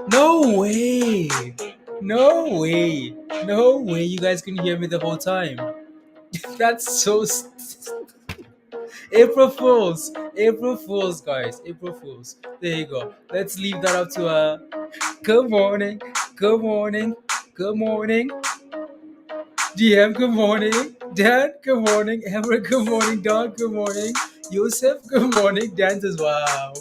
No way! No way! No way! You guys can hear me the whole time. That's so. April Fools! April Fools, guys! April Fools. There you go. Let's leave that up to good morning, good morning, good morning. DM, good morning. Dan, good morning. Amber, good morning. Don, good morning. Yusuf, good morning. Dan says, wow.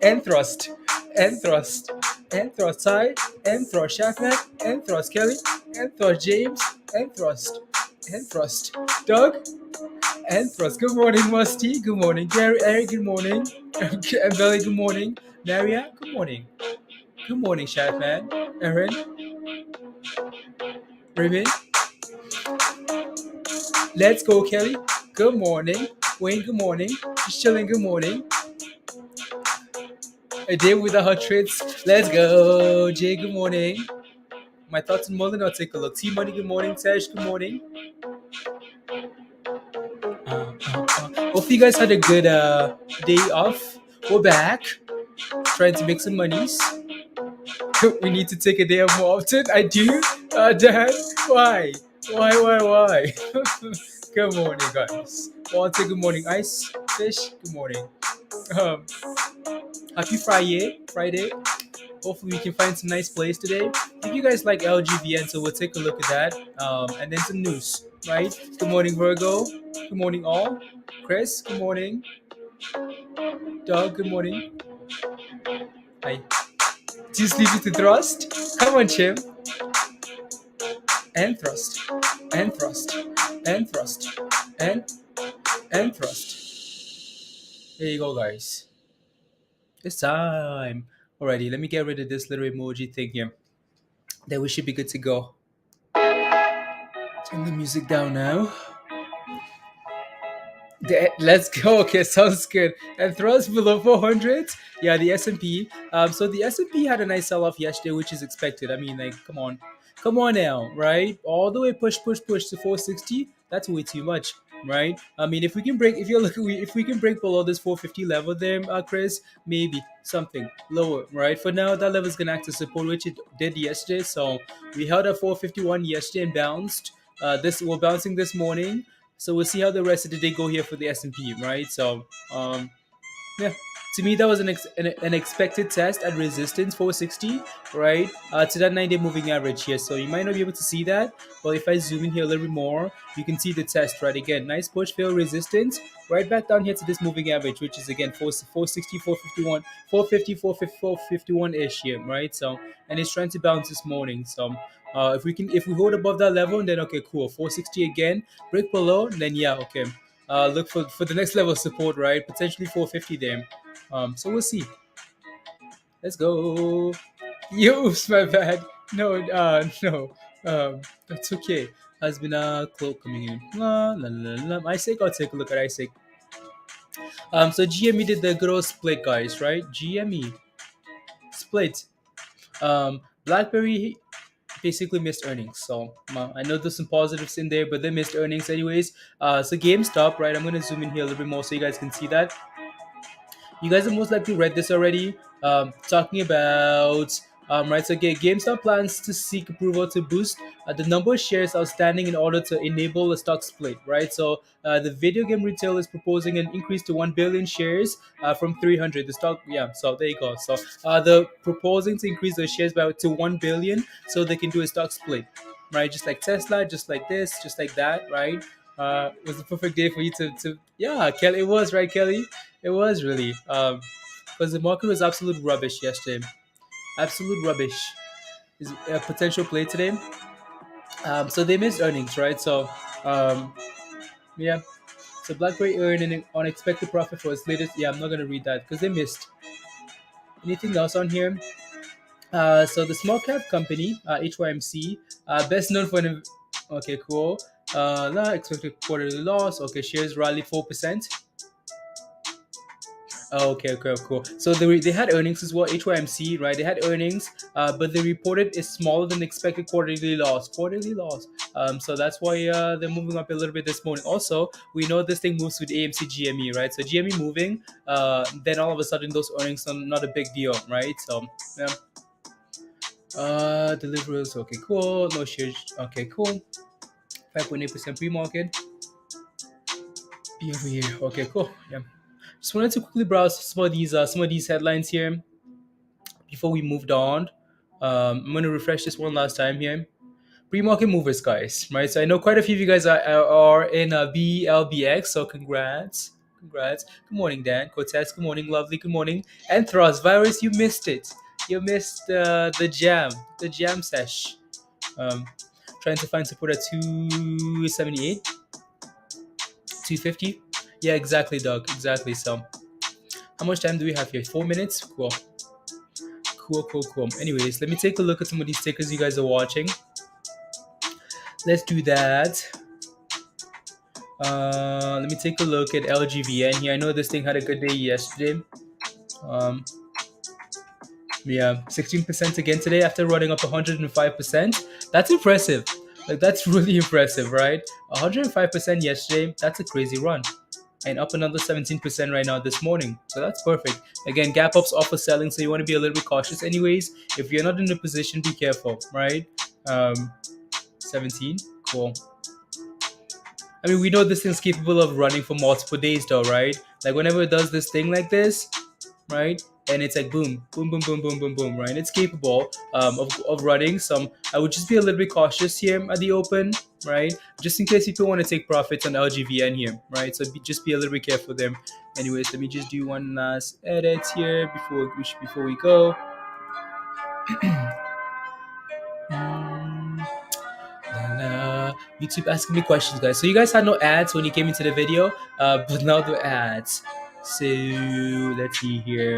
And thrust, and thrust, and thrust side, and thrust Shafman, and thrust Kelly, and thrust James, and thrust, and thrust Doug, and thrust. Good morning, Musty. Good morning, Gary. Eric, good morning. And Belly, good morning. Maria, good morning. Good morning, Shafman. Aaron, Raymond, let's go, Kelly. Good morning. Wayne, good morning. Just chilling, good morning. A day with the hot trades. Let's go. Jay, good morning. My thoughts on Mullen, I'll take a look. T Money, good morning. Tash, good morning. Hope you guys had a good day off. We're back. Trying to make some monies. We need to take a day off more often. I do. Dad, why? Why? Good morning, guys. Walter, good morning. Ice Fish, good morning. Um, Happy Friday. Hopefully we can find some nice plays today. If you guys like LGVN, so we'll take a look at that. And then some news, right? Good morning, Virgo. Good morning, all. Chris, good morning. Doug, good morning. Hi. Just leave it to thrust. Come on, Chim. And thrust. And thrust. And thrust. And thrust. There you go, guys. It's time. Alrighty, let me get rid of this little emoji thing here. Then we should be good to go. Turn the music down now. Let's go. Okay, sounds good. And thrust below 400. Yeah, the S&P. So the S&P had a nice sell-off yesterday, which is expected. I mean, like, come on now, right? All the way push to 460. That's way too much, right? I mean, if we can break, if we can break below this 450 level there, Chris, maybe something lower, right? For now, that level is gonna act as support, which it did yesterday. So we held at 451 yesterday and bounced. We're bouncing this morning. So we'll see how the rest of the day go here for the S&P, right? So, yeah, to me that was an expected test at resistance 460, right? To that 9-day moving average here. So you might not be able to see that, but if I zoom in here a little bit more, you can see the test, right? Again, nice push, fail resistance, right back down here to this moving average, which is again 460, 451, 450, 451 ish here, right? So, and it's trying to bounce this morning. So, if we hold above that level, then okay, cool. 460 again, break below, then yeah, okay. Look for the next level of support, right? Potentially 450 there. So we'll see. Let's go. Oops, my bad. No. That's okay. Has been a cloak coming in. La la la la. ISIG, I'll take a look at ISIG. So GME did the good old split, guys, right? GME split. BlackBerry basically missed earnings. So I know there's some positives in there, but they missed earnings anyways. So GameStop, right? I'm gonna zoom in here a little bit more so you guys can see that. You guys have most likely read this already. Talking about right. So again, GameStop plans to seek approval to boost the number of shares outstanding in order to enable a stock split. Right. So the video game retailer is proposing an increase to 1 billion shares from 300. The stock, yeah. So there you go. So they're proposing to increase the shares by to 1 billion so they can do a stock split. Right. Just like Tesla, just like this, just like that. Right. It was the perfect day for you to yeah, Kelly. It was right, Kelly. It was really because the market was absolute rubbish yesterday. Absolute rubbish is a potential play today. So they missed earnings, right? So um, yeah. So BlackBerry earned an unexpected profit for its latest. Yeah, I'm not gonna read that because they missed. Anything else on here? So the small cap company, HYMC, best known for an. Okay, cool. Expected quarterly loss. Okay, shares rallied 4%. Oh, okay, cool. So they had earnings as well, HYMC, right? They had earnings, but they reported is smaller than expected quarterly loss. Quarterly loss. So that's why they're moving up a little bit this morning. Also, we know this thing moves with AMC GME, right? So GME moving, then all of a sudden those earnings are not a big deal, right? So yeah. Deliverers, okay, cool. No shares, okay, cool. 5.8% pre-market. Behavior, okay, cool. Yeah. Just wanted to quickly browse some of these headlines here before we moved on. I'm going to refresh this one last time here. Pre-market movers, guys, right? So I know quite a few of you guys are in BLBX, so congrats. Congrats. Good morning, Dan. Cortez, good morning. Lovely, good morning. And Thros, Virus, you missed it. You missed the jam sesh. Um, Trying to find support at 278, 250. Yeah, exactly, Doug. Exactly. So, how much time do we have here? 4 minutes? Cool. Cool. Anyways, let me take a look at some of these stickers you guys are watching. Let's do that. Let me take a look at LGVN here. I know this thing had a good day yesterday. Um, yeah, 16% again today after running up 105%. That's impressive. Like that's really impressive, right? 105% yesterday. That's a crazy run. And up another 17% right now this morning. So that's perfect. Again, gap ups offer selling, so you want to be a little bit cautious anyways. If you're not in a position, be careful, right? 17, cool. I mean, we know this thing's capable of running for multiple days though, right? Like whenever it does this thing like this, right? And it's like boom, right? It's capable of running some. I would just be a little bit cautious here at the open, right? Just in case people want to take profits on LGVN here, right? So just be a little bit careful there. Anyways, let me just do one last edit here before we go. YouTube asking me questions, guys. So you guys had no ads when you came into the video, but now the ads. So let's see here.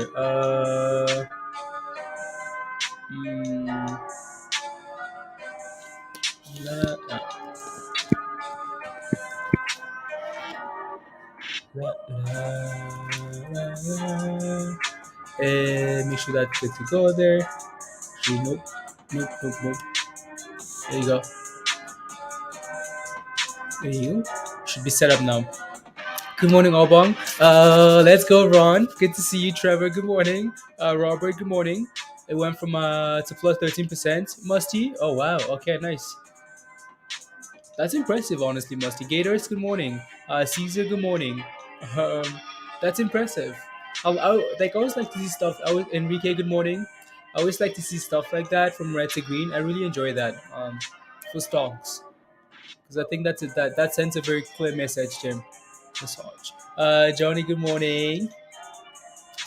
Mm, la, la, and make sure that's good to go there. Actually, nope. There you go. There you go. Should be set up now. Good morning, Obong. Let's go, Ron. Good to see you, Trevor. Good morning, Robert. Good morning. It went from to plus 13%. Musty. Oh wow. Okay, nice. That's impressive, honestly, Musty. Gators. Good morning. Caesar. Good morning. Um, that's impressive. I always like to see stuff. Enrique. Good morning. I always like to see stuff like that from red to green. I really enjoy that. For stocks, because I think that sends a very clear message, Jim. Massage. Johnny, good morning.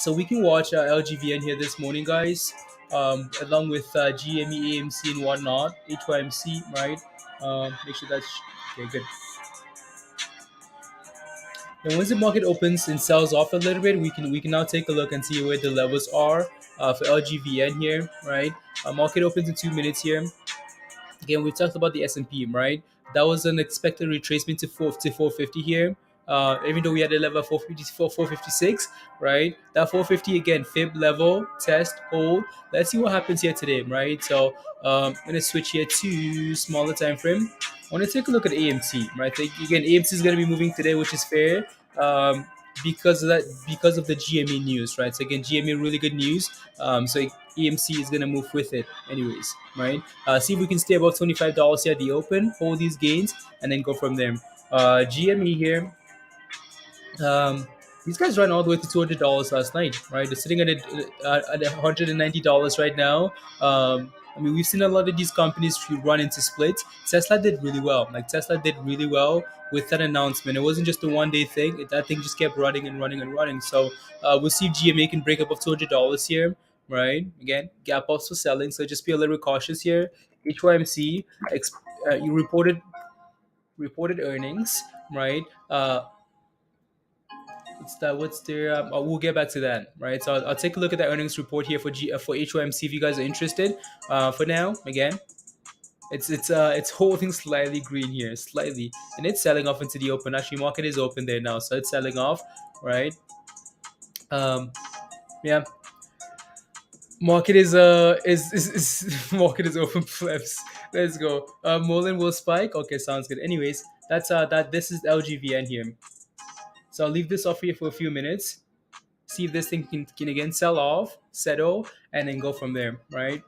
So we can watch LGVN here this morning, guys, along with GME, AMC, and whatnot, HYMC, right? Make sure that's okay. Good. And once the market opens and sells off a little bit, we can now take a look and see where the levels are for LGVN here, right? Market opens in 2 minutes here. Again, we talked about the S&P, right? That was an expected retracement to 450 here. Even though we had a level of 454, 456, right? That 450 again, fib level, test, hold. Let's see what happens here today, right? So I'm gonna switch here to smaller time frame. I want to take a look at AMC, right? Again, AMC is gonna be moving today, which is fair. Um, because of the GME news, right? So again, GME really good news. So EMC is gonna move with it, anyways, right? See if we can stay above $25 here at the open, hold these gains, and then go from there. GME here. These guys ran all the way to $200 last night, right? They're sitting at $190 right now. I mean, we've seen a lot of these companies run into splits. Tesla did really well. Like Tesla did really well with that announcement. It wasn't just a one-day thing. That thing just kept running and running and running. So we'll see if GMA can break above $200 here, right? Again, gap ups for selling. So just be a little bit cautious here. HYMC, you reported earnings, right? What's their we'll get back to that, right? So I'll take a look at the earnings report here for HOMC if you guys are interested. For now, again, it's holding slightly green here, slightly, and it's selling off into the open. Actually, market is open there now, so it's selling off, right? Um, yeah, market is market is open flips. Let's go. Mullen will spike. Okay, sounds good. Anyways, that's that this is LGVN here. So I'll leave this off here for a few minutes. See if this thing can again sell off, settle, and then go from there, right?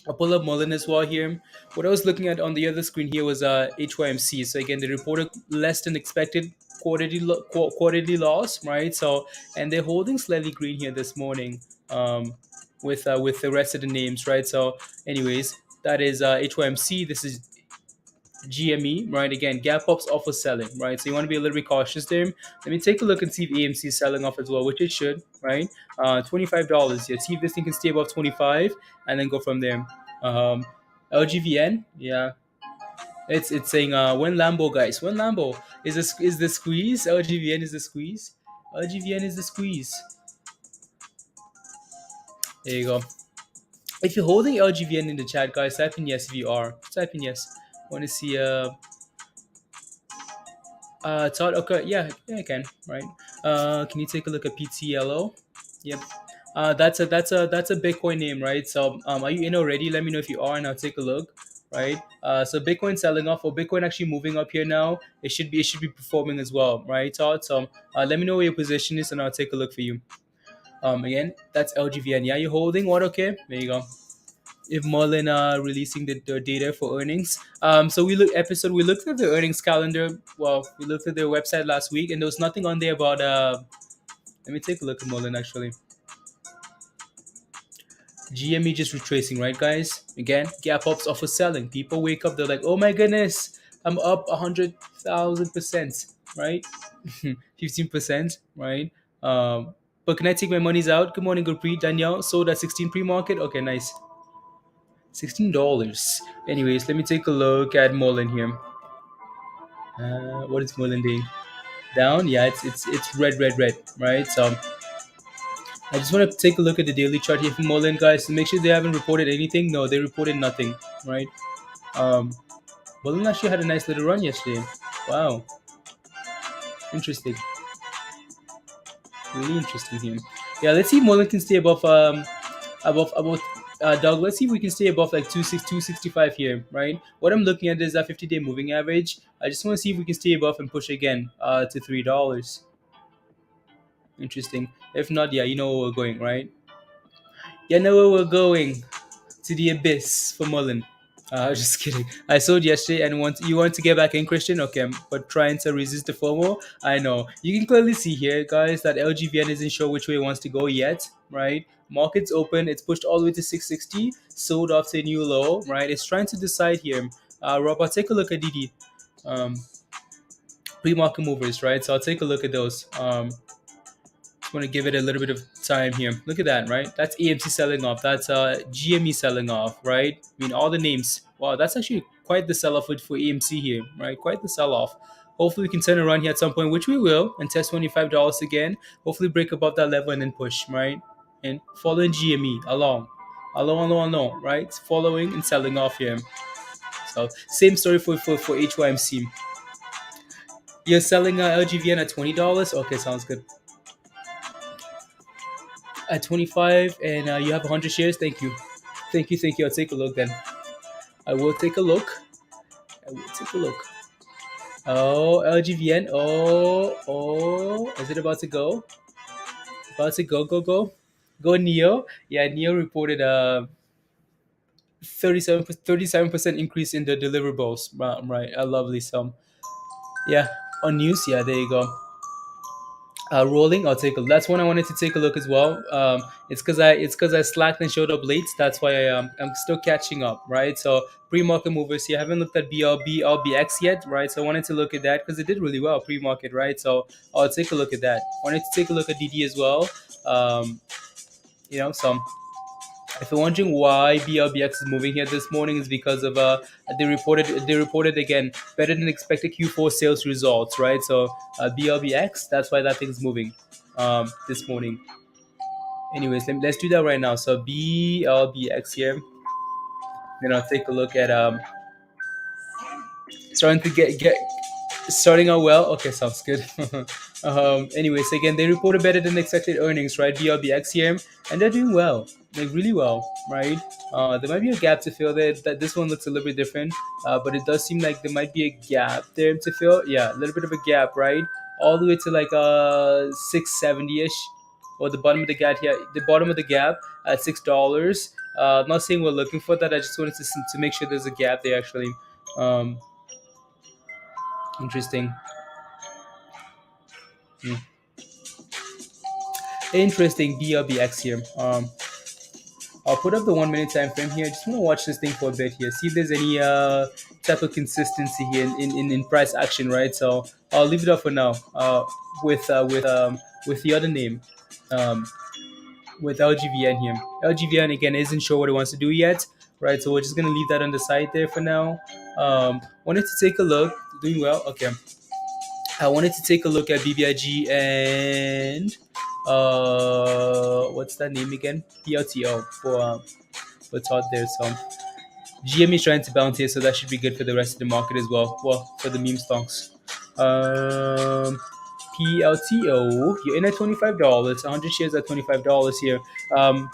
I'll pull up Mullen as well here. What I was looking at on the other screen here was HYMC. So again, they reported less than expected quarterly loss, right? So and they're holding slightly green here this morning, with the rest of the names, right? So anyways, that is HYMC. This is GME, right? Again, gap ups off of selling, right? So you want to be a little bit cautious there. Let me take a look and see if AMC is selling off as well, which it should, right? $25. Yeah, see if this thing can stay above 25 and then go from there. Um, LGVN, yeah. It's saying when Lambo, guys. When Lambo is the squeeze. LGVN is the squeeze. LGVN is the squeeze. There you go. If you're holding LGVN in the chat, guys, type in yes if you are. Type in yes. Want to see Todd, okay, yeah, I can, right? Can you take a look at PTLO? Yep. That's a Bitcoin name, right? So, are you in already? Let me know if you are, and I'll take a look, right? So Bitcoin selling off, or Bitcoin actually moving up here now. It should be performing as well, right, Todd? So, let me know where your position is, and I'll take a look for you. Again, that's LGVN. Yeah, you're holding what? Okay, there you go. If Merlin are releasing the data for earnings. So we looked at the earnings calendar. Well, we looked at their website last week, and there was nothing on there about. Let me take a look at Merlin actually. GME just retracing, right, guys? Again, gap ups offer selling. People wake up, they're like, "Oh my goodness, I'm up 100,000%, right? 15%, right? But can I take my monies out? Good morning, Gurpreet. Danielle sold at 16 pre-market. Okay, nice. $16. Anyways, let me take a look at Mullen here. What is Mullen doing? Down? Yeah, it's red, right? So I just want to take a look at the daily chart here for Mullen, guys, to make sure they haven't reported anything. No, they reported nothing, right? Um, Mullen actually had a nice little run yesterday. Wow, interesting. Really interesting here. Yeah, let's see if Mullen can stay above Doug. Let's see if we can stay above like 265 here, right? What I'm looking at is that 50-day moving average. I just want to see if we can stay above and push again to $3. Interesting. If not, yeah, you know where we're going, right? You know where we're going, to the abyss for Mullen. Just kidding. I sold yesterday and you want to get back in, Christian? Okay, but trying to resist the FOMO. I know. You can clearly see here, guys, that LGVN isn't sure which way it wants to go yet, right? Market's open. It's pushed all the way to 660. Sold off to a new low, right? It's trying to decide here. Rob, I'll take a look at DD. Um, Pre-market movers, right? So I'll take a look at those. Just want to give it a little bit of time here. Look at that, right? That's AMC selling off. That's GME selling off, right? I mean, all the names. Wow, that's actually quite the sell-off for AMC here, right? Quite the sell-off. Hopefully, we can turn around here at some point, which we will, and test $25 again. Hopefully, break above that level and then push, right? And following GME along, right? Following and selling off here. So, same story for HYMC. You're selling LGVN at $20. Okay, sounds good. At 25 and you have 100 shares. Thank you. I'll take a look then. I will take a look. Oh, LGVN. Oh, is it about to go? Go Neo. Yeah, Neo reported a 37% increase in the deliverables. Right, a lovely sum. Yeah, on news. Yeah, there you go. Rolling. I'll take a. That's one I wanted to take a look as well. It's because I slacked and showed up late. That's why I'm still catching up, right? So pre-market movers here. I haven't looked at BLB LBX yet, right? So I wanted to look at that because it did really well pre-market, right? So I'll take a look at that. Wanted to take a look at DD as well. So if you're wondering why BLBX is moving here this morning, is because of they reported again better than expected Q4 sales results, right? So BLBX, that's why that thing's moving this morning. Anyways, let's do that right now. So BLBX here. Then I'll take a look at starting out well. Okay, sounds good. Anyways, again, they reported better than expected earnings, right? BRBX here, and they're doing well, like really well, right? There might be a gap to fill there. That this one looks a little bit different, but it does seem like there might be a gap there to fill. Yeah, a little bit of a gap, right? All the way to like 670 ish, or the bottom of the gap here, the bottom of the gap at $6. I'm not saying we're looking for that. I just wanted to make sure there's a gap there actually. Um, Interesting. Hmm. Interesting BRBX here. I'll put up the 1 minute time frame here. I just want to watch this thing for a bit here. See if there's any type of consistency here in price action, right? So I'll leave it up for now. With the other name, um, with LGVN here. LGVN again isn't sure what it wants to do yet, right? So we're just gonna leave that on the side there for now. Wanted to take a look. Doing well. Okay. I wanted to take a look at BBIG and what's that name again? PLTO for Todd there. So GME is trying to bounce here, so that should be good for the rest of the market as well. Well, for the meme stocks. PLTO, you're in at $25. 100 shares at $25 here. Um,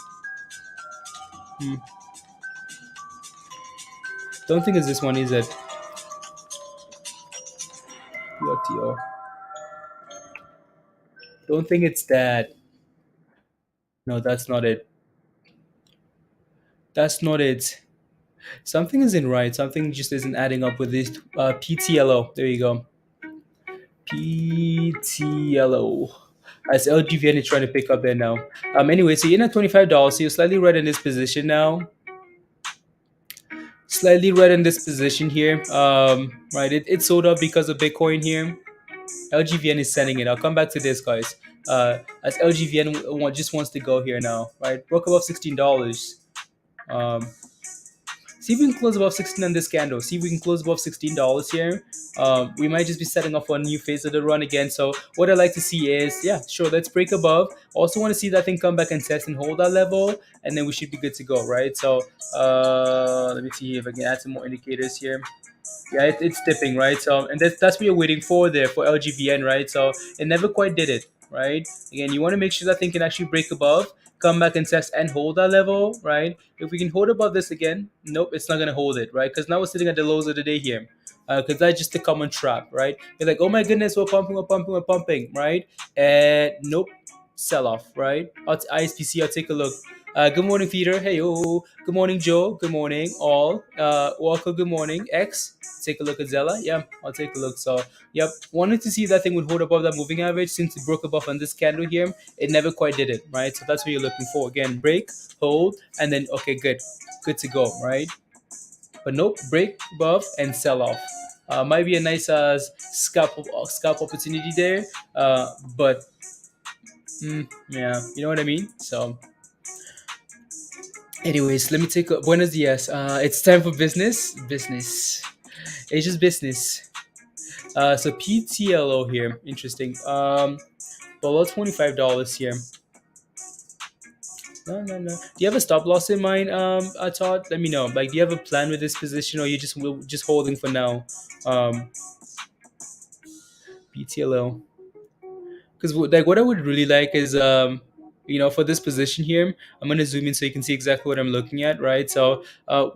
hmm, don't think it's this one, is it? PLTO. Don't think it's that. No, that's not it. That's not it. Something isn't right. Something just isn't adding up with this. PTLO. There you go. PTLO. As LGVN is trying to pick up there now. Anyway, so you're in at $25. So you're slightly right in this position now. Slightly right in this position here. Right, it sold up because of Bitcoin here. LGVN is sending it. I'll come back to this, guys. As LGVN just wants to go here now, right? Broke above $16. Um, See if we can close above 16 on this candle. See if we can close above $16 here. We might just be setting up for a new phase of the run again. So what I like to see is, yeah, sure, let's break above. Also want to see that thing come back and test and hold that level, and then we should be good to go, right? So let me see if I can add some more indicators here. Yeah, it's dipping, right? So, and that's what you're waiting for there for LGVN, right? So it never quite did it, right? Again, you want to make sure that thing can actually break above, come back and test and hold that level, right? If we can hold above this again, nope, it's not gonna hold it, right? Because now we're sitting at the lows of the day here. Because that's just a common trap, right? You're like, oh my goodness, we're pumping, right? And nope, sell off, right? ISPC, I'll take a look. Good morning, Peter. Hey, yo. Good morning, Joe. Good morning, all. Walker, good morning. X, take a look at Zella. Yeah, I'll take a look. So, yep, wanted to see if that thing would hold above that moving average since it broke above on this candle here. It never quite did it, right? So that's what you're looking for. Again, break, hold, and then, okay, good to go, right? But nope, break above and sell off. Might be a nice scalp opportunity there, but yeah, you know what I mean. So, anyways, let me take a buenos dias. It's time for business. Business. It's just business. So PTLO here, interesting. Below $25 here. No, no, no. Do you have a stop loss in mind, Todd? Let me know. Like, do you have a plan with this position, or you just holding for now? Um, PTLO. Because like what I would really like is for this position here, I'm gonna zoom in so you can see exactly what I'm looking at, right? So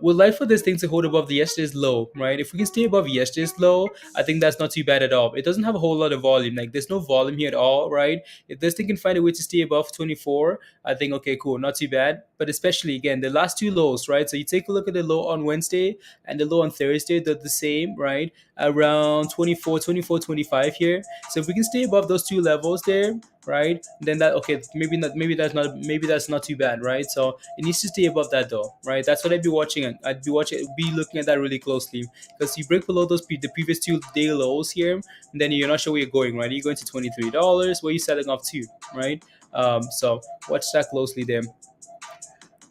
we'd like for this thing to hold above the yesterday's low, right? If we can stay above yesterday's low, I think that's not too bad at all. It doesn't have a whole lot of volume, like there's no volume here at all, right? If this thing can find a way to stay above 24, I think okay, cool, not too bad. But especially again, the last two lows, right? So you take a look at the low on Wednesday and the low on Thursday, they're the same, right? Around 24, 24, 25 here. So if we can stay above those two levels there, right, then that okay, maybe that's not too bad, right? So it needs to stay above that though, right? That's what I'd be watching. Be looking at that really closely because you break below the previous 2 day lows here, and then you're not sure where you're going, right? You're going to $23. Where are you selling off to, right? So watch that closely there.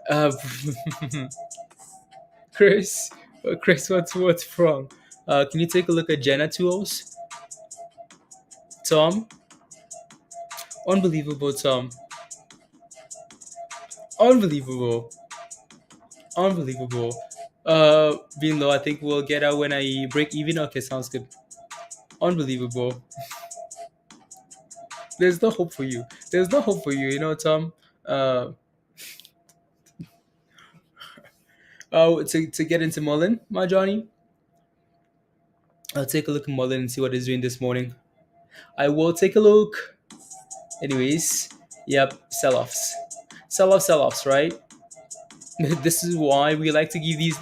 Uh, Chris, Chris, what's wrong? Can you take a look at Jenna tools, Tom? Unbelievable, Tom. Unbelievable. Unbelievable. Being low, I think we'll get out when I break even. Okay, sounds good. Unbelievable. there's no hope for you. There's no hope for you. You know, Tom. Uh, oh, to get into muln, my Johnny. I'll take a look at muln and see what it's doing this morning. I will take a look. Anyways, yep, sell-offs, sell-offs, right? This is why we like to give these,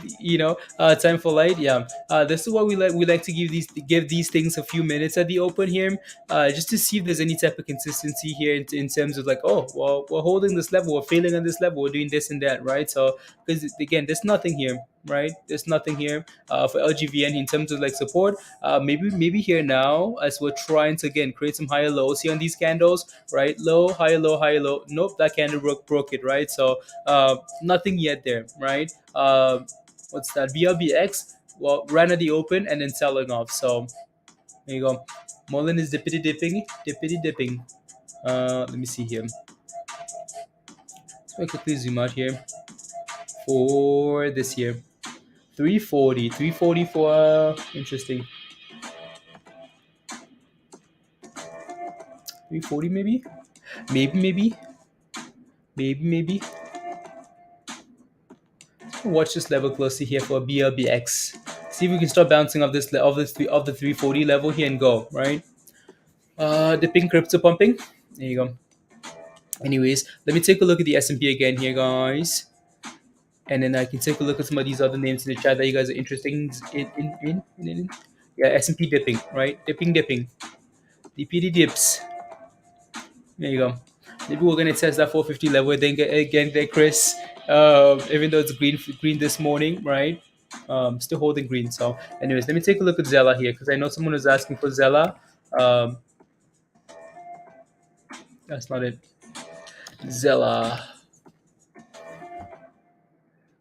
time for light. Yeah, this is why we like to give these things a few minutes at the open here, just to see if there's any type of consistency here in terms of like, oh well, we're holding this level, we're failing on this level, we're doing this and that, right? So because again, there's nothing here, right? There's nothing here for LGVN in terms of like support. Maybe here now as we're trying to again create some higher lows here on these candles, right? Low, higher low, higher low. Nope, that candle broke it, right? So nothing yet there, right? What's that? BRBX, well, ran at the open and then selling off. So there you go. Mullen is dippity dipping. Let me see here. So I quickly zoom out here for this year. 340 for interesting. 340 maybe. Watch this level closely here for BLBX. See if we can start bouncing off this of the 340 level here and go, right? Dipping crypto pumping. There you go. Anyways, let me take a look at the S&P again here, guys. And then I can take a look at some of these other names in the chat that you guys are interested in. Yeah, S&P dipping, right? Dipping. DPD dips. There you go. Maybe we're gonna test that 450 level again there, Chris. Even though it's green this morning, right? Still holding green. So, anyways, let me take a look at Zella here because I know someone was asking for Zella. Um, that's not it. Zella.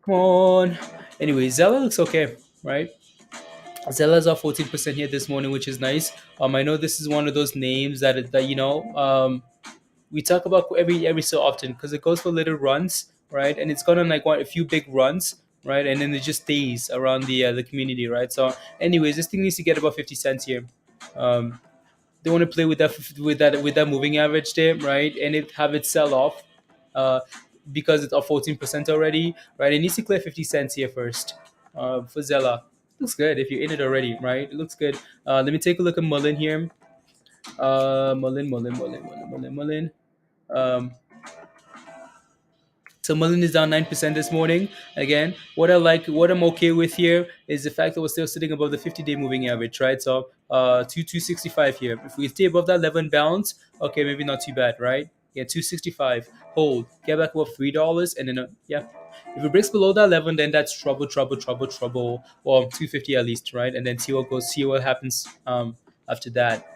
Come on. Anyway, Zella looks okay, right? Zella's up 14% here this morning, which is nice. I know this is one of those names that we talk about every so often because it goes for little runs, right? And it's gone on like a few big runs, right? And then it just stays around the community, right? So, anyways, this thing needs to get about 50 cents here. They want to play with that moving average there, right? And have it sell off, uh, because it's up 14% already, right? It needs to clear 50 cents here first. For Zella, looks good if you're in it already, right? It looks good. Let me take a look at Mullen here. Mullen. Um, so Mullen is down 9% this morning. Again, what I'm okay with here is the fact that we're still sitting above the 50-day moving average, right? So 2265 here. If we stay above that 11 bounce, okay, maybe not too bad, right? Yeah, 265. Hold. Get back above $3, and then yeah. If it breaks below that 11, then that's trouble. Or 250 at least, right? And then see what happens after that.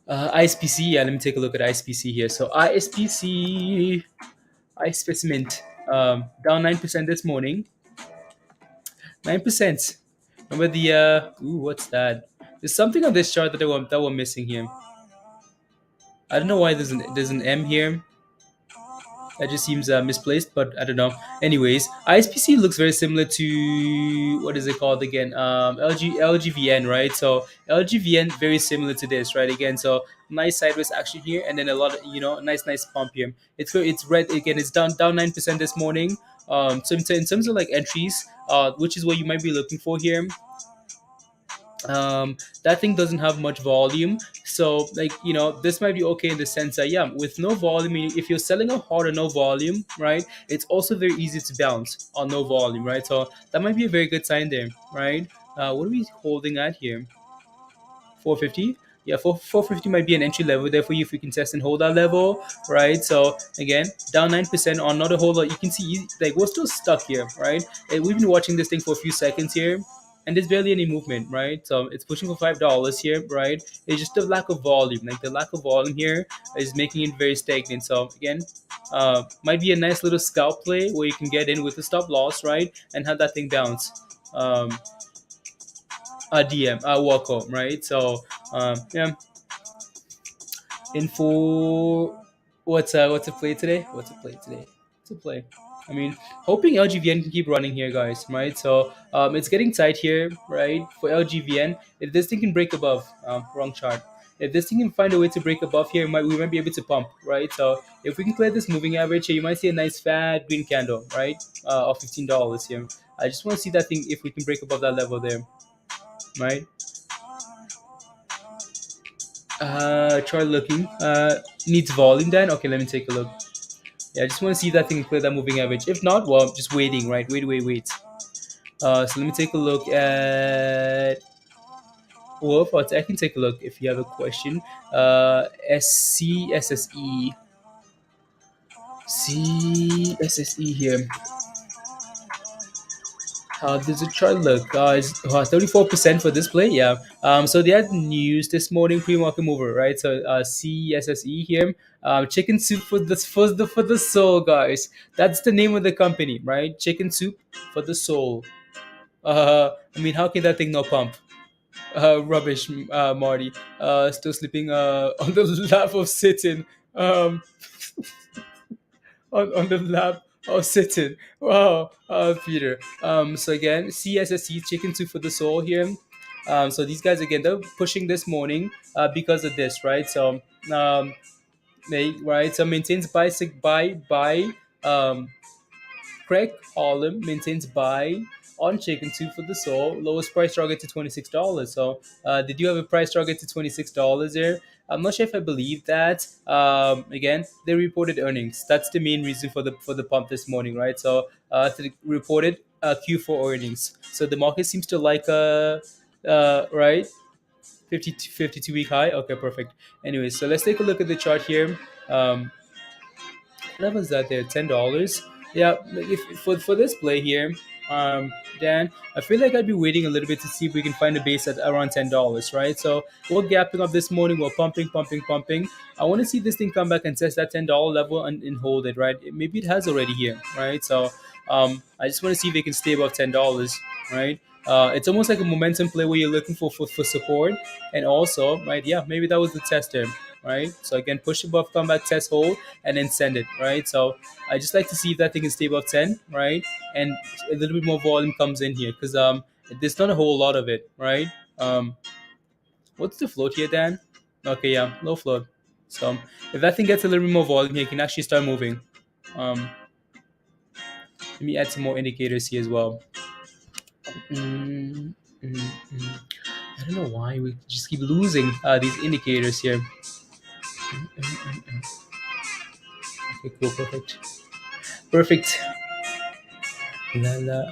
ISPC, yeah, let me take a look at ISPC here. So ISPC, iSpeciment, down 9% this morning. 9%. Remember what's that? There's something on this chart that we're missing here. I don't know why there's an M here. That just seems misplaced, but I don't know. Anyways, ISPC looks very similar to what is it called again? LGVN, right? So LGVN very similar to this, right? Again, so nice sideways action here, and then a lot of nice pump here. It's red again. It's down 9% this morning. So in terms of like entries, which is what you might be looking for here. That thing doesn't have much volume, so like this might be okay in the sense that yeah, with no volume, if you're selling a hard or no volume, right, it's also very easy to bounce on no volume, right? So that might be a very good sign there, right? What are we holding at here? 450. Yeah, 450 might be an entry level there for you if you can test and hold that level, right? So again, down 9% on not a whole lot. You can see like we're still stuck here, right? And we've been watching this thing for a few seconds here, and there's barely any movement, right? So it's pushing for $5 here, right? It's just the lack of volume. Like the lack of volume here is making it very stagnant. So again, might be a nice little scalp play where you can get in with a stop loss, right, and have that thing bounce. A DM, a walk home, right? So yeah. Info. What's a play today? What's a play? I mean, hoping LGVN can keep running here, guys. Right? So it's getting tight here, right? For LGVN, if this thing can break above, wrong chart. If this thing can find a way to break above here, we might be able to pump, right? So if we can clear this moving average here, you might see a nice fat green candle, right? Of $15 here. I just want to see that thing if we can break above that level there, right? Chart looking. Needs volume then. Okay, let me take a look. Yeah, I just want to see if that thing can clear that moving average. If not, well, just waiting, right? Wait. So let me take a look at Wolf. I can take a look if you have a question. SCSSE. CSSE here. How does the chart look? It's 34% for this play. Yeah. So they had news this morning, pre-market mover, right? So CSSE here. Chicken soup for the soul, guys. That's the name of the company, right? Chicken soup for the soul. I mean, how can that thing not pump? Rubbish, Marty. Still sleeping on the lap of sitting. Um, on the lap of sitting. Wow, Peter. So again, CSSC chicken soup for the soul here. So these guys again, they're pushing this morning because of this, right? So right, so maintains buy Craig Harlem maintains buy on chicken soup for the soul. Lowest price target to $26. So they do have a price target to $26 there. I'm not sure if I believe that. Again, they reported earnings. That's the main reason for the pump this morning, right? So they reported Q4 earnings. So the market seems to like right 52 week high. Okay, perfect. Anyway, so let's take a look at the chart here. Um, what was that there? $10. Yeah, like if for this play here, Dan, I feel like I'd be waiting a little bit to see if we can find a base at around $10, right? So we're gapping up this morning, we're pumping. I want to see this thing come back and test that $10 level and hold it, right? Maybe it has already here, right? So I just want to see if it can stay above $10, right? It's almost like a momentum play where you're looking for support, and also, right? Yeah, maybe that was the test there, right? So again, push above, come back, test, hold, and then send it, right? So I just like to see if that thing can stay above 10, right? And a little bit more volume comes in here because there's not a whole lot of it, right? Um, what's the float here, Dan? Okay, yeah, low float. So if that thing gets a little bit more volume here, it can actually start moving. Let me add some more indicators here as well. Mm, mm, mm. I don't know why we just keep losing these indicators here. Okay, cool, perfect.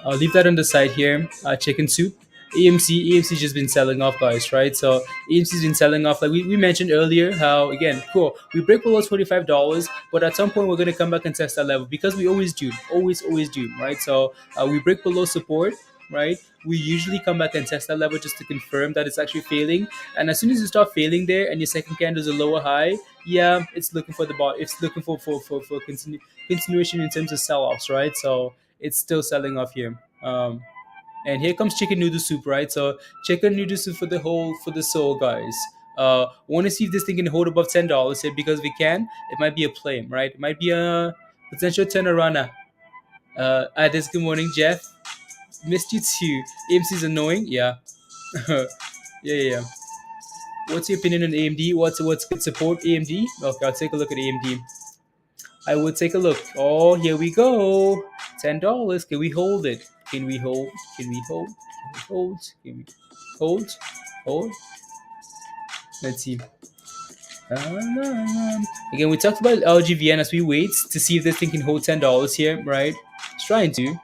I'll leave that on the side here. Chicken soup. AMC just been selling off, guys, right? So AMC's been selling off, like we mentioned earlier. How again, cool. We break below $25, but at some point we're gonna come back and test that level because we always do, always do, right? So we break below support, right? We usually come back and test that level just to confirm that it's actually failing. And as soon as you start failing there, and your second candle is a lower high, yeah, it's looking for the bot. It's looking for continuation in terms of sell-offs, right? So it's still selling off here. And here comes chicken noodle soup, right? So chicken noodle soup for the soul, guys. Want to see if this thing can hold above $10 here because we can. It might be a play, right? It might be a potential turnaround. This good morning, Jeff. Missed you too. AMC's annoying, yeah. Yeah. What's your opinion on AMD? What's good support AMD? Okay, I'll take a look at AMD. I would take a look. Oh, here we go. $10. Can we hold it? Can we hold? Can we hold? Can we hold? Can we hold? Hold? Let's see. Again, we talked about LGVN as we wait to see if this thing can hold $10 here, right? It's trying to.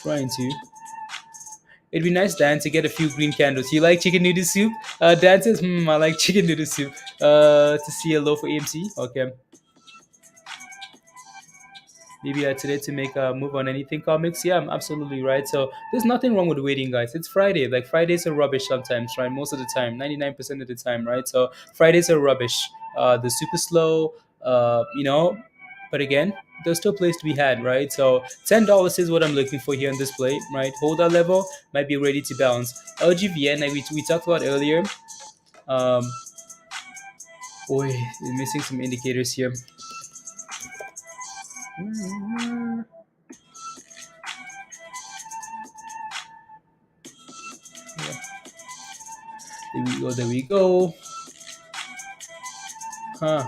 Trying to. It'd be nice, Dan, to get a few green candles. You like chicken noodle soup? Dan says, I like chicken noodle soup. To see a low for AMC. Okay. Maybe today to make a move on anything comics. Yeah, I'm absolutely right. So there's nothing wrong with waiting, guys. It's Friday. Like Fridays are rubbish sometimes, right? Most of the time, 99% of the time, right? So Fridays are rubbish. They're super slow. But again, there's still place to be had, right? So $10 is what I'm looking for here on this play, right? Hold that level, might be ready to bounce. LGVN, like we talked about earlier. Um, Boy, we're missing some indicators here. There we go. There we go. Huh.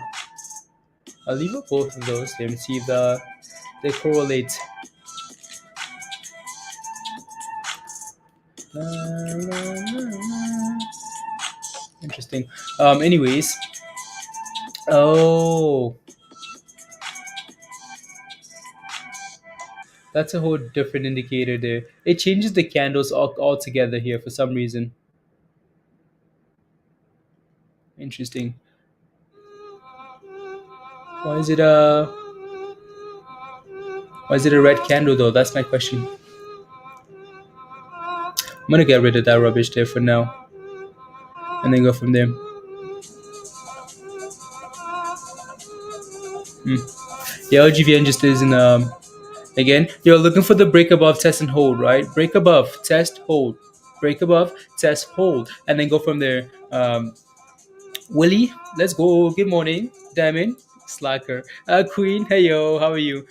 I'll leave up both of those there and see if they correlate. Interesting. Anyways. Oh, that's a whole different indicator there. It changes the candles altogether here for some reason. Interesting. Why is it a why is it a red candle though? That's my question. I'm gonna get rid of that rubbish there for now, and then go from there. Hmm. The LGVN just isn't again. You're looking for the break above, test and hold, right? Break above, test, hold. Break above, test, hold, and then go from there. Willie, let's go. Good morning, Diamond, Slacker, Queen. Hey yo, how are you?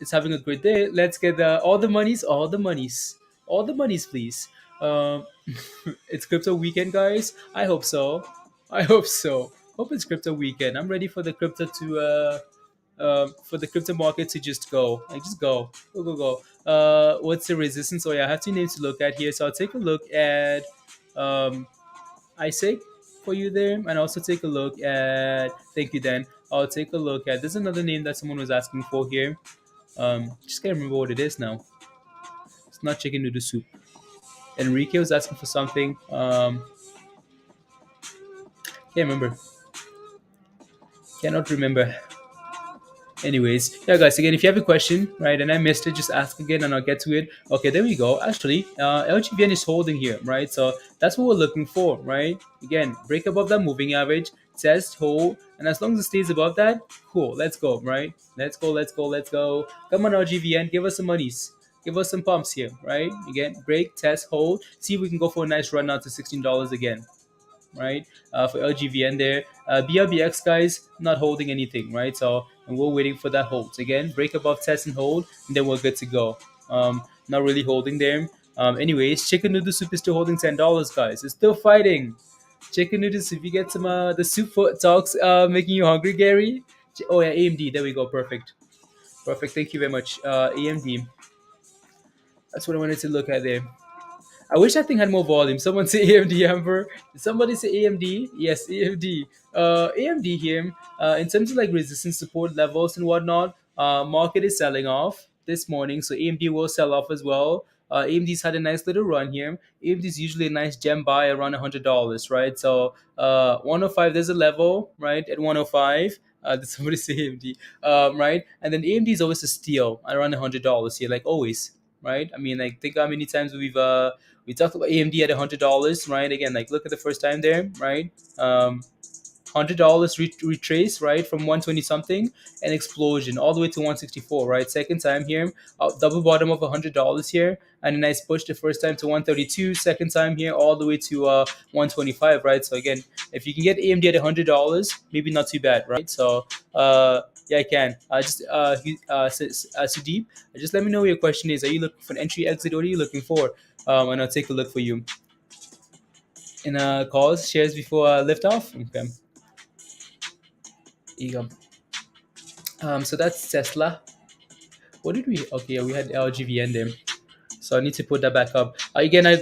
It's having a great day. Let's get all the monies, all the monies, please. Um, it's crypto weekend, guys. I hope so. I hope so. Hope it's crypto weekend. I'm ready for the crypto to for the crypto market to just go. Like just go. What's the resistance? Oh yeah, I have two names to look at here. So I'll take a look at um ISIG for you there, and also take a look at. Thank you, Dan. I'll take a look at. There's another name that someone was asking for here. Just can't remember what it is now. It's not chicken noodle soup. Enrique was asking for something. Can't remember. Cannot remember. Anyways, yeah, guys. Again, if you have a question, right, and I missed it, just ask again, and I'll get to it. Okay, there we go. Actually, LGVN is holding here, right? So that's what we're looking for, right? Again, break above that moving average, test, hold, and as long as it stays above that, cool. Let's go, right? Let's go. Let's go. Let's go. Come on, LGVN, give us some monies. Give us some pumps here, right? Again, break, test, hold. See if we can go for a nice run now to $16 again, right? For LGVN there. BRBX guys not holding anything, right? So and we're waiting for that hold again. Break above test and hold, and then we're good to go. Not really holding there. Anyways, chicken noodle soup is still holding $10, guys. It's still fighting. Chicken noodle soup. You get some the soup for talks making you hungry, Gary. Oh yeah, AMD. There we go. Perfect. Perfect. Thank you very much. AMD. That's what I wanted to look at there. I wish that thing had more volume. Someone say AMD, Amber. Did somebody say AMD? Yes, AMD. AMD here. In terms of like resistance support levels and whatnot, market is selling off this morning, so AMD will sell off as well. AMD's had a nice little run here. AMD's usually a nice gem buy around $100, right? So 105, there's a level, right? At 105. Did somebody say AMD? Right? And then AMD is always a steal around $100 here, like always, right? I mean, like think how many times we talked about AMD at $100, right? Again, like look at the first time there, right? $100 retrace, right, from 120 something, an explosion all the way to 164, right? Second time here, double bottom of $100 here, and a nice push the first time to 132. Second time here, all the way to 125, right? So again, if you can get AMD at $100, maybe not too bad, right? So yeah, I can. Sudeep, just let me know what your question is. Are you looking for an entry, exit? What are you looking for? And I'll take a look for you. In calls, shares before lift off. Okay. Here you go. So that's Tesla. What did we? Okay, yeah, we had LGVN there. So I need to put that back up again. I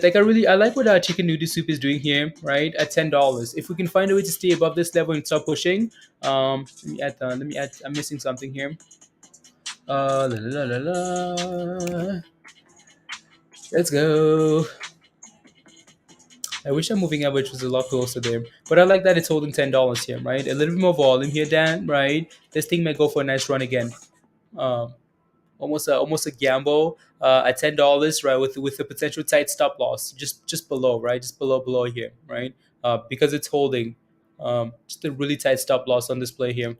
like what our chicken noodle soup is doing here, right? At $10. If we can find a way to stay above this level and start pushing, let me add. Let me add. I'm missing something here. La, la, la, la, la. Let's go. I wish our moving average was a lot closer there, but I like that it's holding $10 here, right? A little bit more volume here, Dan. Right? This thing may go for a nice run again. Um, almost a gamble at $10, right? With a potential tight stop loss, just below, right? Just below here, right? Because it's holding, just a really tight stop loss on this play here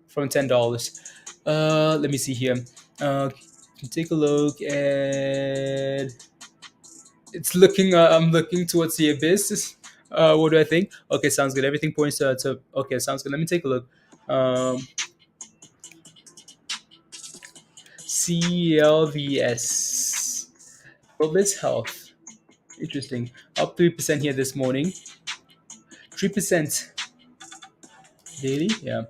from $10. Let me see here. Take a look at. It's looking. I'm looking towards the abyss. What do I think? Okay, sounds good. Everything points to. Okay, sounds good. Let me take a look. CLVS. Globus Health. Interesting. Up 3% here this morning. 3% daily. Yeah.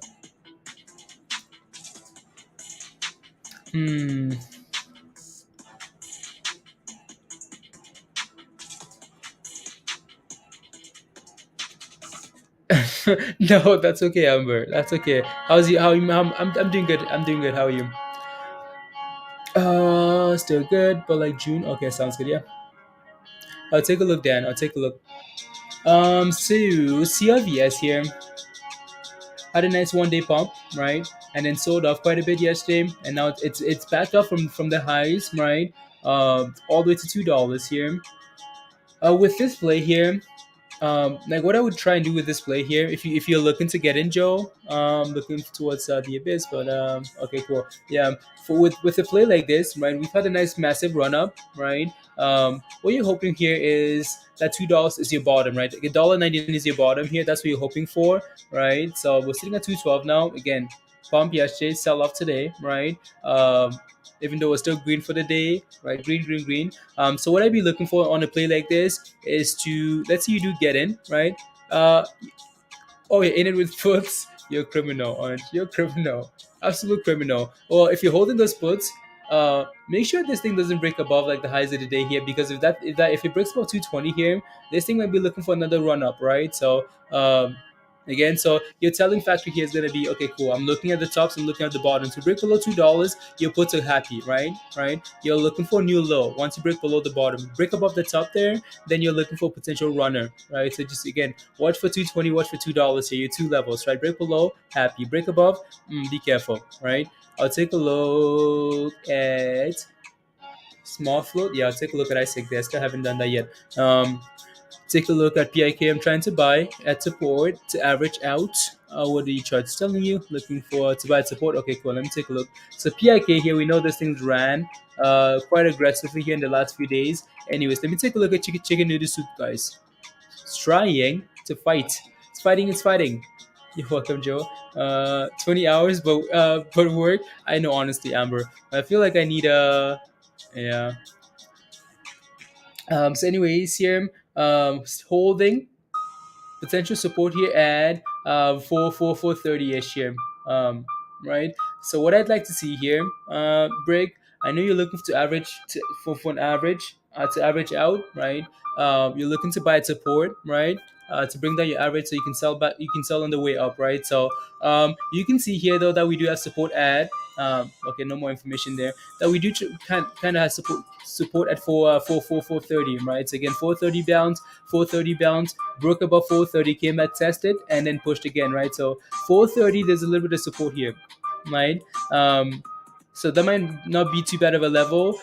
Hmm. No, that's okay, Amber. That's okay. How's you? How you? I'm doing good. I'm doing good. How are you? Still good, but like June. Okay, sounds good. Yeah. I'll take a look, Dan. I'll take a look. So CRVS here had a nice 1 day pump, right? And then sold off quite a bit yesterday, and now it's backed up from the highs, right? All the way to $2 here. With this play here, like what I would try and do with this play here, if you're looking to get in, Joe, looking towards the abyss, but okay, cool, yeah. For with a play like this, right, we've had a nice massive run up, right. What you're hoping here is that $2 is your bottom, right? Like $1.99 is your bottom here. That's what you're hoping for, right? So we're sitting at 212 now. Again, pump yesterday, sell off today, right? Even though we're still green for the day, right? Green, green, green. So what I'd be looking for on a play like this is to, let's say you do get in, right? Uh, oh, you're in it with puts. You're a criminal, aren't you? You're a criminal, absolute criminal. Or if you're holding those puts, make sure this thing doesn't break above like the highs of the day here, because if it breaks above 220 here, this thing might be looking for another run up, right? So again, so your telling factor here is going to be, okay, cool, I'm looking at the tops, I'm looking at the bottoms. To break below $2, your puts are happy, right? You're looking for a new low. Once you break below the bottom, break above the top there, then you're looking for a potential runner, right? So just again, watch for 220, watch for $2 here, your two levels, right? Break below, happy. Break above, be careful, right? I'll take a look at small float. Yeah, I'll take a look at ISIG there. Still haven't done that yet. Take a look at PIK. I'm trying to buy at support to average out. What the chart's telling you? Looking for to buy at support. Okay, cool. Let me take a look. So PIK here, we know this thing's ran quite aggressively here in the last few days. Anyways, let me take a look at chicken noodle soup, guys. It's trying to fight. It's fighting. It's fighting. You're welcome, Joe. 20 hours, but work. I know, honestly, Amber. I feel like I need a yeah. So anyways, here holding potential support here at 4 ish here. Right. So what I'd like to see here, break. I know you're looking to average for an average to average out, right? You're looking to buy at support, right? To bring down your average so you can sell back. You can sell on the way up, right? So you can see here though that we do have support at. Okay, no more information there. That we do kind of have support at 430, right? So again, 430 bounce, 430 bounce, broke above 430, came back, tested, and then pushed again, right? So 430, there's a little bit of support here, right? So that might not be too bad of a level.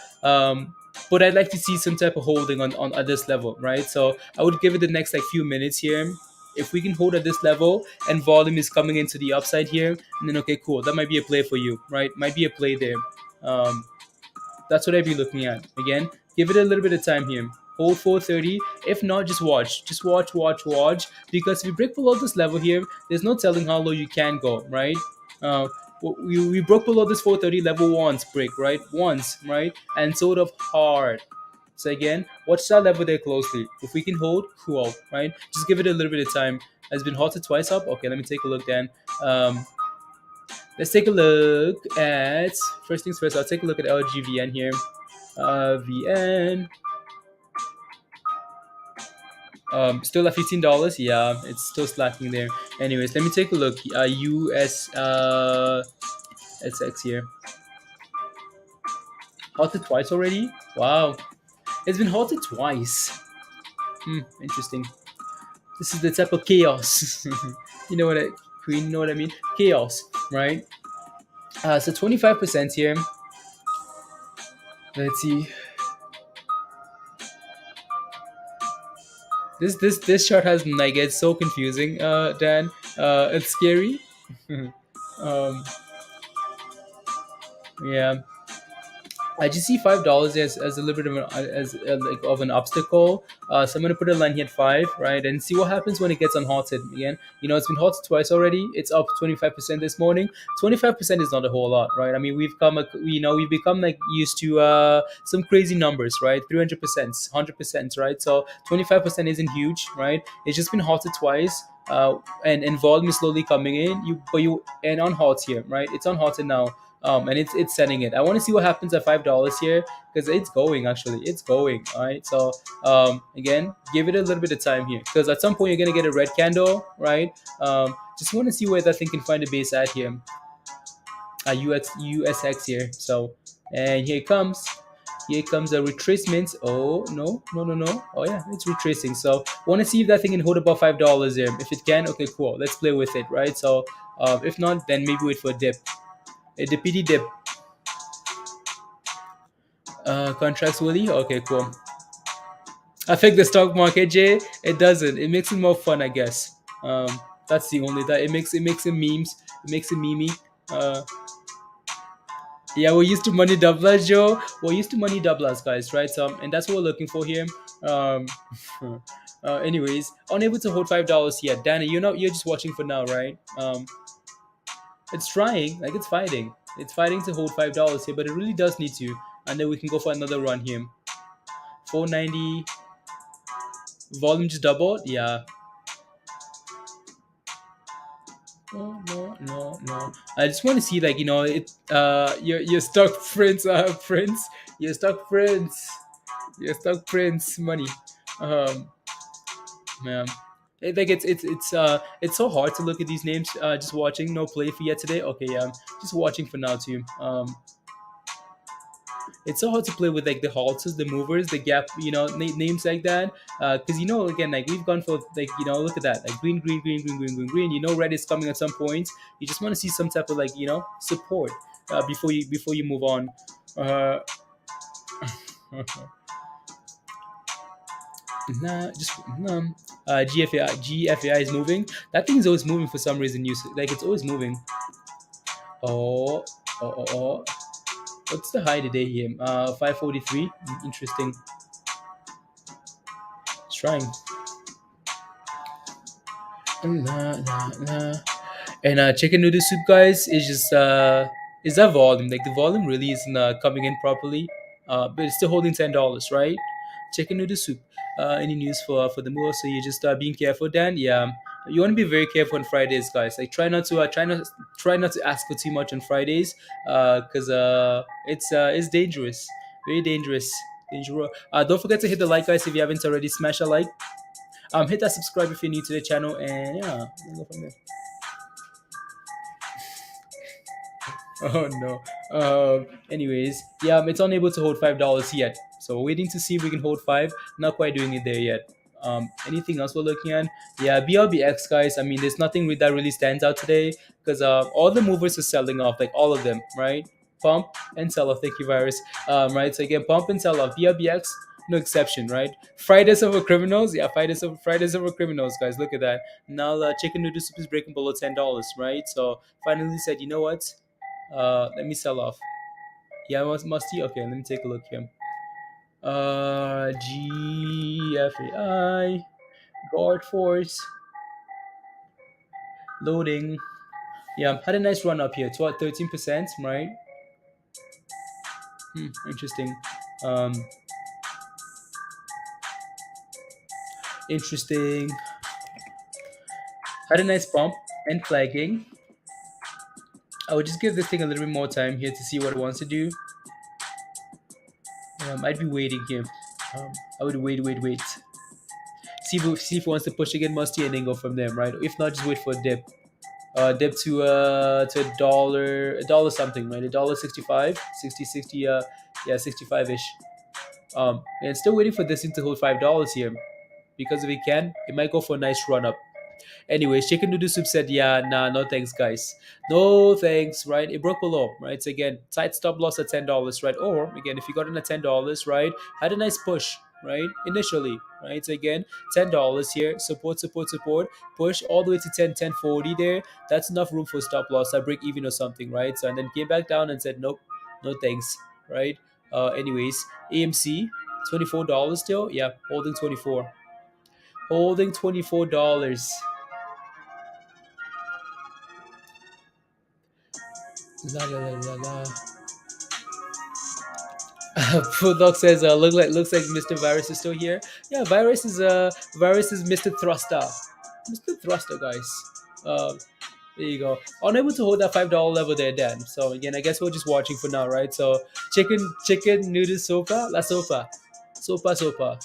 But I'd like to see some type of holding on at this level, right? So I would give it the next like few minutes here. If we can hold at this level and volume is coming into the upside here, and then okay, cool, that might be a play for you, right? Might be a play there. Um, that's what I'd be looking at. Again, give it a little bit of time here. Hold 430. If not, just watch. Just watch, watch, watch. Because if you break below this level here, there's no telling how low you can go, right? Uh, we broke below this 430 level once, break, right? Once, right? And sort of hard. So again, watch that level there closely. If we can hold, cool, right? Just give it a little bit of time. Has been halted twice up. Okay, let me take a look then. Let's take a look at first things first. I'll take a look at LGVN here. VN. Still at $15. Yeah, it's still slacking there. Anyways, let me take a look. US SX here. Halted twice already. Wow, it's been halted twice. Interesting. This is the type of chaos. You know what Queen? You know what I mean? Chaos, right? So 25% here. Let's see. This chart has like it's so confusing, Dan. It's scary. um, yeah. I just see $5 as a little bit of like of an obstacle. So I'm gonna put a line here at five, right, and see what happens when it gets unhalted again. It's been halted twice already. It's up 25% this morning. 25% is not a whole lot, right? I mean, we've become like used to some crazy numbers, right? 300%, 100%, right? So 25% isn't huge, right? It's just been halted twice. And volume is slowly coming in. You and on halt here, right? It's on halted now, and it's setting it. I want to see what happens at $5 here because it's going actually. It's going. All right. So again, give it a little bit of time here because at some point you're gonna get a red candle, right? Just want to see where that thing can find a base at here. USX here. So and here it comes. Here comes a retracement. Oh no, no, no, no. Oh yeah, it's retracing. So want to see if that thing can hold above $5 there. If it can, okay, cool. Let's play with it, right? So if not, then maybe wait for a dip. A DPD dip. Contracts Willie. Okay, cool. Affect the stock market, Jay. It doesn't. It makes it more fun, I guess. That's the only that it makes it memes. It makes it memey. Uh, yeah, we're used to money doublers, Joe. We're used to money doublers, guys, right? So, and that's what we're looking for here. Um, anyways, unable to hold $5 yet. Danny, you're just watching for now, right? It's trying, like it's fighting. It's fighting to hold $5 here, but it really does need to. And then we can go for another run here. 490. Volume just doubled. Yeah. No, no, no, no. I just want to see, like, it. You're stuck, Prince. Prince. You're stuck, Prince. You're stuck, Prince. Money. Um, man. Like it's so hard to look at these names. Just watching. No play for yet today. Okay, yeah. Just watching for now too. It's so hard to play with like the halters, the movers, the gap, names like that. Because again, like we've gone for like look at that, like green, green, green, green, green, green, green. Red is coming at some point. You just want to see some type of like support before you move on. Uh, nah, just GFAI is moving. That thing is always moving for some reason. Like it's always moving. Oh, oh, oh, oh. What's the high today here? 543. Interesting. It's trying. Nah, nah, nah. And chicken noodle soup, guys, is that volume. Like the volume really isn't coming in properly. But it's still holding $10, right? Chicken noodle soup. Any news for the move? So you're just being careful, Dan. Yeah. You want to be very careful on Fridays, guys. Like try not to ask for too much on Fridays, because it's dangerous, very dangerous, dangerous. Don't forget to hit the like, guys, if you haven't already. Smash a like. Hit that subscribe if you're new to the channel, and yeah, we'll go from there. Oh no. Anyways, yeah, it's unable to hold $5 yet. So we're waiting to see if we can hold five. Not quite doing it there yet. Anything else we're looking at? Yeah, BRBX, guys. I mean, there's nothing that really stands out today because all the movers are selling off, like all of them, right? Pump and sell off. Thank you, virus. Right. So again, pump and sell off. BRBX, no exception, right? Fridays over criminals. Yeah, Fridays over criminals, guys. Look at that. Now, chicken noodle soup is breaking below $10, right? So finally said, you know what? Let me sell off. Yeah, musty. Okay, let me take a look here. GFAI guard force loading. Yeah, had a nice run up here. 13%, right? Interesting. Um, interesting. Had a nice pump and flagging. I would just give this thing a little bit more time here to see what it wants to do. I'd be waiting here. I would wait. See if it wants to push again, musty, and then go from there, right? If not, just wait for a dip. Dip to a dollar something, right? $1.65, 60, yeah, 65ish. And still waiting for this thing to hold $5 here, because if it can, it might go for a nice run up. Anyways, Chicken Noodle Soup said, yeah, nah, no thanks, guys. No thanks, right? It broke below, right? So again, tight stop loss at $10, right? Or again, if you got in at $10, right, had a nice push, right? Initially, right? So again, $10 here, support, push all the way to 10.40 there. That's enough room for stop loss. I break even or something, right? So and then came back down and said, nope, no thanks, right? Anyways, AMC $24 still. Yeah, holding 24. Holding $24. La la la la la. Bulldog says, looks like Mr. Virus is still here. Yeah, Virus is Mr. Thruster. Mr. Thruster, guys. Uh, there you go. Unable to hold that $5 level there, Dan. So again, I guess we're just watching for now, right? So chicken noodle sopa, la sopa, sopa.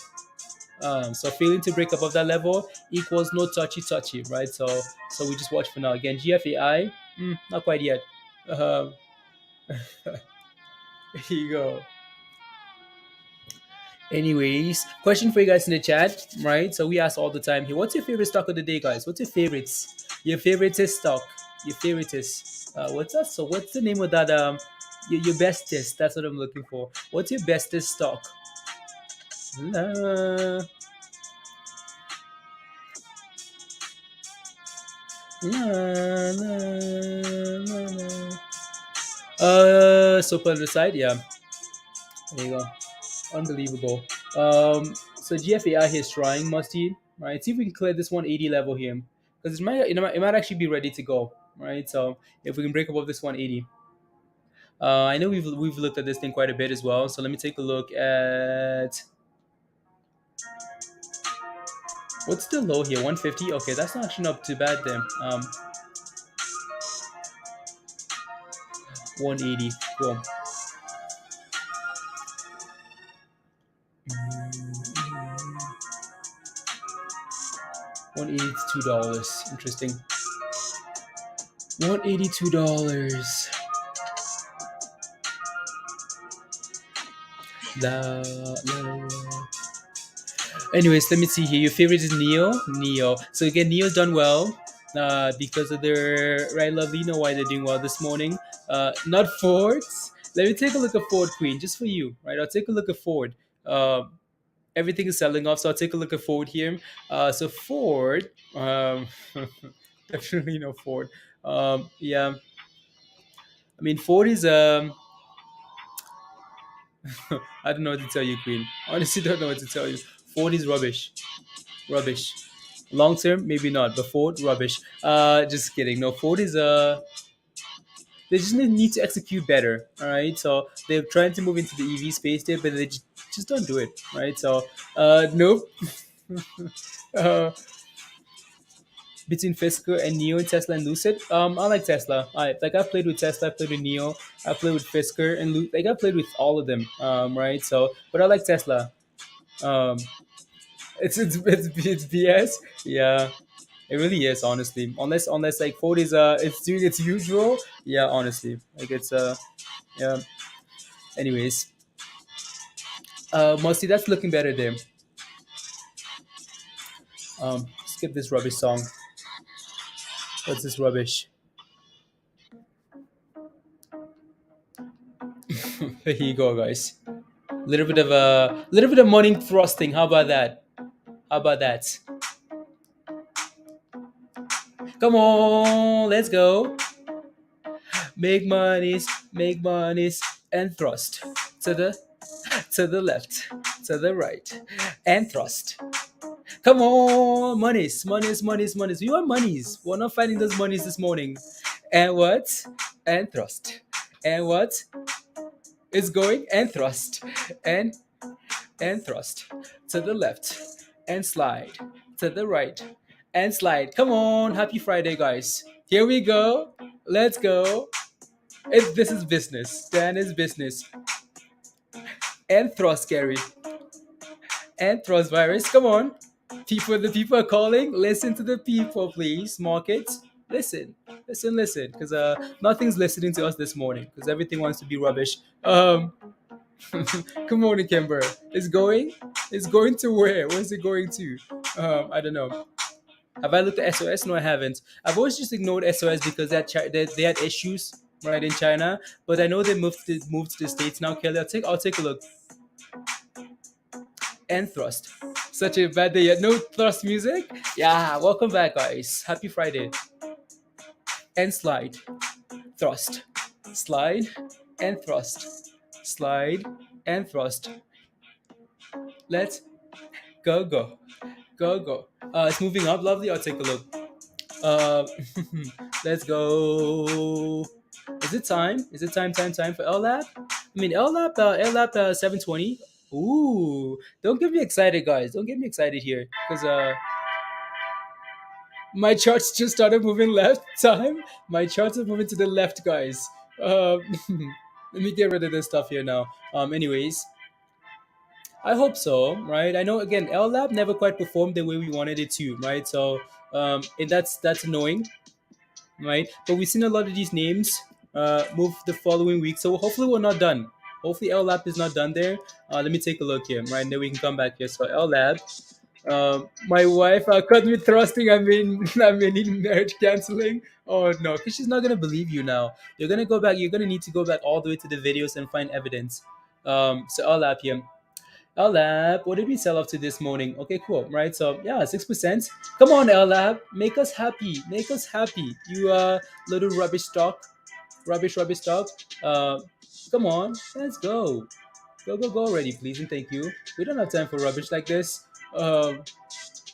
So failing to break above that level equals no touchy, right? So we just watch for now. Again, GFAI, not quite yet. Um, here you go. Anyways, question for you guys in the chat, right? So we ask all the time here, what's your favorite stock of the day, guys? What's your favorites? Your favoriteest stock? Your favoriteest? What's that? So what's the name of that? Your bestest. That's what I'm looking for. What's your bestest stock? La, la, la. So on the side, yeah. There you go. Unbelievable. So GFAI here is trying Musty, right? See if we can clear this 180 level here, because it might actually be ready to go, right? So if we can break above this 180, I know we've looked at this thing quite a bit as well. So let me take a look at what's the low here. 150. Okay, that's not actually not too bad then. 180. Cool. 182. Interesting. $182. La, la, la. Anyways, let me see here. Your favorite is Neo. So again, Neo's done well because of their right. Lovely, you know why they're doing well this morning. Not Fords. Let me take a look at Ford Queen just for you, right? I'll take a look at Ford. Everything is selling off, so I'll take a look at Ford here. So Ford, definitely no Ford. Yeah, I mean Ford is I don't know what to tell you, Queen. Honestly, don't know what to tell you. Ford is rubbish. Rubbish. Long term, maybe not, but Ford, rubbish. Just kidding. No, Ford is they just need to execute better. All right, so they're trying to move into the EV space there, but they just don't do it. Right, so nope. uh, Between Fisker and Neo and Tesla and Lucid, I like Tesla. I've played with Tesla, I've played with Neo, I played with Fisker and like I've played with all of them. Right, so but I like Tesla. Um, it's BS. Yeah, it really is, honestly. Unless like Ford is it's doing its usual. Yeah, honestly, like it's yeah. Anyways, mostly that's looking better there. Skip this rubbish song. What's this rubbish? Here you go, guys. Little bit of morning thrusting. How about that? How about that? Come on, let's go. Make monies, and thrust to the left, to the right, and thrust. Come on, monies. We want monies. We're not finding those monies this morning. And what? And thrust. And what? Is going and thrust. And thrust. To the left. And slide. To the right. And slide. Come on. Happy Friday, guys. Here we go. Let's go. This is business. Dan is business. And thrust, Gary. And thrust virus. Come on. The people are calling. Listen to the people, please. Markets, listen, because nothing's listening to us this morning because everything wants to be rubbish. Come on, Kimber. It's going to where? Where's it going to? I don't know. Have I looked at SOS? No, I haven't. I've always just ignored SOS because they had issues right in China, but I know they moved to the States now. Kelly, I'll take a look. And thrust. Such a bad day yet. No thrust music? Yeah, welcome back, guys. Happy Friday. And slide. Thrust. Slide. And thrust. Slide. and thrust. Let's go. Go, go. It's moving up. Lovely. I'll take a look. Uh, let's go. Is it time? Is it time for LLAP? I mean, LLAP 720. Ooh, don't get me excited, guys. Don't get me excited here. Because my charts just started moving left. Time. My charts are moving to the left, guys. Let me get rid of this stuff here now. Anyways, I hope so, right? I know again, LLab never quite performed the way we wanted it to, right? So, and that's annoying, right? But we've seen a lot of these names move the following week, so hopefully we're not done. Hopefully LLab is not done there. Let me take a look here, right? And then we can come back here. So LLab, my wife caught me thrusting. I mean, marriage canceling. Oh no, because she's not gonna believe you now. You're gonna go back. You're gonna need to go back all the way to the videos and find evidence. So LLab here. LLab, what did we sell off to this morning? Okay, cool. Right, so yeah, 6%. Come on, LLab, make us happy. Make us happy. You little rubbish stock, rubbish stock. Uh, come on, let's go. Go already, please and thank you. We don't have time for rubbish like this. Now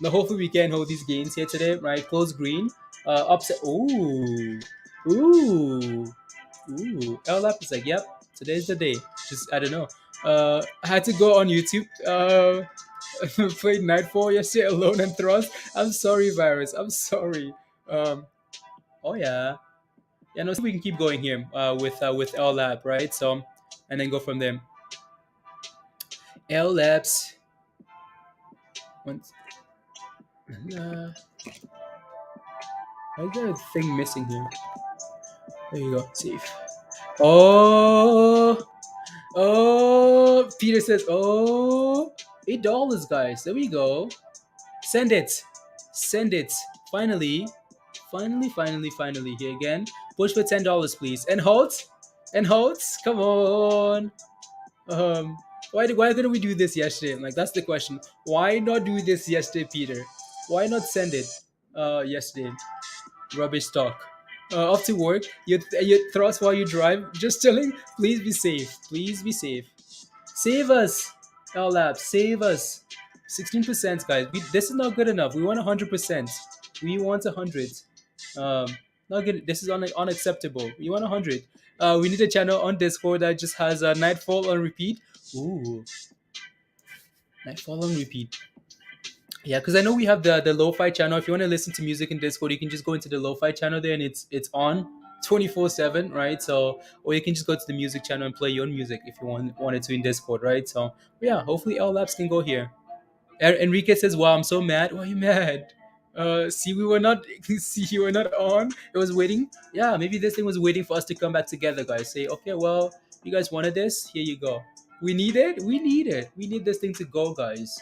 hopefully we can hold these gains here today. Right, close green. Upset. Ooh. LLab is like, yep, today's the day. Just I don't know. I had to go on YouTube. Played Nightfall yesterday alone and thrust. I'm sorry, virus. I'm sorry. Oh yeah, yeah. No, so we can keep going here with LLab, right? So, and then go from there. LLabs. Once. Why is there a thing missing here? There you go. Safe. Oh. Oh, Peter says, oh, $8, guys. There we go. Send it. Send it. Finally. Finally. Here again. Push for $10, please. And halt. And halt. Come on. Why didn't we do this yesterday? Like, that's the question. Why not do this yesterday, Peter? Why not send it yesterday? Rubbish stock. Off to work. You thrust while you drive. Just chilling. Please be safe. Please be safe. Save us, LLab. Save us. 16%, guys. This is not good enough. We want 100%. We want 100. Not good. This is unacceptable. We want 100. We need a channel on Discord that just has Nightfall on repeat. Ooh, Nightfall on repeat. Yeah, because I know we have the lo-fi channel. If you want to listen to music in Discord, you can just go into the lo-fi channel there, and it's on 24/7, right? So, or you can just go to the music channel and play your own music if you wanted to in Discord, right? So, yeah, hopefully all labs can go here. Enrique says, "Wow, I'm so mad. Why are you mad? See, we were not. See, you were not on. It was waiting. Yeah, maybe this thing was waiting for us to come back together, guys. Say, okay, well, you guys wanted this. Here you go. We need it. We need it. We need this thing to go, guys."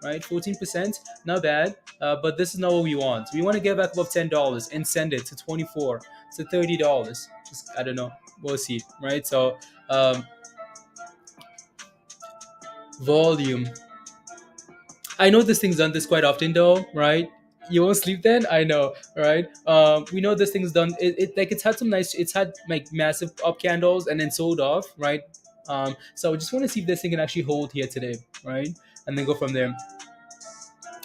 Right, 14%, not bad. But this is not what we want. We want to get back above $10 and send it to 24 to $30. Just I don't know. We'll see. Right. So volume. I know this thing's done this quite often though, right? You won't sleep then? I know, right? We know this thing's done. It's had some nice. It's had like massive up candles and then sold off, right? So I just want to see if this thing can actually hold here today, right? And then go from there.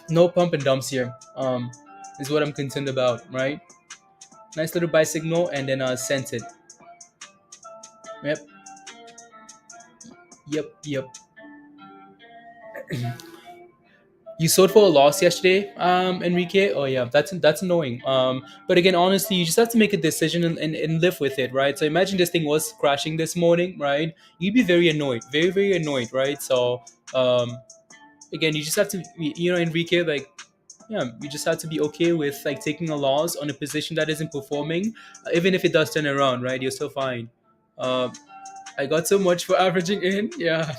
No pump and dumps here. Is what I'm concerned about, right? Nice little buy signal and then sent it. Yep. Yep. You sold for a loss yesterday, Enrique. Oh yeah, that's annoying. But again, honestly, you just have to make a decision and live with it, right? So imagine this thing was crashing this morning, right? You'd be very annoyed, very annoyed, right? So again, you just have to, Enrique, like, yeah, you just have to be okay with like taking a loss on a position that isn't performing, even if it does turn around, right? You're still fine. I got so much for averaging in, yeah.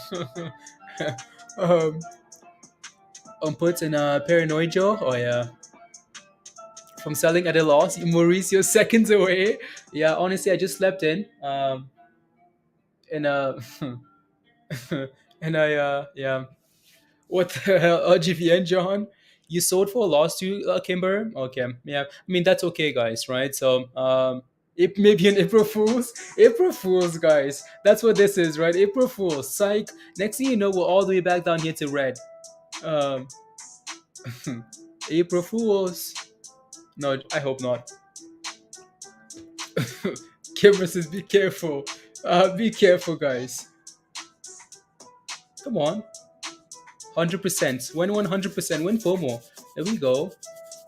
um, on puts and paranoid Joe. Oh yeah. From selling at a loss, Mauricio seconds away. Yeah, honestly, I just slept in. And and yeah. What the hell, GVN John? You sold for a loss too, Kimber? Okay, yeah. I mean that's okay, guys, right? So It may be an April Fools. April Fools, guys. That's what this is, right? April Fools. Psych. Next thing you know, we're all the way back down here to red. Um, April Fools. No, I hope not. Kimber says, be careful. Be careful, guys. Come on. 100%. Win 100%. Win FOMO. There we go.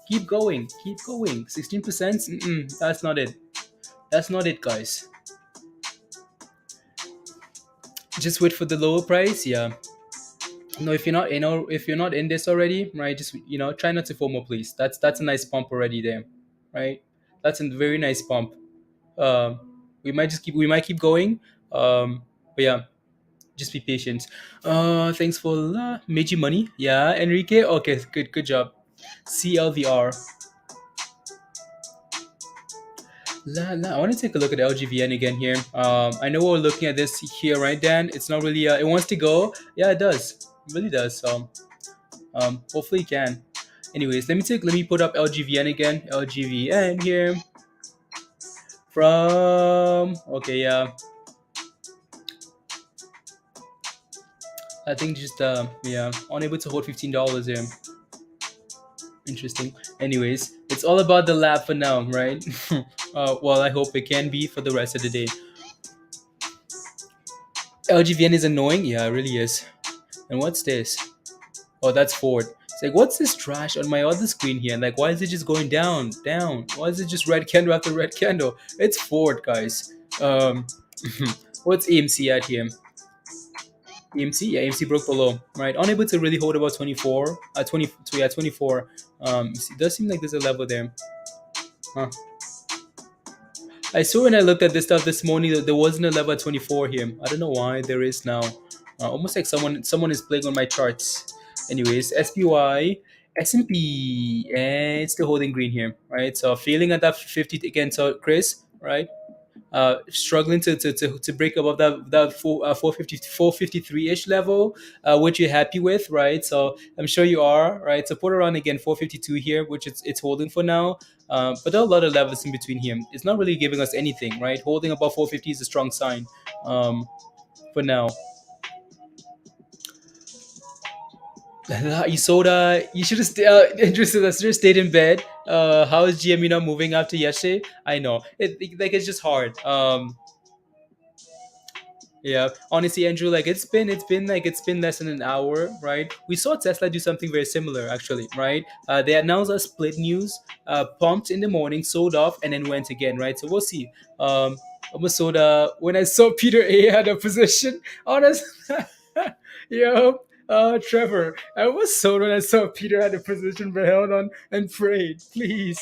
Keep going. Keep going. 16%. That's not it. That's not it, guys. Just wait for the lower price. Yeah. No, if you're not, if you're not in this already, right? Just try not to FOMO, please. That's a nice pump already there, right? That's a very nice pump. Um, we might keep going. But yeah, just be patient. Thanks for Meiji money. Yeah, Enrique. Okay, good job. CLVR. I want to take a look at LGVN again here. I know we're looking at this here, right, Dan? It's not really. It wants to go. Yeah, it does. It really does. So, hopefully, it can. Anyways, let me put up LGVN again. LGVN here from. Okay, yeah. I think just yeah, unable to hold $15 here. Interesting. Anyways, it's all about the lab for now, right? Well, I hope it can be for the rest of the day. LGVN is annoying. Yeah, it really is. And what's this? Oh, that's Ford. It's like, what's this trash on my other screen here? Like, why is it just going down, down? Why is it just red candle after red candle? It's Ford, guys. What's AMC at here? AMC, yeah, AMC broke below, right? Unable to really hold about 24, 20, so yeah, 24. It does seem like there's a level there. Huh. I saw when I looked at this stuff this morning that there wasn't a level at 24 here. I don't know why there is now. Almost like someone is playing on my charts. Anyways, SPY, S&P, and it's still holding green here, right? So failing at that 50 again. So Chris, right? Struggling to break above that 453 ish level, which you're happy with, right? So I'm sure you are, right? So put around again 452 here, which it's holding for now. But there are a lot of levels in between here. It's not really giving us anything, right? Holding above 450 is a strong sign for now. Isoda, you should have interested us. Just stayed in bed. How is GME not moving after yesterday? I know it's just hard. Yeah, honestly, Andrew, like it's been less than an hour, right? We saw Tesla do something very similar, actually, right? They announced a split news, pumped in the morning, sold off, and then went again, right? So we'll see. Almost sold. When I saw Peter A had a position, honest, yeah. Trevor, I was sold when I saw Peter had a position, but held on and prayed, please,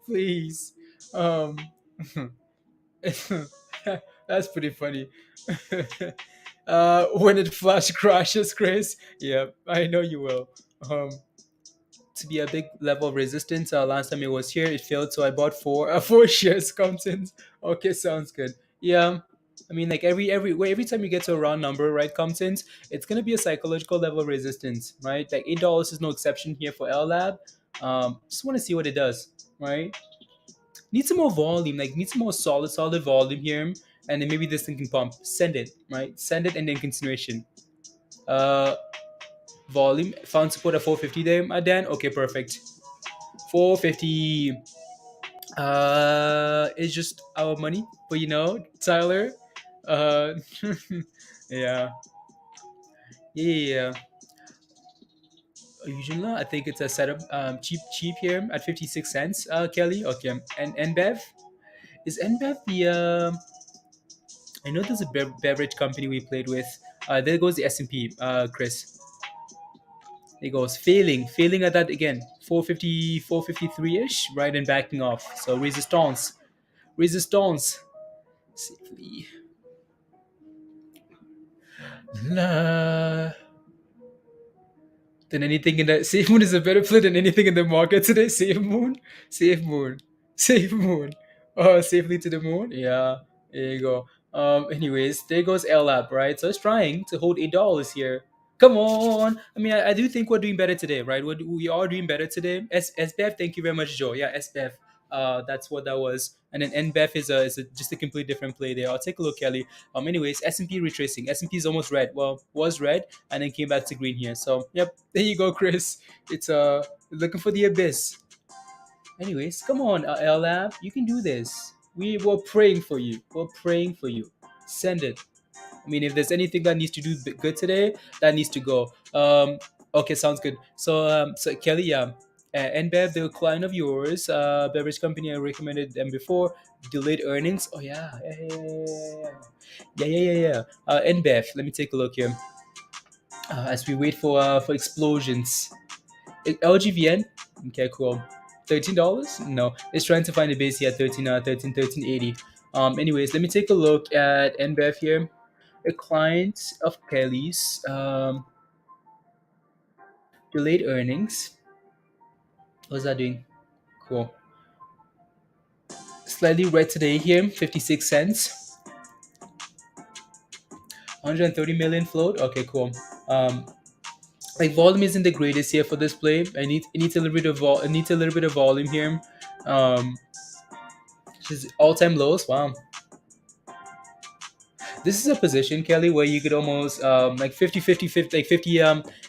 please. Um, that's pretty funny. When it flash crashes, Chris. Yeah, I know you will. To be a big level of resistance. Last time it was here, it failed, so I bought four shares. Comptons. Okay, sounds good. Yeah. I mean, like every time you get to a round number, right, Comptons, it's gonna be a psychological level of resistance, right? Like $8 is no exception here for LLAP. Just want to see what it does, right? Need some more volume, like need some more solid volume here, and then maybe this thing can pump. Send it, right? Send it and then continuation. Uh, Volume found support at 450 there, Dan. Okay, perfect. 450. It's just our money, but Tyler. Uh, yeah, yeah. Usually, I think it's a setup. Cheap here at 56 cents. Kelly. Okay, and NBev is NBev the I know there's a beverage company we played with. There goes the S&P, Chris. It goes failing at that again. 450, 453-ish, right, and backing off. So resistance. Safely. Nah. Than anything in the Safe Moon is a better play than anything in the market today. Safe Moon, Safe Moon, Safe Moon. Oh, safely to the moon. Yeah, there you go. Anyways, there goes LLAP, right? So it's trying to hold $8 here. Come on. I mean, I do think we're doing better today, right? We are doing better today. SBF, thank you very much, Joe. Yeah, SBF. That's what that was. and then NBEF is just a completely different play there. I'll take a look, Kelly. Anyways, S&P retracing. S&P is almost red. Well, was red and then came back to green here. So yep, there you go, Chris. It's looking for the abyss. Anyways, come on, LLAP, you can do this. We were praying for you. We're praying for you. Send it. I mean, if there's anything that needs to do good today, that needs to go. Okay, sounds good. So Kelly, yeah, NBev, the client of yours, beverage company, I recommended them before. Delayed earnings. Oh yeah, yeah. NBev. Let me take a look here. As we wait for explosions. LGVN. Okay, cool. $13? No, it's trying to find a base here at 1380. Anyways, let me take a look at NBev here. A client of Kelly's, delayed earnings. What's that doing? Cool. Slightly red today here, 56 cents. 130 million float. Okay, cool. Like volume isn't the greatest here for this play. It needs a little bit of it needs a little bit of volume here. Just all-time lows. Wow. This is a position, Kelly, where you could almost like 50 like 50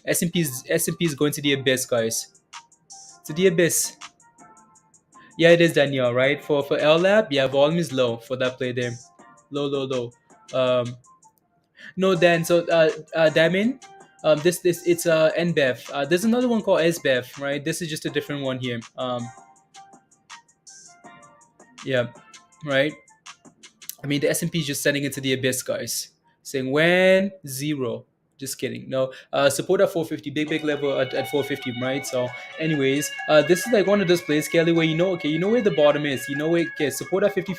S&P is going to the abyss, guys. To the abyss. Yeah, it is Danielle, right? For LLAP, yeah, volume is low for that play there. Low. No, Dan. So Damin, this it's NBEF. There's another one called SBEF, right? This is just a different one here. Yeah, right. I mean, the S&P is just sending it to the abyss, guys. Saying when zero. Just kidding. No, support at 450, big level at 450, right? So, anyways, this is like one of those plays, Kelly, where okay, you know where the bottom is. You know where, okay, support at 50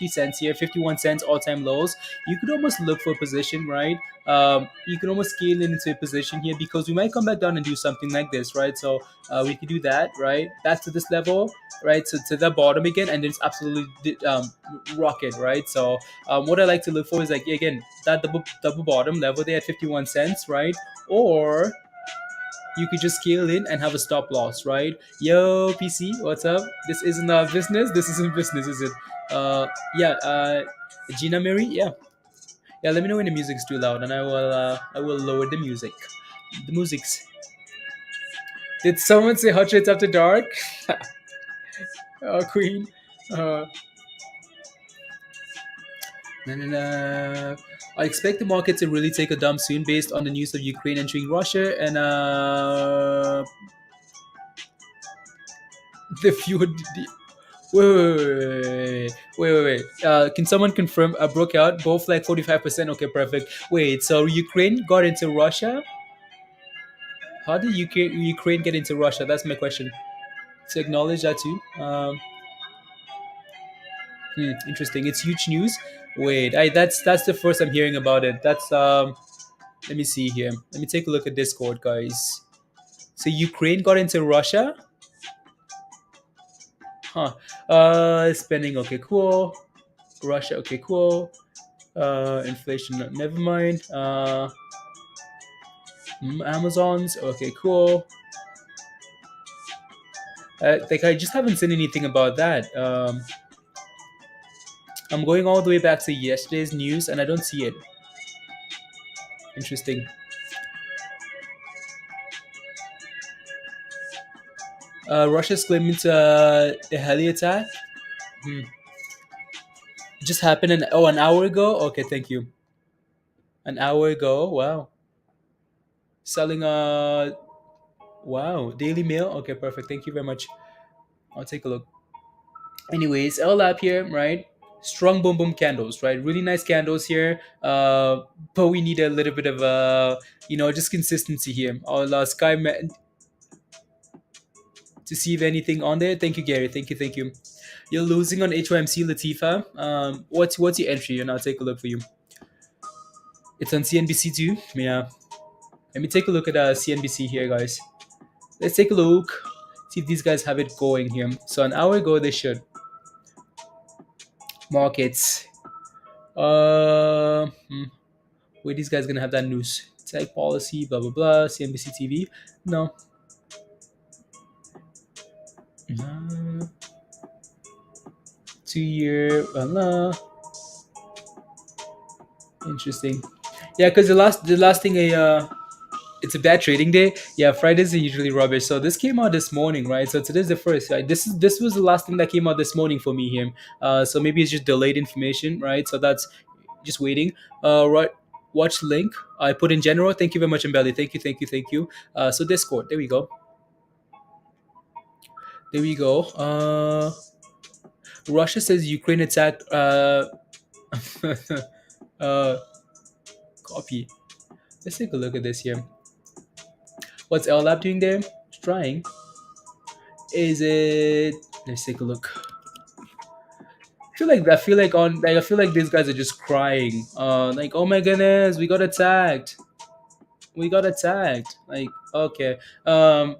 cents here, 51 cents, all time lows. You could almost look for a position, right? You can almost scale into a position here because we might come back down and do something like this, right? So, we could do that, right? Back to this level, right? So to the bottom again, and then it's absolutely rocket, right? So what I like to look for is like again that double bottom level there at 51 cents, right? Or you could just scale in and have a stop loss, right? Yo, PC, what's up? This isn't a business. This isn't business, is it? Yeah. Gina Mary, yeah. Yeah, let me know when the music's too loud, and I will lower the music. The music's. Did someone say hot shades after dark? Queen. Uh, Na, na, na. I expect the market to really take a dump soon based on the news of Ukraine entering Russia and the feud. Wait. Can someone confirm broke out both like 45%? Okay, perfect. Wait, so Ukraine got into Russia? How did Ukraine get into Russia? That's my question. To acknowledge that too. Interesting. It's huge news. Wait, that's the first I'm hearing about it. That's Let me see here. Let me take a look at Discord, guys. So Ukraine got into Russia? Huh. Spending, okay, cool. Russia, okay, cool. Inflation, never mind. Amazons, okay, cool. Like I just haven't seen anything about that. I'm going all the way back to yesterday's news and I don't see it. Interesting. Russia's claiming to a heli attack. It just happened an hour ago. Okay, thank you. An hour ago. Wow. Selling wow, Daily Mail. Okay, perfect. Thank you very much. I'll take a look. Anyways, LLAP here, right? Strong boom candles, right? Really nice candles here. But we need a little bit of just consistency here. I'll Sky to see if anything on there. Thank you, Gary. Thank you. You're losing on HYMC Latifa. What's your entry? And I'll take a look for you. It's on CNBC too. Yeah. Let me take a look at CNBC here, guys. Let's take a look. See if these guys have it going here. So an hour ago they should. Markets. Where these guys gonna have that news? Tech policy, blah blah blah. CNBC TV. No. 2 year. Interesting. Yeah, because the last thing it's a bad trading day. Yeah, Fridays are usually rubbish. So this came out this morning, right? So today's the first. Right? This was the last thing that came out this morning for me here. So maybe it's just delayed information, right? So that's just waiting. Right. Watch link. I put in general. Thank you very much, Mbelly. Thank you, thank you, thank you. So Discord. There we go. There we go. Russia says Ukraine attacked. Uh, copy. Let's take a look at this here. What's LLAP doing there? It's trying. Is it? Let's take a look. I feel like these guys are just crying. Like, oh my goodness, we got attacked. We got attacked. Like, okay.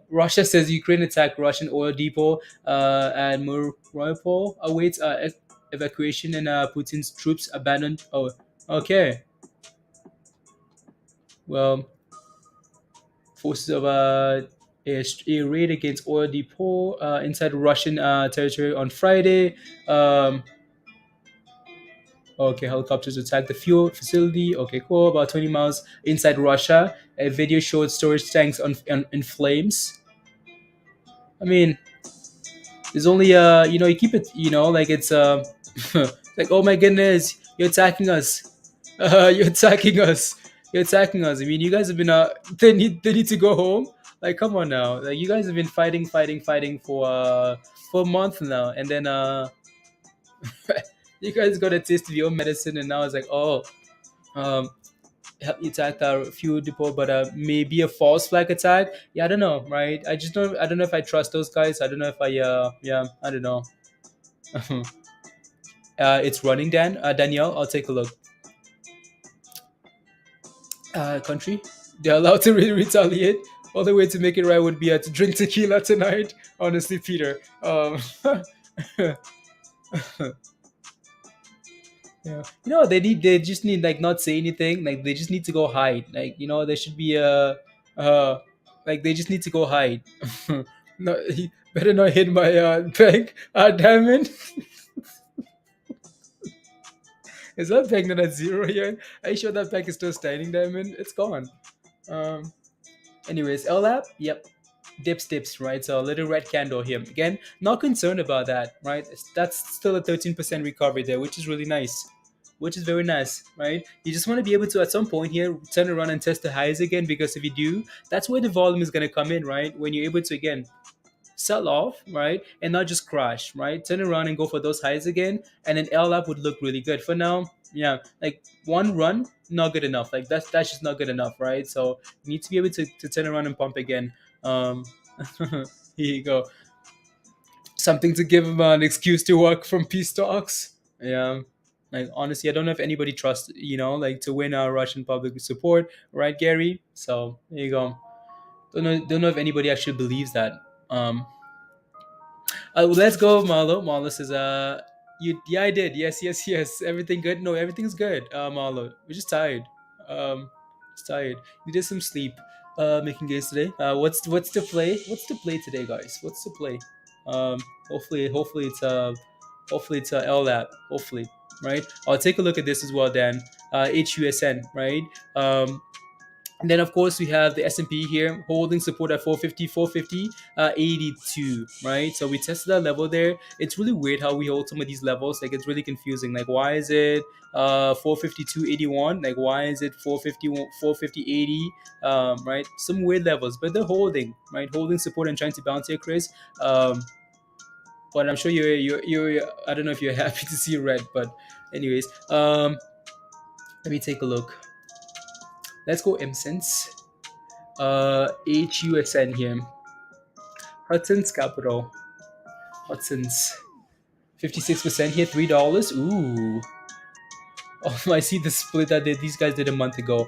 Russia says Ukraine attacked Russian oil depot at Mariupol awaits evacuation, and Putin's troops abandoned. Oh, okay. Well, forces of a raid against oil depot inside Russian territory on Friday. Okay, helicopters attacked the fuel facility. Okay, cool. About 20 miles inside Russia. A video showed storage tanks in flames. I mean, there's only you keep it, like it's like, oh my goodness, you're attacking us. You're attacking us. You're attacking us. I mean, you guys have been they need to go home. Like, come on now. Like, you guys have been fighting for a month now, and then you guys got a taste of your own medicine, and now it's like, oh, um, attacked our fuel depot, but maybe a false flag attack. Yeah, I don't know, right? I don't know if I trust those guys. I don't know if I yeah, I don't know. It's running, Danielle. I'll take a look. Country, they're allowed to retaliate. All the way to make it right would be to drink tequila tonight. Honestly, Peter. Yeah. They just need, like, not say anything. Like, they just need to go hide. Like, there should be like, they just need to go hide. No, he better not hit my bank diamond. Is that bank not at zero here? Are you sure that bank is still standing, diamond? It's gone. Um Anyways, LLAP, yep. Dips, right? So a little red candle here. Again, not concerned about that, right? That's still a 13% recovery there, which is really nice. Which is very nice, right? You just want to be able to, at some point here, turn around and test the highs again, because if you do, that's where the volume is going to come in, right? When you're able to, again, sell off, right? And not just crash, right? Turn around and go for those highs again, and then LLAP would look really good. For now, yeah, like, one run, not good enough. Like, that's just not good enough, right? So you need to be able to turn around and pump again. Here you go. Something to give him an excuse to work from peace talks. Yeah. Like, honestly, I don't know if anybody trusts, like, to win our Russian public support, right, Gary? So there you go. Don't know if anybody actually believes that. Let's go, Marlo. Marlo says, yeah, I did. Yes. Everything good? No, everything's good, Marlo. We're just tired. Just tired. We did some sleep, making games today. What's the play? What's the play today, guys? What's the play? Um, hopefully it's LLAP. Hopefully, right? I'll take a look at this as well, Dan. HUSN, right? And then, of course, we have the S&P here holding support at 450, 82, right? So we tested that level there. It's really weird how we hold some of these levels. Like, it's really confusing. Like, why is it 452.81? Like, why is it 450.80? Right? Some weird levels, but they're holding, right? Holding support and trying to bounce here, Chris. But I'm sure you're I don't know if you're happy to see red, but anyways, let me take a look. Let's go MSense. HUSN here. Hudson's Capital. Hudson's. 56% here, $3. Ooh. Oh, I see the split that these guys did a month ago.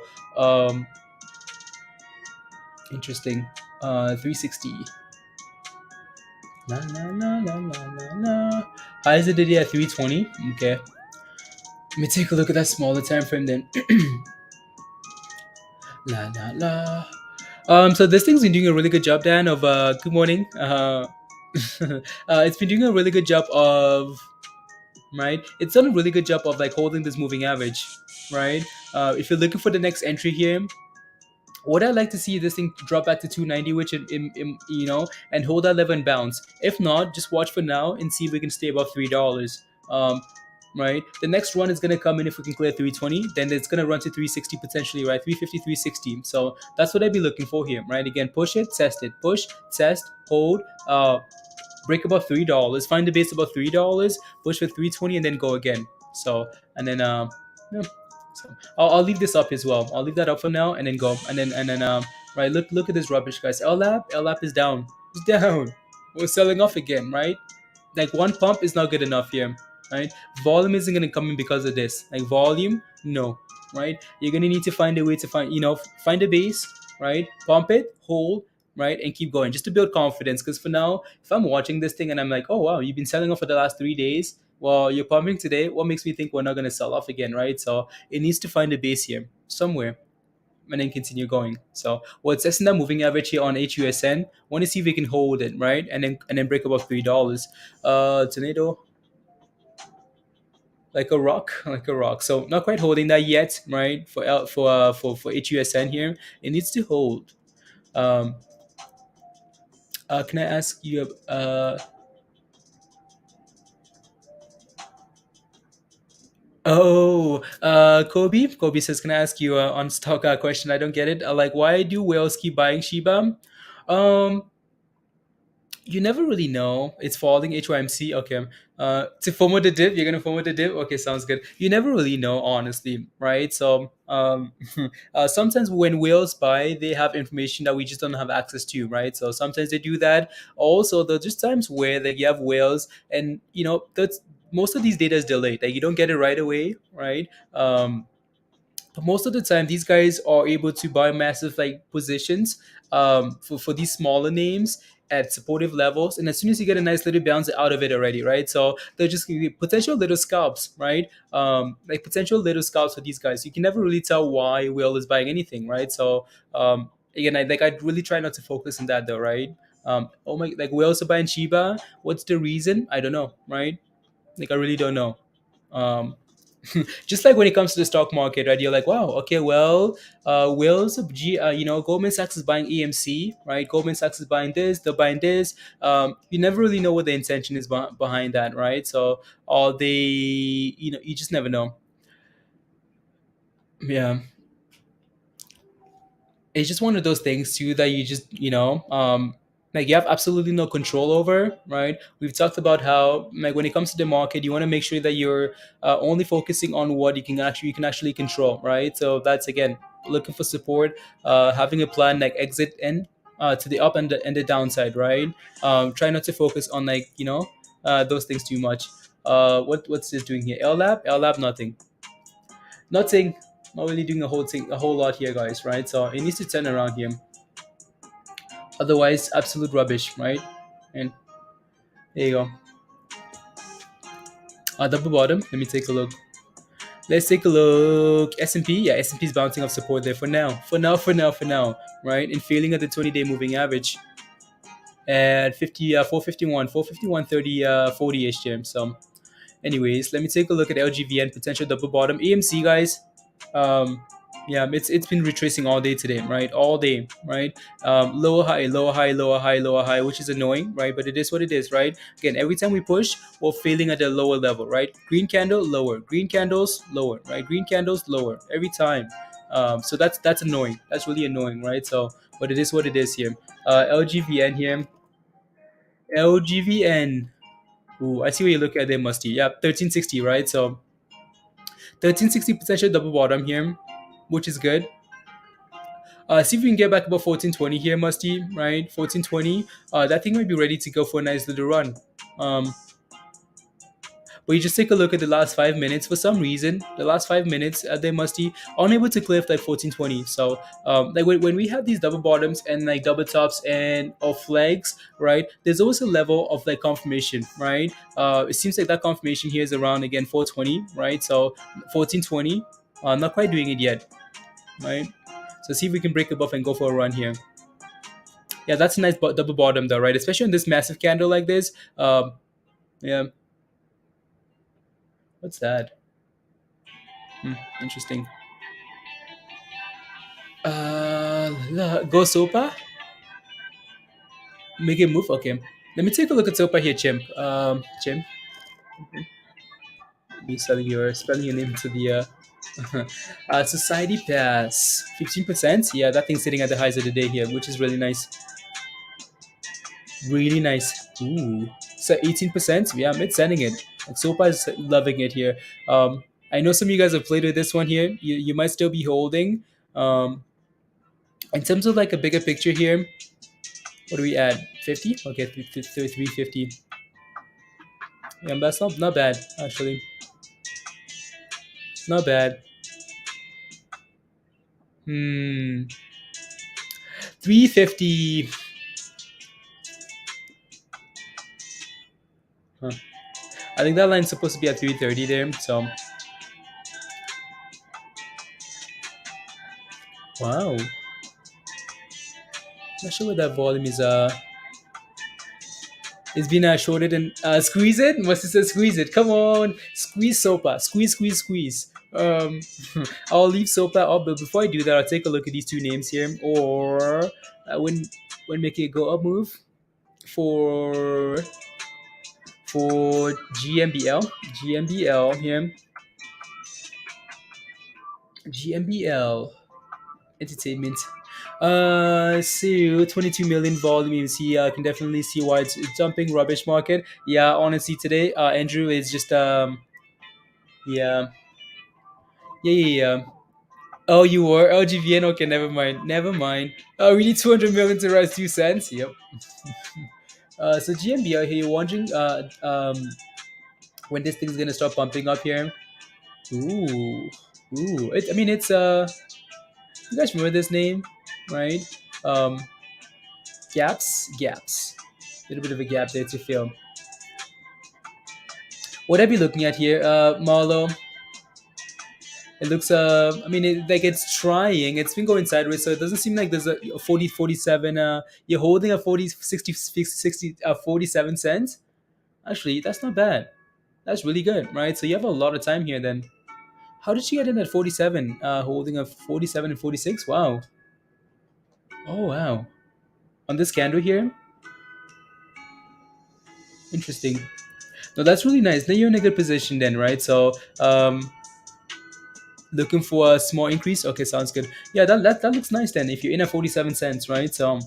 Interesting. 360. Na. How is it today at 320? Okay. Let me take a look at that smaller time frame then. So this thing's been doing a really good job, Dan, of good morning. It's been doing a really good job of right? It's done a really good job of like holding this moving average, right? If you're looking for the next entry here, would I like to see this thing drop back to 290, which and hold that level and bounce. If not, just watch for now and see if we can stay above $3. Right. The next run is gonna come in if we can clear 320. Then it's gonna run to 360 potentially, right? 350, 360. So that's what I'd be looking for here, right? Again, push it, test it, push, test, hold. Break above $3. Find the base above $3. Push for 320 and then go again. So and then yeah. So I'll leave this up as well. I'll leave that up for now and then go and then right. Look at this rubbish, guys. LLAP is down. It's down. We're selling off again, right? Like one pump is not good enough here, right? Volume isn't gonna come in because of this. Like volume, no, right? You're gonna need to find a way to find a base, right? Pump it, hold, right, and keep going just to build confidence. Because for now, if I'm watching this thing and I'm like, oh wow, you've been selling off for the last 3 days. Well, you're pumping today. What makes me think we're not gonna sell off again, right? So it needs to find a base here somewhere and then continue going. So what's S and that moving average here on HUSN? Want to see if we can hold it, right? And then break above $3. Tornado, like a rock, like a rock. So not quite holding that yet, right? For HUSN here, it needs to hold. Um, can I ask you? Kobe says, can I ask you on stock question? I don't get it. Like, why do whales keep buying Shiba? Um, you never really know. It's falling HYMC. Okay. To FOMO the dip, you're gonna FOMO the dip. Okay, sounds good. You never really know, honestly, right? So, sometimes when whales buy, they have information that we just don't have access to, right? So sometimes they do that. Also, there's just times where like you have whales, and that's most of these data is delayed. Like you don't get it right away, right? But most of the time these guys are able to buy massive like positions for these smaller names at supportive levels, and as soon as you get a nice little bounce out of it already, right? So they're just gonna be potential little scalps, right? Like potential little scalps for these guys. You can never really tell why whale is buying anything, right? So again, I really try not to focus on that though, right? Oh my, like whales are buying Shiba. What's the reason? I don't know, right? Like I really don't know. um just like when it comes to the stock market, right? You're like, wow, okay, well, Will's Goldman Sachs is buying AMC, right? Goldman Sachs is buying this, they're buying this. You never really know what the intention is behind that, right? So, all they, you just never know. Yeah, it's just one of those things too that you just like you have absolutely no control over, right? We've talked about how like when it comes to the market, you want to make sure that you're only focusing on what you can actually control, right? So that's again looking for support, having a plan like exit in to the up and the downside, right? Try not to focus on like those things too much. What's this doing here? LLAP, nothing. Nothing. Not really doing a whole lot here, guys. Right? So it needs to turn around here. Otherwise, absolute rubbish, right? And there you go. Double bottom. Let me take a look. Let's take a look. S&P. Yeah, S&P is bouncing off support there for now. For now. Right? And failing at the 20-day moving average at 451, 30, 40-ish here. So anyways, let me take a look at LGVN potential double bottom. AMC, guys. Um, yeah, it's been retracing all day today, right? All day, right? Lower high, lower high, lower high, lower high, which is annoying, right? But it is what it is, right? Again, every time we push, we're failing at a lower level, right? Green candle, lower. Green candles, lower, right? Green candles, lower every time. So that's annoying. That's really annoying, right? So, but it is what it is here. LGVN here. LGVN. Ooh, I see what you look at there, Musty. Yeah, 1360, right? So 1360 potential double bottom here, which is good. See if we can get back about 1420 here, Musty, right? 1420. That thing might be ready to go for a nice little run. Um, but you just take a look at the last 5 minutes. For some reason, the last 5 minutes, they must be unable to clear like 1420. So, like when we have these double bottoms and like double tops and or flags, right? There's always a level of like confirmation, right? It seems like that confirmation here is around again 420, right? So 1420, not quite doing it yet, right? So see if we can break above and go for a run here. Yeah, that's a nice double bottom though, right? Especially in this massive candle like this. Yeah. What's that? Interesting. Go Sopa. Make it move. Okay. Let me take a look at Sopa here, Chimp. Chimp. Me spelling your name to the Society Pass. 15%. Yeah, that thing's sitting at the highs of the day here, which is really nice. Really nice. Ooh. So 18%. Yeah, I'm sending it. Like Sopa is loving it here. I know some of you guys have played with this one here. You might still be holding. Um, in terms of like a bigger picture here, what do we add? 50? Okay, 350. Yeah, that's not bad actually. Not bad. 350. Huh. I think that line's supposed to be at 330 there. So wow. Not sure what that volume is. It's been shorted and squeeze it. Must have said squeeze it. Come on, squeeze Sopa. Squeeze, squeeze, squeeze. I'll leave Sopa up, but before I do that, I'll take a look at these two names here. Or when making a go up move for GMBL here. GMBL Entertainment. So 22 million volume. See, I can definitely see why it's jumping. Rubbish market. Yeah, honestly, today, Andrew is just yeah, yeah. Oh, you were LGVN. Okay, never mind, never mind. Oh, we need 200 million to rise 2 cents. Yep. So GMBL here, you're wondering when this thing's gonna start pumping up here. Ooh, ooh. I mean, it's you guys remember this name, right? Um, gaps. A little bit of a gap there to fill. What I'd be looking at here, Marlo, it looks, I mean, like it's trying. It's been going sideways, so it doesn't seem like there's a 40, 47. You're holding a 40, 60, 60 47 cents. Actually, that's not bad. That's really good, right? So you have a lot of time here then. How did she get in at 47, holding a 47 and 46? Wow. Oh, wow. On this candle here? Interesting. No, that's really nice. Then you're in a good position then, right? So, looking for a small increase. Okay, sounds good. Yeah, that looks nice then. If you're in at 47 cents, right? So,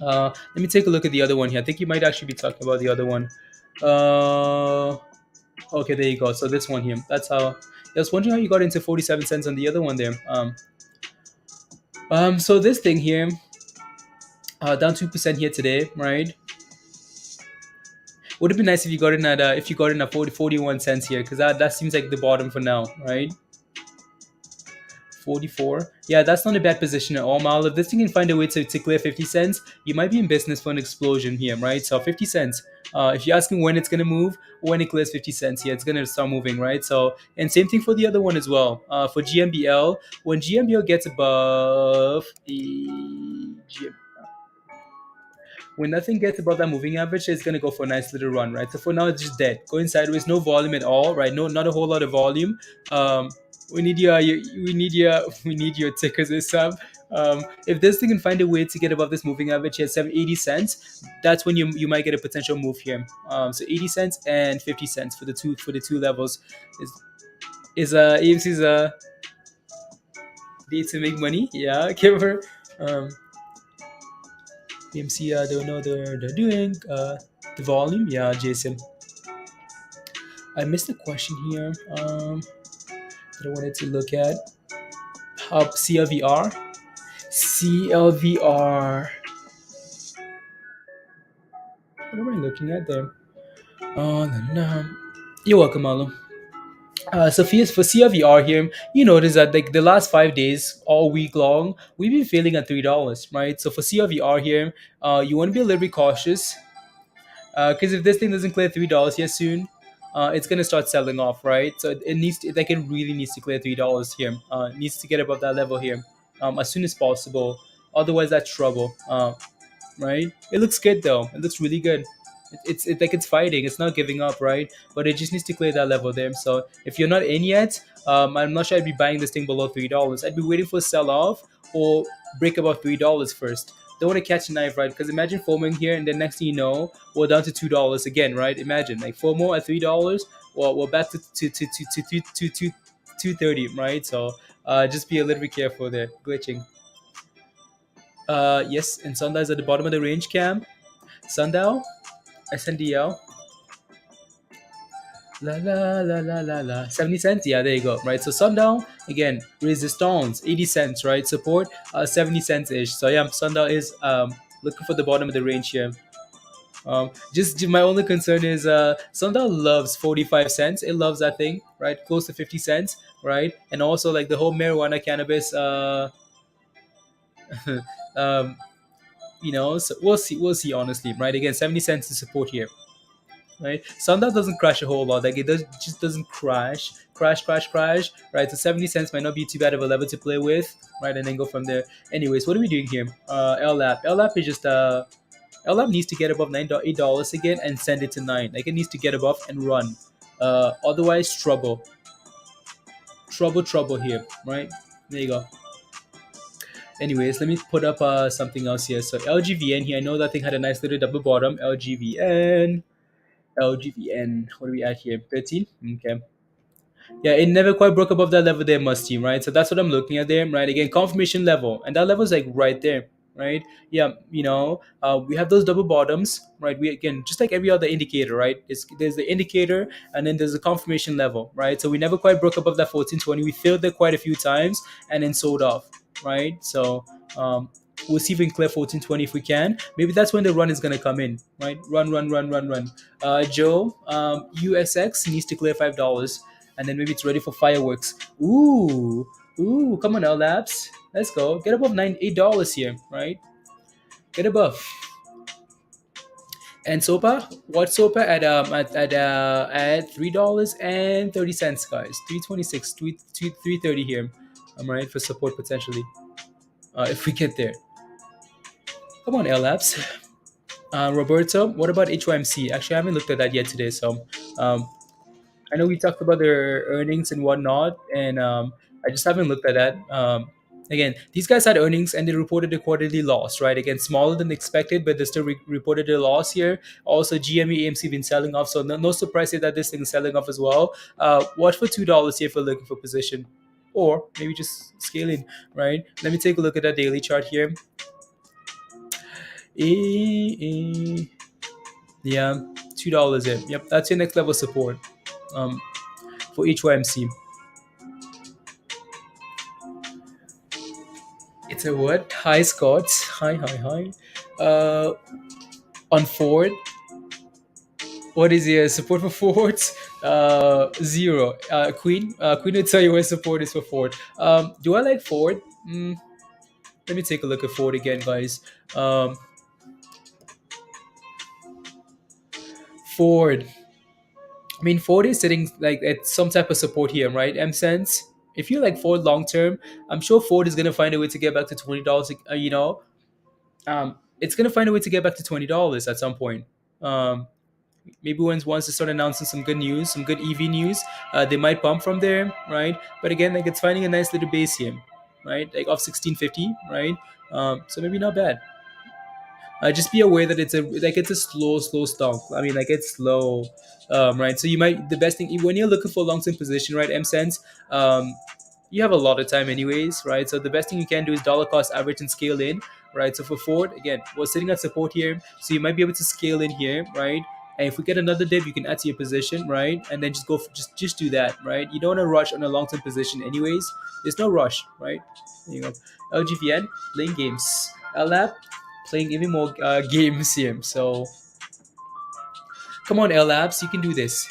let me take a look at the other one here. I think you might actually be talking about the other one. Uh, okay, there you go. So this one here. That's how. I was wondering how you got into 47 cents on the other one there. So this thing here, down 2% here today, right? Would it be nice if you got in at 41 cents here, because that seems like the bottom for now, right? 44. Yeah, that's not a bad position at all, Mal. If this thing can find a way to clear 50 cents, you might be in business for an explosion here, right? So 50 cents. If you're asking when it's going to move, when it clears 50 cents, yeah, it's going to start moving, right? So, and same thing for the other one as well. For GMBL, when GMBL gets above when nothing gets above that moving average, it's gonna go for a nice little run, right? So for now, it's just dead, going sideways, no volume at all, right? No, not a whole lot of volume. We need we need your tickers this time. If this thing can find a way to get above this moving average here, 780 cents, that's when you might get a potential move here. So 80 cents and 50 cents for the two levels is AMC's day to make money. Yeah, give her. AMC, don't know they're doing. The volume, yeah, Jason. I missed a question here. That I wanted to look at. CLVR. CLVR. What am I looking at there? Oh, no. You're welcome, Marlon. So for CLVR here, you notice that like the last 5 days, all week long, we've been failing at $3, right? So for CLVR here, you want to be a little bit cautious. Because if this thing doesn't clear $3 here soon, it's gonna start selling off, right? So it needs to, like, it really needs to clear $3 here. It needs to get above that level here, as soon as possible. Otherwise, that's trouble. Right? It looks good though. It looks really good. Like it's fighting. It's not giving up, right? But it just needs to clear that level there. So if you're not in yet, I'm not sure I'd be buying this thing below $3. I'd be waiting for a sell off or break above $3 first. Don't want to catch a knife, right? Because imagine foaming here, and then next thing you know, we're down to $2 again, right? Imagine like FOMO at $3. Well, we're back to 230, right? So just be a little bit careful there. Glitching. Yes, and sundial is at the bottom of the range cam. Sundial, SNDL. La la la la la la. 70 cents? Yeah, there you go. Right. So sundial, again, resistance, 80 cents, right? Support, 70 cents ish. So yeah, sundial is looking for the bottom of the range here. Just my only concern is sundial loves 45 cents. It loves that thing, right? Close to 50 cents, right? And also like the whole marijuana cannabis um so we'll see honestly, right? Again, 70 cents to support here, right? Sundial doesn't crash a whole lot. Like it just doesn't crash, right? So 70 cents might not be too bad of a level to play with, right? And then go from there. Anyways, what are we doing here? LLAP is just LLAP needs to get above $8 again and send it to 9. Like it needs to get above and run. Otherwise, trouble here, right? There you go. Anyways, let me put up something else here. So LGVN here, I know that thing had a nice little double bottom. LGVN. What are we at here? 13? Okay. Yeah, it never quite broke above that level there, Musty, right? So that's what I'm looking at there, right? Again, confirmation level. And that level is like right there, right? Yeah, we have those double bottoms, right? We again, just like every other indicator, right? There's the indicator and then there's the confirmation level, right? So we never quite broke above that 1420. We failed there quite a few times and then sold off, right? So we'll see if we can clear 1420 if we can. Maybe that's when the run is gonna come in, right? Run. Joe, USX needs to clear $5, and then maybe it's ready for fireworks. Ooh, come on now, Labs. Let's go. Get above $8 here, right? Get above. And SOPA, what SOPA at $3.30, guys. 326, 330 here. I'm right for support potentially. If we get there. Come on, LLAPs. Roberto, what about HYMC? Actually, I haven't looked at that yet today. So um, I know we talked about their earnings and whatnot, and I just haven't looked at that. Again, these guys had earnings and they reported a quarterly loss, right? Again, smaller than expected, but they still reported a loss here. Also, GME, AMC been selling off, so no surprise here that this thing is selling off as well. Watch for $2 here if you're looking for position, or maybe just scale in, right? Let me take a look at that daily chart here. Yeah, $2 in. Yep, that's your next level support for HYMC. It's a what? Hi, Scott. Hi. Uh, on Ford, what is your support for Fords? Zero. Queen will tell you where support is for Ford. Do I like Ford? Let me take a look at Ford again, guys. Ford. I mean, Ford is sitting like at some type of support here, right? M cents. If you like Ford long term, I'm sure Ford is gonna find a way to get back to $20. It's gonna find a way to get back to $20 at some point. Maybe once they start announcing some good news, some good EV news, they might pump from there, right? But again, like it's finding a nice little base here, right? Like off 1650, right? So maybe not bad. Just be aware that it's a slow stock. I mean, like it's slow, right? So you might the best thing when you're looking for a long term position, right? M cents, you have a lot of time anyways, right? So the best thing you can do is dollar cost average and scale in, right? So for Ford, again, we're sitting at support here, so you might be able to scale in here, right? And if we get another dip, you can add to your position, right? And then just go just do that, right? You don't want to rush on a long term position anyways. There's no rush, right? There you go. LGVN playing games. LLAP playing even more games here. So come on, LLAPs, you can do this.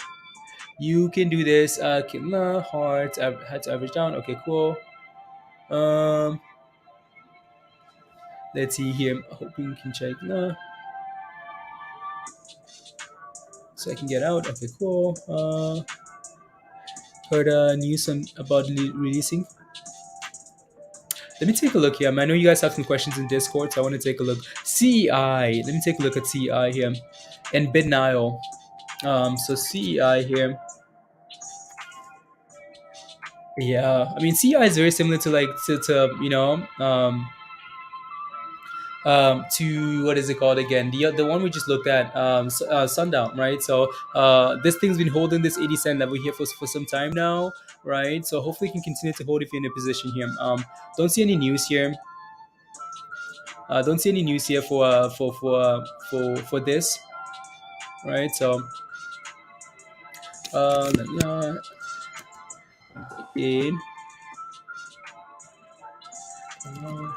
You can do this. Hearts had to average down. Okay, cool. Um, let's see here. Hoping we can check. So I can get out. Okay, cool. Heard news about releasing. Let me take a look here. I know you guys have some questions in Discord, so I want to take a look. CEI. Let me take a look at CEI here, and Nile. So CEI here. Yeah, I mean CEI is very similar to like to to what is it called again? The one we just looked at, sundown, right? So this thing's been holding this 80 cent level here for some time now, right? So hopefully it can continue to hold if you're in a position here. Don't see any news here. Don't see any news here for this, right? So in uh,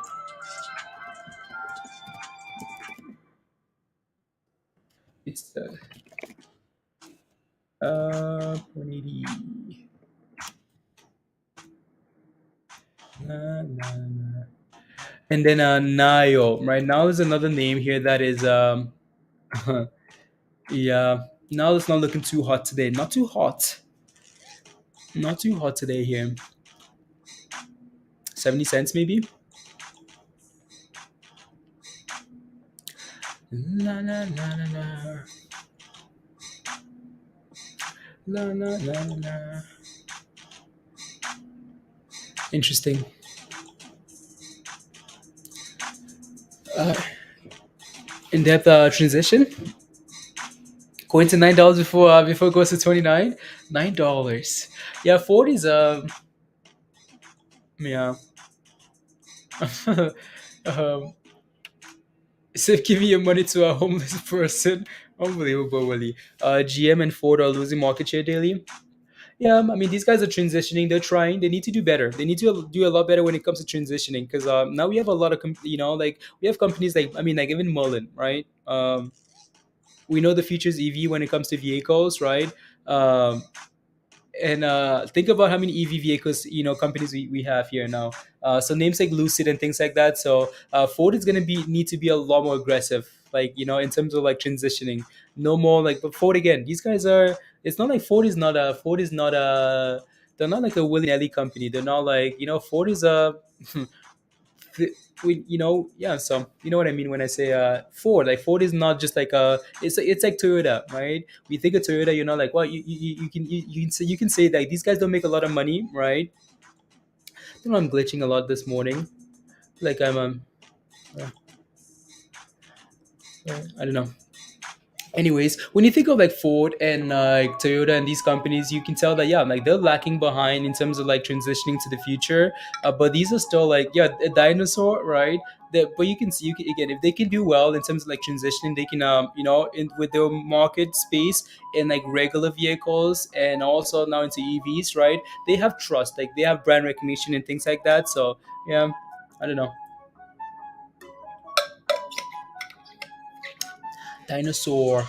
it's 180. And then Nile, right? Nile is another name here that is yeah. Nile is not looking too hot today. Not too hot. Not too hot today here. 70 cents maybe. La la la la la. La la la la. Interesting. Uh, in-depth transition. Going to $9 before it goes to 29. $9. Yeah, 40's yeah. um, so giving your money to a homeless person. Unbelievable, Willie. GM and Ford are losing market share daily. Yeah, I mean these guys are transitioning. They're trying. They need to do better. They need to do a lot better when it comes to transitioning because now we have a lot of like we have companies like I mean like even muln, right? We know the futures EV when it comes to vehicles, right? Um, and think about how many EV vehicles companies we have here now. So names like Lucid and things like that. So Ford is gonna be need to be a lot more aggressive, like in terms of like transitioning. No more like, but Ford again. These guys are. It's not like Ford is not a. They're not like a willy nilly company. They're not like Ford is a. Yeah, so you know what I mean when I say Ford. Like Ford is not just like it's like Toyota, right? We think of Toyota, like well you can say that these guys don't make a lot of money, right? I'm glitching a lot this morning. Like I'm uh, I don't know. Anyways, when you think of like Ford and like Toyota and these companies, you can tell that yeah, like they're lacking behind in terms of like transitioning to the future. But these are still like yeah, a dinosaur, right? But you can see again if they can do well in terms of like transitioning, they can with their market space in like regular vehicles and also now into EVs, right? They have trust, like they have brand recognition and things like that. So yeah, I don't know. Dinosaur.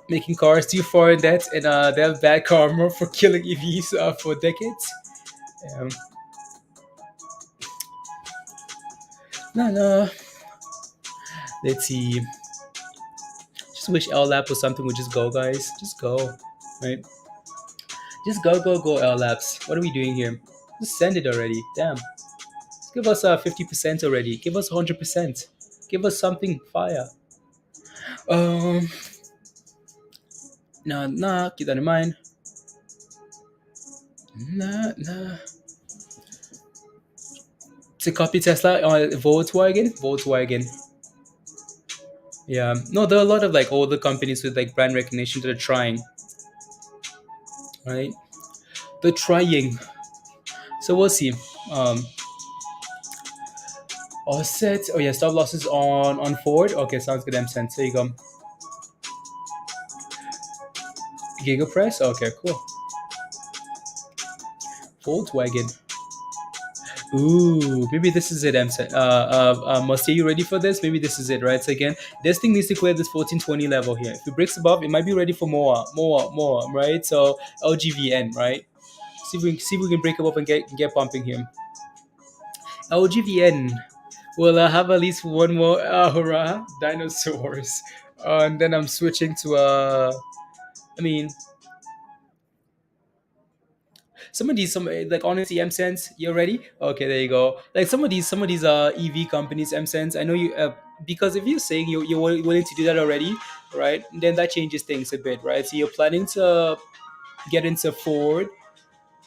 Making cars too far in debt, and they have bad karma for killing EVs for decades. Um, no, no. Let's see. Just wish LLAP was something would just go, guys. Just go, right? Just go, go, go, LLAPs. What are we doing here? Just send it already. Damn. Just give us 50% already. Give us 100%. Give us something fire. Um, nah, nah. Keep that in mind. Nah, nah. To copy Tesla Volkswagen. Volkswagen. Yeah, no, there are a lot of like older companies with like brand recognition that are trying, right? They're trying, so we'll see. Um, all set. Oh yeah, stop losses on Ford. Okay, sounds good. M-Sense. There you go. Gigapress. Okay, cool. Volkswagen. Ooh, maybe this is it, M-Sense. Must you ready for this? Maybe this is it, right? So again, this thing needs to clear this 1420 level here. If it breaks above, it might be ready for more, right? So LGVN, right? See if we can break above and get pumping here. LGVN will have at least one more aura dinosaurs, and then I'm switching to I mean, some like honestly, M Sense, you're ready. Okay, there you go. Like some of these EV companies, M Sense. I know you because if you're saying you're willing to do that already, right? Then that changes things a bit, right? So you're planning to get into Ford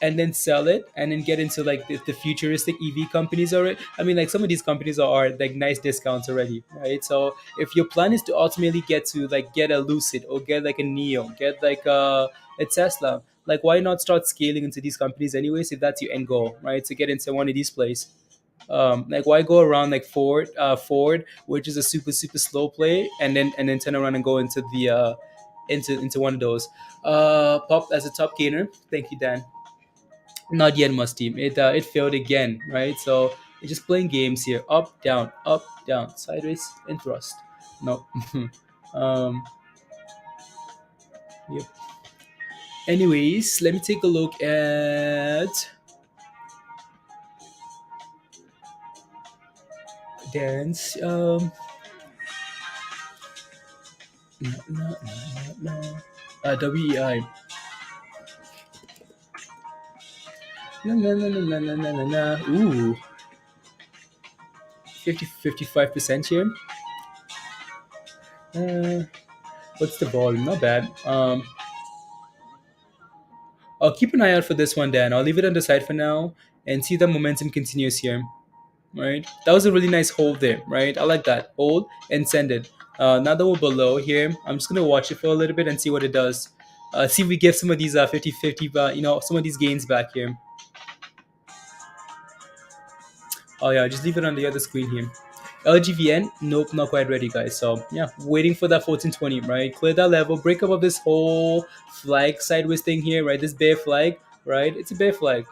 and then sell it and then get into like the futuristic EV companies already. I mean, like some of these companies are like nice discounts already, right? So if your plan is to ultimately get a Lucid or get like a Neo, get like a Tesla, like why not start scaling into these companies anyways if that's your end goal, right? To get into one of these places. Like why go around like Ford, which is a super slow play, and then turn around and go into the into one of those. Pop as a top gainer. Thank you, Dan. Not yet, must team. It failed again, right? So it's just playing games here. Up, down, sideways, and thrust. No. um. Yep. Anyways, let me take a look at dance. No, no, no, no, no. WEI. Na na na na na na na na. Na. Ooh, 55% here. Uh, what's the volume? Not bad. I'll keep an eye out for this one, Dan. I'll leave it on the side for now and see if the momentum continues here. Right? That was a really nice hold there, right? I like that. Hold and send it. Now that we're below here, I'm just gonna watch it for a little bit and see what it does. See if we get some of these 50-50, some of these gains back here. Oh yeah, just leave it on the other screen here. LGVN, nope, not quite ready, guys. So yeah, waiting for that 1420, right? Clear that level, break up of this whole flag sideways thing here, right? This bear flag, right? It's a bear flag,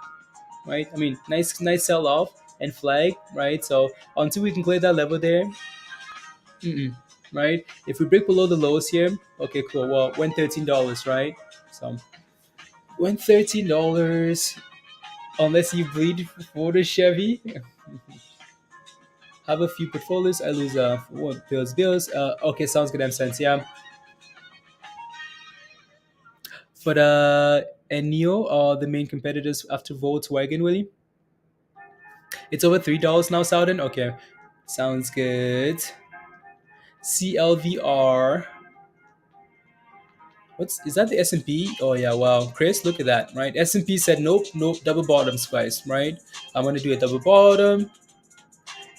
right? I mean, nice sell off and flag, right? So until we can clear that level there, right? If we break below the lows here, okay, cool. Well, went $13, right? So went $13, unless you bleed for the Chevy. Have a few portfolios. I lose what bills. Okay, sounds good. I'm sense. Yeah, but and Neo are the main competitors after Volkswagen. Willie, it's over $3 now. Southern. Okay, sounds good. CLVR. What's is that the S&P? Oh yeah, wow. Chris, look at that, right? S&P said nope, nope, double bottoms, guys, right? I'm gonna do a double bottom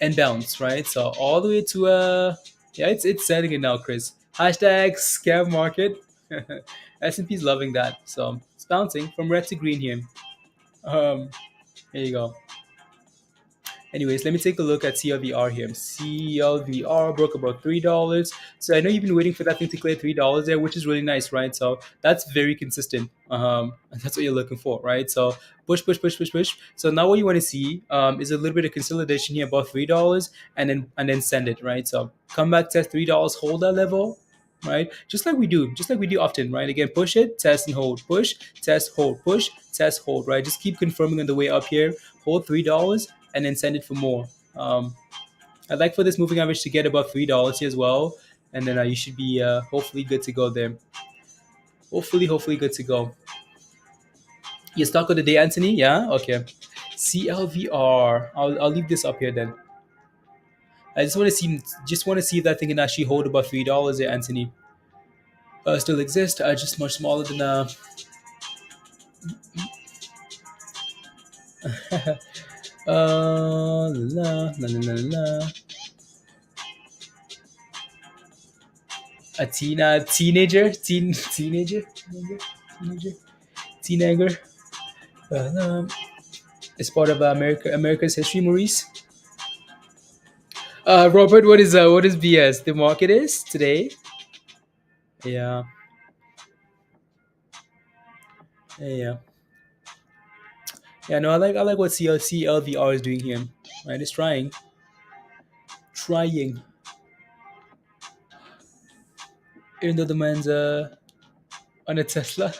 and bounce, right? So all the way to yeah, it's setting it now, Chris. Hashtag scam market. S&P's loving that. So it's bouncing from red to green here. Um, here you go. Anyways, let me take a look at CLVR here. CLVR broke about $3. So I know you've been waiting for that thing to clear $3 there, which is really nice, right? So that's very consistent. And that's what you're looking for, right? So push, push, push, push, push. So now what you want to see is a little bit of consolidation here above $3, and then send it, right? So come back, test $3, hold that level, right? Just like we do often, right? Again, push it, test and hold, push, test, hold, push, test, hold, right? Just keep confirming on the way up here. Hold $3 and then send it for more. I'd like for this moving average to get above $3 here as well, and then you should be hopefully good to go there. Hopefully good to go. Your stock of the day, Anthony? Yeah, okay. CLVR. I'll leave this up here then. I just want to see if that thing can actually hold above $3 there, Anthony. Still exist. Just much smaller than la la la la la. A teenager. It's part of America's history, Maurice. Robert, what is BS? The market is today. Yeah, yeah. Yeah, no, I like what CLVR is doing here. Right, it's trying. Even though the man's on a Tesla.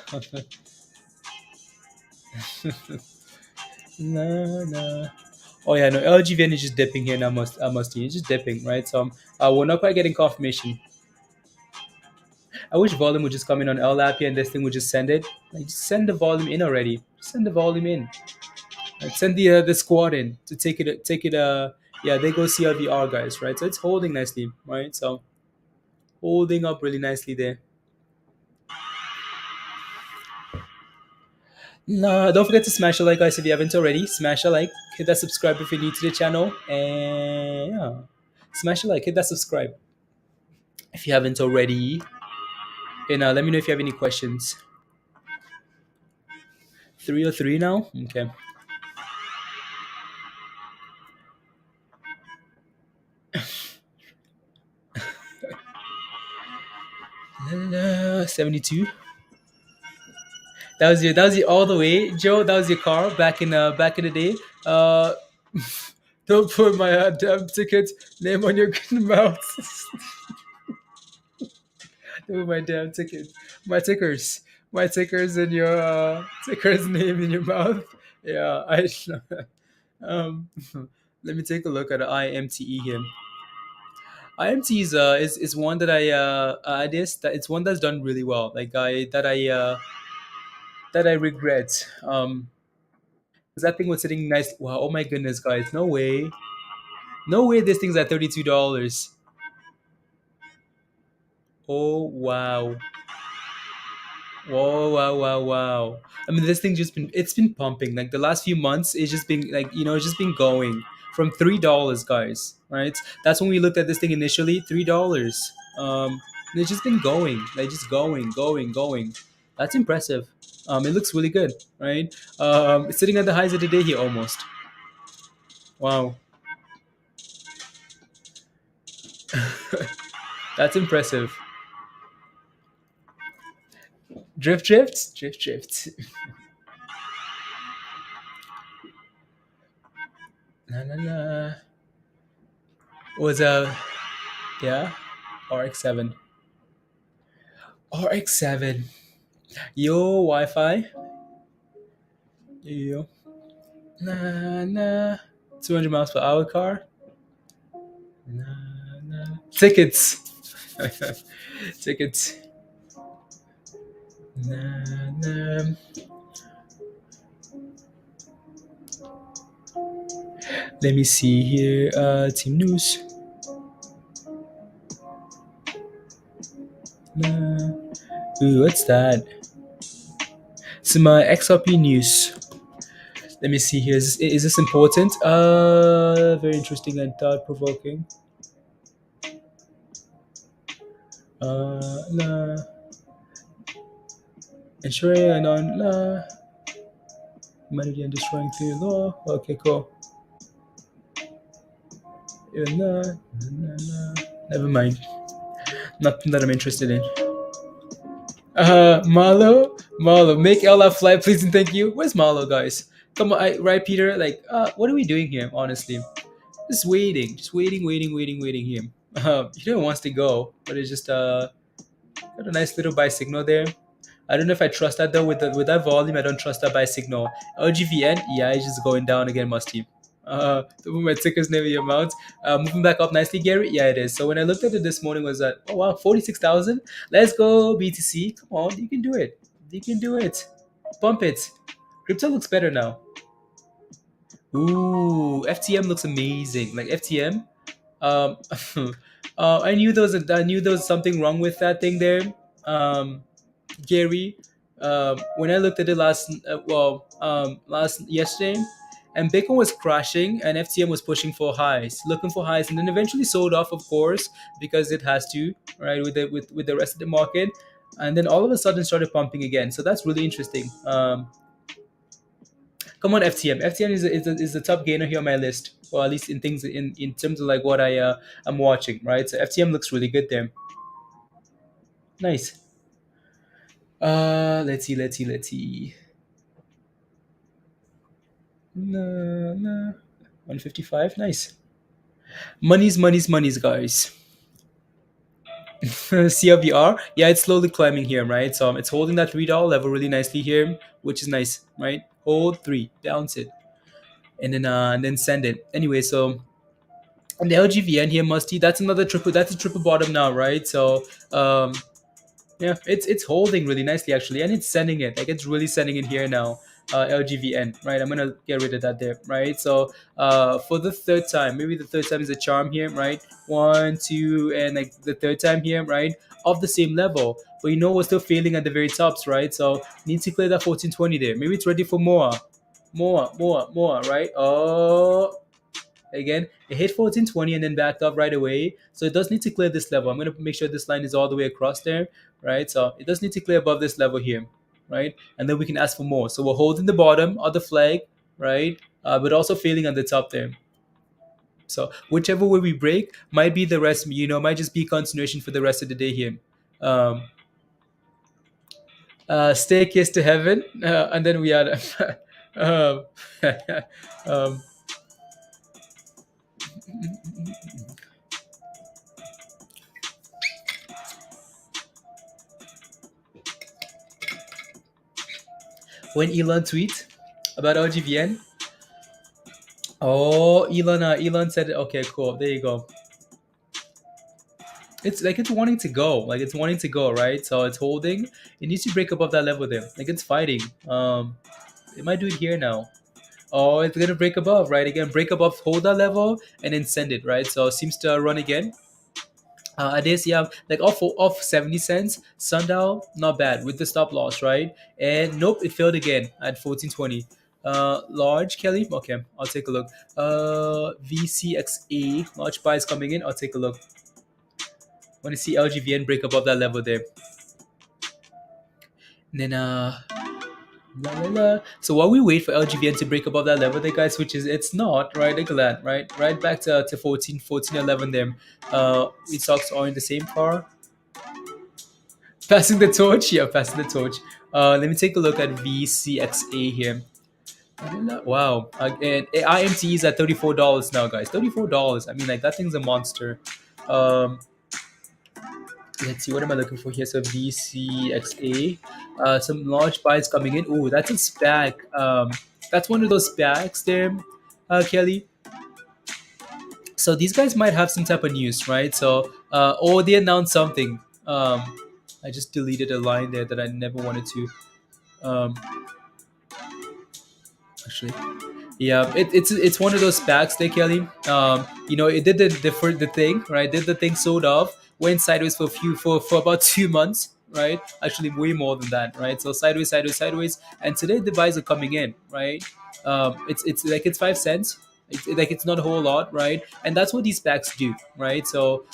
No, no. Oh yeah, no. LGVN is just dipping here. And I must. It's just dipping, right? So we're not quite getting confirmation. I wish volume would just come in on LLAP and this thing would just send it. Like, just send the volume in already. Send the volume in. Like, send the squad in to take it. Take it. Yeah, they go CLVR guys, right? So it's holding nicely, right? So holding up really nicely there. No, don't forget to smash a like, guys, if you haven't already. Smash a like, hit that subscribe if you're new to the channel, and yeah, smash a like, hit that subscribe if you haven't already. And let me know if you have any questions. 303 now. Okay. 72. That was your all the way, Joe. That was your car back in the day. Uh, don't put my damn ticket name on your mouth. Don't put my damn ticket, my tickers, my tickers and your tickers name in your mouth. Yeah, I. um, let me take a look at the IMTE here. IMT is one that it's one that's done really well. Like I regret. 'Cause that thing was sitting nice. Wow! Oh my goodness, guys! No way! No way! This thing's at $32. Oh wow! Whoa! Wow! Wow! Wow! I mean, this thing just been pumping. Like the last few months, it's just been like it's just been going from $3, guys. Right? That's when we looked at this thing initially. $3. And it's just been going, like just going, going, going. That's impressive. It looks really good, right? It's sitting at the highs of the day here almost. Wow. That's impressive. Drift. La la la. Was yeah, RX7. RX7. Yo, Wi-Fi. Yo. Na na. 200 miles per hour car. Na na. Tickets. Tickets. Na na. Let me see here. Team news. Ooh, what's that? Some XRP news. Let me see here. Is this important? Very interesting and thought-provoking. Nah. Ensuring and on humanity and destroying through law. Okay, cool. Nah. Never mind. Nothing that I'm interested in. Marlo, make Ella fly, please and thank you. Where's Marlo, guys? Come on, right, Peter? Like, what are we doing here? Honestly, just waiting here. He don't wants to go, but it's just got a nice little buy signal there. I don't know if I trust that though. With that volume, I don't trust that buy signal. LGVN, yeah, it's just going down again, musty. To move my tickers near your mount. Moving back up nicely, Gary. Yeah, it is. So when I looked at it this morning, was that oh wow, 46,000. Let's go BTC. Come on, you can do it. You can do it. Bump it. Crypto looks better now. Ooh, FTM looks amazing. Like FTM. Um, I knew there was something wrong with that thing there. Gary, when I looked at it last yesterday, and Bitcoin was crashing, and FTM was pushing for highs, looking for highs, and then eventually sold off, of course, because it has to, right, with the rest of the market, and then all of a sudden started pumping again. So that's really interesting. Come on, FTM. FTM is the top gainer here on my list, or at least in things in terms of like what I'm watching, right? So FTM looks really good there. Nice. Let's see. No. 155. Nice. Money's, guys. CLVR. Yeah, it's slowly climbing here, right? So it's holding that $3 level really nicely here, which is nice, right? Hold 3, bounce it, and then send it. Anyway, so and the LGVN here, musty. That's another triple. That's a triple bottom now, right? So Yeah, it's holding really nicely actually, and it's sending it like it's really sending it here now. LGVN, right? I'm gonna get rid of that there, right? So for the third time, maybe the third time is a charm here, right? One, two, and like the third time here, right? Of the same level, but you know we're still failing at the very tops, right? So need to clear that 1420 there. Maybe it's ready for more, more, right? Oh, again, it hit 1420 and then backed up right away. So it does need to clear this level. I'm going to make sure this line is all the way across there, right? So it does need to clear above this level here, right? And then we can ask for more. So we're holding the bottom of the flag, right? But also failing on the top there. So whichever way we break might be the rest, might just be continuation for the rest of the day here. Um, Staircase to heaven, and then we are. um, um, when Elon tweet about LGVN. Oh, Elon said, okay, cool. There you go. It's like it's wanting to go, like it's wanting to go, right? So it's holding. It needs to break above that level there. Like it's fighting. It might do it here now. Oh, it's gonna break above, right? Again, break above, hold that level, and then send it, right? So it seems to run again. This, yeah, like off 70 cents. Sundial, not bad with the stop loss, right? And nope, it failed again at 1420. Large Kelly, okay, I'll take a look. VCXA, large buy is coming in. I'll take a look. Want to see LGVN break above that level there. And then la, la, la. So while we wait for LGVN to break above that level there, guys, which is it's not, right? Look at that, right back to 14, 11 there. We stocks are in the same car. Passing the torch, yeah, passing the torch. Let me take a look at VCXA here. Wow, and IMT is at $34 now, guys. $34. I mean, like that thing's a monster. Um, let's see, what am I looking for here? So VCXA, some large buys coming in. Oh, that's a SPAC. That's one of those SPACs there, Kelly. So these guys might have some type of news, right? So, or they announced something. I just deleted a line there that I never wanted to. Um, actually, yeah, it's one of those packs there, Kelly. It did the thing, right? Did the thing sort of went sideways for about 2 months, right? Actually, way more than that, right? So sideways, sideways, sideways, and today the buys are coming in, right? It's like it's 5 cents. It's not a whole lot, right? And that's what these packs do, right? So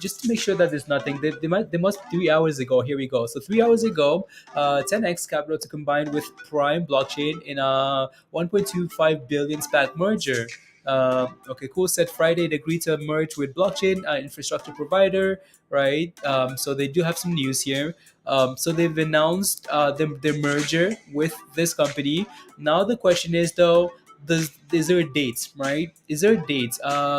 just to make sure that there's nothing, they must 3 hours ago. Here we go. So 3 hours ago, 10x Capital to combine with Prime Blockchain in a 1.25 billion SPAC merger. Okay, cool. Said Friday they agreed to merge with blockchain infrastructure provider, right? So they do have some news here. So they've announced their merger with this company. Now the question is though, is there a date, right? Is there a date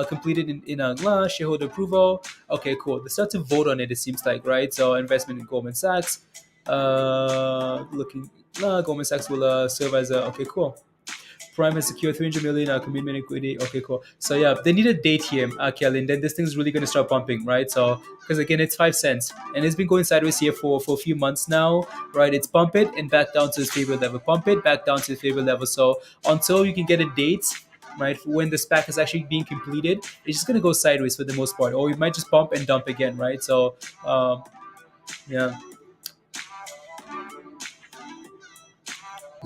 completed in a shareholder approval? Okay, cool. They start to vote on it. It seems like, right? So investment in Goldman Sachs. Looking, Goldman Sachs will serve as a okay, cool. Prime has secured 300 million commitment equity. Okay, cool. So yeah, they need a date here, Kelly, and then this thing's really gonna start pumping, right? So because again, it's 5 cents, and it's been going sideways here for a few months now, right? It's pump it and back down to its favorite level, pump it back down to its favorite level. So until you can get a date, right, for when the SPAC is actually being completed, it's just gonna go sideways for the most part, or you might just pump and dump again, right? So yeah.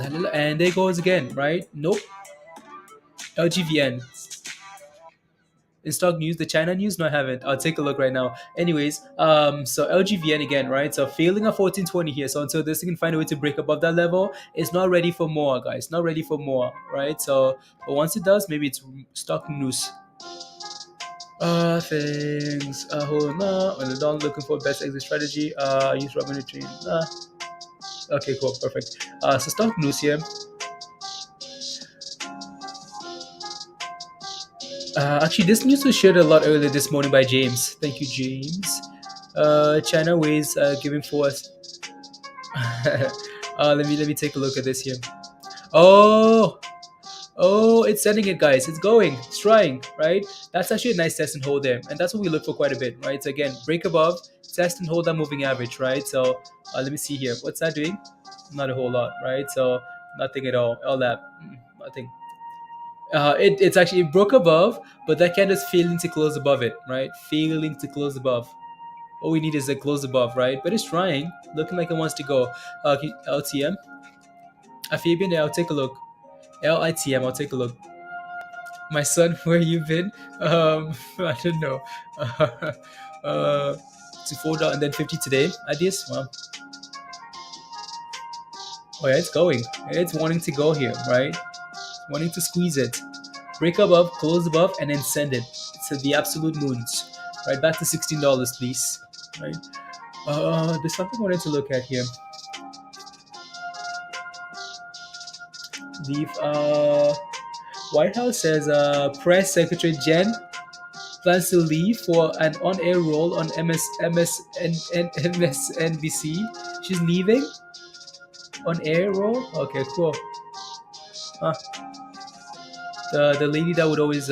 And there goes again, right? Nope. LGVN. In stock news, the China news, no, I haven't. I'll take a look right now. Anyways, so LGVN again, right? So failing at 1420 here. So until this thing can find a way to break above that level, it's not ready for more, guys. Not ready for more, right? So, but once it does, maybe it's stock news. Things. Hold on. On the dollar, looking for best exit strategy. Use revenue train. Okay, cool, perfect. So stock news here. Actually, this news was shared a lot earlier this morning by James. Thank you, James. China weighs giving force. Let me take a look at this here. Oh, Oh, it's sending it, guys. It's going. It's trying, right? That's actually a nice test and hold there. And that's what we look for quite a bit, right? So again, break above, test and hold that moving average, right? So let me see here. What's that doing? Not a whole lot, right? So nothing at all. LLAP, nothing. It's actually, it broke above, but that candle is failing to close above it, right? Failing to close above. All we need is a close above, right? But it's trying, looking like it wants to go. LTM, Fabian, I'll take a look. LITM, I'll take a look. My son, where you been? I don't know. To $4 and then 50 today. Ideas? Well, oh yeah, it's going. It's wanting to go here, right? Wanting to squeeze it. Break above, close above, and then send it. It's the absolute moons. Right, back to $16, please. Right. There's something I wanted to look at here. The White House says Press Secretary Jen plans to leave for an on-air role on MSNBC. She's leaving on-air role. Okay, cool. Huh. The lady that would always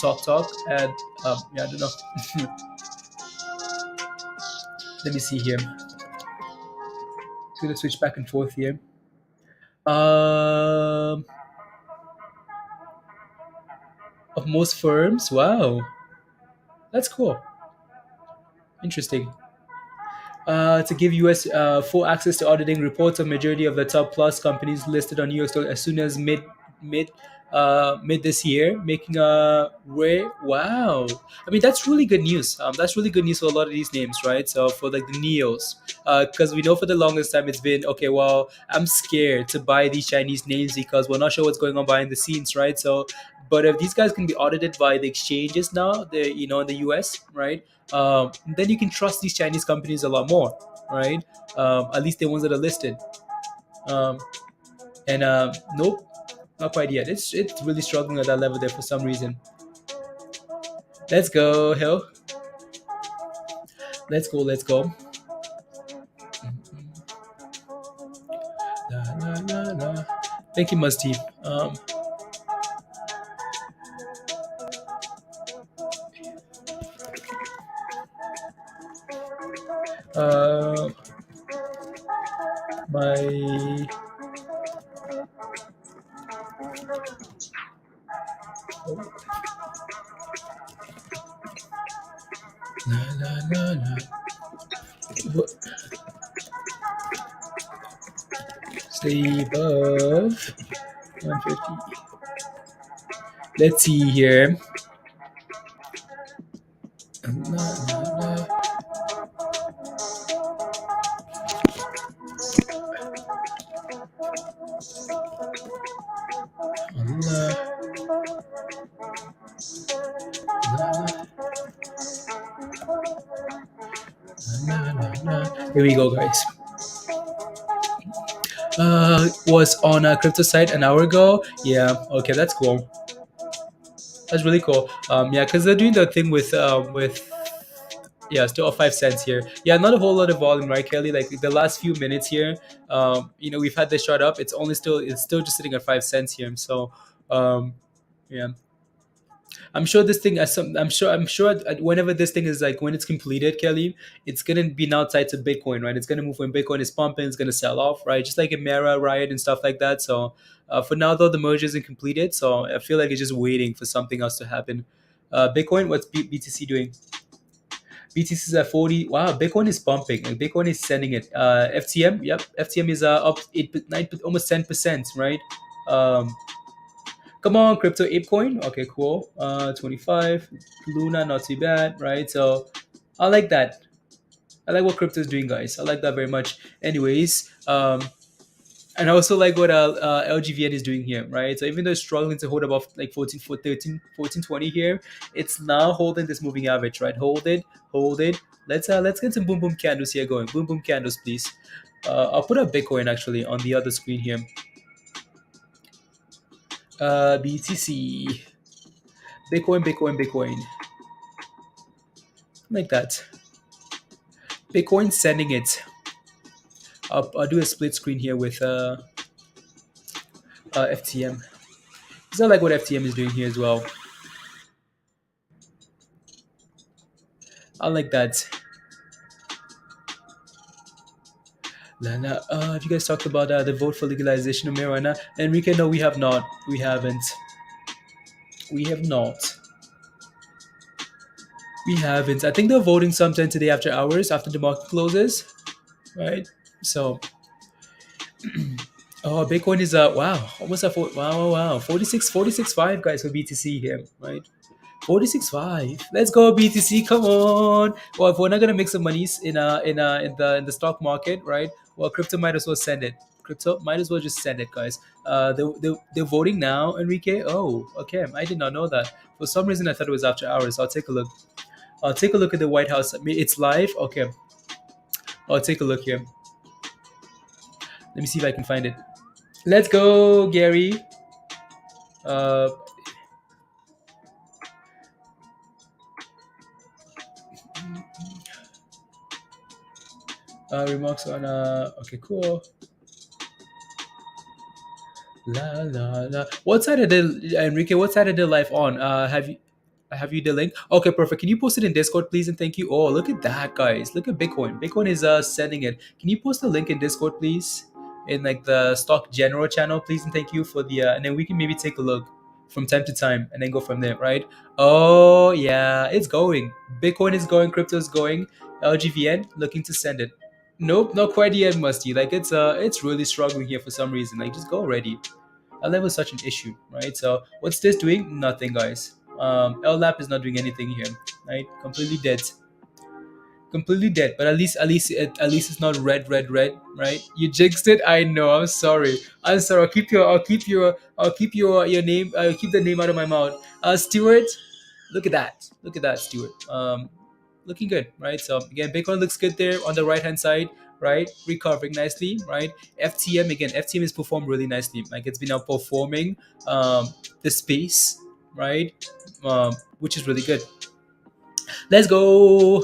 talk and yeah, I don't know. Let me see here. Just gonna switch back and forth here. Of most firms, wow, that's cool. Interesting. To give U.S. Full access to auditing reports of majority of the top plus companies listed on New York Stock as soon as mid mid this year, making a way. Wow, I mean that's really good news. That's really good news for a lot of these names, right? So for like the neos, because we know for the longest time it's been okay. Well, I'm scared to buy these Chinese names because we're not sure what's going on behind the scenes, right? So, but if these guys can be audited by the exchanges now, the in the U.S., right? Then you can trust these Chinese companies a lot more, right? At least the ones that are listed. Um, and nope, not quite yet. It's really struggling at that level there for some reason. Let's go, Hill. Let's go. Let's go. La, la, la, la. Thank you, Musty. Uh, my la, la, la, la. Stay above 150. Let's see here. La, la, la. Here we go, guys. Was on a crypto site an hour ago. Yeah, okay, that's cool. That's really cool. Yeah, because they're doing the thing with yeah, still 5 cents here. Yeah, not a whole lot of volume, right, Kelly? Like the last few minutes here, we've had this shot up. It's still just sitting at 5 cents here. So, yeah. I'm sure this thing, I'm sure whenever this thing is like when it's completed, Kelly, it's gonna be now tied to Bitcoin, right? It's gonna move when Bitcoin is pumping, it's gonna sell off, right? Just like a Mara, Riot, and stuff like that. So for now, though, the merger isn't completed, so I feel like it's just waiting for something else to happen. Bitcoin, what's BTC doing? BTC is at 40. Wow, Bitcoin is pumping. Like, Bitcoin is sending it. FTM, yep, FTM is up 8, 9, almost 10%, right? Um, Come on, crypto ape coin. Okay, cool. 25. Luna, not too bad, right? So I like that. I like what crypto is doing, guys. I like that very much. Anyways, and I also like what LGVN is doing here, right? So even though it's struggling to hold above like 14, 13, 1420 here, it's now holding this moving average, right? Hold it, hold it. Let's get some boom boom candles here going. Boom boom candles, please. I'll put up Bitcoin actually on the other screen here. BTC. Bitcoin. Like that. Bitcoin sending it. I'll do a split screen here with FTM. It's not like what FTM is doing here as well. I like that. Lana, have you guys talked about the vote for legalization of marijuana? Enrique, no, we have not. We haven't. We have not. We haven't. I think they're voting sometime today after hours, after the market closes, right? So, oh, Bitcoin is wow, almost wow, wow, wow, 46.5 guys for BTC here, right? 46.5. Let's go BTC. Come on. Well, if we're not gonna make some monies in the stock market, right? Well, crypto might as well send it. Crypto might as well just send it, guys. They're voting now, Enrique. Oh, okay. I did not know that. For some reason, I thought it was after hours. I'll take a look. I'll take a look at the White House. I mean, it's live. Okay. I'll take a look here. Let me see if I can find it. Let's go, Gary. Uh, remarks on okay, cool. La la la. What side of the Enrique? What side of the life on? Have you the link? Okay, perfect. Can you post it in Discord, please, and thank you. Oh, look at that, guys. Look at Bitcoin. Bitcoin is sending it. Can you post the link in Discord, please, in like the stock general channel, please, and thank you for the and then we can maybe take a look from time to time and then go from there, right? Oh yeah, it's going. Bitcoin is going. Crypto is going. LGVN looking to send it. Nope, not quite yet, Musty. Like it's really struggling here for some reason. Like just go already. LLAP is such an issue, right? So what's this doing? Nothing, guys. LLAP is not doing anything here, right? Completely dead, completely dead. But at least it's not red, red, red, right? You jinxed it. I know. I'm sorry. I'm sorry. I'll keep your name. I'll keep the name out of my mouth. Stuart, look at that. Look at that, Stuart. Looking good, right? So again, Bitcoin looks good there on the right hand side, right? Recovering nicely, right? FTM again, FTM has performed really nicely. Like it's been outperforming the space, right? Which is really good. Let's go,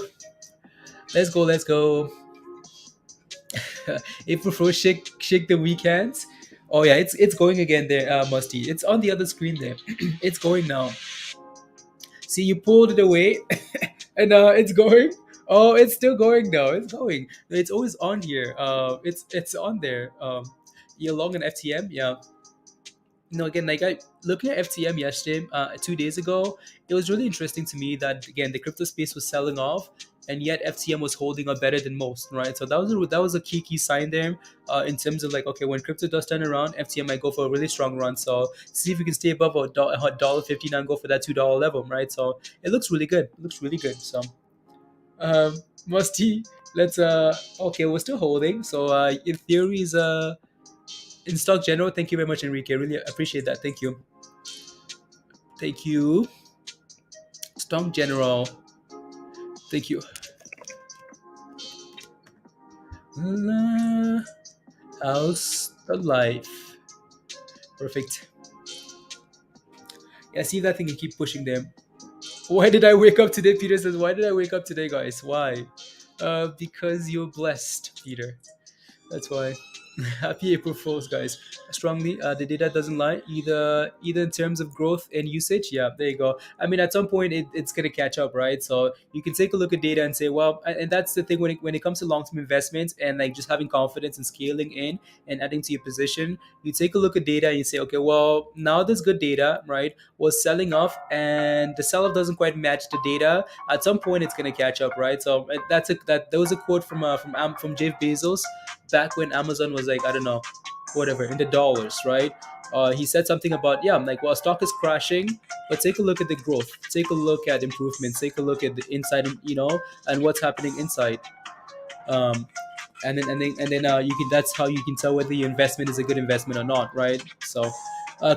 let's go, let's go. April Pro shake the weekends. Oh yeah, it's going again there, Musty. It's on the other screen there. It's going now. See, you pulled it away, and it's going. Oh, it's still going now. It's going. It's always on here. It's on there. You're long on FTM, yeah. No, again, like I looking at FTM yesterday, 2 days ago, it was really interesting to me that again the crypto space was selling off, and yet FTM was holding up better than most, right? So that was a key sign there, in terms of like okay, when crypto does turn around, FTM might go for a really strong run. So see if we can stay above a dollar 59 and go for that $2 level, right? So it looks really good. It looks really good. So Musty, let's okay, we're still holding. So in theory is in stock general. Thank you very much, Enrique. Really appreciate that. Thank you. Thank you. Stock general. Thank you. How's the life? Perfect. Yeah, see that thing you keep pushing them. Why did I wake up today? Peter says, why did I wake up today, guys? Why? Because you're blessed, Peter. That's why. Happy April Fools, guys. Strongly, the data doesn't lie either in terms of growth and usage. Yeah, there you go. I mean, at some point it's gonna catch up, right? So you can take a look at data and say, well, and that's the thing when it comes to long term investments and like just having confidence and scaling in and adding to your position. You take a look at data and you say, okay, well now there's good data, right? Was selling off and the sell off doesn't quite match the data. At some point it's gonna catch up, right? So that was a quote from Jeff Bezos back when Amazon was like, I don't know, whatever, in the dollars, right? He said something about, yeah, I'm like, well, stock is crashing, but take a look at the growth, take a look at improvements, take a look at the inside, and what's happening inside. Um, and then you can that's how you can tell whether your investment is a good investment or not, right? So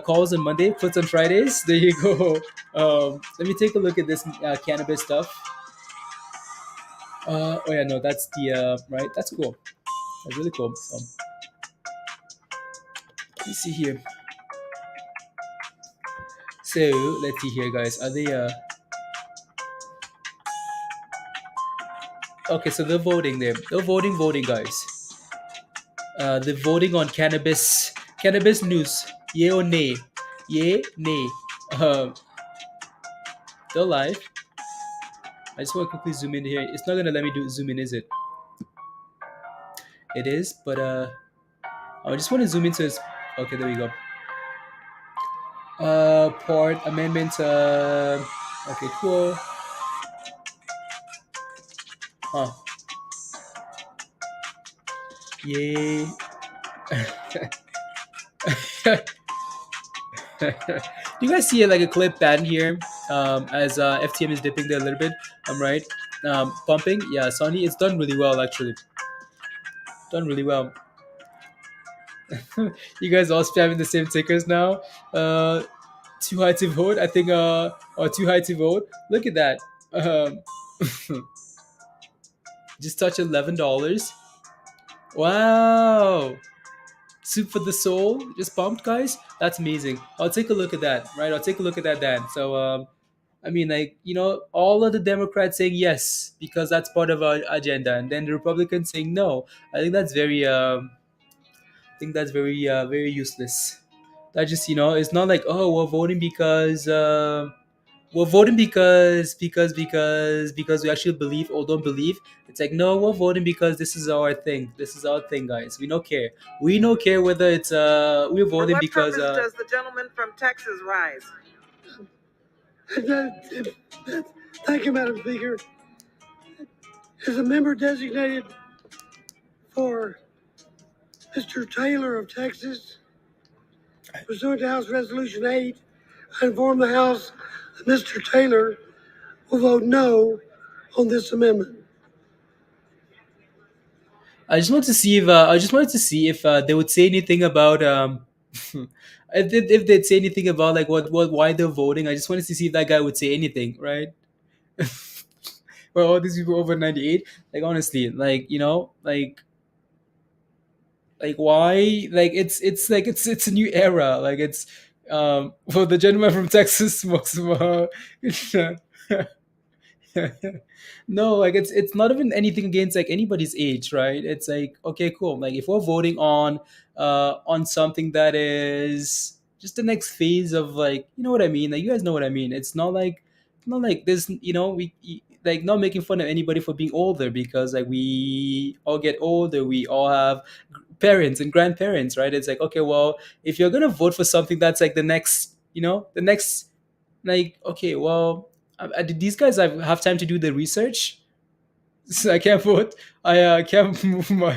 calls on Monday, puts on Fridays. There you go. Let me take a look at this cannabis stuff. Oh yeah, no, that's the right. That's cool. That's really cool. So let me see here. So let's see here, guys. Are they okay? So they're voting there. They're voting, guys. They're voting on cannabis news. Yay or nay? Yay, nay. Um, still live. I just want to quickly zoom in here. It's not gonna let me do zoom in, is it? It is, but I just want to zoom into this. Okay, there we go. Port amendments. Okay, cool. Huh. Yay. Do you guys see like a clip pattern here? As FTM is dipping there a little bit. I'm right. Pumping. Yeah, Sony. It's done really well actually. Done really well. You guys all spamming the same tickers now. Too high to vote. I think. Or too high to vote. Look at that. Um, just touch $11. Wow. Soup for the soul. Just pumped, guys. That's amazing. I'll take a look at that. Right. I'll take a look at that then. So I mean, like, all of the Democrats saying yes because that's part of our agenda, and then the Republicans saying no. I think that's very, very useless. That just, it's not like, oh, we're voting because we actually believe or don't believe. It's like, no, we're voting because this is our thing. This is our thing, guys. We don't care. We don't care whether it's we're For voting what because purpose does the gentleman from Texas rise? Thank you, Madam Speaker. As a member designated for Mr. Taylor of Texas, pursuant to House Resolution 8, I inform the House that Mr. Taylor will vote no on this amendment. I just wanted to see if they would say anything about if they'd say anything about like what why they're voting. I just wanted to see if that guy would say anything, right? Well, all these people over 98, like honestly, like like why, like it's like it's a new era, like it's well, the gentleman from Texas smokes more. No, like it's not even anything against like anybody's age, right? It's like, okay, cool. Like if we're voting on something that is just the next phase of, like, you know what I mean? Like, you guys know what I mean. It's not like this, like, not making fun of anybody for being older, because like we all get older, we all have parents and grandparents, right? It's like, okay, well, if you're gonna vote for something that's like the next, like, okay, well, did these guys have time to do the research? So I can't vote. I can't move my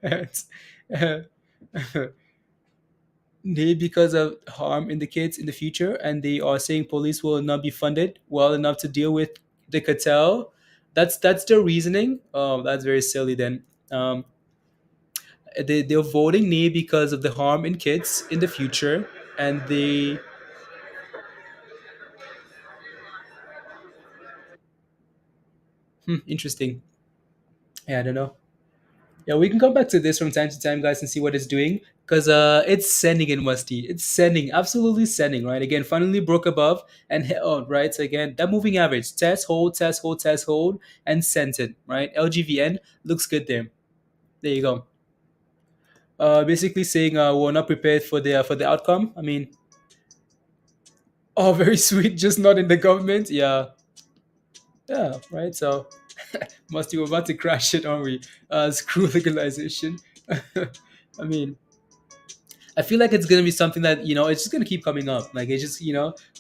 hands. They, because of harm in the kids in the future, and they are saying police will not be funded well enough to deal with the cartel. That's their reasoning. Oh, that's very silly. Then they're voting nay because of the harm in kids in the future, and they. Interesting. Yeah, I don't know. Yeah, we can come back to this from time to time, guys, and see what it's doing. Because it's sending in musty. It's sending, absolutely sending, right? Again, finally broke above and held, right? So again, that moving average, test, hold, test, hold, test, hold, and sent it, right? LGVN looks good there. There you go. Basically saying we're not prepared for the outcome. I mean, oh, very sweet, just not in the government. Yeah, yeah, right. So musty, we're about to crash it, aren't we? Screw legalization. I mean, I feel like it's gonna be something that, it's just gonna keep coming up. Like, it's just,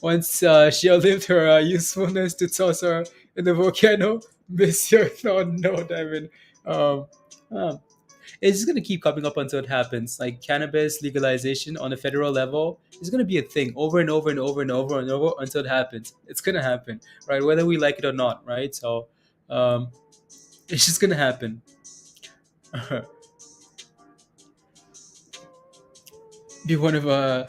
once she outlived her usefulness to toss her in the volcano, miss your no diamond. Um, um, it's just gonna keep coming up until it happens. Like, cannabis legalization on a federal level is gonna be a thing over and over and over and over and over until it happens. It's gonna happen, right? Whether we like it or not, right? So, um, it's just gonna happen. Be one of I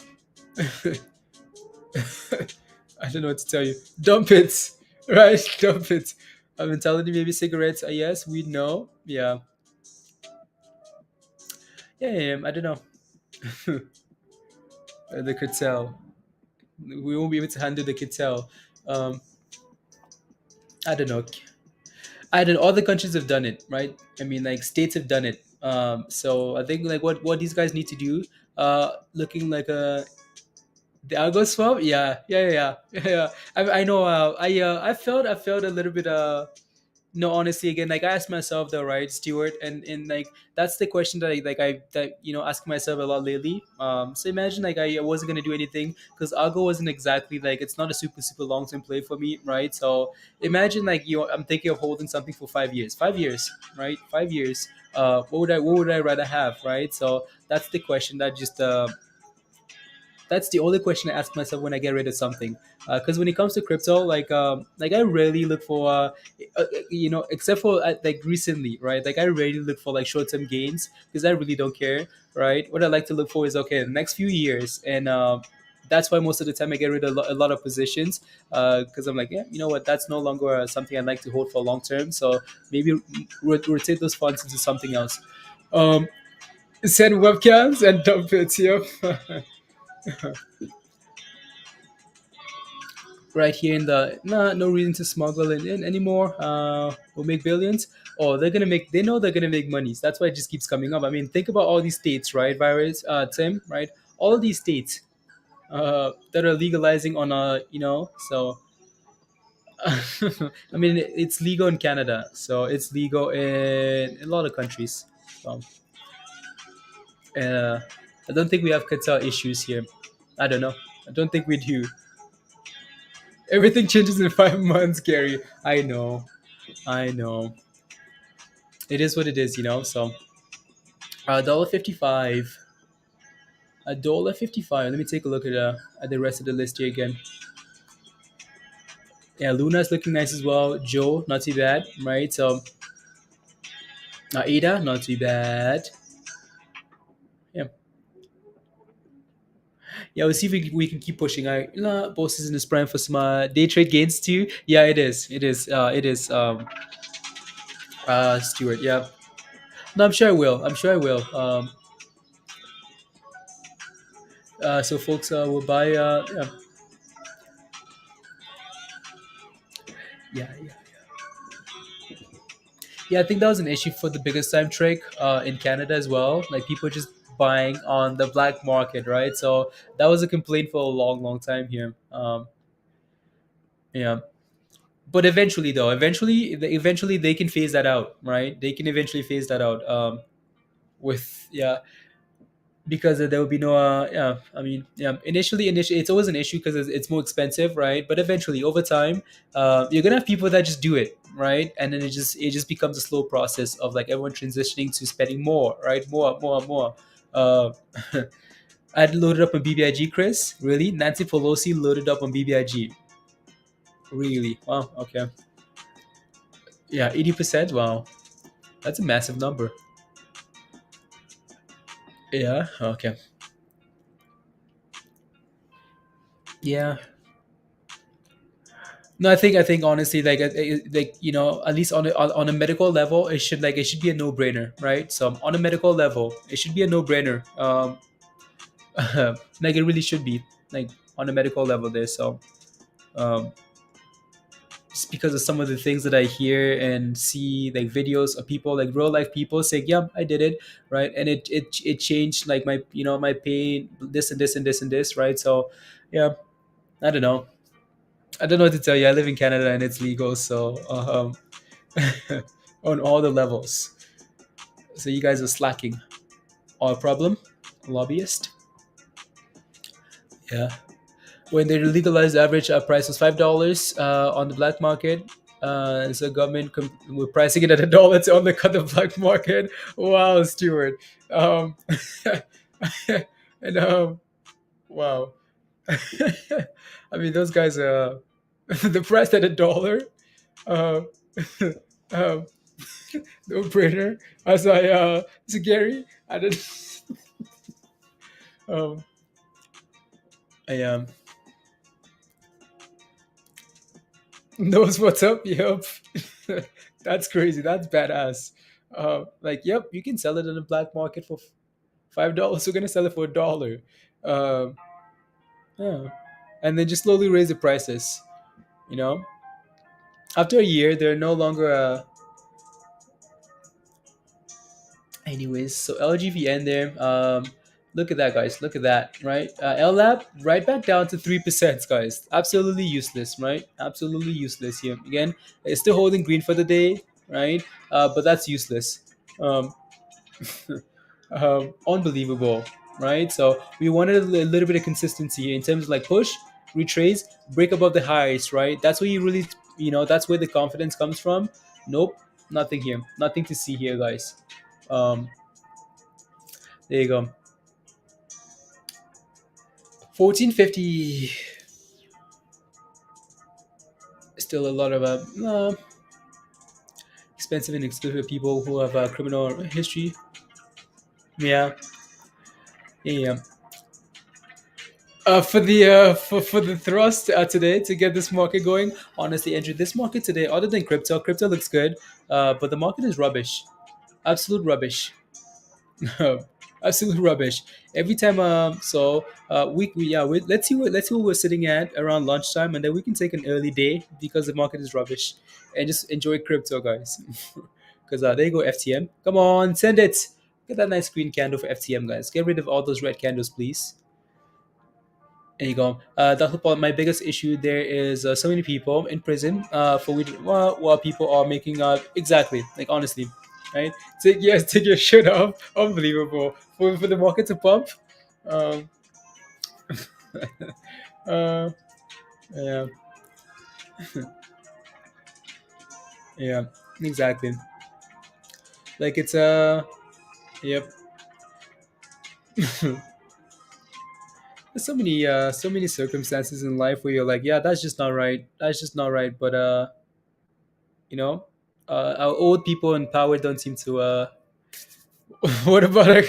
don't know what to tell you. Dump it, right? Dump it. I've been telling you, maybe cigarettes. Yes, we know. Yeah, yeah. I don't know. The cartel. We won't be able to handle the cartel. Um, I don't know. I don't. All the countries have done it, right? I mean, like, states have done it. So I think, like, what these guys need to do, looking like a The algo swap, yeah, yeah. I know. I felt a little bit. No, honestly, again, like I asked myself the right, Stuart, and like that's the question that that ask myself a lot lately. So imagine like I wasn't gonna do anything because algo wasn't exactly like it's not a super long term play for me, right? So imagine like I'm thinking of holding something for 5 years, 5 years, right? 5 years. What would I rather have, right? So that's the question that just that's the only question I ask myself when I get rid of something. Because when it comes to crypto, like I really look for, except for like recently, right? Like I really look for like short term gains because I really don't care, right? What I like to look for is okay, the next few years, and that's why most of the time I get rid of a lot of positions because I'm like, yeah, you know what? That's no longer something I'd like to hold for long term. So maybe rotate those funds into something else. Um, Send webcams and dump it. Yep. Right here in the no reason to smuggle it in anymore. We'll make billions. Oh, they know they're gonna make monies. That's why it just keeps coming up. I mean, think about all these states, right? Virus, Tim, right? All these states that are legalizing on so I mean it's legal in Canada, so it's legal in a lot of countries. So uh, I don't think we have cartel issues here. I don't know. I don't think we do. Everything changes in 5 months, Gary. I know. I know. It is what it is, So, $1.55. $1.55. Let me take a look at the rest of the list here again. Yeah, Luna's looking nice as well. Joe, not too bad, right? So, Ada, not too bad. Yeah, yeah. We'll see if we can keep pushing. Boss is in his prime for some day trade gains too. Yeah, it is. It is. It is. Stuart. Yeah. No, I'm sure I will. I'm sure I will. So folks will buy. Yeah. Yeah, I think that was an issue for the biggest time trick in Canada as well. Like people just buying on the black market, right? So that was a complaint for a long time here. Yeah, but eventually, though, eventually they can phase that out, right? They can eventually phase that out. With yeah, because there will be no yeah, I mean, yeah, initially it's always an issue because it's more expensive, right? But eventually over time you're gonna have people that just do it, right? And then it just becomes a slow process of like everyone transitioning to spending more, right? More. uh I'd loaded up on BBIG. Chris, really? Nancy Pelosi loaded up on BBIG? Really? Wow. Okay. Yeah, 80%. Wow, that's a massive number. Yeah. Okay. Yeah. No, I think honestly, like at least on a medical level, it should be a no brainer, right? So on a medical level, it should be a no brainer. Like it really should be like on a medical level there. So um, just because of some of the things that I hear and see, like videos of people, like real life people saying, "Yeah, I did it," right, and it changed like my pain, this and this and this and this, right? So yeah, I don't know. I don't know what to tell you. I live in Canada and it's legal, so on all the levels. So you guys are slacking. Our problem, lobbyist. Yeah. When they legalized, the average price was $5 on the black market. So government were pricing it at $1 to undercut the black market. Wow, Stuart. Um, and wow. I mean, those guys are the price at $1. Uh, um, no brainer. As so Gary, I didn't. Um, I knows what's up. Yep, that's crazy. That's badass. Like, yep, you can sell it in the black market for $5. We're gonna sell it for $1. Um, yeah, and then just slowly raise the prices. You know, after a year, they're no longer. Anyways, so LGVN there. Look at that, guys. Look at that, right? LLAP right back down to 3%, guys. Absolutely useless, right? Absolutely useless here. Again, it's still holding green for the day, right? But that's useless. Um, unbelievable, right? So we wanted little bit of consistency here in terms of like push, retrace, break above the highs, right? That's where you really, that's where the confidence comes from. Nope, nothing here. Nothing to see here, guys. Um, there you go. 1450. Still a lot of expensive and exclusive people who have criminal history. Yeah, yeah, yeah. For the thrust today to get this market going. Honestly, Andrew, this market today, other than crypto looks good, but the market is rubbish, absolute rubbish. Absolute rubbish. Every time, let's see what we're sitting at around lunchtime, and then we can take an early day because the market is rubbish, and just enjoy crypto, guys. Because there you go, FTM. Come on, send it. Get that nice green candle for FTM, guys. Get rid of all those red candles, please. There you go. Dr. Paul, my biggest issue there is so many people in prison for while people are making exactly like honestly, right? Take your shirt off. Unbelievable for the market to pump. Um, uh, yeah, yeah, exactly. Like it's yep. There's so many circumstances in life where you're like, yeah, that's just not right. That's just not right. But you know, our old people in power don't seem to what about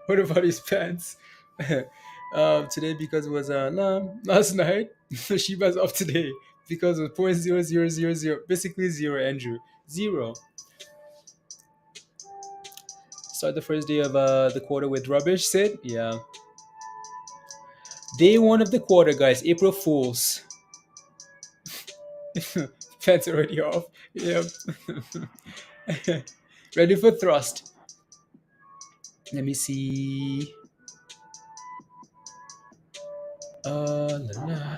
what about his pants? Today because it was no, last night Shiba's off today because it was 0.0000 basically zero, Andrew, zero. Start the first day of the quarter with rubbish, Sid. Yeah, day one of the quarter, guys. April Fools. Pants already off. Yep. Ready for thrust. Let me see. La, la.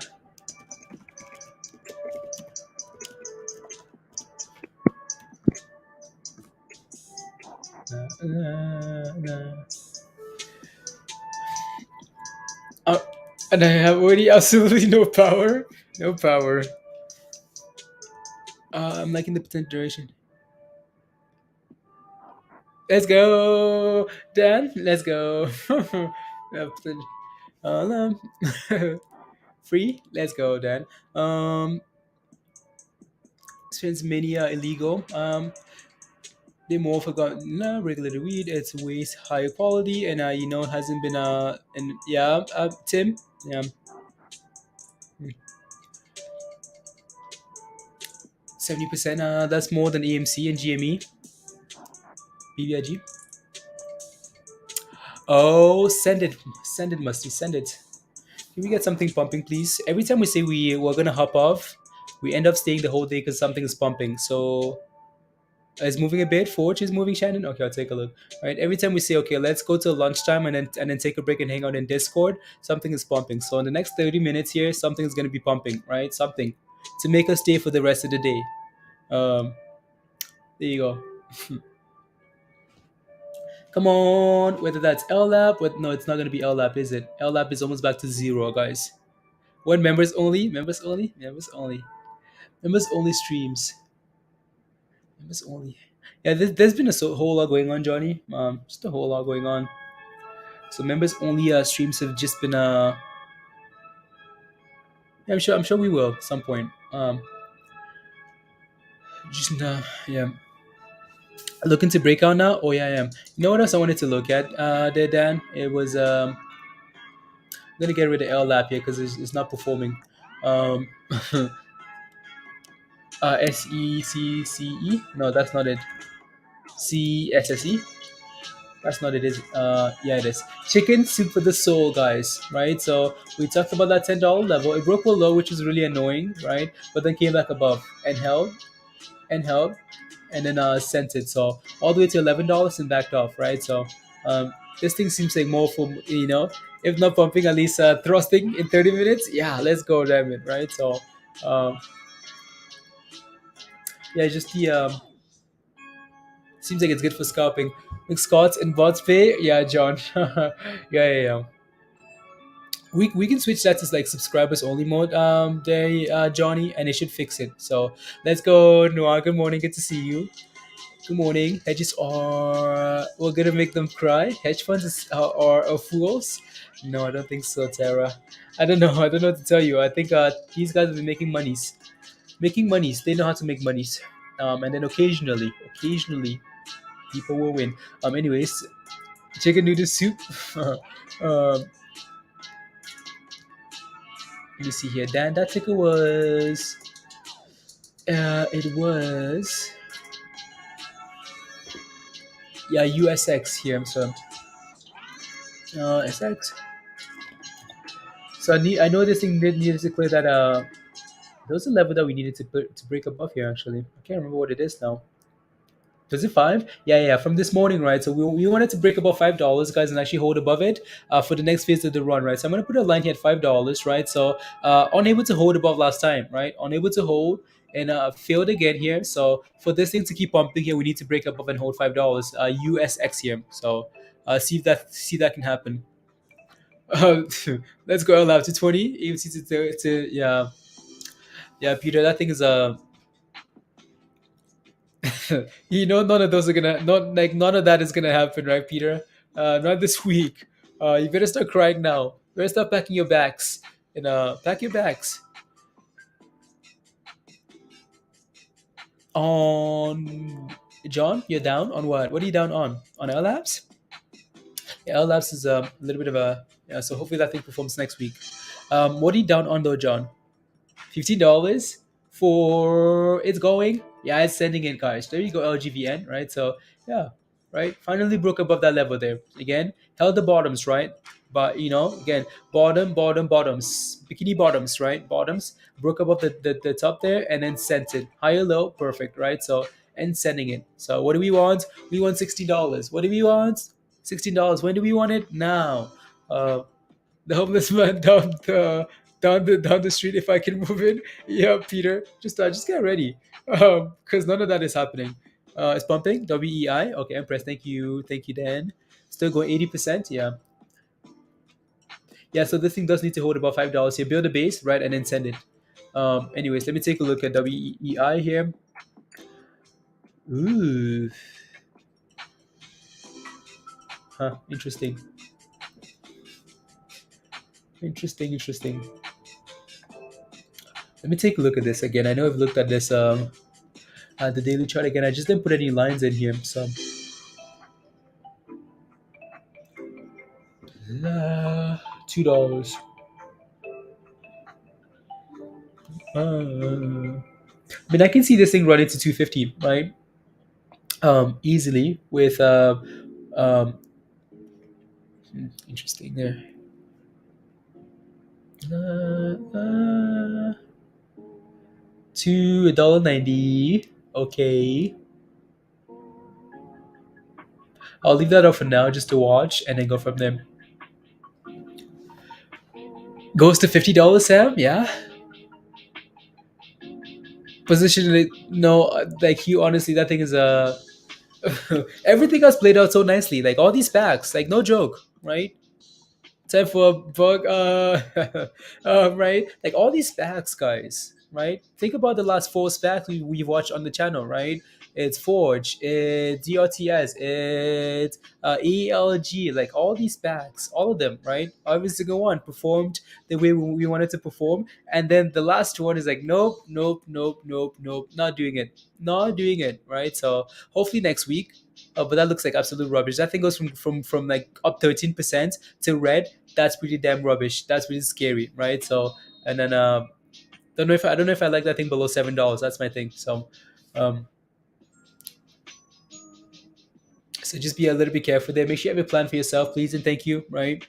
Uh, and I have already absolutely no power. No power. I'm liking the potential duration. Let's go, Dan. Let's go. Um, free. Let's go, Dan. Since many are illegal, they more forgot regulated weed. It's way higher quality, and hasn't been and yeah, Tim, yeah, 70%. That's more than AMC and GME, BBIG. Oh, send it, Musty, send it. Can we get something pumping, please? Every time we say we're gonna hop off, we end up staying the whole day because something is pumping. So it's moving a bit. Forge is moving, Shannon. Okay, I'll take a look. All right. Every time we say, okay, let's go to lunchtime and then take a break and hang out in Discord, something is pumping. So in the next 30 minutes here, something is gonna be pumping, right? Something to make us stay for the rest of the day. Um, there you go. Come on, whether that's LLAP, but no, it's not gonna be LLAP, is it? LLAP is almost back to zero, guys. What members only? Members only? Members only. Members only streams. Members only. Yeah, there's been whole lot going on, Johnny. Just a whole lot going on. So members only streams have just been yeah, I'm sure we will at some point. Just yeah. Looking to break out now. Oh yeah, I am. You know what else I wanted to look at there, Dan? It was I'm gonna get rid of LLAP here because it's not performing. Um, SECCE? No, that's not it. CSSE? That's not it. Is yeah, it is. Chicken soup for the soul, guys. Right. So we talked about that $10 level. It broke below, which is really annoying, right? But then came back above and held, and then sent it. So all the way to $11 and backed off, right? So This thing seems like more for, if not pumping, at least thrusting in 30 minutes. Yeah, let's go, damn it, right? So, um, yeah, just the seems like it's good for scalping. Like Scots and bots pay, yeah, John. Yeah. We can switch that to like subscribers only mode, there, Johnny, and it should fix it. So let's go, Noah. Good morning, good to see you. Good morning. Hedges are, we're gonna make them cry. Hedge funds are fools. No, I don't think so, Tara. I don't know. I don't know what to tell you. I think these guys have been making monies. They know how to make monies. And then occasionally, people will win. Anyways, chicken noodle soup. Let me see here. Dan, that ticker was. It was. Yeah, USX here. So, SX. So I know this thing needed to clear that. There was a level that we needed to break above here. Actually, I can't remember what it is now. Was it five? Yeah. From this morning, right? So we wanted to break above $5, guys, and actually hold above it for the next phase of the run, right? So I'm gonna put a line here at $5, right? So unable to hold above last time, right? Unable to hold and failed again here. So for this thing to keep pumping here, we need to break above and hold $5. USX here. So see if that can happen. Uh, let's go LLAP to 20. AMC to yeah, Peter. That thing is none of those are gonna, not like none of that is gonna happen, right, Peter? Not this week. You better start crying now. You better start packing your bags and pack your bags. On John, you're down on what? What are you down on? On L Labs? Yeah, L Labs is a little bit of a, yeah. So hopefully that thing performs next week. What are you down on though, John? $15 for it's going. Yeah, it's sending in, guys. There you go, LGVN, right? So yeah, right. Finally broke above that level there. Again, held the bottoms, right? But again, bottoms, bikini bottoms, right? Bottoms broke above the top there and then sent it higher, low, perfect, right? So and sending it. So what do we want? We want $16. What do we want? $16. When do we want it? Now. The homeless man down the street, if I can move in. Yeah, Peter, just get ready, because none of that is happening. It's pumping. WEI. Okay, Empress. Thank you, Dan. Still going 80%. Yeah. So this thing does need to hold about $5 here. Build a base, right, and then send it. Anyways, let me take a look at WEI here. Ooh. Huh. Interesting. Let me take a look at this again. I know I've looked at this the daily chart again. I just didn't put any lines in here. So $2. I mean, I can see this thing running to 250, right? Easily with um, interesting there. To $1.90. Okay. I'll leave that up for now just to watch and then go from there. Goes to $50, Sam? Yeah. Position it, no, like you honestly, that thing is everything else played out so nicely. Like all these packs, like no joke, right? Time for a book, right? Like all these packs, guys, right? Think about the last four packs we've watched on the channel, right? It's Forge, it's DRTS, it's ELG, like all these packs, all of them, right? Every single one performed the way we wanted to perform. And then the last one is like, nope, not doing it, right? So hopefully next week. But that looks like absolute rubbish. That thing goes from like up 13% to red. That's pretty damn rubbish. That's pretty scary, right? So and then I don't know if I like that thing below $7. That's my thing. Um, so just be a little bit careful there. Make sure you have a plan for yourself, please, and thank you, right?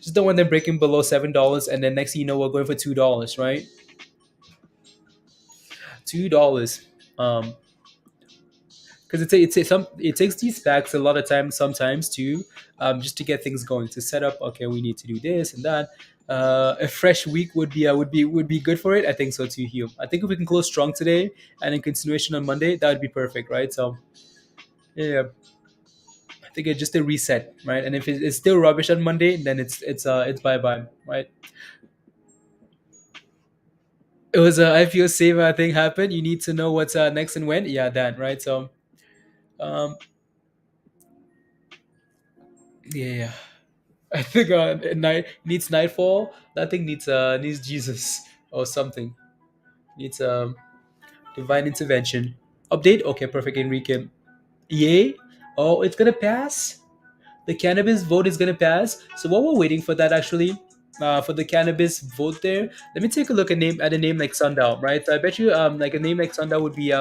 Just don't want them breaking below $7, and then next thing you know, we're going for $2, right? $2. because it takes these packs a lot of time sometimes too, just to get things going, to set up. Okay, we need to do this and that. A fresh week would be good for it. I think so too, Hugh. I think if we can close strong today and in continuation on Monday, that would be perfect, right? So yeah, I think it's just a reset, right? And if it's still rubbish on Monday, then it's bye bye, right? It was a IPO saver thing happened. You need to know what's next and when. Yeah, that right. So um, yeah. I think night needs nightfall. That thing needs Jesus or something. Needs divine intervention. Update. Okay, perfect. Enrique. Yay. Oh, it's gonna pass. The cannabis vote is gonna pass. So while we're waiting for that, actually, for the cannabis vote there, let me take a look at a name like Sundown, right? So I bet you like a name like Sundown would be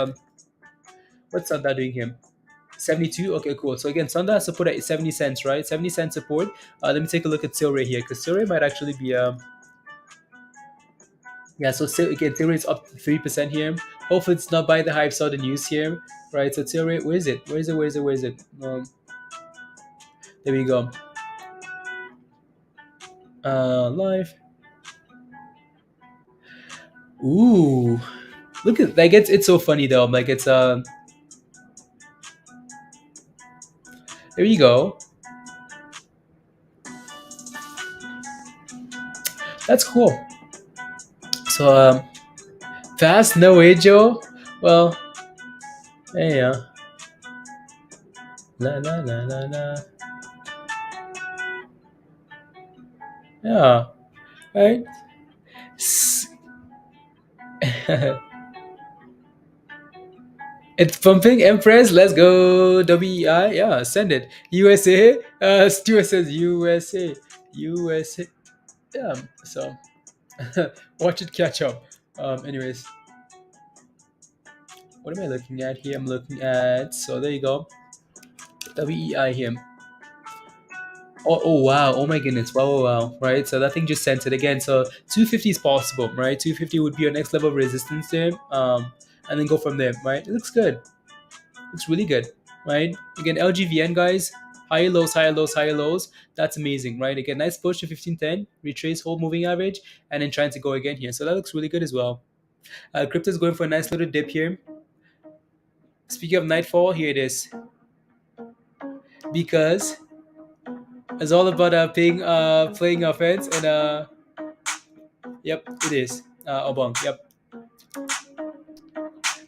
what's Sundown doing here? 72. Okay, cool. So again, Sundown has support at 70 cents, right? 70 cent support. Let me take a look at Tilray here, because Tilray might actually be yeah. So still again, Tilray is up 3% here. Hopefully it's not by the hype, saw the news here, right? So Tilray, where is it? Where is it? Where is it? Where is it? There we go. Live. Ooh, look at like it's so funny though. Like it's there you go. That's cool. So fast no way, Joe. Well, hey la la la la la. Yeah, right. S- It's pumping Empress. Let's go. WEI. Yeah, send it. USA. Stuart says USA. USA. Yeah. So watch it catch up. Anyways, what am I looking at here? I'm looking at. So there you go. WEI here. Oh wow! Oh my goodness! Wow, wow, wow! Right, so that thing just sent it again. So 250 is possible, right? 250 would be your next level of resistance there, and then go from there, right? It looks good. Looks really good, right? Again, LGVN guys, higher lows, higher lows, higher lows. That's amazing, right? Again, nice push to 1510, retrace whole moving average, and then trying to go again here. So that looks really good as well. Crypto's going for a nice little dip here. Speaking of nightfall, here it is, because it's all about playing offense and yep, it is. Obong. Yep.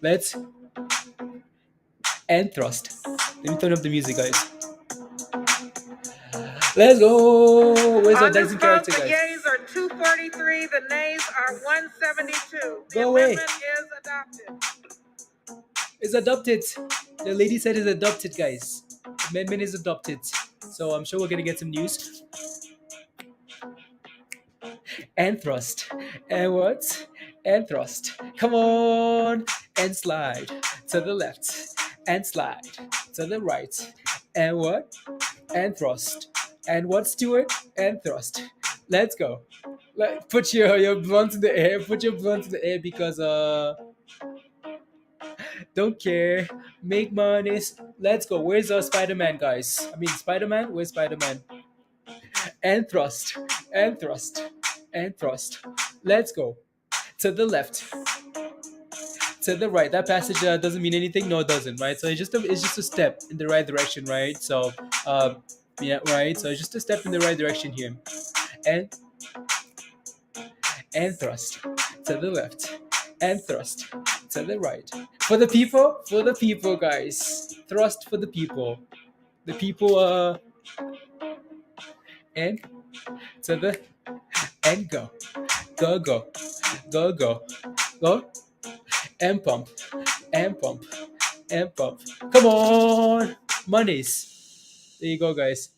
Let's and thrust. Let me turn up the music, guys. Let's go. Where's our On this dancing vote, character, the guys? yeas are 243, the nays are 172. The Go away. amendment is adopted. It's adopted. The lady said it's adopted, guys. Amendment is adopted. So I'm sure we're gonna get some news. And thrust. And what? And thrust. Come on. And slide to the left. And slide to the right. And what? And thrust. And what, Stuart? And thrust. Let's go. Put your blunt in the air. Put your blunt in the air, because don't care. Make money. Let's go. Where's Spider-Man, guys? I mean, Spider-Man. Where's Spider-Man? And thrust. And thrust. And thrust. Let's go. To the left. To the right. That passage doesn't mean anything. No, it doesn't. Right. So it's just a step in the right direction. Right. So yeah. Right. So it's just a step in the right direction here. And thrust to the left, and thrust to the right. For the people, guys. Thrust for the people. The people, and to the, and go. Go, go. Go, go. Go, and pump. And pump. And pump. Come on! Monies. There you go, guys.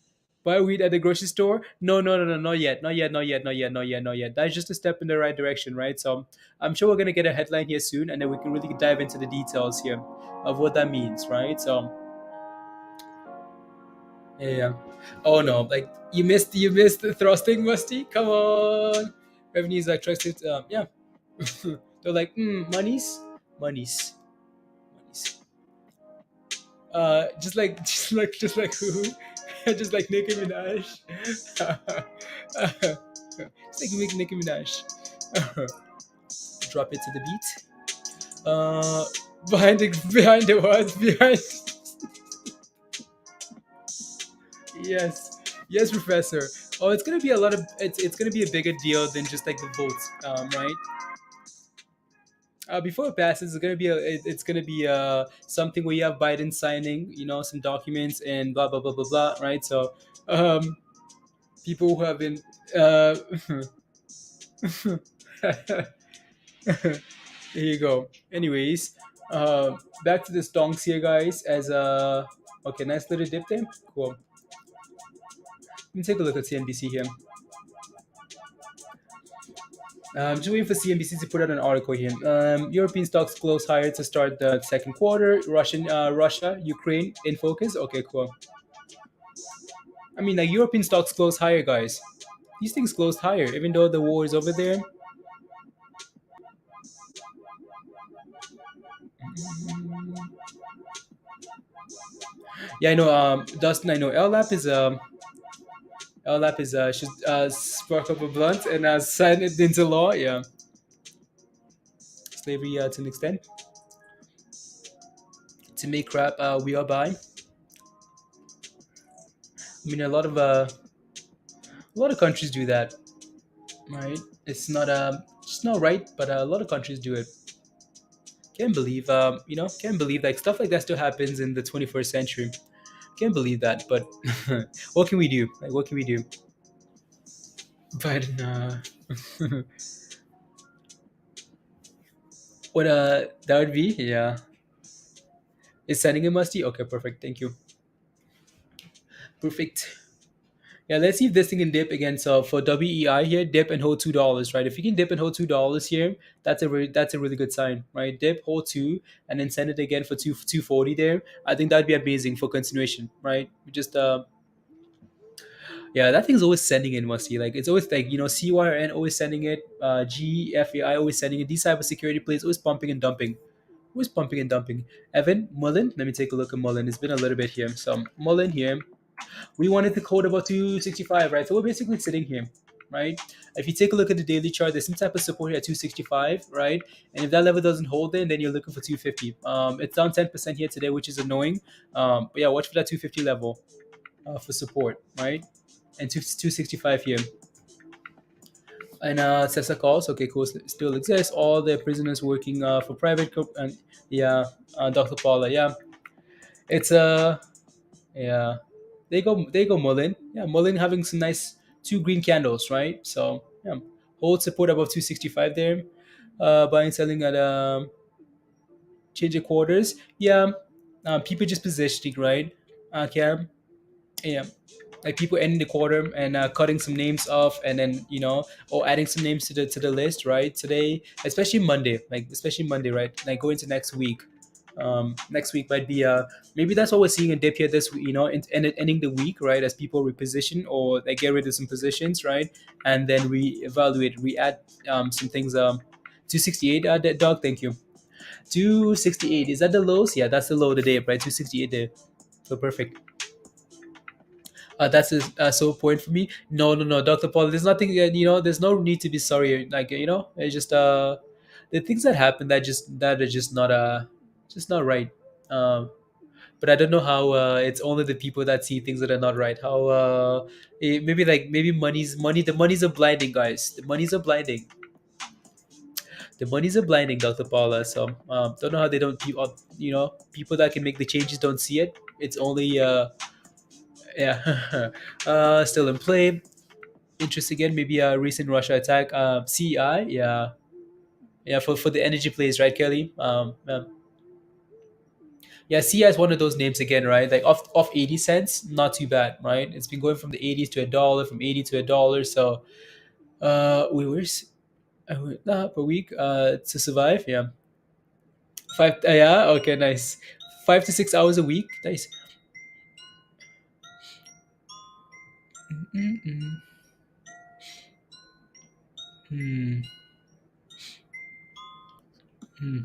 Buy weed at the grocery store? No, no, no, no, not yet, not yet, not yet, not yet, not yet, not yet. That's just a step in the right direction, right? So I'm sure we're gonna get a headline here soon, and then we can really dive into the details here of what that means, right? So yeah. Oh no, like you missed the thrusting, Musty. Come on, revenues are attractive. Yeah. They're like, monies, monies, monies. just like who? Just like Nicki Minaj. Just like Nicki Minaj. Drop it to the beat. Uh, behind the what? Behind. Yes, yes, Professor. Oh, it's gonna be a lot of. It's gonna be a bigger deal than just like the votes, right? Before it passes, it's gonna be something where you have Biden signing, some documents and blah blah blah blah blah, right? So, um, people who have been, here you go. Anyways, back to the stonks here, guys. Okay, nice little dip there. Cool. Let me take a look at CNBC here. Just waiting for CNBC to put out an article here. European stocks close higher to start the second quarter. Russia, Ukraine in focus. Okay, cool. I mean, like European stocks close higher, guys. These things closed higher, even though the war is over there. Yeah, I know. Dustin, I know. LLAP is should spark up a blunt and sign it into law. Yeah, slavery to an extent to make crap we are buying. I mean, a lot of countries do that, right? It's not right, but a lot of countries do it. Can't believe like stuff like that still happens in the 21st century. Can't believe that, but what can we do? Like, what can we do? But what that would be, yeah. Is sending a musty? Okay, perfect. Thank you. Perfect. Yeah, let's see if this thing can dip again. So for WEI here, dip and hold $2, right? If you can dip and hold $2 here, that's a really good sign, right? Dip, hold two, and then send it again for 240 there. I think that'd be amazing for continuation, right? Just yeah, that thing's always sending in musty. Like it's always like CYRN always sending it, GFAI always sending it. These cybersecurity plays always pumping and dumping. Always pumping and dumping. Evan, Mullen, let me take a look at Mullen. It's been a little bit here. So Mullen here. We wanted to code about 265, right? So we're basically sitting here, right? If you take a look at the daily chart, there's some type of support here at 265, right? And if that level doesn't hold then you're looking for 250. It's down 10% here today, which is annoying. But yeah, watch for that 250 level for support, right? And 265 here. And Cessa calls, okay, cool, still exists. All the prisoners working for private, and yeah, Dr. Paula, yeah. It's yeah, they go Mullen. Yeah, Mullen having some nice two green candles, right? So yeah, hold support above 265 there. Buying selling at change of quarters. Yeah, people just positioning, right? Cam. Yeah, like people ending the quarter and cutting some names off, and then or adding some names to the list, right? Today, especially Monday, right? Like going to next week. Next week might be maybe that's what we're seeing in dip here this week, ending the week, right? As people reposition or they get rid of some positions, right? And then re-add some things. 268, dog. Thank you. 268. Is that the lows? Yeah, that's the low of the day, right? 268 there. So perfect. That's so point for me. No, no, no, Dr. Paul. There's nothing. There's no need to be sorry. Like it's just the things that happen that are just not right. But I don't know how it's only the people that see things that are not right. How maybe money. The monies are blinding, guys. The monies are blinding. The monies are blinding, Dr. Paula. So don't know how they don't people. People that can make the changes don't see it. It's only yeah. Still in play. Interest again, maybe a recent Russia attack. CEI, yeah, yeah, for the energy plays, right, Kelly? Yeah, CEI is one of those names again, right? Like off 80 cents, not too bad, right? It's been going from the 80s to a dollar, from 80 to a dollar. So, where's per week to survive? Yeah, five. Yeah, okay, nice. 5 to 6 hours a week, nice. Mm-mm-mm. Hmm. Hmm.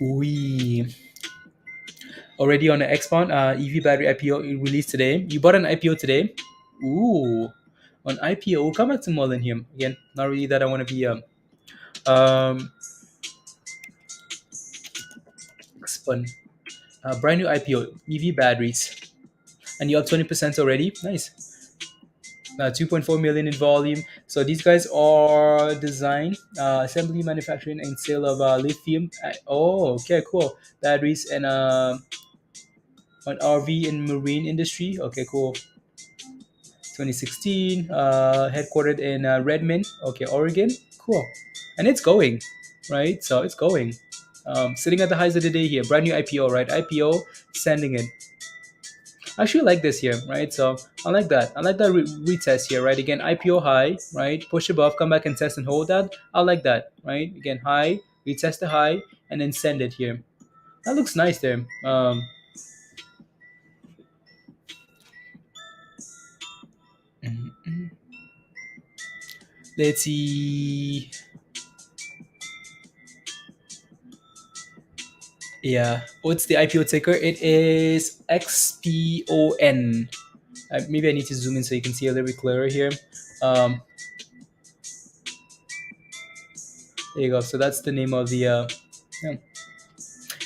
We already on the Xbox EV battery IPO released today. You bought an IPO today? Ooh, on IPO. We'll come back to muln here again. Not really that I want to be um spun. Brand new IPO EV batteries, and you have 20% already. Nice. 2.4 million in volume. So these guys are design, assembly, manufacturing, and sale of lithium. Oh, okay, cool. Batteries and on RV and marine industry. Okay, cool. 2016, headquartered in Redmond, okay, Oregon. Cool, and it's going, right? So it's going. Sitting at the highs of the day here. Brand new IPO, right? IPO, sending it. I actually like this here, right? So I like that. I like that retest here, right? Again, IPO high, right? Push above, come back and test and hold that. I like that, right? Again, high, retest the high, and then send it here. That looks nice there. Let's see. Yeah. What's the IPO ticker? It is XPON. Maybe I need to zoom in so you can see a little bit clearer here. Um, there you go. So that's the name of the. Yeah.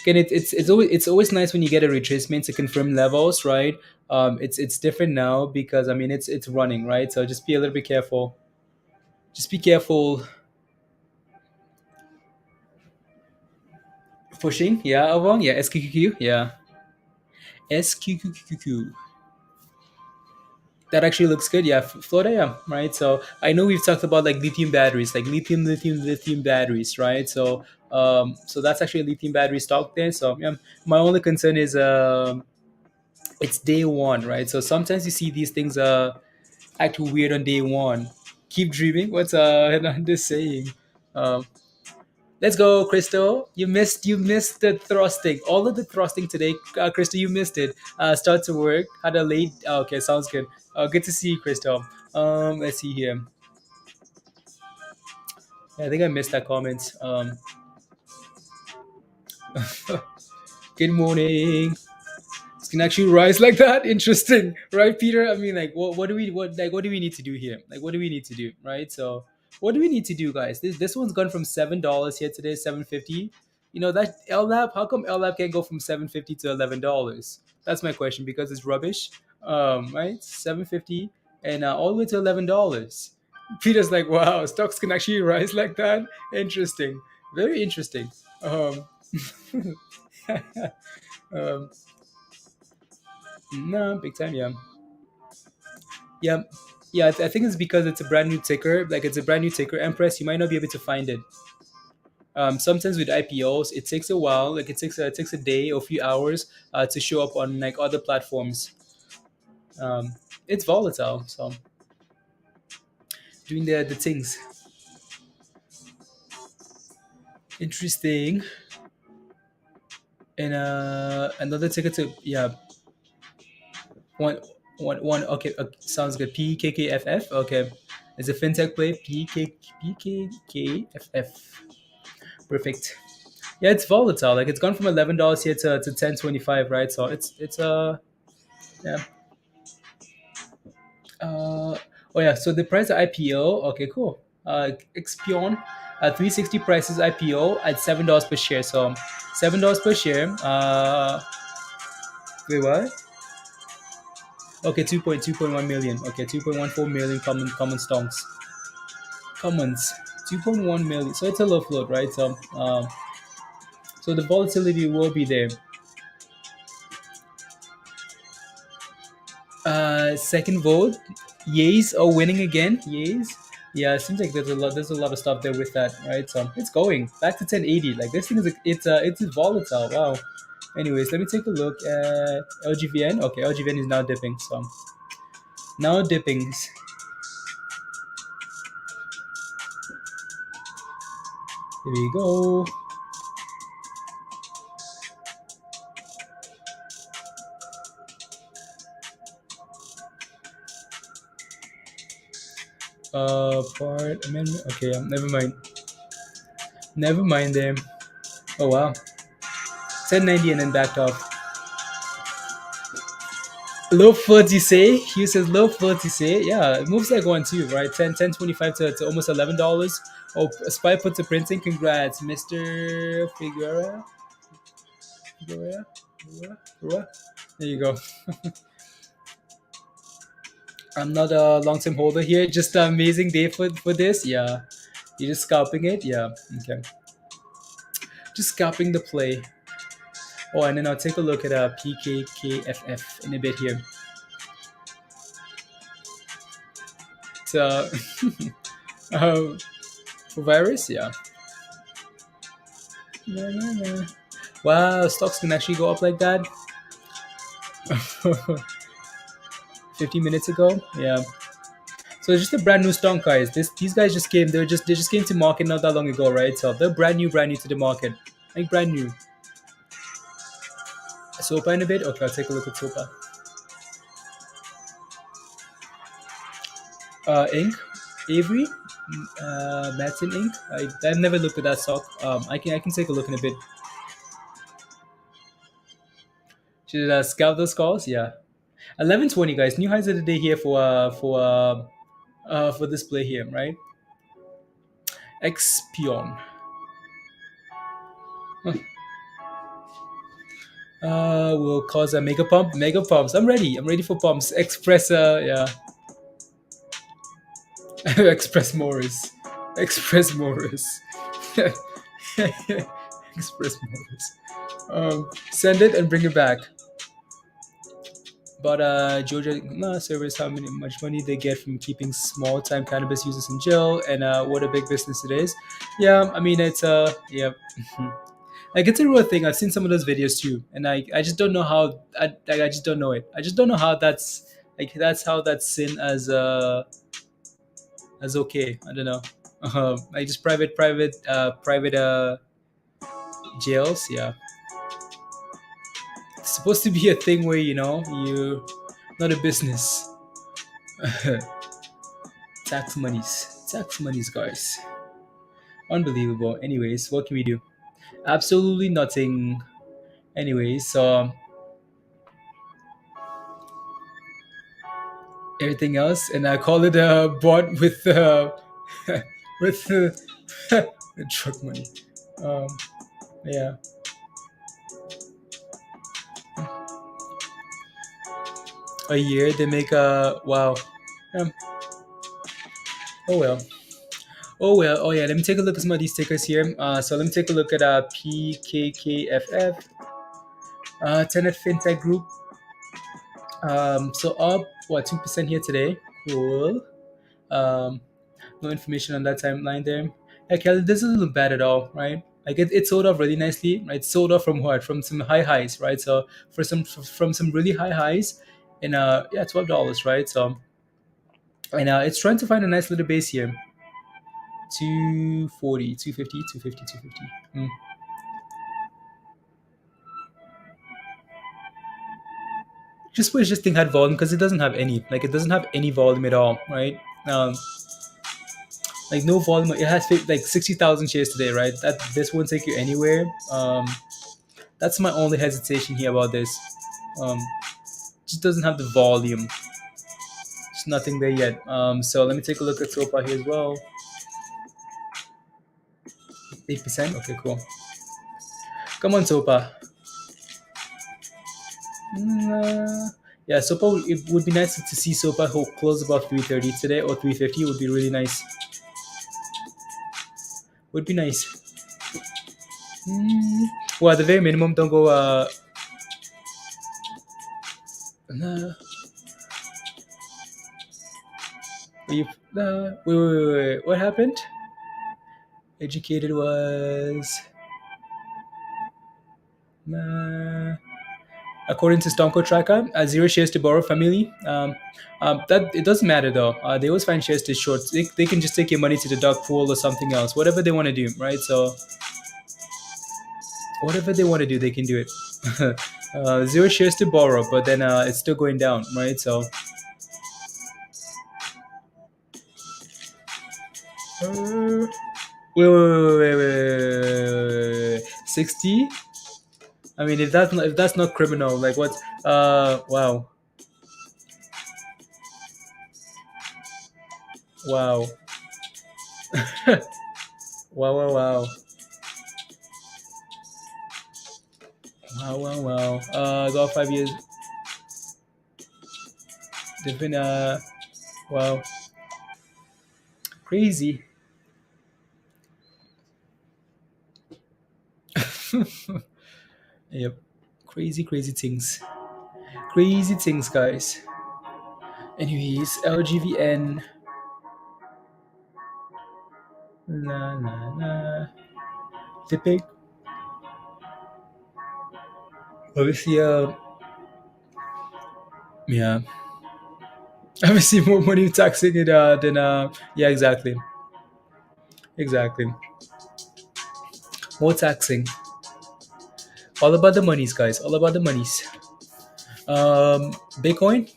Again, it's always nice when you get a retracement to confirm levels, right? It's different now because I mean it's running, right? So just be a little bit careful. Just be careful pushing. Yeah, Avon. Yeah, SQQQ. Yeah, SQQQ. That actually looks good. Yeah, Florida. Yeah, right. So I know we've talked about like lithium batteries, like lithium batteries, right? So that's actually a lithium battery stock there. So yeah, my only concern is it's day one, right? So sometimes you see these things act weird on day one. Keep dreaming. What's this saying? Um, let's go, Crystal. You missed the thrusting. All of the thrusting today, Crystal. You missed it. Start to work. Had a late. Okay, sounds good. Good to see you, Crystal. Let's see here. Yeah, I think I missed that comment. Good morning. It can actually rise like that. Interesting, right, Peter? I mean, like, what do we need to do here? Like, what do we need to do, right? So, what do we need to do, guys? This one's gone from $7 here today, 7.50. You know that LLAP. How come LLAP can go from 7.50 to $11? That's my question because it's rubbish. Right, 7.50 and all the way to $11. Peter's like, wow, stocks can actually rise like that. Interesting, very interesting. Um, um, no, big time, yeah. Yeah, yeah. I think it's because it's a brand new ticker. Like it's a brand new ticker, Empress. You might not be able to find it. Sometimes with IPOs, it takes a while. Like it takes a day or a few hours to show up on like other platforms. Um, it's volatile, so doing the things. Interesting. And another ticker to yeah one one. Okay, sounds good. PKKFF. Okay, it's a fintech play. PKKFF. Perfect. Yeah, it's volatile. Like it's gone from $11 here to 10.25, right? So it's yeah. Uh oh yeah. So the price of IPO. Okay, cool. Expion, 360 prices IPO at $7 per share. So $7 per share. Wait, what? Okay, 2.1 million. Okay, 2.14 million common stocks. Commons. 2.1 million. So it's a low float, right? So the volatility will be there. Second vote, yays are winning again. Yays. Yeah, it seems like there's a lot of stuff there with that, right? So it's going back to 1080. Like this thing is it's volatile. Wow. Anyways, let me take a look at LGVN. Okay, LGVN is now dipping. So now dipping. Here we go. Part amendment. Okay, never mind. Never mind them. Oh wow. 1090 and then backed off. Low Fredji say, he says low Fredji say, yeah, it moves like one too, right? 10.25 to almost $11. Oh, Spy put to printing. Congrats, Mr. Figueroa. There you go. I'm not a long-term holder here. Just an amazing day for this. Yeah, you're just scalping it. Yeah, okay. Just scalping the play. Oh, and then I'll take a look at PKKFF in a bit here. So, for virus, yeah. Wow, stocks can actually go up like that. 15 minutes ago, yeah. So it's just a brand new stock, guys. These guys just came. They just came to market not that long ago, right? So they're brand new to the market, like brand new. Sopa in a bit. Okay, I'll take a look at Sopa. Ink, Avery, Matin Ink. I've never looked at that stock. I can take a look in a bit. Should scout those calls? Yeah. 11:20, guys. New highs of the day here for this play here, right? Expion. Will cause a mega pump. Mega pumps. I'm ready for pumps. Express. Yeah. Express Morris. Express Morris. Express Morris. Send it and bring it back. But Georgia service how much money they get from keeping small time cannabis users in jail, and what a big business it is. Yeah, I mean it's yeah. Like it's a real thing. I've seen some of those videos too, and I just don't know how I just don't know it. I just don't know how that's how that's seen as okay. I don't know. Like just private jails. Yeah, it's supposed to be a thing where you not a business. Tax monies, guys. Unbelievable. Anyways, what can we do? Absolutely nothing. Anyways, so everything else, and I call it a bot with with truck money. Um, yeah. A year they make a wow. Um, oh well. Oh well. Oh yeah. Let me take a look at some of these tickers here. So let me take a look at PKKFF. Tenet FinTech Group. So up 2% here today. Cool. No information on that timeline there. Yeah, Kelly, this doesn't look bad at all, right? Like it sold off really nicely, right? It sold off from what? From some high highs, right? So from some really high highs, and yeah, $12, right? So and it's trying to find a nice little base here. 240, 250, 250, 250. Just wish this thing had volume because it doesn't have any. Like it doesn't have any volume at all, right? Like no volume. It has like 60,000 shares today, right? That this won't take you anywhere. That's my only hesitation here about this. Just doesn't have the volume. Just nothing there yet. So let me take a look at Sopa here as well. 8%. Okay, cool. Come on, Sopa. Yeah, Sopa. It would be nice to see Sopa close above 330 today or 350. Would be really nice. Would be nice. Well, at the very minimum, don't go. Nah. Wait. What happened? Educated was. According to Stonko Tracker, 0 shares to borrow family. That it doesn't matter though. They always find shares to short. They can just take your money to the dog pool or something else. Whatever they want to do, right? So whatever they want to do, they can do it. 0 shares to borrow, but then it's still going down, right? So. Wait. 60? I mean, if that's not criminal, like what? Wow, wow, wow, wow, wow, wow, wow, wow. Got 5 years. Different. Wow, crazy. Yep, crazy, crazy things. Crazy things, guys. Anyways, LGVN. La la la. Tipping. Obviously, yeah. Obviously, more money taxing it than yeah, exactly, exactly. More taxing. All about the monies, guys. All about the monies. Bitcoin.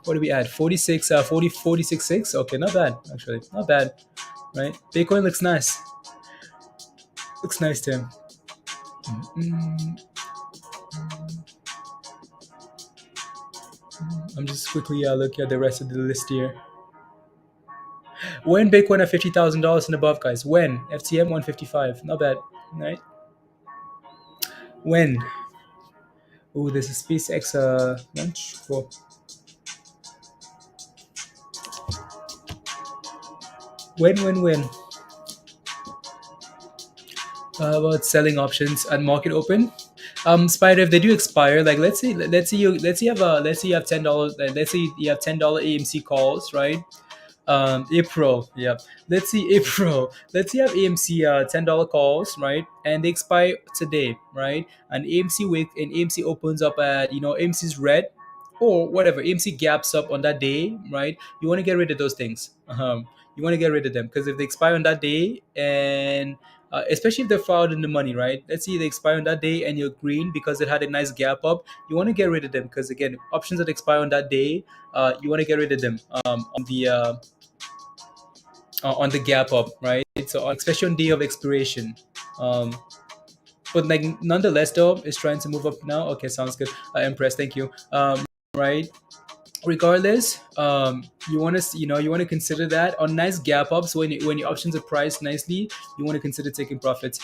What do we add? 46, 40, 46.6. Okay, not bad actually. Not bad, right? Bitcoin looks nice. Looks nice, Tim. Mm, I'm just quickly looking at the rest of the list here. When Bitcoin at $50,000 and above, guys? When FTM 155? Not bad, right? When? Oh, there's a SpaceX launch. Cool. When? About selling options at market open. Spider, if they do expire, like let's say you have $10. Let's say you have $10 AMC calls, right? April, yeah. Let's see April. Let's see have AMC $10 calls, right? And they expire today, right? And AMC opens up at AMC's red or whatever. AMC gaps up on that day, right? You want to get rid of those things. You want to get rid of them because if they expire on that day and especially if they're filed in the money, right? Let's see they expire on that day and you're green because it had a nice gap up. You want to get rid of them because again, options that expire on that day, you want to get rid of them on the gap up, right? So especially on day of expiration. Um, but like nonetheless, though, it's trying to move up now. Okay, sounds good. Empress, thank you. Right. Regardless, you want to you want to consider that on nice gap ups when your options are priced nicely. You want to consider taking profits.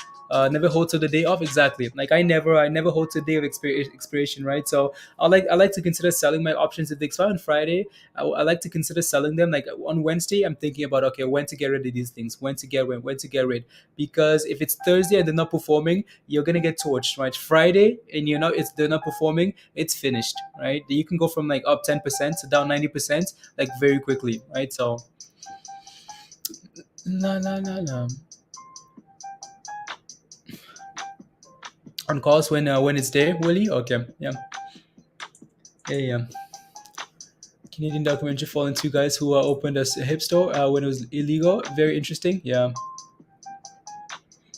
Never hold till the day off. Exactly. Like I never hold till the day of expiration. Right. So I like to consider selling my options if they expire on Friday. I like to consider selling them. Like on Wednesday, I'm thinking about okay when to get rid of these things, when to get rid. Because if it's Thursday and they're not performing, you're gonna get torched. Right. Friday and they're not performing, it's finished. Right. You can go from like up 10% to down 90% like very quickly. Right. So no, no, no, no. On calls when it's there, Willie. Okay. Yeah. Yeah. Yeah. Canadian documentary following two guys who opened a hip store when it was illegal. Very interesting. Yeah.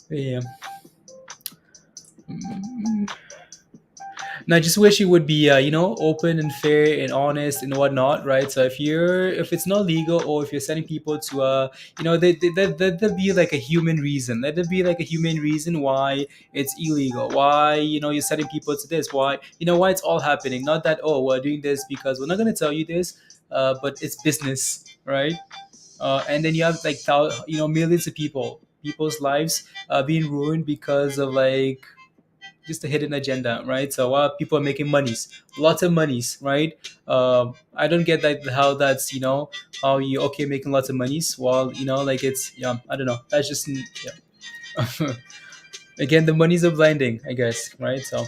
Yeah. Mm. And I just wish it would be, open and fair and honest and whatnot, right? So if it's not legal or if you're sending people to, there be like a human reason. Let there be like a human reason why it's illegal. Why, you're sending people to this. Why it's all happening. Not that, oh, we're doing this because we're not going to tell you this, but it's business, right? And then you have like, millions of people's lives being ruined because of like, just a hidden agenda, right? So people are making monies, lots of monies, right? I don't get that how that's how you okay making lots of monies while like it's I don't know. That's just yeah. Again, the monies are blinding, I guess, right? So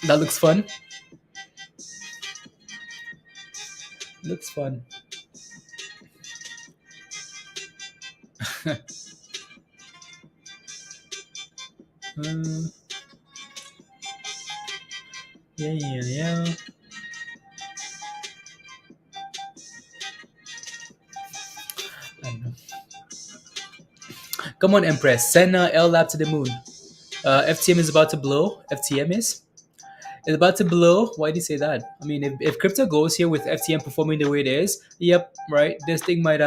that looks fun. Looks fun. Uh, yeah, yeah, yeah. I don't know. Come on, Empress, send LLAP to the moon. FTM is about to blow. FTM is. It's about to blow. Why do you say that? I mean, if crypto goes here with FTM performing the way it is, yep, right. This thing might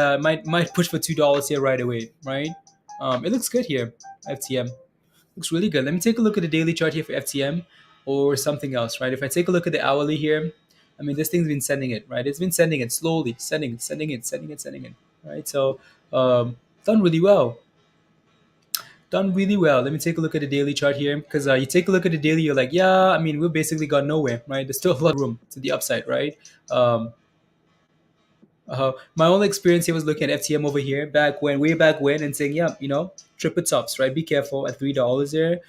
push for $2 here right away, right? It looks good here. FTM looks really good. Let me take a look at the daily chart here for FTM or something else, right? If I take a look at the hourly here, I mean, this thing's been sending it, right? It's been sending it slowly, sending it, right? So done really well. Done really well. Let me take a look at the daily chart here because you take a look at the daily, you're like, yeah, I mean, we've basically got nowhere, right? There's still a lot of room to the upside, right? Um, my only experience here was looking at FTM over here way back when, and saying, yeah, triple tops, right? Be careful at $3 there.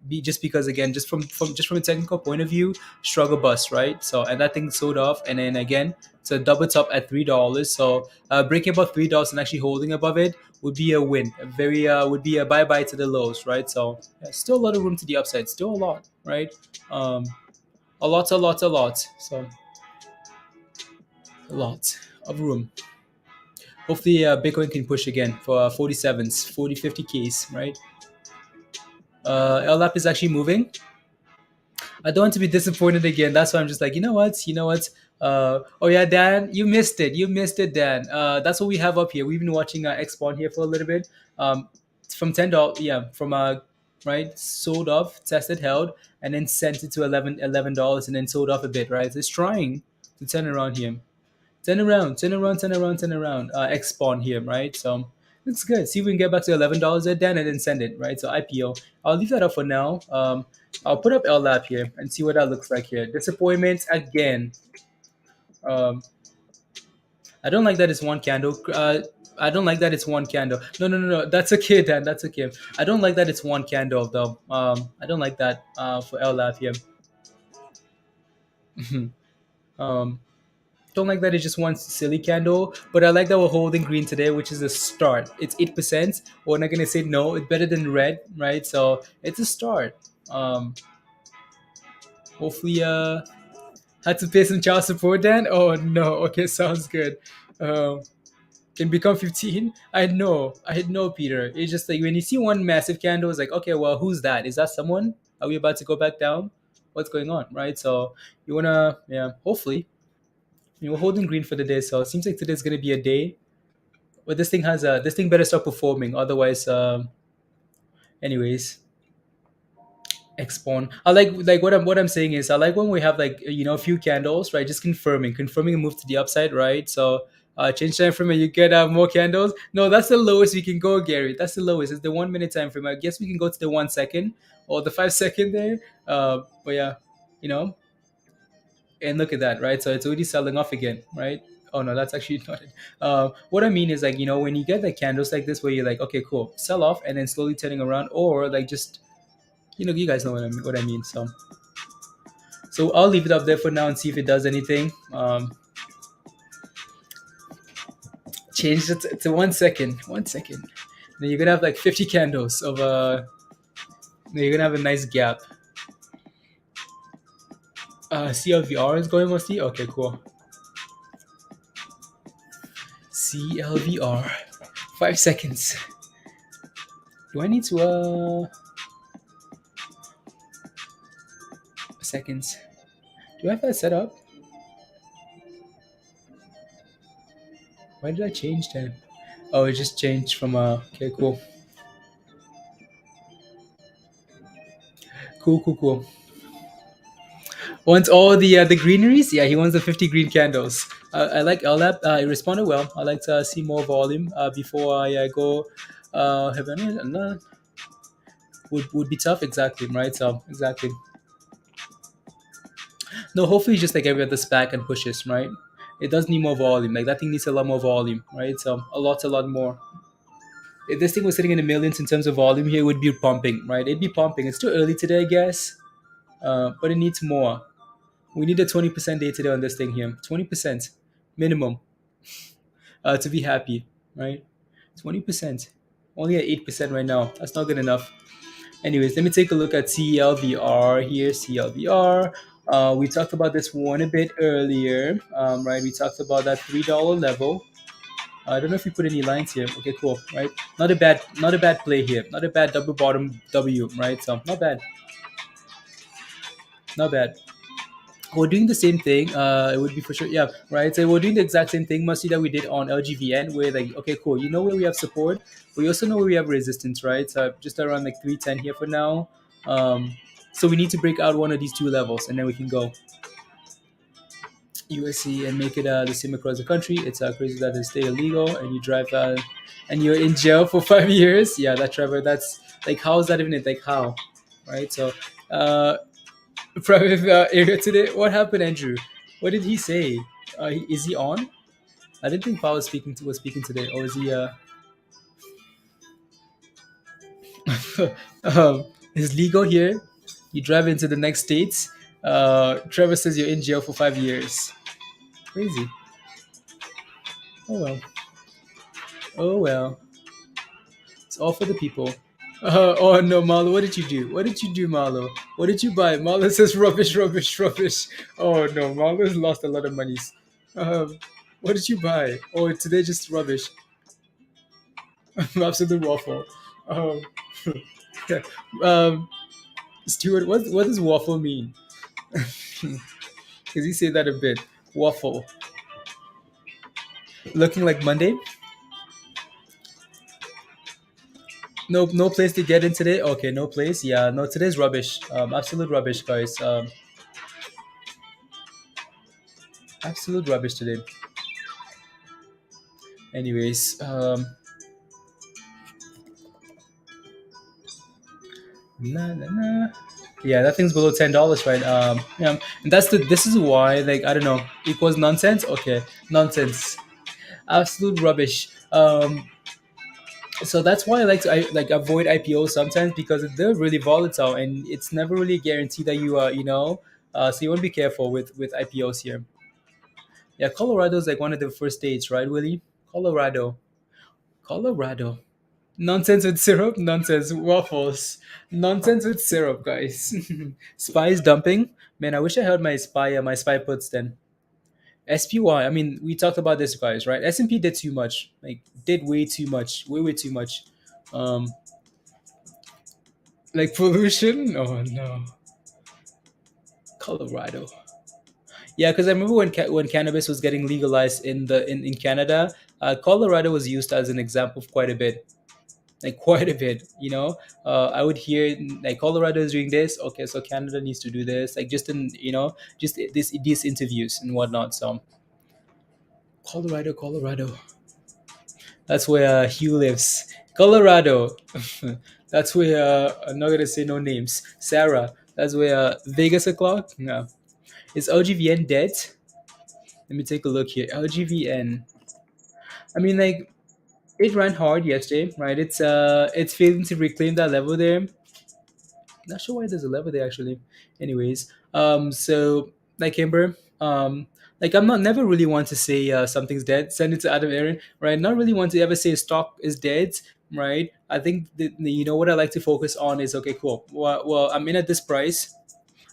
Be just because again, just from a technical point of view, struggle bust, right? So and that thing sold off, and then again, it's a double top at $3. So breaking above $3 and actually holding above it would be a win. A very would be a bye bye to the lows, right? So yeah, still a lot of room to the upside, still a lot, right? Um, a lot. So a lot of room. Hopefully, Bitcoin can push again for 47s, 40, 50 Ks, right? LLAP is actually moving. I don't want to be disappointed again. That's why I'm just like, you know what? Oh yeah, Dan, you missed it. You missed it, Dan. That's what we have up here. We've been watching Xpawn here for a little bit. It's from $10. Yeah, from right, sold off, tested, held, and then sent it to $11, and then sold off a bit. Right, so it's trying to turn around here. Turn around. X spawn here, right? So looks good. See if we can get back to $11 at then and then send it, right? So IPO. I'll leave that up for now. I'll put up LLAP here and see what that looks like here. Disappointment again. Um, I don't like that it's one candle. I don't like that it's one candle. No. That's okay, Dan. That's okay. I don't like that it's one candle though. I don't like that for LLAP here. um, don't like that it's just one silly candle, but I like that we're holding green today, which is a start. It's 8%. We're not gonna say no. It's better than red, right? So it's a start. Hopefully, had to pay some child support then. Oh no. Okay, sounds good. Um, can become 15. I know, Peter. It's just like when you see one massive candle, it's like, okay, well, who's that? Is that someone? Are we about to go back down? What's going on, right? So you wanna, yeah, hopefully. We're holding green for the day, so it seems like today's gonna be a day. But this thing better start performing, otherwise, anyways, Xpawn. I like what I'm saying is I like when we have like a few candles, right? Just confirming a move to the upside, right? So change time frame and you get more candles. No, that's the lowest we can go, Gary. That's the lowest. It's the 1 minute time frame. I guess we can go to the 1 second or the 5 second there. But yeah, you know, and look at that, right? So it's already selling off again, right? Oh no, that's actually not it. What I mean is like when you get like candles like this where you're like, okay, cool, sell off and then slowly turning around, or like just you guys know what I mean. So I'll leave it up there for now and see if it does anything. Change it to 1 second, 1 second. Then you're gonna have like 50 candles of then you're gonna have a nice gap. CLVR is going mostly. Okay, cool. CLVR, 5 seconds. Do I need to seconds? Do I have that set up? Why did I change then? Oh, it just changed from okay, cool. Cool. Wants all the greeneries. Yeah, he wants the 50 green candles. I like LLAP. It responded well. I like to see more volume before I go. Would be tough, exactly, right? So exactly. No, hopefully just like every other SPAC and pushes, right? It does need more volume. Like that thing needs a lot more volume, right? So a lot more. If this thing was sitting in the millions in terms of volume here, it would be pumping, right? It'd be pumping. It's too early today, I guess, but it needs more. We need a 20% day today on this thing here. 20% minimum to be happy, right? 20%. Only at 8% right now. That's not good enough. Anyways, let me take a look at CLVR here. CLVR. We talked about this one a bit earlier, right? We talked about that $3 level. I don't know if we put any lines here. Okay, cool, right? Not a bad play here. Not a bad double bottom W, right? So not bad. Not bad. We're doing the same thing. It would be for sure. Yeah, right. So we're doing the exact same thing, mostly that we did on LGVN, where like, okay, cool. You know where we have support, we also know where we have resistance, right? So just around like 310 here for now. So we need to break out one of these two levels, and then we can go USC and make it the same across the country. It's crazy that they stay illegal and you drive and you're in jail for 5 years. Yeah, that Trevor. That's like, how is that even it? Like how, right? So uh, private area today. What happened, Andrew? What did he say? Is he on? I didn't think Paul was speaking today, or is he? Is legal here? You drive into the next states. Trevor says you're in jail for 5 years. Crazy. Oh well. Oh well. It's all for the people. Oh no, Marlo, what did you do? What did you do, Marlo? What did you buy? Marlo says rubbish, rubbish, rubbish. Oh no, Marlo's lost a lot of monies. What did you buy? Oh, today just rubbish. Absolute waffle. Um, yeah. Stuart, what does waffle mean? Because he said that a bit. Waffle. Looking like Monday. No place to get in today. Okay, no place. Yeah, no, today's rubbish. Absolute rubbish, guys. Absolute rubbish today. Anyways, na, na. Yeah, that thing's below $10, right? Yeah, and this is why, like, I don't know, equals nonsense. Okay, nonsense, absolute rubbish. So that's why I like avoid IPOs sometimes, because they're really volatile and it's never really a guarantee that so you want to be careful with IPOs here. Yeah, Colorado is like one of the first states, right, Willie? Colorado, Colorado. Nonsense with syrup, nonsense waffles, nonsense with syrup, guys. Spies dumping. Man, I wish I had my spy puts then. SPY. I mean, we talked about this, guys, right? S&P did too much, like did way too much, way too much. Um, like pollution. Oh no, Colorado. Yeah, because I remember when cannabis was getting legalized in Canada, Colorado was used as an example quite a bit, like quite a bit. I would hear like Colorado is doing this. Okay, so Canada needs to do this. Like just in just these interviews and whatnot. So Colorado, Colorado. That's where Hugh lives. Colorado. That's where I'm not gonna say no names. Sarah. That's where Vegas o'clock. No, is LGVN dead? Let me take a look here. LGVN. I mean, like it ran hard yesterday, right? It's failing to reclaim that level there. Not sure why there's a level there actually. Anyways, so like Amber, like I'm not never really want to say something's dead. Send it to Adam Aaron, right? Not really want to ever say stock is dead, right? I think what I like to focus on is okay, cool. Well, I'm in at this price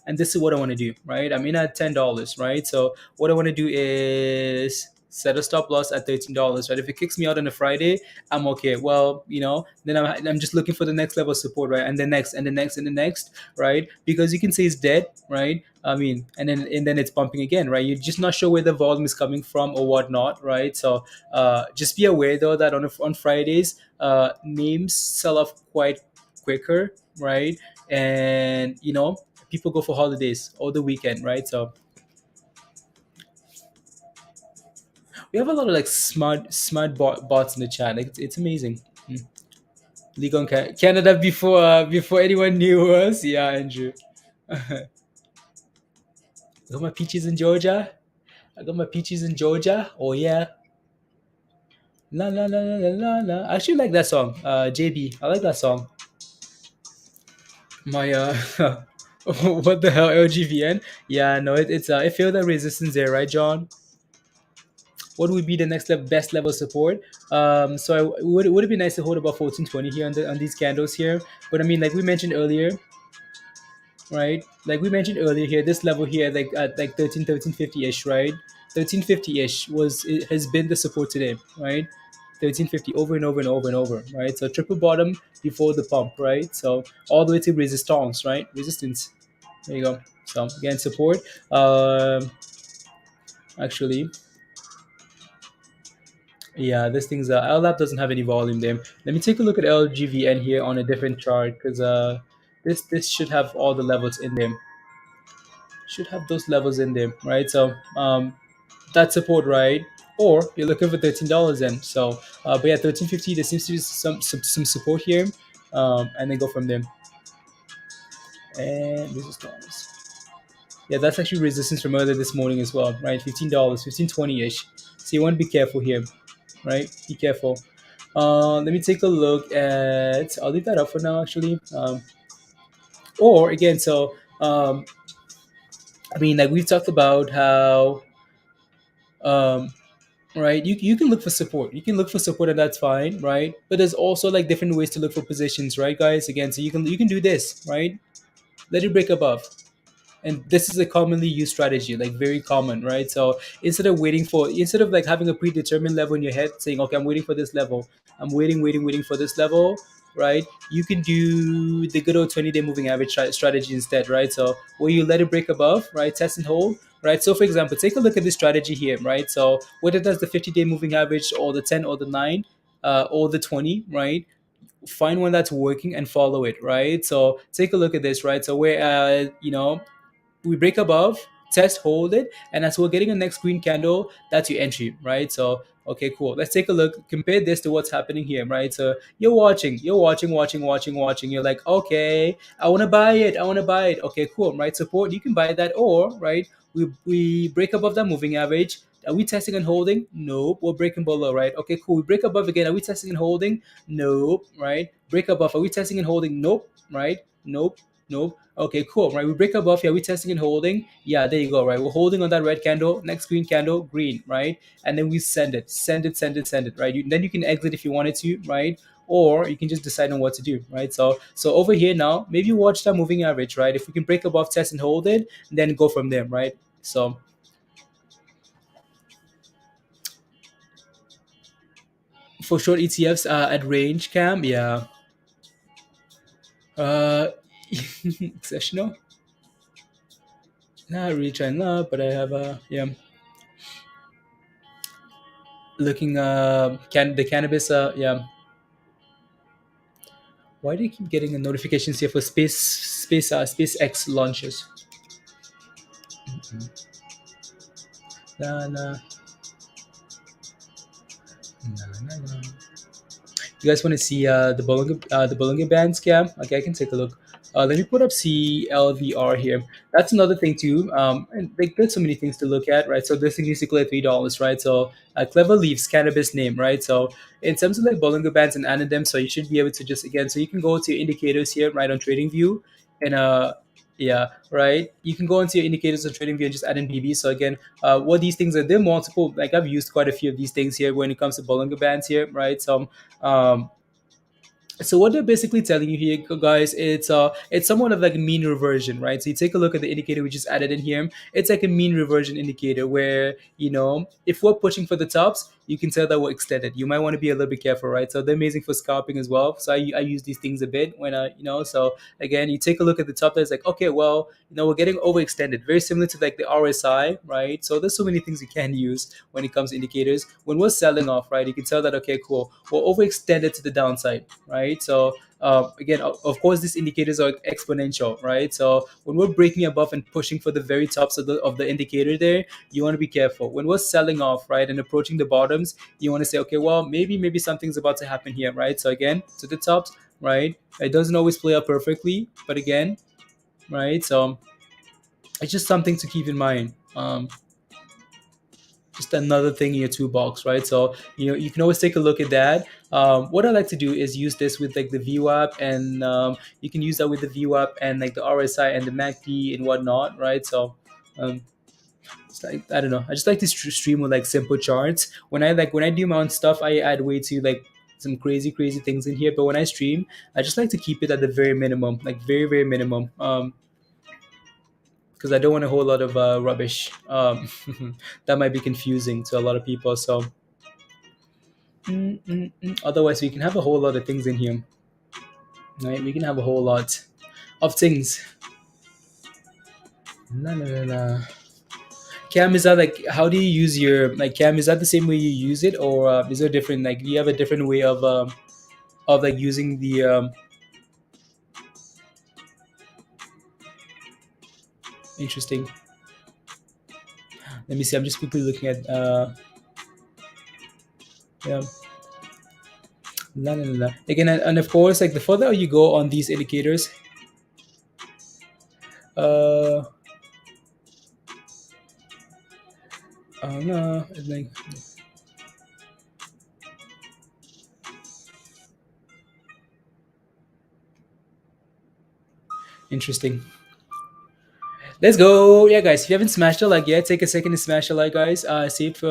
and this is what I want to do, right? I'm in at $10, right? So what I want to do is set a stop loss at $13, right? If it kicks me out on a Friday, I'm okay. Well, then I'm just looking for the next level of support, right? And the next, and the next, and the next, right? Because you can say it's dead, right? I mean, and then it's pumping again, right? You're just not sure where the volume is coming from or whatnot, right? So just be aware though that on Fridays, names sell off quite quicker, right? And people go for holidays or the weekend, right? So we have a lot of like smart bots in the chat. Like it's amazing. League on Canada before anyone knew us. Yeah, Andrew. I got my peaches in Georgia. I got my peaches in Georgia. Oh yeah. La la la la la la la. I actually like that song. JB. I like that song. My what the hell, LGVN? Yeah, no, it failed that resistance there, right, John? What would be the next best level support? So would it be nice to hold about 1420 here on these candles here? But I mean, like we mentioned earlier, right? Like we mentioned earlier here, this level here, like at like 1350 ish, right? 1350 ish it has been the support today, right? 1350 over and over and over and over, right? So triple bottom before the pump, right? So all the way to resistance, right? Resistance. There you go. So again, support. Um, Actually, yeah, this thing's LLAP doesn't have any volume there. Let me take a look at LGVN here on a different chart because this should have all the levels in there. Should have those levels in there, right? So that support, right? Or you're looking for $13 then. So, but yeah, 13.50. There seems to be some support here, and then go from there. And resistance. Yeah, that's actually resistance from earlier this morning as well, right? $15, 15.20 ish. So you want to be careful here, right? Be careful. Let me take a look at. I'll leave that up for now, actually. Or again, so I mean, like we've talked about how um, right, you can look for support, you can look for support, and that's fine, right? But there's also like different ways to look for positions, right, guys? Again, so you can do this, right? Let it break above, and this is a commonly used strategy, like very common, right? So instead of like having a predetermined level in your head saying, okay, I'm waiting for this level, I'm waiting for this level, right? You can do the good old 20-day moving average strategy instead, right? So where you let it break above, right, test and hold, right? So for example, take a look at this strategy here, right? So whether that's the 50-day moving average or the 10 or the 9 or the 20, right? Find one that's working and follow it, right? So take a look at this, right? So where we break above, test, hold it, and as we're getting a next green candle, that's your entry, right? So okay, cool. Let's take a look. Compare this to what's happening here, right? So you're watching. You're like, okay, I want to buy it. I want to buy it. Okay, cool, right? Support. You can buy that, or right, we break above that moving average. Are we testing and holding? Nope. We're breaking below, right? Okay, cool. We break above again. Are we testing and holding? Nope. Right? Break above. Are we testing and holding? Nope. Right? Nope. Nope. Okay, cool. Right, we break above here. We testing and holding. Yeah, there you go. Right, we're holding on that red candle. Next green candle, green. Right, and then we send it. Right, then you can exit if you wanted to. Right, or you can just decide on what to do. Right, so over here now, maybe watch that moving average. Right, if we can break above, test and hold it, then go from there. Right, so for short ETFs at range cam, yeah. Uh, Sessional. Not really trying love, but I have a yeah. Looking can the cannabis yeah. Why do you keep getting a notifications here for SpaceX launches? Nah, nah, nah. You guys want to see the Bollinger Band scam? Okay, I can take a look. Let me put up CLVR here. That's another thing too. And like, there's so many things to look at, right? So this thing needs to clear $3, right? So Clever Leaves cannabis name, right? So in terms of like Bollinger Bands and anonym, so you should be able to just again, so you can go to your indicators here, right, on TradingView, and yeah, right. You can go into your indicators on TradingView and just add in BB. So again, what these things are, they're multiple. Like I've used quite a few of these things here when it comes to Bollinger Bands here, right? Um, so what they're basically telling you here, guys, it's somewhat of like a mean reversion, right? So you take a look at the indicator we just added in here. It's like a mean reversion indicator where if we're pushing for the tops, you can tell that we're extended. You might want to be a little bit careful, right? So they're amazing for scalping as well. So I use these things a bit when So again, you take a look at the top. There's like, okay, well, we're getting overextended, very similar to like the RSI, right? So there's so many things you can use when it comes to indicators. When we're selling off, right, you can tell that, okay, cool, we're overextended to the downside, right? So again, of course, these indicators are exponential, right? So when we're breaking above and pushing for the very tops of the indicator there, you want to be careful. When we're selling off, right, and approaching the bottoms, you want to say, okay, well, maybe something's about to happen here, right? So again, to the tops, right? It doesn't always play out perfectly, but again, right? So it's just something to keep in mind. Just another thing in your toolbox, right? So you can always take a look at that. What I like to do is use this with like the VWAP, and you can use that with the VWAP and like the RSI and the MACD and whatnot, right? So um, it's like, I don't know. I just like to stream with like simple charts. When I do my own stuff, I add way to like some crazy things in here. But when I stream, I just like to keep it at the very minimum, like very minimum. Because I don't want a whole lot of rubbish. That might be confusing to a lot of people. So, otherwise, we can have a whole lot of things in here, right? We can have a whole lot of things. No, no, no, no. Cam, is that like how do you use your like Cam? Is that the same way you use it, or is there different? Like, do you have a different way of like using the interesting? Let me see. I'm just quickly looking at yeah. No, no, no, no. Again, and of course, like the further you go on these indicators, uh, no, it's like interesting. Let's go. Yeah, guys, if you haven't smashed a like yet, take a second to smash a like, guys. Save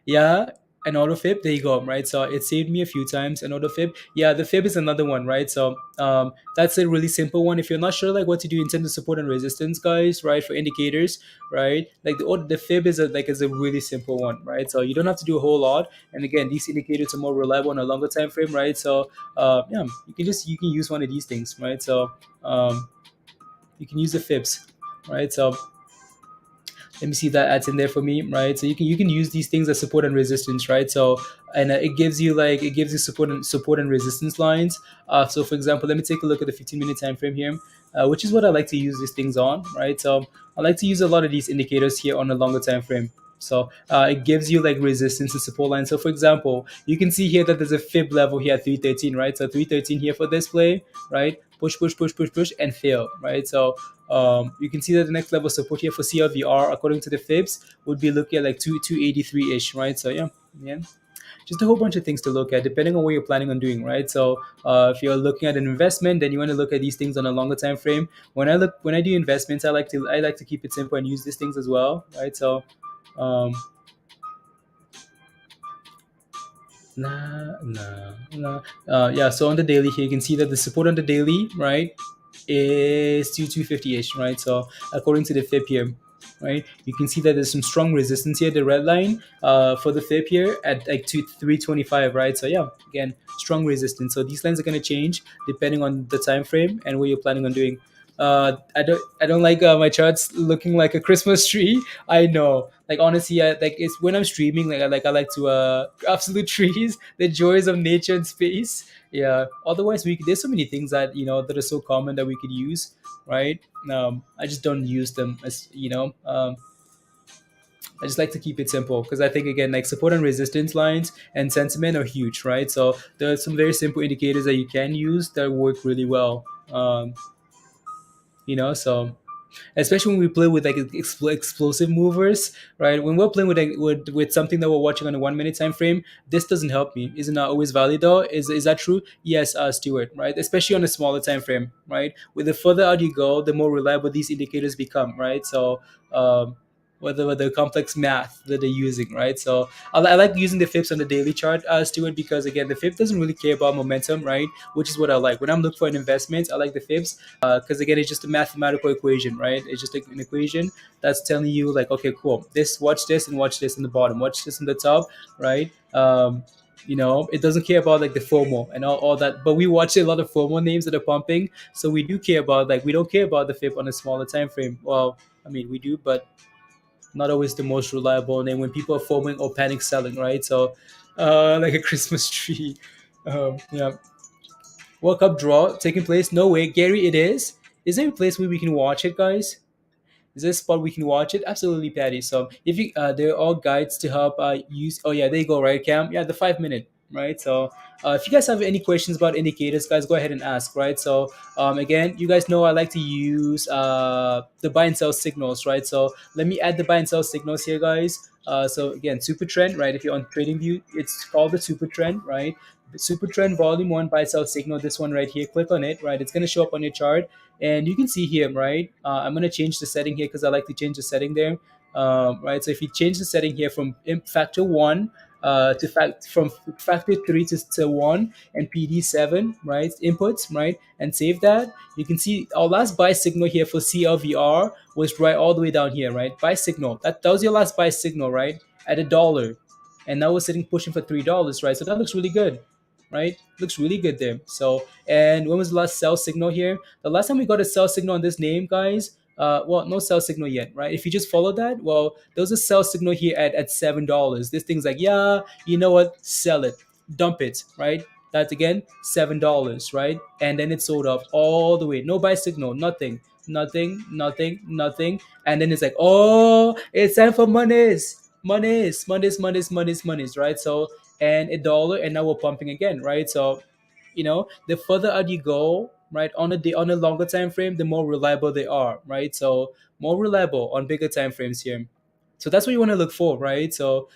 yeah, an auto fib. There you go, right? So it saved me a few times. An auto fib. Yeah, the fib is another one, right? So that's a really simple one. If you're not sure like what to do in terms of support and resistance, guys, right, for indicators, right? Like the fib is a really simple one, right? So you don't have to do a whole lot. And again, these indicators are more reliable on a longer time frame, right? So yeah, you can use one of these things, right? So you can use the fibs, right? So let me see if that adds in there for me, right? So you can use these things as support and resistance, right? So and it gives you support and resistance lines. So for example, let me take a look at the 15-minute time frame here, which is what I like to use these things on, right? So I like to use a lot of these indicators here on a longer time frame. So it gives you like resistance and support lines. So for example, you can see here that there's a fib level here at 313, right? So 313 here for this play, right? Push, push, push, push, push, and fail, right? So you can see that the next level of support here for CLVR, according to the fibs, would be looking at like 283 ish, right? So yeah, just a whole bunch of things to look at depending on what you're planning on doing, right? So if you're looking at an investment, then you want to look at these things on a longer time frame. When I do investments, I like to keep it simple and use these things as well, right? So um, nah, nah, nah. Yeah, so on the daily here, you can see that the support on the daily, right, is 250-ish, right? So according to the FIP here, right, you can see that there's some strong resistance here, the red line for the FIP here at like 325, right? So yeah, again, strong resistance. So these lines are going to change depending on the time frame and what you're planning on doing. I don't like my charts looking like a Christmas tree. I know. Like honestly, like it's when I'm streaming, I like to absolute trees, the joys of nature and space. Yeah. Otherwise, there's so many things that that are so common that we could use, right? I just don't use them as I just like to keep it simple because I think again like support and resistance lines and sentiment are huge, right? So there are some very simple indicators that you can use that work really well. So especially when we play with like explosive movers, right? When we're playing with, like, with something that we're watching on a 1 minute time frame, this doesn't help me. Isn't that always valid though? Is that true? Yes, Stuart, right? Especially on a smaller time frame, right? With the further out you go, the more reliable these indicators become, right? So whether the complex math that they're using, right? So I like using the fibs on the daily chart, Stuart, because again, the fib doesn't really care about momentum, right? Which is what I like when I'm looking for an investment. I like the fibs because again, it's just a mathematical equation, right? It's just like an equation that's telling you like, okay, cool, watch this and watch this in the bottom, watch this in the top, right? It doesn't care about like the FOMO and all that, but we watch a lot of FOMO names that are pumping, so we do care about we don't care about the fib on a smaller time frame. Well, I mean, we do, but not always the most reliable name when people are foaming or panic selling, right? So, like a Christmas tree. Yeah. World Cup draw taking place? No way, Gary. It is. Is there a place where we can watch it, guys? Is there a spot we can watch it? Absolutely, Patty. So if you, there are all guides to help use. Oh yeah, there you go. Right, Cam. Yeah, the 5 minute. Right. So if you guys have any questions about indicators, guys, go ahead and ask. Right. So again, you guys know I like to use the buy and sell signals. Right. So let me add the buy and sell signals here, guys. So again, super trend. Right. If you're on TradingView, it's called the super trend. Right. The super trend volume one buy sell signal. This one right here. Click on it. Right. It's gonna show up on your chart and you can see here, right? I'm going to change the setting here because I like to change the setting there, right? So if you change the setting here from factor 1 from factor 3 to 1 and PD7, right? Inputs, right? And save that. You can see our last buy signal here for CLVR was right all the way down here, right? Buy signal. That was your last buy signal, right? At $1. And now we're sitting pushing for $3, right? So that looks really good, right? Looks really good there. So, and when was the last sell signal here? The last time we got a sell signal on this name, guys, well, no sell signal yet, right? If you just follow that, well, there's a sell signal here at $7. This thing's like, yeah, you know what? Sell it, dump it, right? That's again $7, right? And then it sold off all the way. No buy signal, nothing, nothing, nothing, nothing. And then it's like, oh, it's time for monies, right? So and $1, and now we're pumping again, right? So the further out you go, right, on a longer time frame, the more reliable they are, right? So more reliable on bigger time frames here. So that's what you want to look for, right? So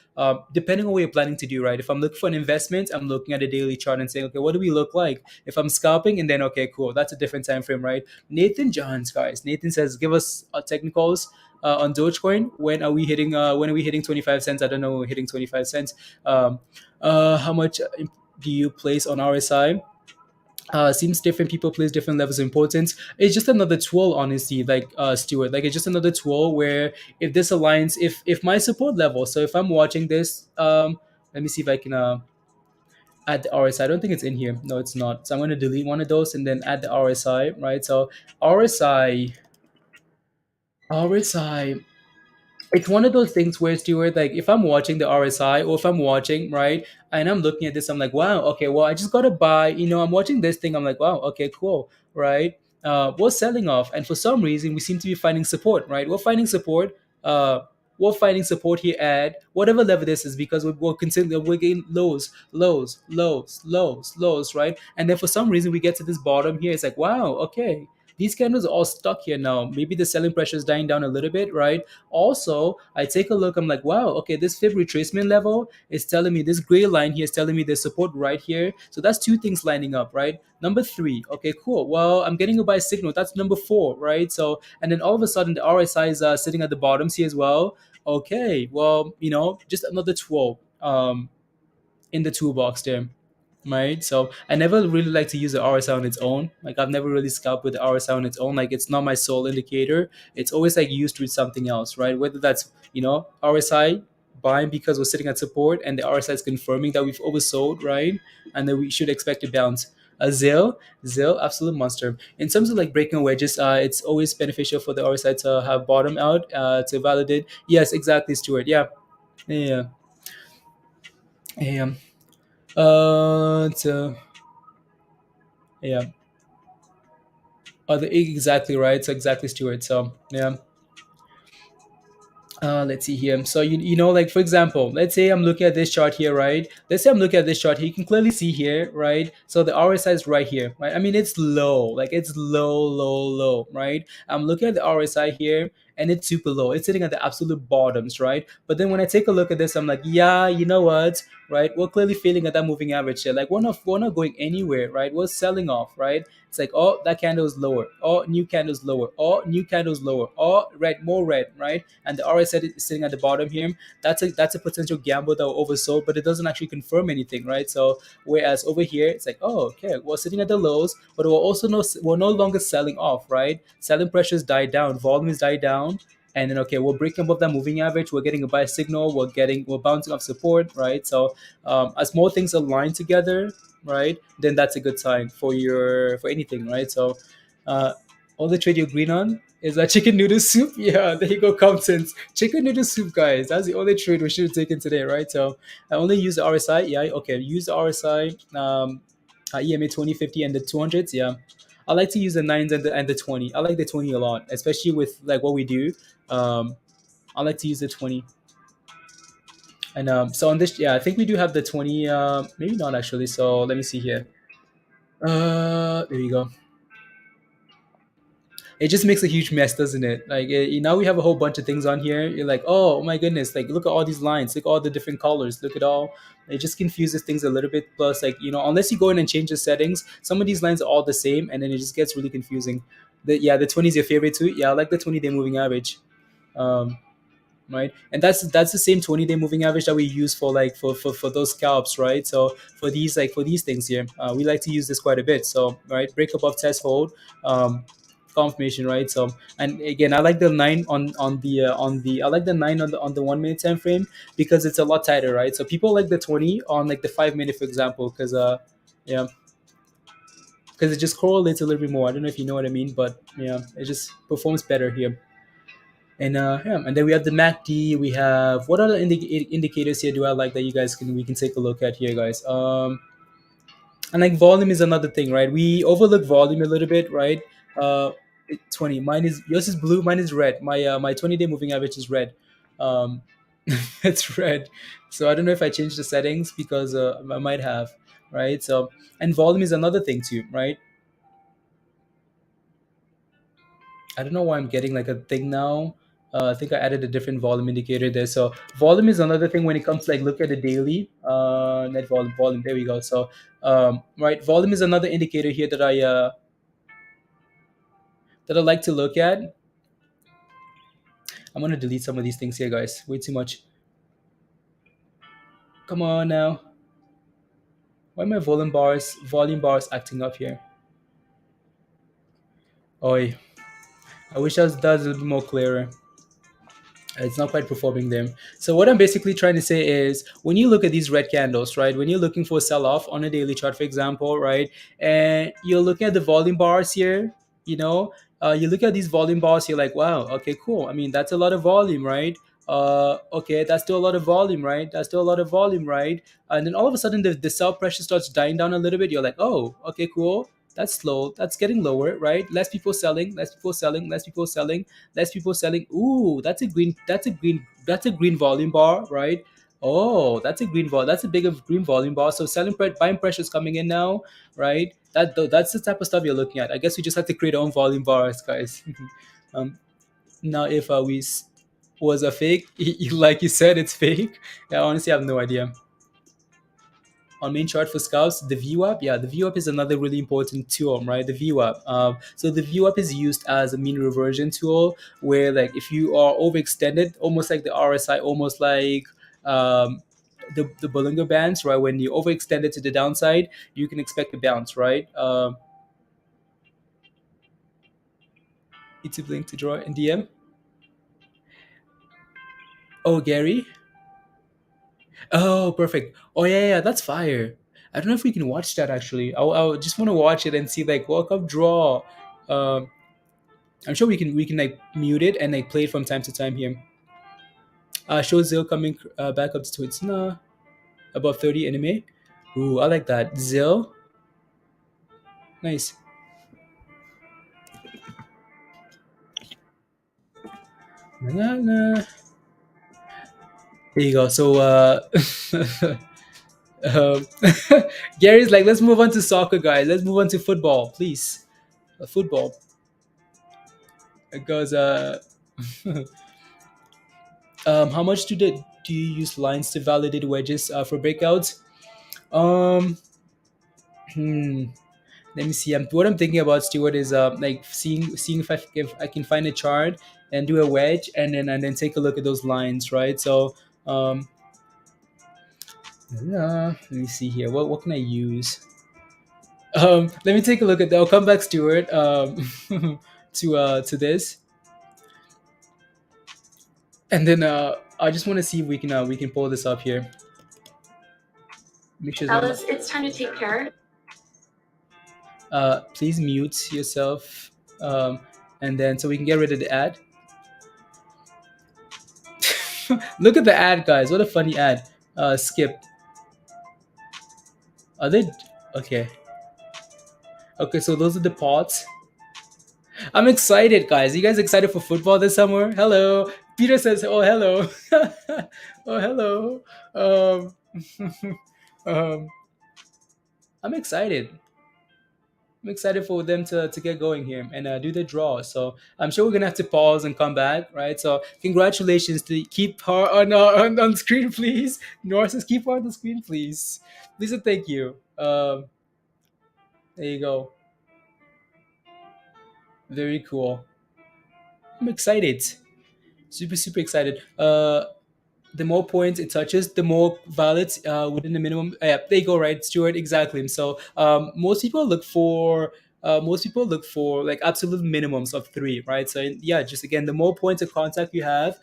depending on what you're planning to do, right? If I'm looking for an investment, I'm looking at a daily chart and saying, okay, what do we look like? If I'm scalping, and then okay, cool, that's a different time frame, right? Nathan Johns, guys. Nathan says, give us technicals on Dogecoin. When are we hitting 25 cents? I don't know. We're hitting 25 cents. How much do you place on RSI? Seems different people place different levels of importance. It's just another tool, honestly, like Stuart, like it's just another tool where if this aligns, if my support level, so if I'm watching this, let me see if I can add the RSI. I don't think it's in here. No, it's not. So I'm going to delete one of those and then add the RSI, right? So RSI, it's one of those things where, Stuart, like if I'm watching the RSI, or if I'm watching, right, and I'm looking at this, I'm like, wow, okay, well, I just gotta buy. I'm watching this thing, I'm like, wow, okay, cool, right? We're selling off, and for some reason, we seem to be finding support, right? Uh, we're finding support here at whatever level this is, because we're considering we're getting lows, right? And then for some reason, we get to this bottom here. It's like, wow, okay, these candles are all stuck here now. Maybe the selling pressure is dying down a little bit, right? Also, I take a look, I'm like, wow, okay, this fib retracement level is telling me, this gray line here is telling me there's support right here. So that's two things lining up, right? Number three, okay, cool. Well, I'm getting a buy signal. That's number four, right? So, and then all of a sudden the RSI is sitting at the bottoms here as well. Okay, well, just another 12 in the toolbox there, right? So I never really like to use the RSI on its own. Like I've never really scalped with the RSI on its own. Like it's not my sole indicator. It's always like used with something else, right? Whether that's RSI buying because we're sitting at support and the RSI is confirming that we've oversold, right? And then we should expect to bounce. Zil, absolute monster. In terms of like breaking wedges, it's always beneficial for the RSI to have bottom out to validate. Yes, exactly, Stuart. Yeah, yeah, yeah. So yeah. Exactly right. So exactly, Stuart. So yeah. Let's see here. So like for example, let's say I'm looking at this chart here, right? Let's say I'm looking at this chart here. You can clearly see here, right? So the RSI is right here, right? I mean, it's low, like it's low, right? I'm looking at the RSI here, and it's super low. It's sitting at the absolute bottoms, right? But then when I take a look at this, I'm like, yeah, you know what, right? We're clearly failing at that moving average here. Like we're not going anywhere, right? We're selling off, right? It's like, oh, that candle is lower. Oh, new candle's lower. Oh, new candle's lower. Oh, red, more red, right? And the RSI is sitting at the bottom here. That's a potential gamble that will oversold, but it doesn't actually confirm anything, right? So whereas over here, it's like, oh, okay, we're sitting at the lows, but we're no longer selling off, right? Selling pressures died down, volumes died down, and then okay, we're breaking above that moving average. We're getting a buy signal. We're bouncing off support, right? So as more things align together, right, then that's a good sign for anything, right? So uh, all the trade you're green on is that chicken noodle soup. Yeah, there you go, Compton's chicken noodle soup, guys. That's the only trade we should have taken today, right? So I only use the RSI. Yeah, okay, use the RSI, EMA 2050 and the 200s. Yeah, I like to use the nines and the 20. I like the 20 a lot, especially with like what we do. um I like to use the 20. And so on this, yeah, I think we do have the 20. Maybe not actually. So let me see here. There you go. It just makes a huge mess, doesn't it? Like now we have a whole bunch of things on here. You're like, oh my goodness! Like look at all these lines. Look at all the different colors. Look at all. It just confuses things a little bit. Plus, like unless you go in and change the settings, some of these lines are all the same, and then it just gets really confusing. The 20 is your favorite too. Yeah, I like the 20-day moving average. Um, right, and that's the same 20-day moving average that we use for like for those scalps, right? So for these things here, we like to use this quite a bit. So right, break above test hold, confirmation, right? So and again, I like the 9 on the I like the 9 on the 1 minute time frame because it's a lot tighter, right? So people like the 20 on like the 5 minute, for example, because yeah. because it just correlates a little bit more. I don't know if you know what I mean, but yeah, it just performs better here. And yeah, and then we have the MACD. We have what other indicators here do I like that you guys can we can take a look at here, guys. And like volume is another thing, right? We overlook volume a little bit, right? 20. Mine is yours is blue. Mine is red. My 20-day moving average is red. Um, it's red. So I don't know if I changed the settings because I might have, right? So and volume is another thing too, right? I don't know why I'm getting like a thing now. I think I added a different volume indicator there. So volume is another thing when it comes to like look at the daily net volume. There we go. So right, volume is another indicator here that I like to look at. I'm gonna delete some of these things here, guys. Way too much. Come on now. Why are my volume bars acting up here? Oi. I wish that was a little bit more clearer. It's not quite performing them. So what I'm basically trying to say is when you look at these red candles, right? When you're looking for a sell-off on a daily chart, for example, right? And you're looking at the volume bars here, you know, you look at these volume bars, you're like, wow, okay, cool. I mean, that's a lot of volume, right? Okay, that's still a lot of volume, right? That's still a lot of volume, right? And then all of a sudden the sell pressure starts dying down a little bit. You're like, oh, okay, cool. That's slow. That's getting lower, right? Less people selling, less people selling, less people selling, less people selling. Ooh, that's a green volume bar, right? Oh, that's a that's a bigger green volume bar. So buying pressure is coming in now, right? That's the type of stuff you're looking at. I guess we just have to create our own volume bars, guys. um, now if was a fake, like you said, it's fake. Yeah, honestly, I have no idea. On main chart for scalps, the view up, yeah, the view up is another really important tool, right? The view up. So the view up is used as a mean reversion tool, where like if you are overextended, almost like the RSI, almost like the Bollinger Bands, right? When you overextend it to the downside, you can expect a bounce, right? It's a blink to draw in DM. Oh, Gary. Oh, perfect. Oh yeah, yeah, that's fire. I don't know if we can watch that actually. I just want to watch it and see like World Cup draw. Um, I'm sure we can like mute it and like play it from time to time here. Show Zill coming back up to its above 30 anime. Ooh, I like that. Zill, nice. Na, na. There you go. So um, Gary's like, let's move on to soccer, guys. Let's move on to football, please. Football, because how much do you use lines to validate wedges for breakouts? Um, hmm, let me see. What I'm thinking about, Stuart, is like seeing if I can find a chart and do a wedge and then take a look at those lines, right? So let me see here. What can I use? Let me take a look at that. I'll come back, Stuart, to this, and then I just want to see if we can pull this up here. Make sure Alice, it's time to take care. Please mute yourself, and then so we can get rid of the ad. Look at the ad, guys. What a funny ad. Skip. Are they okay? Okay, so those are the pots. I'm excited, guys. You guys excited for football this summer? Hello. Peter says, "Oh, hello." Oh, hello. Um, um, I'm excited. I'm excited for them to get going here and do the draw. So I'm sure we're gonna have to pause and come back, right? So congratulations to keep her on screen, please. Nora says keep her on the screen, please. Lisa, thank you. There you go. Very cool. I'm excited. Super excited. The more points it touches, the more valids within the minimum. Yeah, there you go, right, Stuart? Exactly. So most people look for like absolute minimums of three, right? So yeah, just again, the more points of contact you have,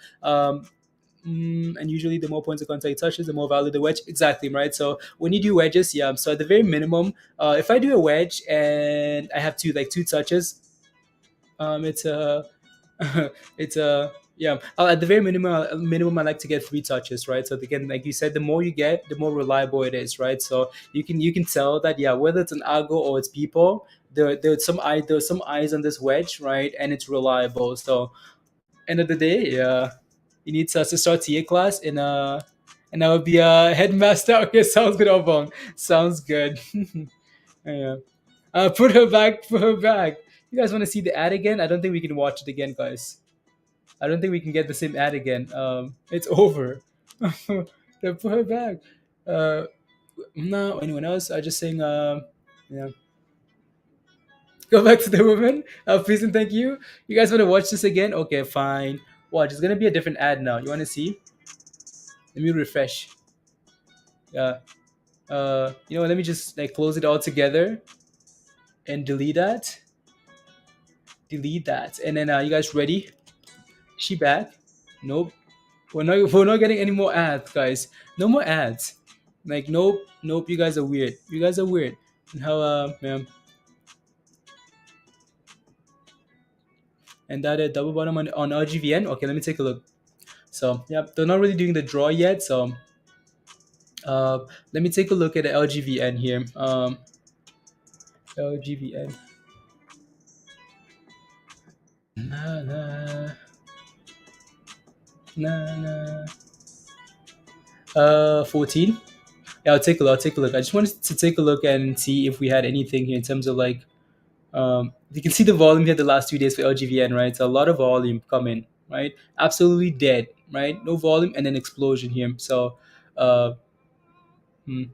and usually the more points of contact it touches, the more value the wedge. Exactly, right? So when you do wedges, yeah. So at the very minimum, if I do a wedge and I have two touches, it's a it's a yeah. At the very minimum, I like to get three touches, right? So again, like you said, the more you get, the more reliable it is, right? So you can tell that, yeah, whether it's an algo or it's people, there's some eyes on this wedge, right? And it's reliable. So end of the day, yeah, you need us to start TA class and I would be a headmaster. Okay, sounds good, Obong. Sounds good. Yeah. Put her back. Put her back. You guys want to see the ad again? I don't think we can watch it again, guys. I don't think we can get the same ad again. It's over. They put her back. Uh, no, anyone else? I just saying. Yeah. Go back to the woman. Please and thank you. You guys want to watch this again? Okay, fine. Watch. It's gonna be a different ad now. You want to see? Let me refresh. Yeah. You know, let me just like close it all together and delete that. Delete that. And then, you guys ready? She back? Nope. We're not getting any more ads, guys. No more ads. Like nope, nope. You guys are weird. You guys are weird. And how ma'am. And that double bottom on LGVN. Okay, let me take a look. So yeah, they're not really doing the draw yet. So uh, let me take a look at the LGVN here. LGVN. Na na na na. 14. Yeah, I'll take a look. I'll take a look. I just wanted to take a look and see if we had anything here in terms of like, you can see the volume here the last 2 days for LGVN, right? So a lot of volume coming, right? Absolutely dead, right? No volume and an explosion here. So, uh, hmm.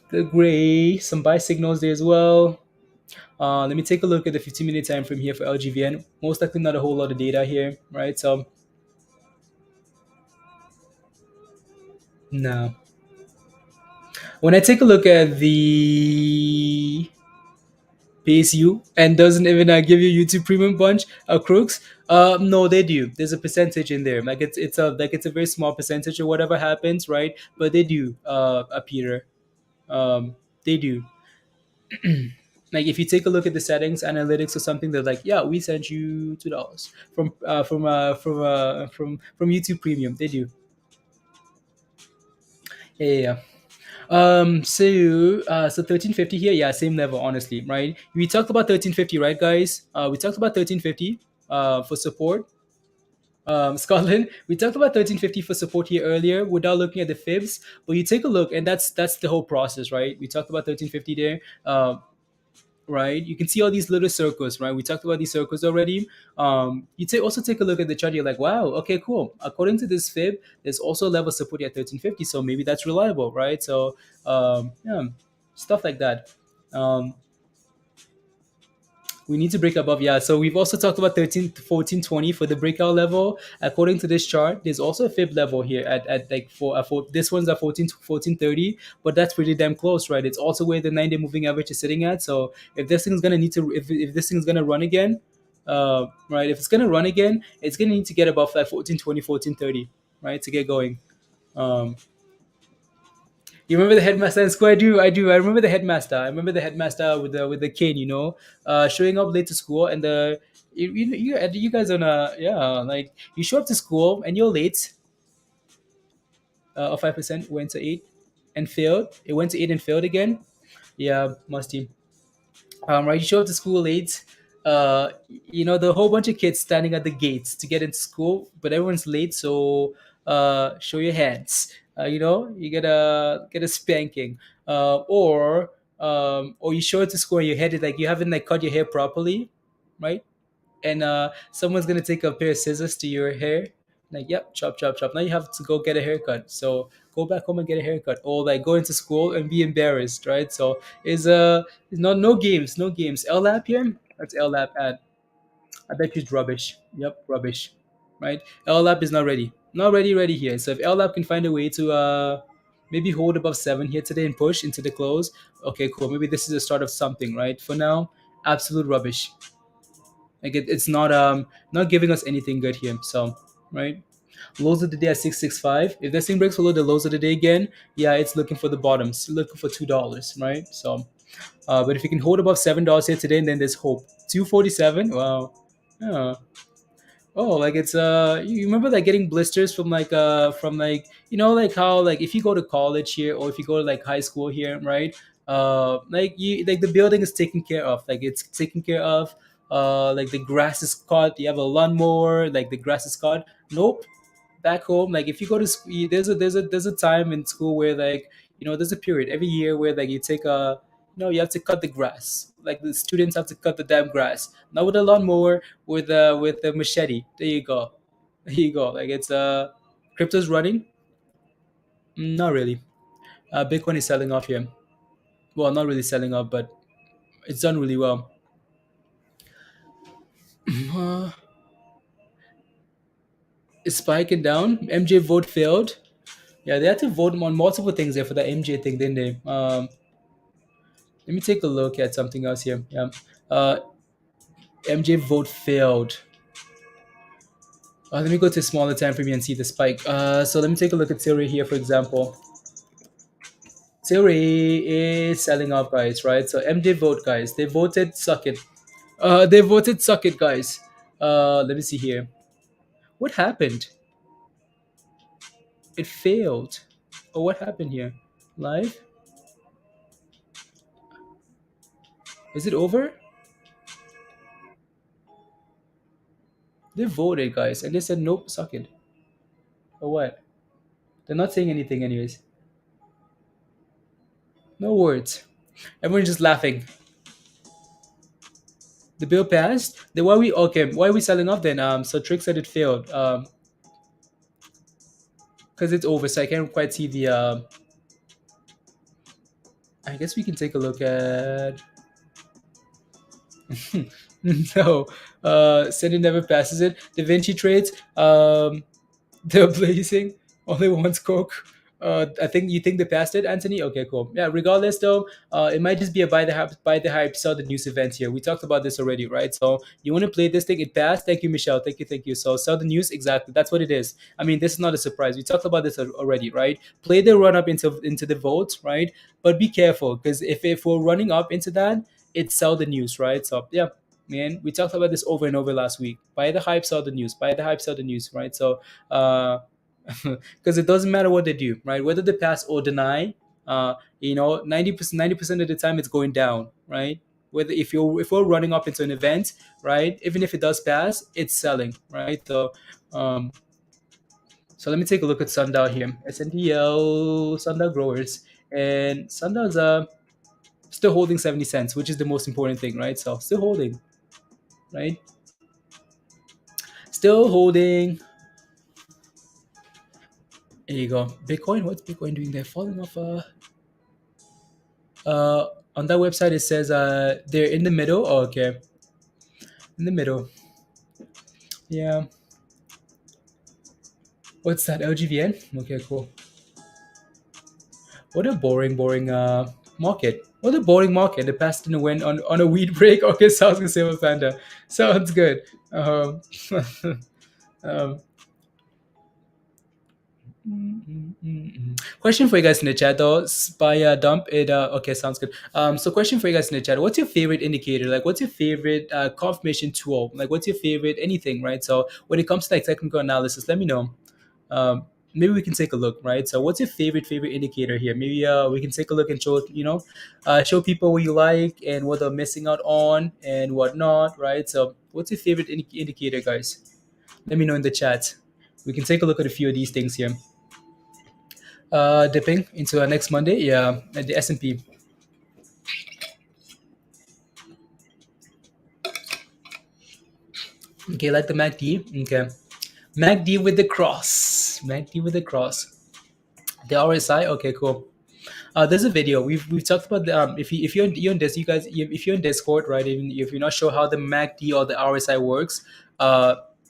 The gray, some buy signals there as well. Let me take a look at the 15-minute time frame here for LGVN. Most likely not a whole lot of data here, right? So, no. When I take a look at the pays you and doesn't even give you YouTube Premium bunch crooks. No, they do. There's a percentage in there. Like it's a very small percentage or whatever happens, right? But they do appear. They do. Like if you take a look at the settings, analytics or something, they're like, yeah, we sent you $2 from YouTube Premium. They do. Yeah, yeah, yeah. So 1350 here, yeah, same level, honestly, right? We talked about 1350, right, guys? We talked about 1350 for support. Scotland, we talked about 1350 for support here earlier without looking at the fibs, but you take a look, and that's the whole process, right? We talked about 1350 there. Right? You can see all these little circles, right? We talked about these circles already. Also take a look at the chart. You're like, wow, okay, cool. According to this fib, there's also level support at 1350, so maybe that's reliable, right? So, yeah, stuff like that. Um, we need to break above, yeah. So we've also talked about 13 to 1420 for the breakout level. According to this chart, there's also a fib level here at like for this one's at 14 to 1430, but that's pretty damn close, right? It's also where the 9-day moving average is sitting at. So if this thing's gonna need to if this thing's gonna run again, right, if it's gonna run again, it's gonna need to get above that 1420, 1430, right, to get going. um you remember the headmaster in school? I do. I do. I remember the headmaster. I remember the headmaster with the cane. Showing up late to school, and you guys on a yeah, like you show up to school and you're late. 5% went to 8 and failed. It went to 8 and failed again. Yeah, musty. Right, you show up to school late. The whole bunch of kids standing at the gates to get into school, but everyone's late, so show your hands. You get a spanking, or you show it to school and your head like you haven't like cut your hair properly, right? And someone's gonna take a pair of scissors to your hair, like yep, chop, chop, chop. Now you have to go get a haircut. So go back home and get a haircut, or like go into school and be embarrassed, right? So it's not no games, no games. LLAP here, that's LLAP ad. I bet you it's rubbish. Yep, rubbish, right? LLAP is not ready, ready here. So if LLAP can find a way to maybe hold above 7 here today and push into the close, okay, cool. Maybe this is the start of something, right? For now, absolute rubbish. Like it's not giving us anything good here. So right? Lows of the day at 665. If this thing breaks below the lows of the day again, yeah, it's looking for the bottoms, looking for $2, right? So, but if you can hold above $7 here today, then there's hope. 247. Wow. Yeah. Oh, like it's you remember like getting blisters from like like how like if you go to college here or if you go to like high school here, right? Like you like the building is taken care of, like it's taken care of. Like the grass is cut, you have a lawnmower, like the grass is cut. Nope. Back home, like if you go to school, there's a time in school where like there's a period every year where like you take a you have to cut the grass, like the students have to cut the damn grass, not with a lawnmower, with a machete. There you go. There you go. Like it's crypto's running. Not really. Bitcoin is selling off here. Well, not really selling off, but it's done really well. uh, it's spiking down. MJ vote failed. Yeah, they had to vote on multiple things there for the MJ thing, didn't they? Let me take a look at something else here. Yeah. Uh, MJ vote failed. Let me go to smaller time frame and see the spike. So let me take a look at Theory here, for example. Theory is selling off, guys, right? So MJ vote, guys. They voted suck it. They voted suck it, guys. Let me see here. What happened? It failed. Oh, what happened here? Live? Is it over? They voted, guys, and they said nope, suck it. Or what? They're not saying anything, anyways. No words. Everyone's just laughing. The bill passed. Then why we okay? Why are we selling off then? So Trick said it failed. Because it's over, so I can't quite see the. I guess we can take a look at. No, Sending never passes it. Da Vinci trades. They're blazing. Only one coke. I think you think they passed it, Anthony. Okay, cool. Yeah. Regardless, though, it might just be a buy the hype, sell the news event here. We talked about this already, right? So you want to play this thing? It passed. Thank you, Michelle. Thank you, thank you. So sell the news. Exactly. That's what it is. I mean, this is not a surprise. We talked about this already, right? Play the run up into the votes, right? But be careful because if we're running up into that, it's sell the news, right? So yeah. Man, we talked about this over and over last week. Buy the hype, sell the news. Buy the hype, sell the news, right? So, because it doesn't matter what they do, right? Whether they pass or deny, 90% of the time it's going down, right? Whether if we're running up into an event, right? Even if it does pass, it's selling, right? Um, so let me take a look at Sundial here. SNDL Sundial growers, and Sundial's still holding 70 cents, which is the most important thing, right? So still holding, right? Still holding. There you go. Bitcoin. What's Bitcoin doing there? Falling off. On that website it says they're in the middle. Oh, okay, in the middle. Yeah. What's that? LGVN. Okay, cool. What a boring market. What a boring market. The past didn't win on a weed break. Okay, sounds good. Silver Panda. Sounds good. Um, Question for you guys in the chat though. By dump it. Okay, sounds good. So question for you guys in the chat. What's your favorite indicator? Like, what's your favorite confirmation tool? Like, what's your favorite anything? Right. So when it comes to like technical analysis, let me know. Maybe we can take a look. Right. So what's your favorite indicator here? Maybe we can take a look and show people what you like and what they're missing out on and whatnot. Right. So what's your favorite indicator, guys? Let me know in the chat. We can take a look at a few of these things here. Dipping into next Monday, yeah, at the S&P. Okay, like the MACD. Okay, MACD with the cross. MACD with the cross. The RSI. Okay, cool. There's a video we've talked about the if you're on this, you guys, if you're in Discord, right? Even if you're not sure how the MACD or the RSI works,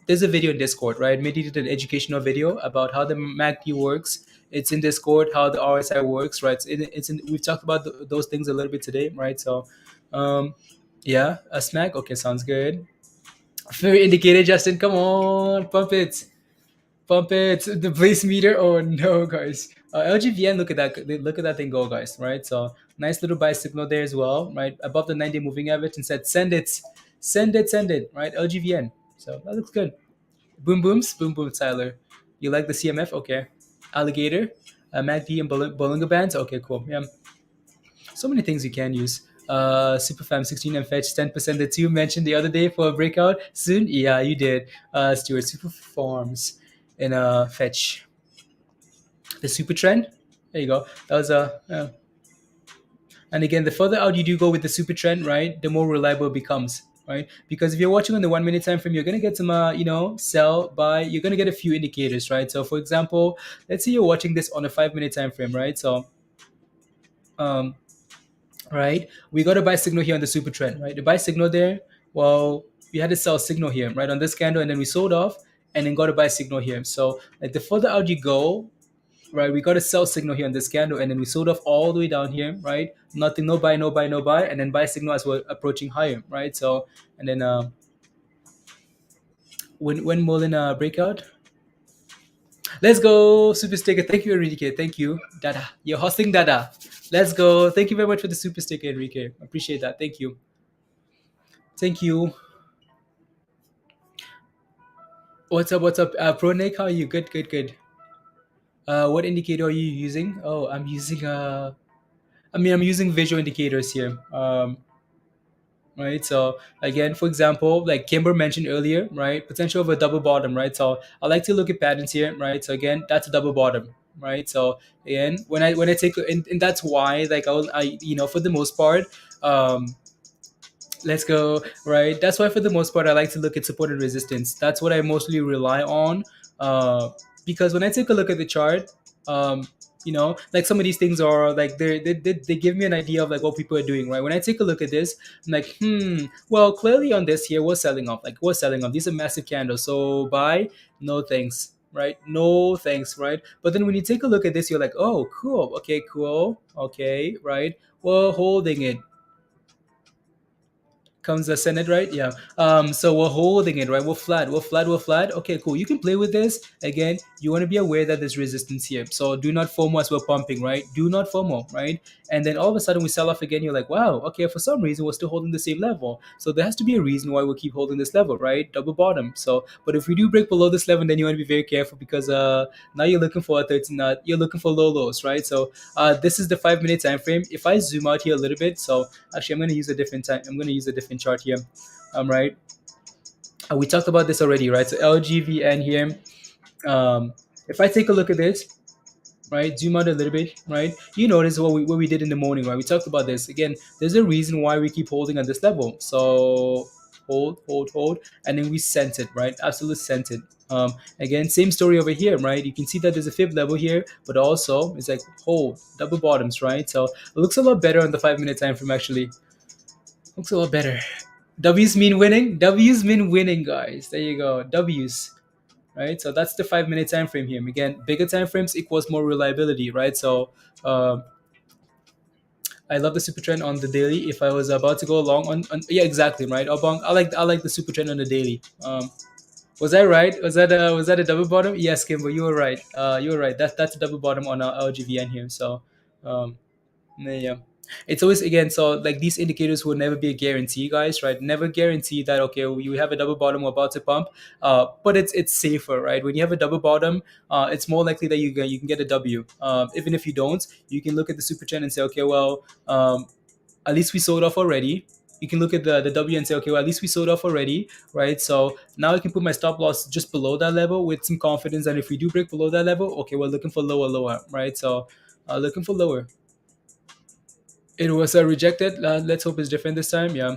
there's a video in Discord, right? Maybe did an educational video about how the MACD works. It's in Discord. How the RSI works, right? We've talked about those things a little bit today, right? So, yeah, a smack. Okay, sounds good. Very indicator, Justin. Come on, pump it. Pump it. The place meter. Oh no, guys. LGVN. Look at that. Look at that thing go, guys. Right. So nice little buy signal there as well. Right above the 90 moving average and said send it, send it, send it. Right. LGVN. So that looks good. Boom booms. Boom boom. Tyler. You like the CMF? Okay. Alligator. MACD and Bollinger Bands. Okay. Cool. Yeah. So many things you can use. Superfam 16 and fetch 10% that you mentioned the other day for a breakout soon. Yeah, you did. Stuart super forms in fetch the super trend. There you go. That was a and again, the further out you do go with the super trend, right, the more reliable it becomes, right? Because if you're watching on the 1 minute time frame, you're gonna get some, sell, buy. You're gonna get a few indicators, right? So, for example, let's say you're watching this on a 5 minute time frame, right? So, um, right? We got a buy signal here on the super trend, right? The buy signal there, well, we had a sell signal here, right, on this candle, and then we sold off and then got a buy signal here. So like the further out you go, right, we got a sell signal here on this candle, and then we sold off all the way down here, right? Nothing, no buy, no buy, no buy, and then buy signal as we're approaching higher, right? So and then when muln breakout. Let's go, super sticker. Thank you, Enrique. Thank you, Dada. You're hosting Dada. Let's go. Thank you very much for the super sticker, Enrique. Appreciate that. Thank you. Thank you. What's up? What's up? Pro Nick, how are you? Good, good, good. What indicator are you using? Oh, I'm using I'm using visual indicators here. Right. So again, for example, like Kimber mentioned earlier, right? Potential of a double bottom, right? So I like to look at patterns here, right? So again, that's a double bottom, right? So again, when I take and that's why like for the most part, um, let's go, right? That's why for the most part I like to look at support and resistance. That's what I mostly rely on, uh, because when I take a look at the chart, um, like some of these things are like they give me an idea of like what people are doing, right? When I take a look at this, I'm like, well, clearly on this here we're selling off, like we're selling off. These are massive candles, so buy, no thanks, right? No thanks, right? But then when you take a look at this, you're like, oh, cool, okay, cool, okay, right? We're holding it, comes the Senate, right? Yeah. So we're holding it, right? We're flat. We're flat. We're flat. Okay, cool. You can play with this. Again, you want to be aware that there's resistance here. So do not FOMO as we're pumping, right? Do not FOMO, right? And then all of a sudden we sell off again. You're like, wow, okay, for some reason we're still holding the same level. So there has to be a reason why we keep holding this level, right? Double bottom. So, but if we do break below this level, then you want to be very careful because now you're looking for a 13, you're looking for low lows, right? So this is the 5 minute time frame. If I zoom out here a little bit, so actually I'm going to use a different time. I'm going to use a different chart here. Right. We talked about this already, right? So LGVN here. If I take a look at this, right, zoom out a little bit, right, you notice what we did in the morning, right? We talked about this again. There's a reason why we keep holding at this level. So hold, and then we sent it, right? Absolute sent it. Again, same story over here, right? You can see that there's a fib level here, but also it's like hold double bottoms, right? So it looks a lot better on the 5 minute time frame. Actually, looks a lot better. W's mean winning. W's mean winning, guys. There you go. W's, right? So that's the 5 minute time frame here. Again, bigger time frames equals more reliability, right? So I love the super trend on the daily. If I was about to go along on yeah, exactly, right. I like the super trend on the daily. Was I right? Was that a double bottom? Yes, Kimber, you were right. You were right. That's a double bottom on our LGVN here. So um, yeah, it's always again. So like these indicators will never be a guarantee, guys. Right? Never guarantee that okay, you have a double bottom, we're about to pump. But it's safer, right? When you have a double bottom, it's more likely that you can get a W. Even if you don't, you can look at the super trend and say, okay, well, at least we sold off already. You can look at the W and say, okay, well, at least we sold off already, right? So now I can put my stop loss just below that level with some confidence that if we do break below that level, okay, we're looking for lower, right? So looking for lower. It was rejected. Let's hope it's different this time. Yeah,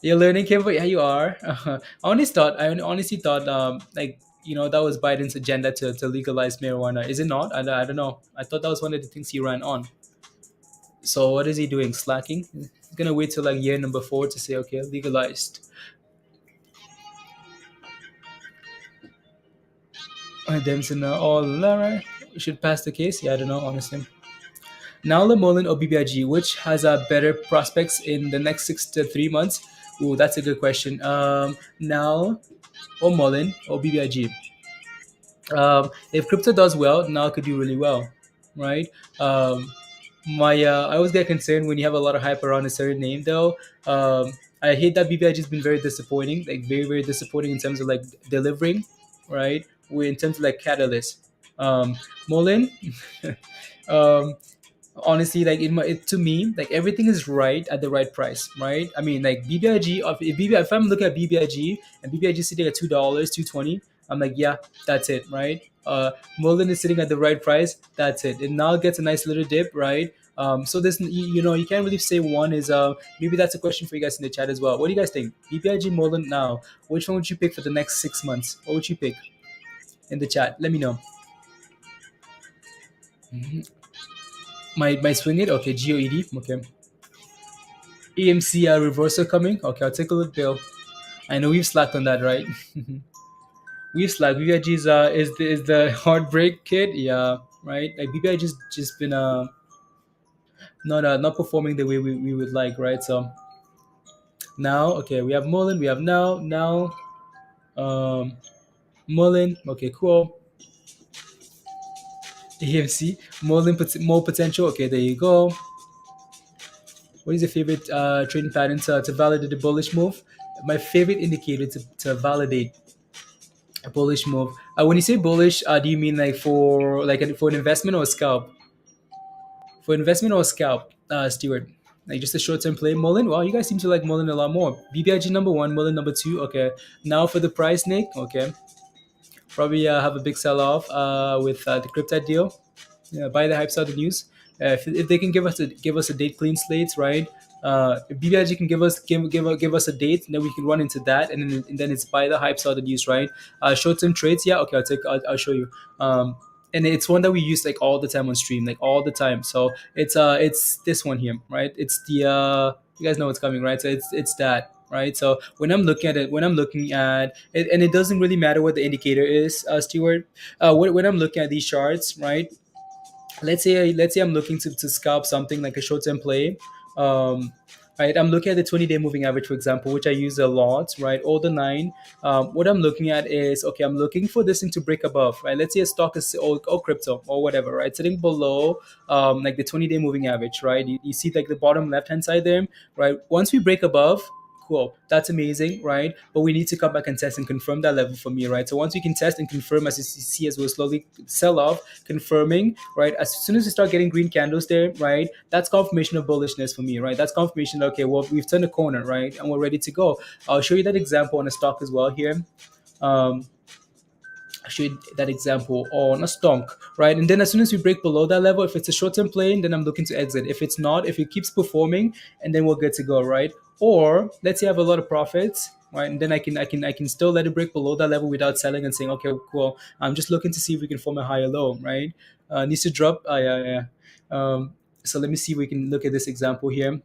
you're learning, Kimber. Yeah, you are. I honestly thought, like that was Biden's agenda to legalize marijuana. Is it not? I don't know. I thought that was one of the things he ran on. So what is he doing? Slacking? He's gonna wait till like year number 4 to say, okay, legalized. Dempson, all right. We should pass the case. Yeah, I don't know, honestly. Now the muln or BBIG, which has better prospects in the next 6 to 3 months? Ooh, that's a good question. Now or muln or BBIG? If crypto does well, now it could do really well, right? Um, my I always get concerned when you have a lot of hype around a certain name, though. I hate that BBIG has been very disappointing, like very disappointing in terms of like delivering, right? In terms of like catalyst. Mullen, um, honestly, like to me, like everything is right at the right price, right? I mean, like BBIG, if I'm looking at BBIG and BBIG sitting at $2, 220, I'm like, yeah, that's it, right? Mullen is sitting at the right price, that's it. It now gets a nice little dip, right? So this, you can't really say one is maybe that's a question for you guys in the chat as well. What do you guys think? BBIG, Mullen now, which one would you pick for the next 6 months? What would you pick in the chat? Let me know. Mhm. My swing it, okay. GOED, okay. AMC reversal coming. Okay, I'll take a look, Bill. I know we've slacked on that, right? We've slacked. BBIG is the heartbreak kid. Yeah, right. Like BBIG just been not performing the way we would like, right? So now, okay, we have Mullen. We have now um Mullen. Okay, cool. AMC Mullen more potential. Okay, there you go. What is your favorite trading pattern to validate the bullish move? My favorite indicator to validate a bullish move. When you say bullish, do you mean like for an investment or a scalp? For investment or a scalp, Stewart? Like just a short term play. Mullen. Wow, you guys seem to like Mullen a lot more. BBIG number one, Mullen number two. Okay. Now for the price, Nick. Okay. Probably have a big sell off with the crypto deal. Yeah, buy the hype side of the news. If they can give us a date clean slate, right? If BBIG can give us a date, then we can run into that, and then it's buy the hype side of the news, right? Short term trades, yeah, okay, I'll show you. And it's one that we use like all the time on stream, like all the time. So it's this one here, right? It's the you guys know what's coming, right? So it's that, right? So when I'm looking at it, when I'm looking at it, and it doesn't really matter what the indicator is, Stewart. When I'm looking at these charts, right? Let's say I'm looking to scalp something like a short-term play. um right, I'm looking at the 20-day moving average, for example, which I use a lot, right? All the nine. What I'm looking at is, okay, I'm looking for this thing to break above, right? Let's say a stock is or crypto or whatever, right, sitting below like the 20-day moving average, right? You see like the bottom left hand side there, right? Once we break above, cool, that's amazing, right? But we need to come back and test and confirm that level for me, right? So once we can test and confirm, as you see, as we'll slowly sell off, confirming, right? As soon as we start getting green candles there, right? That's confirmation of bullishness for me, right? That's confirmation that, okay, well, we've turned a corner, right? And we're ready to go. I'll show you that example on a stock as well here. Um, I show you that example on a stonk, right? And then as soon as we break below that level, if it's a short-term play, then I'm looking to exit. If it's not, if it keeps performing, and then we're good to go, right? Or let's say I have a lot of profits, right? And then I can still let it break below that level without selling and saying, okay, cool. I'm just looking to see if we can form a higher low, right? Needs to drop. Yeah. So let me see if we can look at this example here.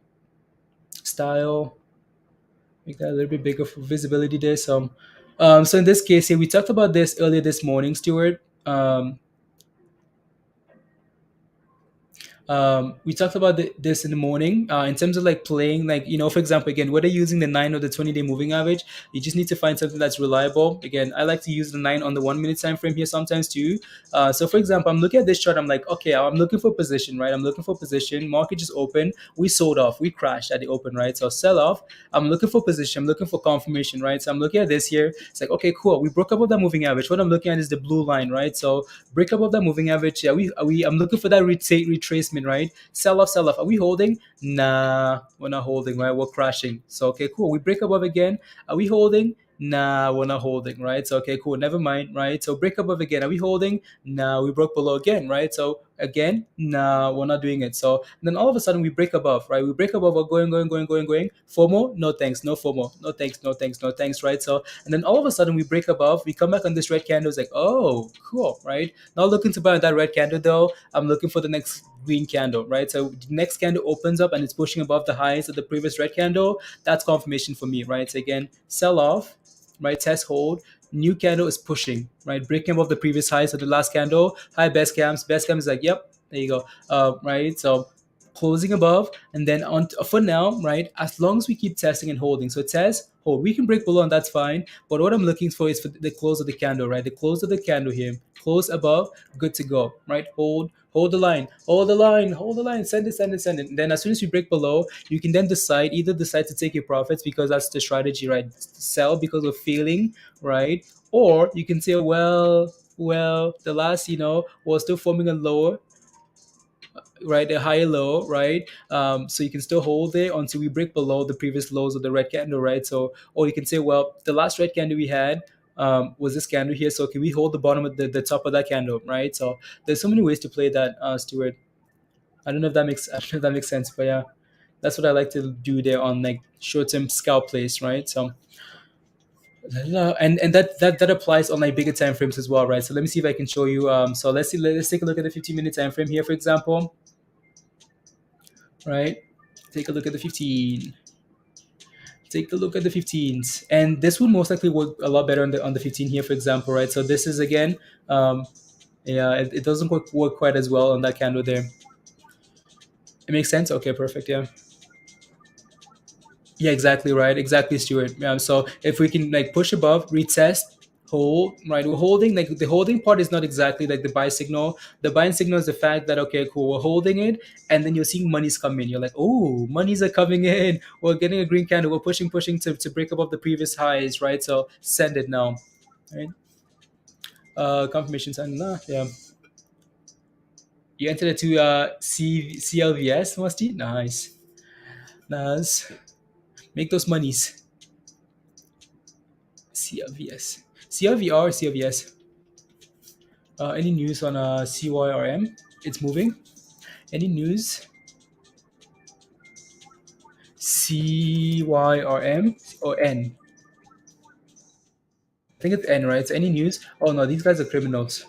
Style, make that a little bit bigger for visibility there. So in this case here, we talked about this earlier this morning, Stuart. We talked about this in the morning in terms of like playing, like, for example, again, whether using the 9 or the 20-day moving average, you just need to find something that's reliable. Again, I like to use the 9 on the 1 minute time frame here sometimes too. So for example, I'm looking at this chart, I'm like, okay, I'm looking for position, right? I'm looking for position. Market just open, we sold off, we crashed at the open, right? So sell off. I'm looking for position, I'm looking for confirmation, right? So I'm looking at this here. It's like, okay, cool, we broke up of that moving average. What I'm looking at is the blue line, right? So break up of that moving average. Yeah, I'm looking for that retracement, right? Sell off, sell off. Are we holding? Nah, we're not holding, right? We're crashing. So okay, cool. We break above again. Are we holding? Nah, we're not holding, right? So okay, cool. Never mind, right? So break above again. Are we holding? Nah, we broke below again, right? So again, nah, we're not doing it. So then all of a sudden we break above, right? We break above, we're going. FOMO, no thanks, no FOMO, no thanks, no thanks, no thanks, right? So and then all of a sudden we break above, we come back on this red candle. It's like, oh, cool, right? Not looking to buy on that red candle though. I'm looking for the next green candle, right? So the next candle opens up and it's pushing above the highs of the previous red candle. That's confirmation for me, right? So again, sell off, right? Test hold. New candle is pushing, right? Breaking above the previous highs of the last candle. High best cams. Best cam is like, yep, there you go. Right. So closing above, and then on for now, right? As long as we keep testing and holding, so it says hold, we can break below, and that's fine. But what I'm looking for is for the close of the candle, right? The close of the candle here, close above, good to go, right? Hold the line, hold the line, hold the line, send it, send it, send it. And then as soon as you break below, you can then decide to take your profits because that's the strategy, right? Sell because of feeling, right? Or you can say, well, the last, was still forming a lower, right, a higher low, right? So you can still hold it until we break below the previous lows of the red candle, right? So, or you can say, well, the last red candle we had was this candle here, so can we hold the bottom of the top of that candle, right? So there's so many ways to play that, Stuart. I don't know if that makes I don't know if that makes sense, but yeah, that's what I like to do there on like short-term scalp plays, right? So and that applies on like bigger time frames as well, right? So let me see if I can show you. So let's take a look at the 15-minute time frame here, for example, right? Take a look at the 15. Take a look at the 15s, and this would most likely work a lot better on the 15 here, for example, right? So this is again, yeah, it doesn't work quite as well on that candle there. It makes sense. Okay, perfect. Yeah. Yeah, exactly right. Exactly, Stuart. So if we can like push above, retest, hold, right? We're holding, like the holding part is not exactly like the buy signal. The buying signal is the fact that okay, cool, we're holding it, and then you're seeing monies come in. You're like, oh, monies are coming in. We're getting a green candle. We're pushing to break above the previous highs, right? So send it now, right? Confirmation sign. Nah, yeah. You entered it to CLVS, Musty. Nice, nice. Make those monies. CLVS. CLVR, CLVS. Any news on CYRM? It's moving. Any news? CYRM or N? I think it's N, right? It's any news? Oh no, these guys are criminals.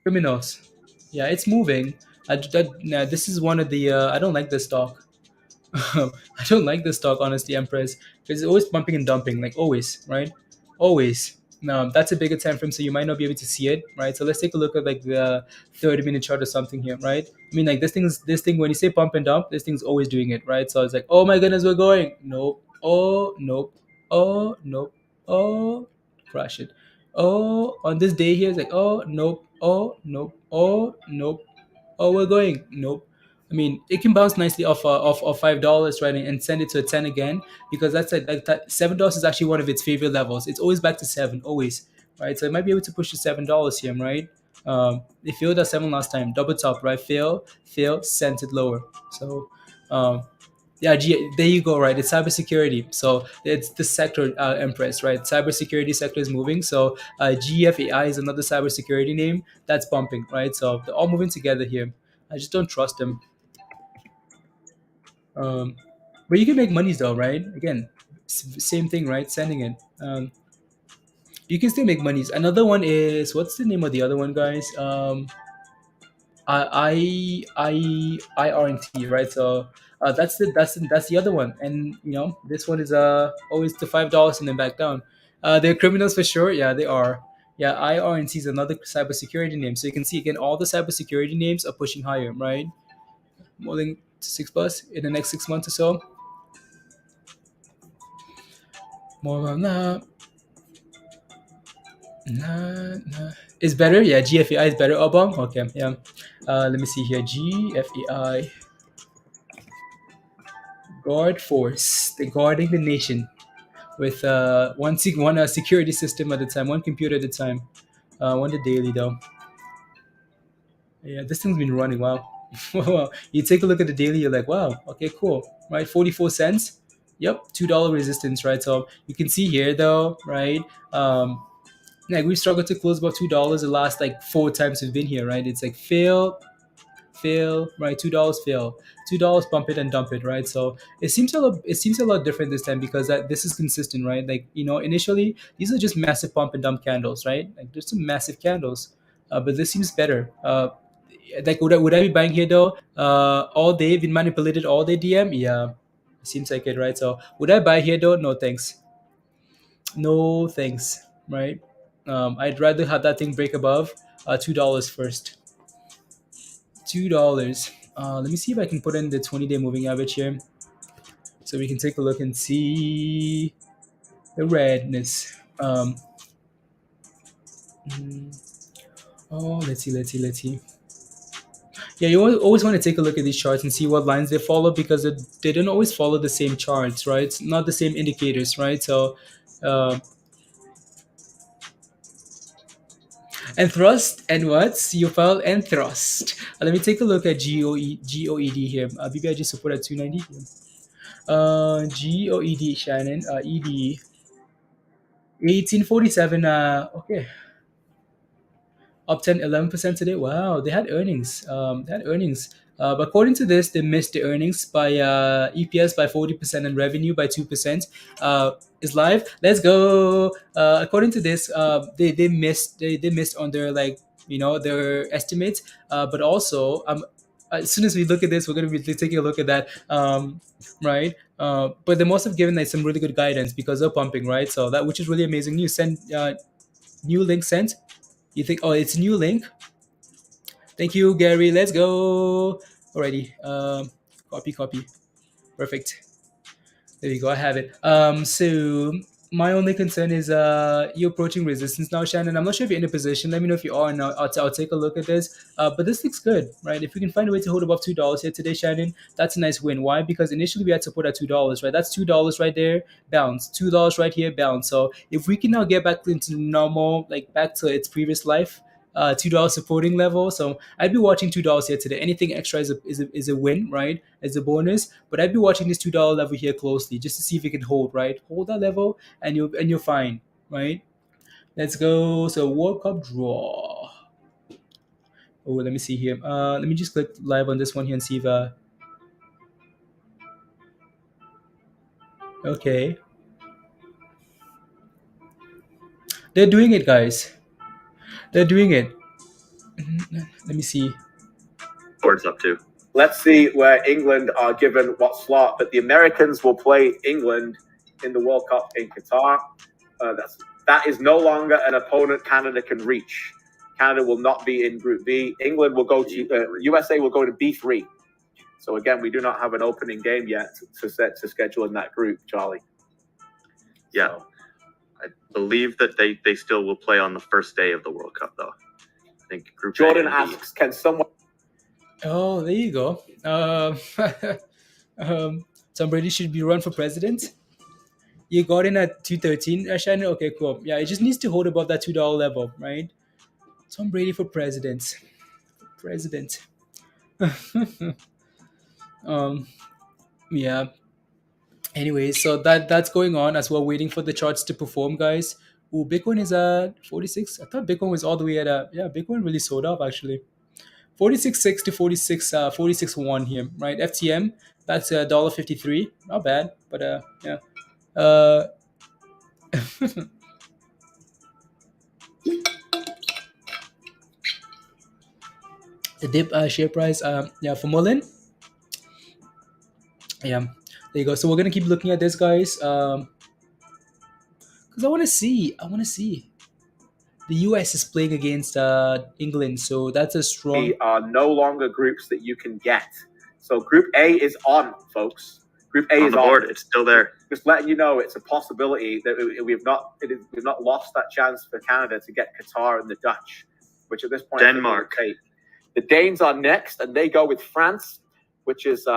Criminals. Yeah, it's moving. Nah, this is one of the. I don't like this stock. I don't like this stock, honestly, Empress, because it's always bumping and dumping, like always, right? Always. Now that's a bigger time frame, so you might not be able to see it, right? So let's take a look at like the 30-minute chart or something here, right? I mean, like this thing when you say pump and dump, this thing's always doing it, right? So it's like, oh my goodness, we're going. Nope. Oh nope. Oh nope. Oh, crash it. Oh, on this day here, it's like, oh nope. Oh nope. Oh nope. Oh, we're going. Nope. I mean, it can bounce nicely off $5, right, and send it to a 10 again, because that's like that $7 is actually one of its favorite levels. It's always back to seven, always, right? So it might be able to push to $7 here, right? It failed at seven last time, double top, right? Fail, sent it lower. So, yeah, there you go, right? It's cybersecurity. So it's the sector, Empress, right? Cybersecurity sector is moving. So GFAI is another cybersecurity name that's bumping, right? So they're all moving together here. I just don't trust them. Um, but you can make monies though, right? Again, same thing, right? Sending it. You can still make monies. Another one is, what's the name of the other one, guys? IRNT, right? So that's the other one, and this one is always to $5 and then back down. They're criminals for sure. Yeah, they are. Yeah, IRNT is another cybersecurity name. So you can see again, all the cybersecurity names are pushing higher, right? More than 6+ in the next 6 months or so. More than that. Nah. It's better. Yeah, GFAI is better. Obama. Okay. Yeah. Let me see here. GFAI. Guard force. They're guarding the nation with one security system at a time, one computer at a time. One the daily though. Yeah, this thing's been running. Wow. Wow. You take a look at the daily, you're like, wow, okay, cool. Right, 44 cents. Yep, $2 resistance, right? So you can see here though, right? Like we struggled to close about $2 the last like four times we've been here, right? It's like fail, right? $2 fail, $2 bump it and dump it, right? So it seems a lot different this time because this is consistent, right? Like initially these are just massive pump and dump candles, right? Like there's some massive candles, but this seems better. Like would I be buying here though? All day been manipulated all day DM, yeah, seems like it, right? So would I buy here though? No thanks, no thanks, right? I'd rather have that thing break above $2 first. $2. Let me see if I can put in the 20-day moving average here, so we can take a look and see the redness. Mm, oh, let's see. Yeah, you always want to take a look at these charts and see what lines they follow, because they don't always follow the same charts, right? It's not the same indicators, right? So, uh, and thrust and what? You fell and thrust. Let me take a look at GOED here. BBIG support at 290 here. GOED, Shannon, ED 1847. Okay, up 10-11% today. Wow, they had earnings. But according to this, they missed the earnings by EPS by 40% and revenue by 2%. Is live. Let's go. According to this, they missed on their, like, their estimates. But also, as soon as we look at this, we're going to be taking a look at that. Right. But they must have given like some really good guidance because they're pumping, right? So that, which is really amazing news. Send new link sent. You think, oh, it's new link? Thank you, Gary. Let's go. Alrighty. Copy. Perfect. There you go. I have it. So my only concern is you're approaching resistance now, Shannon. I'm not sure if you're in a position. Let me know if you are, and I'll take a look at this. But this looks good, right? If we can find a way to hold above $2 here today, Shannon, that's a nice win. Why? Because initially we had support at $2, right? That's $2 right there, bounce. $2 right here, bounce. So if we can now get back into normal, like back to its previous life, $2 supporting level. So I'd be watching $2 here today. Anything extra is a win, right? As a bonus. But I'd be watching this $2 level here closely just to see if it can hold, right? Hold that level, and you're fine, right? Let's go. So World Cup draw. Oh, let me see here. Let me just click live on this one here and see if okay. They're doing it, guys. They're doing it. Let me see. Towards up to. Let's see where England are given what slot, but the Americans will play England in the World Cup in Qatar. That is no longer an opponent Canada can reach. Canada will not be in Group B. England will go to USA will go to B3. So again, we do not have an opening game yet to schedule in that group, Charlie. Yeah, so, I believe that they still will play on the first day of the World Cup, though. I think Group Jordan asks, can someone? Oh, there you go. Tom Brady should be run for president. You got in at 213, Shannon. Okay, cool. Yeah, it just needs to hold above that $2 level, right? Tom Brady for president. um, yeah. Anyway, so that's going on as we're waiting for the charts to perform, guys. Ooh, Bitcoin is at 46. I thought Bitcoin was all the way at yeah, Bitcoin really sold up actually. 46.6 to 46.1 here, right? FTM, that's $1.53. Not bad, but yeah. Uh, the dip share price, yeah, for muln. Yeah, there you go. So we're gonna keep looking at this, guys, because I want to see. The US is playing against England, so that's a strong. We are no longer groups that you can get. So Group A is on, folks. Group A is on the board. It's still there. Just letting you know, it's a possibility that we've not lost that chance for Canada to get Qatar and the Dutch, which at this point Denmark. The Danes are next, and they go with France, which is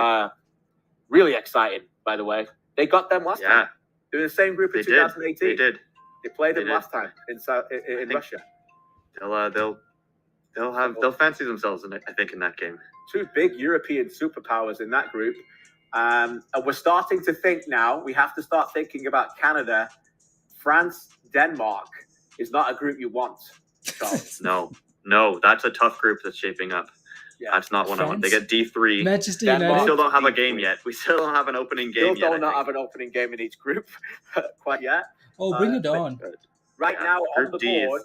really exciting. By the way, they got them last time. They're in the same group in 2018. They did. They played them last time in Russia. They'll fancy themselves in it, I think, in that game. Two big European superpowers in that group. And we're starting to think now, we have to start thinking about Canada. France, Denmark is not a group you want, Charles. No, that's a tough group that's shaping up. Yeah. That's not one I want. They get D3. Manchester United. We still don't have a game yet. We still don't have an opening game yet. Still don't have an opening game in each group quite yet. Oh, bring it on. Right now on the board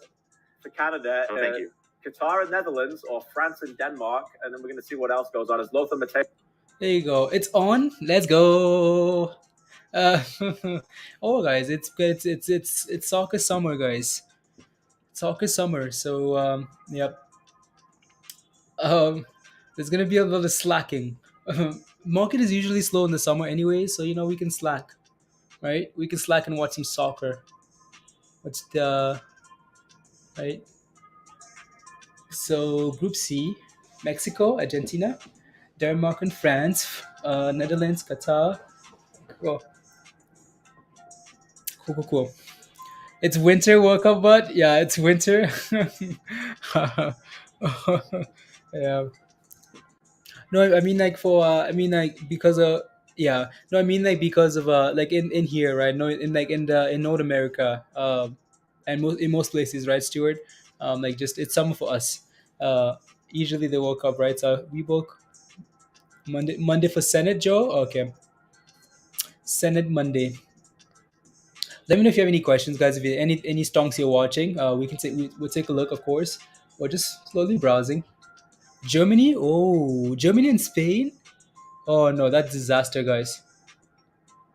for Canada, thank you. Qatar and Netherlands, or France and Denmark, and then we're going to see what else goes on. As Lothar Matthäus. There you go. It's on. Let's go. Oh, guys, it's soccer summer, guys. Soccer summer. So yep. There's gonna be a little slacking. Market is usually slow in the summer anyway, so we can slack, right? We can slack and watch some soccer. What's the right? So Group C: Mexico, Argentina, Denmark and France, Netherlands, Qatar. Cool, cool. It's winter World Cup, but yeah, it's winter. Yeah. No, I mean like for I mean like because of yeah. No, I mean like because of like in here, right? No, in like in North America, and in most places, right, Stuart? Like just it's summer for us. Usually the World Cup, right? So we book Monday for Senate, Joe. Okay, Senate Monday. Let me know if you have any questions, guys. If you any stonks you're watching, we can we'll take a look, of course, or just slowly browsing. Germany, oh, Germany and Spain. Oh no, that's disaster, guys.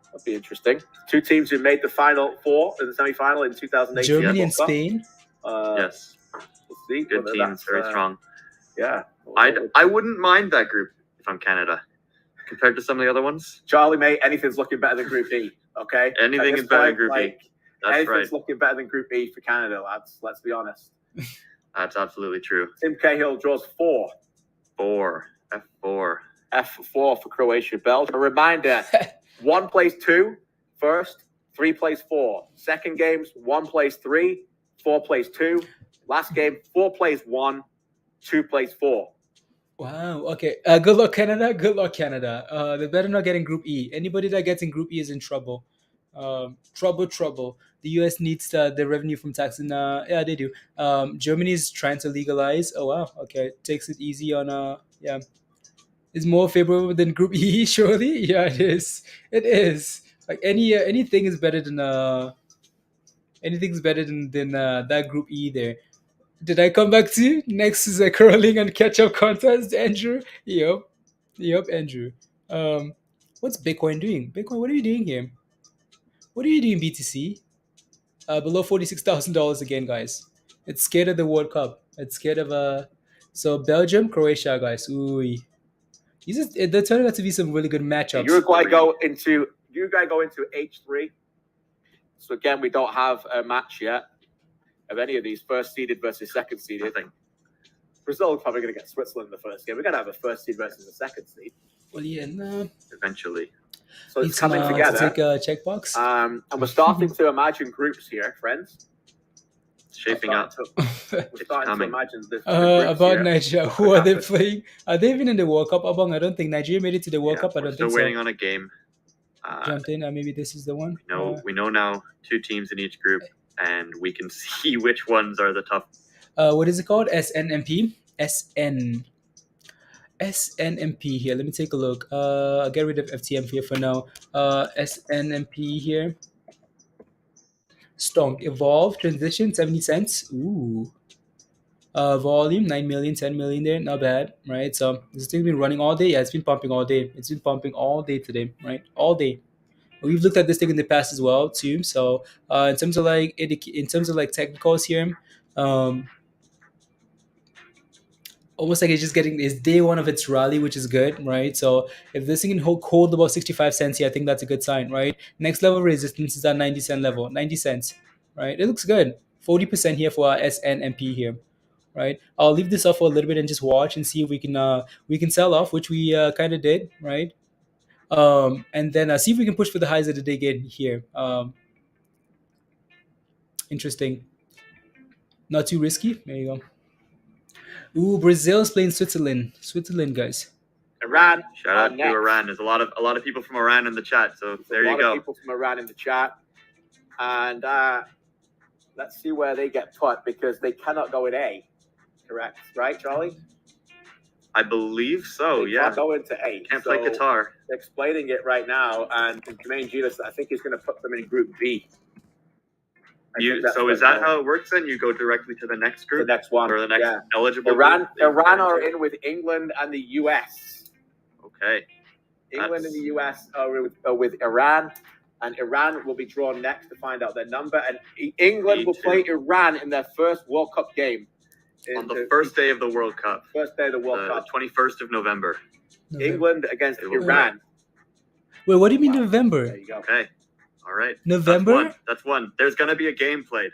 That'd be interesting. Two teams who made the final four in the semi-final in 2018. Germany and Spain. Yes. We'll see. Good teams, very strong. Yeah. I wouldn't mind that group if I'm Canada, compared to some of the other ones. Charlie, mate, anything's looking better than Group E. Okay. Anything is better than Group E. That's anything's right. looking better than Group E for Canada, lads. Let's be honest. That's absolutely true. Tim Cahill draws 4. F4. F4 for Croatia. Belgium. A reminder: 1 plays 2 first, 3 plays 4. Second games, 1 plays 3, 4 plays 2. Last game, 4 plays 1, 2 plays 4. Wow. Okay. Good luck, Canada. Good luck, Canada. They better not get in Group E. Anybody that gets in Group E is in trouble. Trouble. The US needs the revenue from tax, and yeah, they do. Germany's trying to legalize. Oh wow. Okay. Takes it easy on yeah. Is more favorable than Group E, surely. Yeah, it is. It is. Like anything is better than anything's better than that Group E there. Did I come back to you? Next is a curling and catch-up contest, Andrew. Yep, Andrew. What's Bitcoin doing? Bitcoin, what are you doing here? What are you doing, BTC? Below $46,000 again, guys. It's scared of the World Cup. It's scared of So Belgium, Croatia, guys. Ooh, they're turning out to be some really good matchups. Uruguay go into H3. So again, we don't have a match yet of any of these first seeded versus second seeded. Brazil is probably going to get Switzerland in the first game. We're going to have a first seed versus a second seed. Well, yeah, no. Eventually. So it's coming together. Take a checkbox. And we're starting to imagine groups here, friends. It's shaping up. We're starting to imagine this. About here. Nigeria, who are they playing? Are they even in the World Cup? Abang, I don't think Nigeria made it to the World Cup. I don't think so. Still waiting on a game. Jumped in. Maybe this is the one. We know now 2 teams in each group, and we can see which ones are the tough. What is it called? SNMP. SNMP here. Let me take a look. I'll get rid of FTM here for now. SNMP here. Stonk. Evolve. Transition. 70 cents. Ooh. Volume. 9 million. 10 million there. Not bad. Right. So this thing's been running all day. Yeah, it's been pumping all day. It's been pumping all day today. Right. All day. We've looked at this thing in the past as well too. So in terms of like technicals here, almost like it's just getting it's day one of its rally, which is good, right? So if this thing can hold about 65 cents here, I think that's a good sign, right? Next level resistance is at 90 cent level, 90 cents, right? It looks good. 40% here for our SNMP here, right? I'll leave this off for a little bit and just watch and see if we can sell off, which we kind of did, right? And then see if we can push for the highs of the day again here. Interesting. Not too risky. There you go. Ooh, Brazil's playing Switzerland. Switzerland, guys. Iran. Shout out to Iran. There's a lot of people from Iran in the chat. So there you go. A lot of people from Iran in the chat. And let's see where they get put because they cannot go in A. Correct, right, Charlie? I believe so. They can't go into A. Can't play Qatar. They're explaining it right now, and Jermaine Julius, I think, is going to put them in Group B. So is that how it works then? You go directly to the next group? The next one. Or the next eligible Iran group? are in with England and the US. Okay. England and the US are with Iran, and Iran will be drawn next to find out their number. And England will play Iran in their first World Cup game. On the first day of the World Cup. First day of the World Cup. 21st of November. England against Iran. Wait, what do you mean Wow. November? There you go. Okay. All right. November? That's one. There's going to be a game played.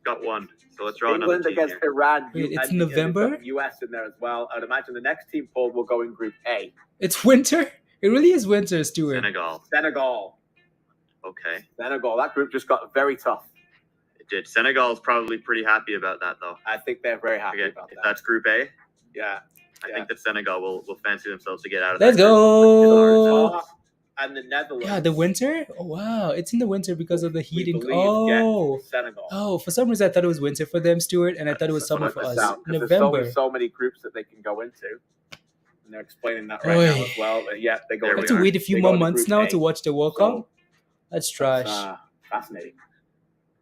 Got one. So let's draw England another team against here. Iran. Wait, it's and November? US in there as well. I'd imagine the next team pulled will go in Group A. It's winter? It really is winter, Stuart. Senegal. Okay. Senegal. That group just got very tough. It did. Senegal's probably pretty happy about that, though. I think they're very happy Again, about if that. that's Group A, Yeah. I think that Senegal will fancy themselves to get out of Let's that group. go. And the Netherlands. Yeah, the winter? Oh, wow. It's in the winter because of the heat. We And believe get Senegal. Oh, for some reason I thought it was winter for them, Stuart, and I thought it was summer for us. November. There's so many groups that they can go into. And they're explaining that right now as well. But yeah, they go. I have to wait a few more months now to watch the World Cup. That's trash. Fascinating.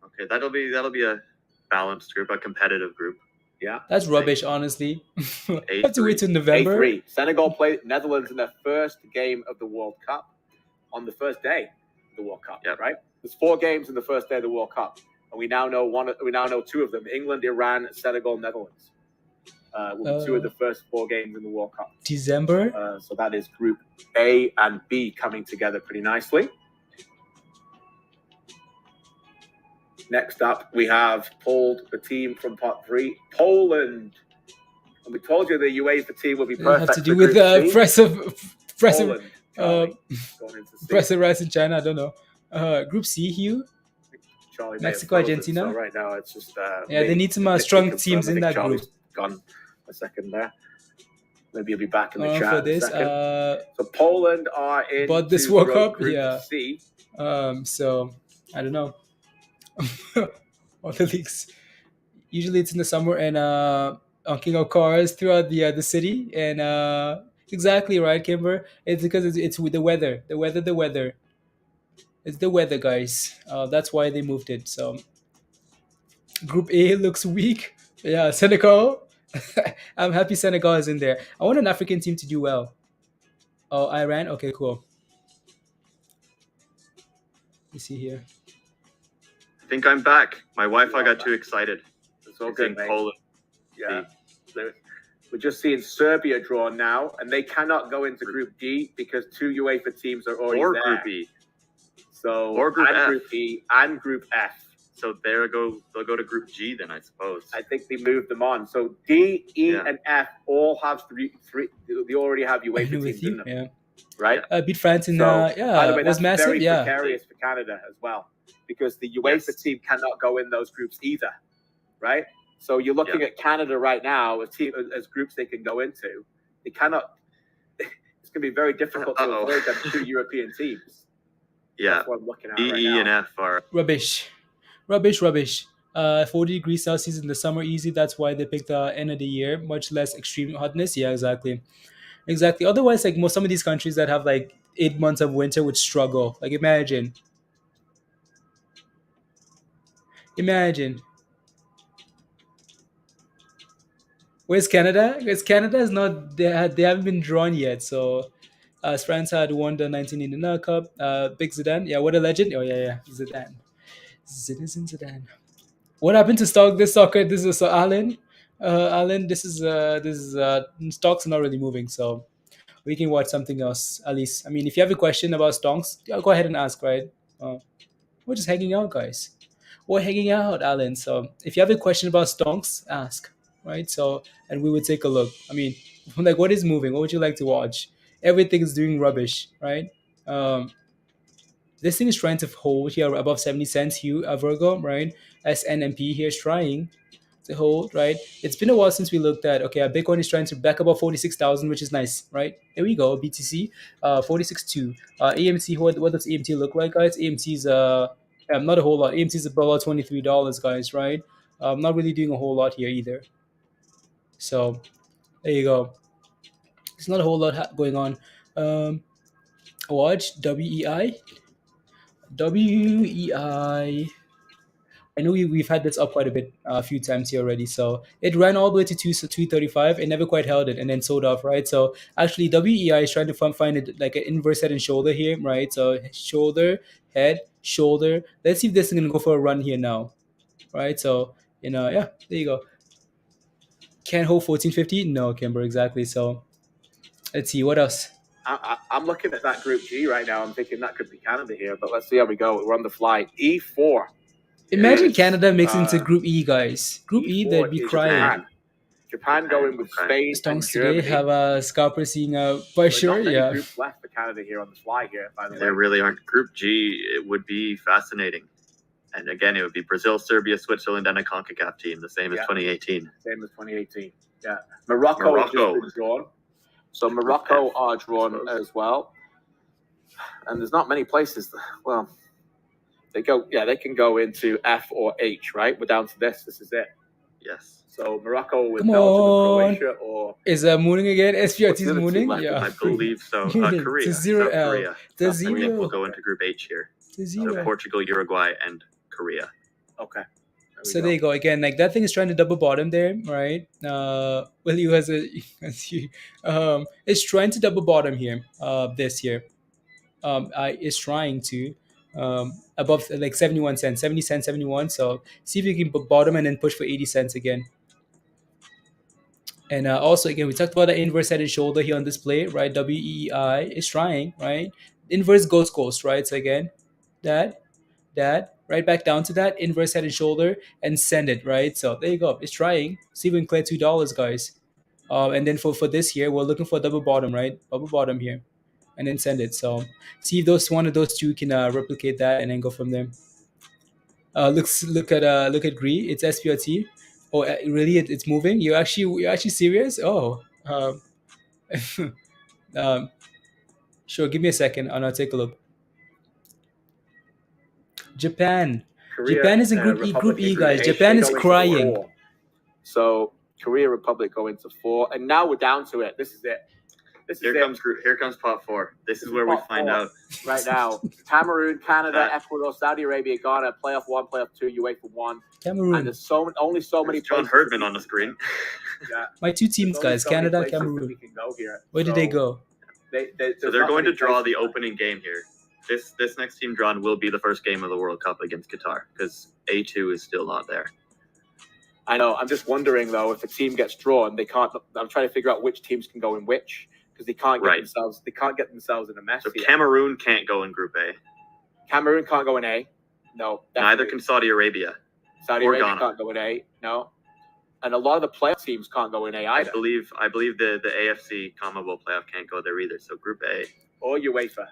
Okay, that'll be a balanced group, a competitive group. Yeah. That's rubbish, honestly. I have to wait till November. 8-3. Senegal played Netherlands in their first game of the World Cup on the first day of the World Cup. Yep. Right? There's 4 games in the first day of the World Cup, and we now know 2 of them: England, Iran, Senegal, Netherlands. Will be 2 of the first 4 games in the World Cup. December. So that is Group A and B coming together pretty nicely. Next up, we have pulled the team from Pot 3, Poland. And we told you the UEFA team would be perfect. Have to do for with Group C. Impressive rise in China. I don't know. Group C, Hugh. Charlie Mexico, Argentina. So right now, it's just they need some strong teams in that group. Gone a second there. Maybe he'll be back in the chat for this. in a second. So Poland are in. But this World Cup, Group C. So I don't know. All the leagues. Usually it's in the summer and honking of cars throughout the city and exactly right, Kimber. It's because it's with the weather. The weather. It's the weather, guys. That's why they moved it. So Group A looks weak. Yeah, Senegal. I'm happy Senegal is in there. I want an African team to do well. Oh, Iran. Okay, cool. You see here. I think I'm back. My Wi-Fi got too excited. It's all good, mate. Poland. Yeah. We're just seeing Serbia draw now, and they cannot go into Group D because 2 UEFA teams are already there. Group E. So Group F. Group E and Group F. So they'll go to Group G then, I suppose. I think they moved them on. So D, E, and F all have three. They already have UEFA teams in them. Yeah. Right. Beat France in by the way, it was that's massive. very Yeah. precarious for Canada as well, because the UEFA team cannot go in those groups either. Right. So you're looking at Canada right now, as groups they can go into. They cannot. It's going to be very difficult to avoid them 2 European teams. Yeah. That's what I'm looking at D, right E, now. and F are Rubbish. 40 degrees Celsius in the summer, easy. That's why they picked the end of the year. Much less extreme hotness. Yeah, exactly. Otherwise, like some of these countries that have like 8 months of winter would struggle. Like imagine. Where's Canada? Because Canada is not. They haven't been drawn yet. So, France had won the 1989 Cup. Big Zidane. Yeah, what a legend. Oh yeah, Zidane. Zidane. What happened to stock? This soccer. This is Alan. Alan, this is stocks are not really moving, so we can watch something else at least. I mean, if you have a question about stocks, go ahead and ask. Right? We're just hanging out, guys. We're hanging out, Alan. So if you have a question about stocks, ask. Right? So and we would take a look. I mean, like what is moving? What would you like to watch? Everything is doing rubbish, right? This thing is trying to hold here above 70 cents, Virgo, right? SNMP here is trying to hold, right? It's been a while since we looked at, okay, Bitcoin is trying to back above 46,000, which is nice, right? There we go, BTC, 46.2. AMC, what does AMT look like, guys? AMT is, not a whole lot. AMT is about $23, guys, right? Not really doing a whole lot here either. So, there you go. There's not a whole lot going on. Watch WEI. I know we've had this up quite a bit, a few times here already. So it ran all the way to 235 and never quite held it and then sold off, right? So actually WEI is trying to find it like an inverse head and shoulder here, right? So shoulder, head, shoulder. Let's see if this is going to go for a run here now, right? So, yeah, there you go. Can't hold 1450? No, Kimber, exactly. So let's see what else. I'm looking at that Group G right now. I'm thinking that could be Canada here, but let's see how we go. We're on the fly. E4. Imagine is, Canada makes it into Group E, guys. Group E, E4 they'd be is crying. Japan going with Spain and Stonks today Germany. have a scalper seeing by There's sure, not many yeah. groups left for Canada here on the fly here, by the way. There really aren't. Group G, it would be fascinating. And again, it would be Brazil, Serbia, Switzerland, and a CONCACAF team, the same as 2018. Same as 2018. Yeah. Morocco has just been drawn. So Morocco are drawn as well. And there's not many places. Well, they can go into F or H, right? We're down to this. This is it. Yes. So Morocco with Come Belgium on. and Croatia, or is mooning again? SPRT What's is the other team mooning, left? yeah. I believe so. Mooning Korea. to 0L. South Korea. To South Korea 0. will go into Group H here. To So 0. Portugal, Uruguay, and Korea. okay. So there you go. Again, like that thing is trying to double bottom there, right? You has a it's trying to double bottom here. This here, is trying to above like 71 cents, 70 cents, 71. So see if you can bottom and then push for 80 cents again. And also again, we talked about the inverse head and shoulder here on display, right? WEEI is trying, right? Inverse ghost, right? So again, that right back down to that inverse head and shoulder and send it, right? So there you go. It's trying. See if we can clear $2, guys. And then for this here, we're looking for a double bottom, right? Double bottom here, and then send it. So see if one of those two can replicate that, and then go from there. Look at GREE. It's SPRT. Oh, really? It's moving? You're actually serious? Oh, sure. Give me a second, and I'll take a look. Japan. Japan is in Group E, guys. Japan is crying. So Korea Republic go into 4, and now we're down to it. This is it. Here comes pot 4. This is where we find out right now. Cameroon, Canada, Ecuador, Saudi Arabia, Ghana, playoff 1, playoff 2, UEFA 1. Cameroon. And there's only so many. John Herdman on the screen. Yeah. My two teams, guys. Canada, Cameroon. Where did they go? So they're going to draw the opening game here. This next team drawn will be the first game of the World Cup against Qatar, because A2 is still not there. I know. I'm just wondering though, if a team gets drawn, they can't. I'm trying to figure out which teams can go in which, because they can't get themselves. They can't get themselves in a mess. So Cameroon can't go in Group A. Cameroon can't go in A. No. Neither can Saudi Arabia. Saudi Arabia can't go in A. No. And a lot of the playoff teams can't go in A either. I believe the AFC CONMEBOL playoff can't go there either. So Group A or UEFA.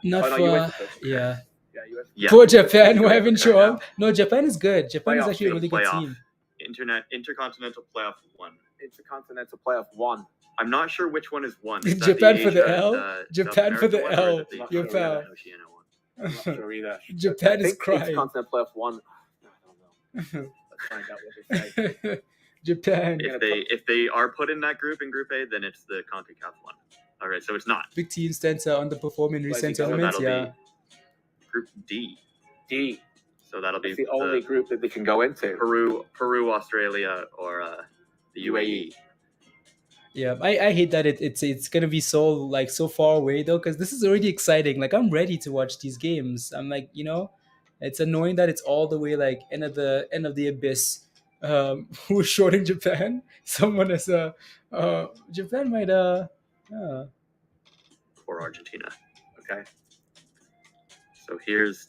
Yeah. Yeah. Poor Japan, who haven't shown up. No, Japan is good. Japan is actually a really good team. Intercontinental playoff 1. Intercontinental playoff 1. I'm not sure which one is 1. Japan for the L. Japan for the L. Your pal. I'm not sure either. Japan is crying. Intercontinental playoff 1. I don't know. Let's find out what they say. Japan. If they are put in that group in Group A, then it's the CONCACAF 1. All right, so it's not. Big teams tend to underperform in recent tournaments. Yeah. Group D. So that'll be the only group that they can go into. Peru, Australia, or the UAE. Yeah, I hate that it's gonna be so far away though, because this is already exciting. Like I'm ready to watch these games. I'm like, it's annoying that it's all the way like end of the abyss. Who's shorting Japan? Someone is Japan might or Argentina. Okay. So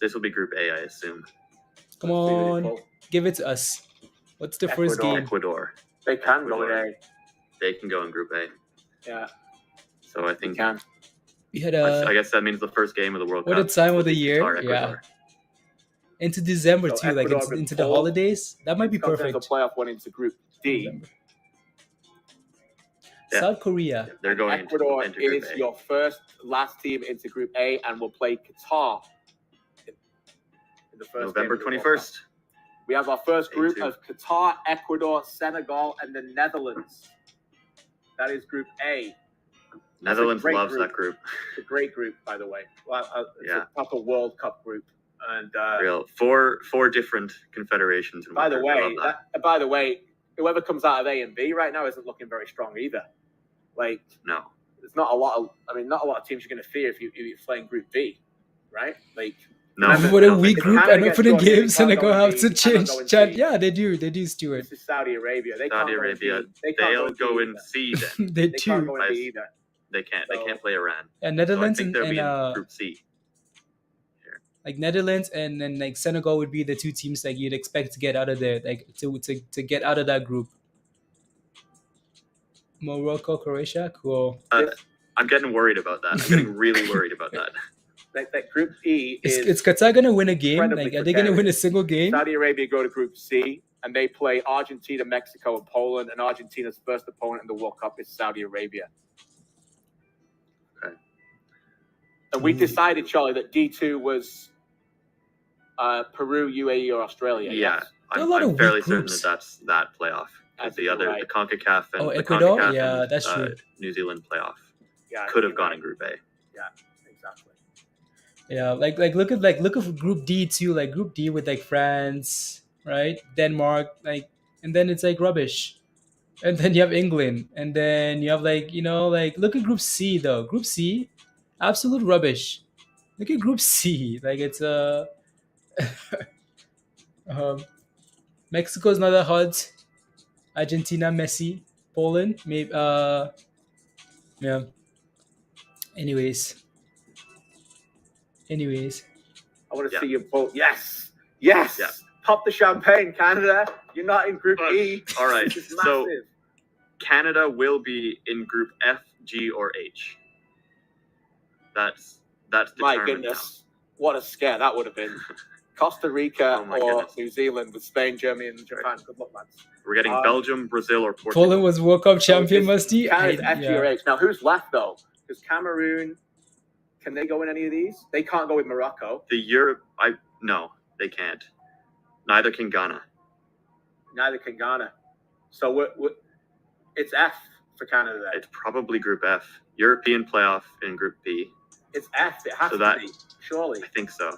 this will be Group A, I assume. Come on, give it to us. What's the first game? Ecuador. They can go in A. They can go in Group A. Yeah. So I think we had I guess that means the first game of the World Cup. What a time of the year! Yeah. Into December too, like into the holidays. That might be perfect. The playoff went into Group D. Yeah. South Korea. They're going Ecuador into Group is A. your last team into Group A, and will play Qatar in the first November 21st. We have our first group A2. of Qatar, Ecuador, Senegal, and the Netherlands. That is Group A. Netherlands loves that group. It's a great group, by the way. It's a proper World Cup group. And real four different confederations. By the way, whoever comes out of A and B right now isn't looking very strong either. Like, no, there's not a lot of. Not a lot of teams you're going to fear if you're playing Group B, right? Like, No, And What I a don't weak think so. group Canada and gets opening drawn, they games and I can't go go in have B, to cannot change go in chat. C. Yeah, they do, Stuart. This is Saudi Arabia. They Saudi can't Arabia, go in B. They can't they'll go go in in B C then. They They can't do. go in B either. They can't play Iran. And So I Netherlands think they'll be in and Group C. like Netherlands and then like Senegal would be the two teams like you'd expect to get out of there, like to get out of that group. Morocco, Croatia, cool. I'm getting worried about that. I'm getting really worried about that. That Group E Is Qatar gonna win a game? incredibly Like, are they gonna win a precarious. single game? Saudi Arabia go to Group C, and they play Argentina, Mexico, and Poland. And Argentina's first opponent in the World Cup is Saudi Arabia. Okay. And we decided, Charlie, that D2 was Peru, UAE, or Australia. Yeah, Yes? There are a lot I'm of fairly weak certain groups. that's that playoff. I think The you're other, right. the CONCACAF and Oh, the Ecuador? CONCACAF Yeah, and, that's true. New Zealand playoff Yeah, could have you're gone right. in Group A. Yeah, exactly. Yeah, look at Group D too. Like Group D with like France, right? Denmark, like, and then it's like rubbish. And then you have England, and then you have like like look at Group C though. Group C, absolute rubbish. Look at Group C. Like it's um, Mexico's not that hot. Argentina, Messi, Poland, maybe. Yeah. Anyways. I want to Yeah. see you vote. Yes. Yes. Yeah. Pop the champagne, Canada. You're not in Group But- E. all right, This is so- massive. Canada will be in Group F, G, or H. That's My determined goodness. What a scare that would have been. Costa Rica Oh my or goodness. New Zealand with Spain, Germany, and Japan. Good luck, lads. now. We're getting Um, Belgium, Brazil, or Portugal. Poland was World Cup champion, it's Musty. Canada's F, G, or Yeah. H. Now, who's left, though? Because Cameroon, can they go in any of these? They can't go with Morocco. No, they can't. Neither can Ghana. Neither can Ghana. So it's F for Canada then. It's probably Group F. European playoff in Group B. It's F. It has So to that- be, surely. I think so.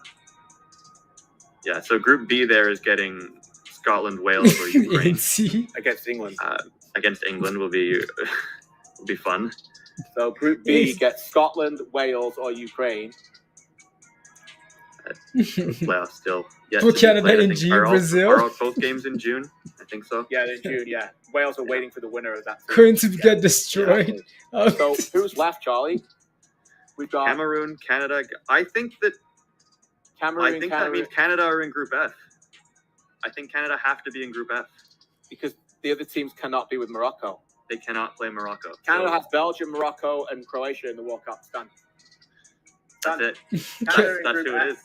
Yeah, so Group B there is getting Scotland, Wales, or Ukraine. ANC. Against England. Against England will be fun. So Group B Yes. gets Scotland, Wales, or Ukraine. Playoff still. Yet For to be Canada played, I in think. G, Are Brazil. Are both games in June? I think so. Yeah, in June, yeah. Wales are waiting for the winner of that. Going to Yeah. get destroyed. Oh, So who's left, Charlie? We've got Cameroon, Canada. I think that Cameroon, that means Canada are in Group F. I think Canada have to be in Group F. because the other teams cannot be with Morocco. They cannot play Morocco. Canada So has Belgium, Morocco, and Croatia in the World Cup. Done. that's it. Canada in That's Group who F. it is.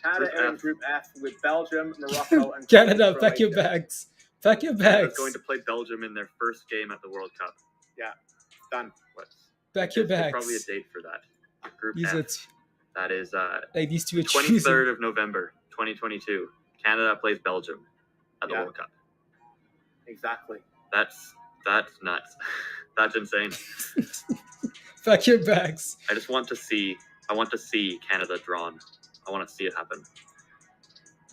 Canada Group are in F. Group F with Belgium, Morocco, and Canada, Croatia. pack your bags. Pack your Canada's bags. going to play Belgium in their first game at the World Cup. Done. Pack your There's bags. probably a date for that. Group These F. are That is like these two are choosing. 23rd of November, 2022. Canada plays Belgium at the Yeah. World Cup. Exactly. That's nuts. That's insane. Pack your bags. I want to see Canada drawn. I want to see it happen.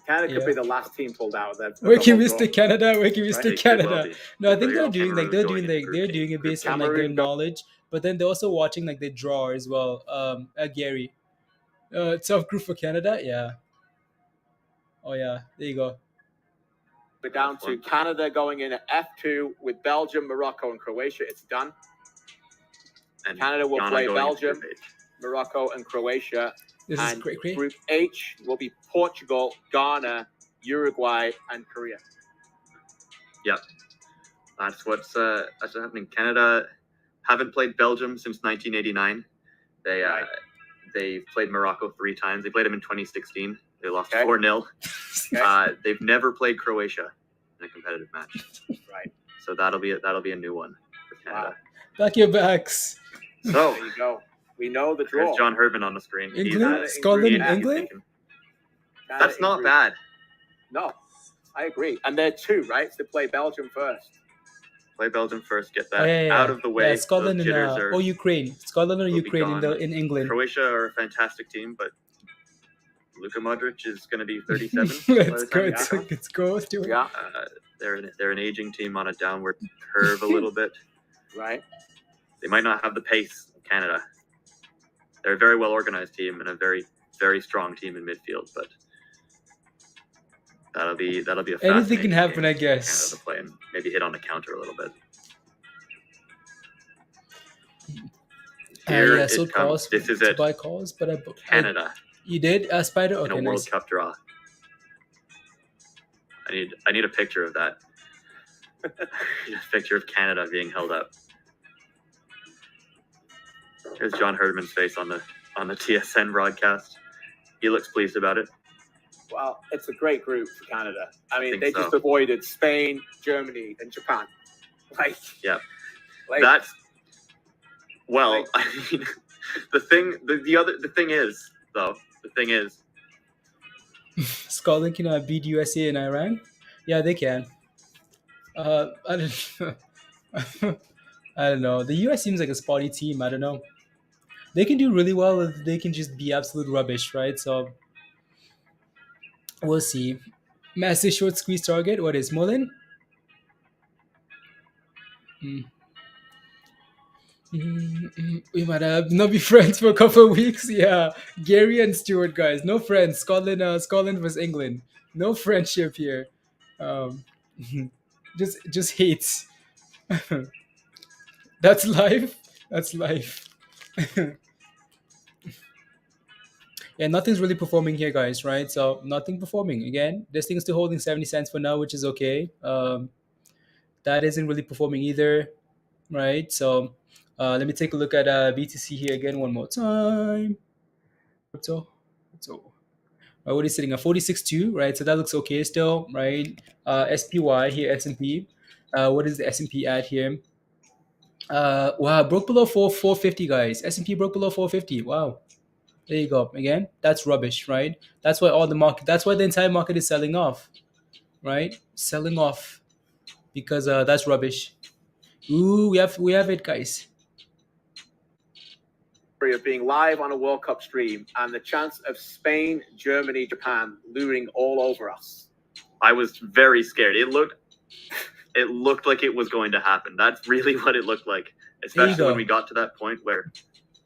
Canada could Yeah. be the last team pulled out of that. Where can Mr. Canada? Where can Right, Mr. They could well Canada? be. No, I think They're they're doing like Cameroon going in Group they're B. doing it Group based on like their Cameroon go- knowledge, but then they're also watching like they draw as well. Gary, tough group for Canada. Yeah. Oh yeah, there you go. We're down to Canada going in at F2 with Belgium, Morocco, and Croatia. It's done. And Canada will Ghana play going into Belgium, Group H. Morocco, and Croatia. This is And great. Group H will be Portugal, Ghana, Uruguay, and Korea. That's what's happening. Canada haven't played Belgium since 1989. Right. They've played Morocco 3 times. They played them in 2016. They lost Okay. 4-0. Okay. They've never played Croatia in a competitive match. Right. So that'll be a new one for Canada. Pack your bags. So There you go. We know the draw. there's John Herdman on the screen. He's, England, in Scotland, Group F, England. thinking, Canada that's in not Group- bad. No, I agree. And they're 2, right? So they play Belgium first. Play Belgium first. Get Oh, that yeah, yeah, out of the way. Yeah, Scotland Those and jitters are- or Ukraine. Scotland or will be Ukraine gone. in England. Croatia are a fantastic team, but Luka Modric is going to be 37. by Let's the go. time Let's, he's gone. let's go. Do it. Yeah. They're an aging team on a downward curve a little bit. Right. They might not have the pace of Canada. They're a very well organized team and a very very strong team in midfield, but that'll be a Anything fascinating can happen, game I for guess. Canada to play and maybe hit on the counter a little bit. Here Yeah, it sold comes. calls This is to it. buy calls, but Canada you did, Spider? in Okay, a World nice. Cup draw. I need a picture of that. I need a picture of Canada being held up. Here's John Herdman's face on the TSN broadcast. He looks pleased about it. Well, it's a great group for Canada. I mean, think they so. just avoided Spain, Germany, and Japan. Like, Yeah. like That's well. I mean, the thing is, Scotland can beat USA and Iran? Yeah, they can. I don't I don't know. The US seems like a spotty team. I don't know. They can do really well if they can just be absolute rubbish, right? So we'll see. Massive short squeeze target. What is muln? We might not be friends for a couple of weeks. Yeah, Gary and Stewart, guys, no friends. Scotland versus England, no friendship here. Um, just hates. That's life. That's life. Yeah, nothing's really performing here, guys. Right? So nothing performing. Again, this thing's still holding 70 cents for now, which is okay. That isn't really performing either, right? So let me take a look at BTC here again one more time. So what is sitting at 46.2, right? So that looks okay still, right? SPY here, S&P. What is the S&P at here? Wow, broke below 450, guys. S&P broke below 450. Wow. There you go. Again, that's rubbish, right? That's why that's why the entire market is selling off, right? Selling off because that's rubbish. Ooh, we have it, guys. of being live on a World Cup stream and the chance of Spain, Germany, Japan luring all over us. I was very scared. It looked like it was going to happen. That's really what it looked like, especially when we got to that point where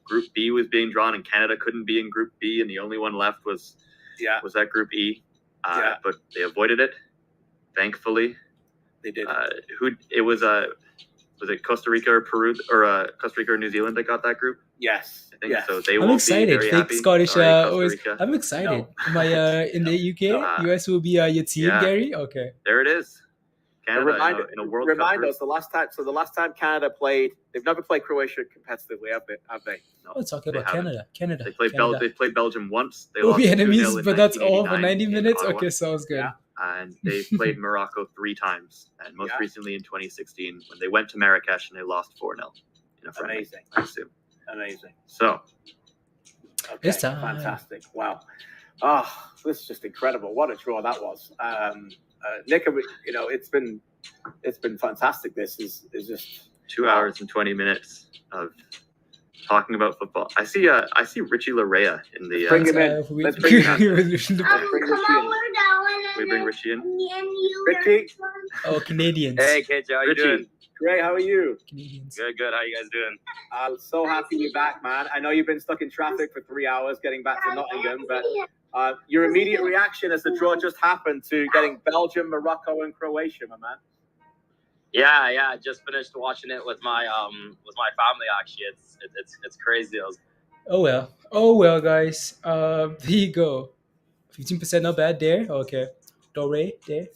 Group B was being drawn and Canada couldn't be in Group B, and the only one left was that Group E. But they avoided it, thankfully. They did. Was it Costa Rica or Peru or Costa Rica or New Zealand that got that group? Yes. I think so. They I'm won't excited. be very Fake happy. Scottish. Sorry, I'm excited. No. Am I in the UK? US will be your team, yeah. Gary? Okay. There it is. Canada in a World Cup Remind group. us the last time Canada played, they've never played Croatia competitively, have they? No, Oh, talking they about haven't. Canada. They played Canada. They played Belgium once. They We'll lost be 2-0 enemies, in but that's all for 1989 90 in minutes? Ottawa. Okay, sounds good. Yeah. And they played Morocco 3 times, and most recently in 2016 when they went to Marrakesh and they lost 4-0 in a friendly. Amazing. I assume. Amazing. So Okay, It's time. fantastic. Wow. Oh, this is just incredible. What a draw that was. Nick, it's been fantastic. This is just 2 hours and 20 minutes of talking about football. I see Richie Larea in the. Bring him in. Let's bring him in. Come on, we're going. We bring Richie in. Richie. Oh, Canadians. Hey, KJ, how you Richie. doing? Great, how are you? Canadians. Good. How you guys doing? I'm so happy you're back, man. I know you've been stuck in traffic for 3 hours getting back to Nottingham, but your immediate reaction as the draw just happened to getting Belgium, Morocco, and Croatia, my man. Yeah. I just finished watching it with my family. Actually, it's crazy. Oh well, guys. There you go. 15% not bad there. Okay. Dore there.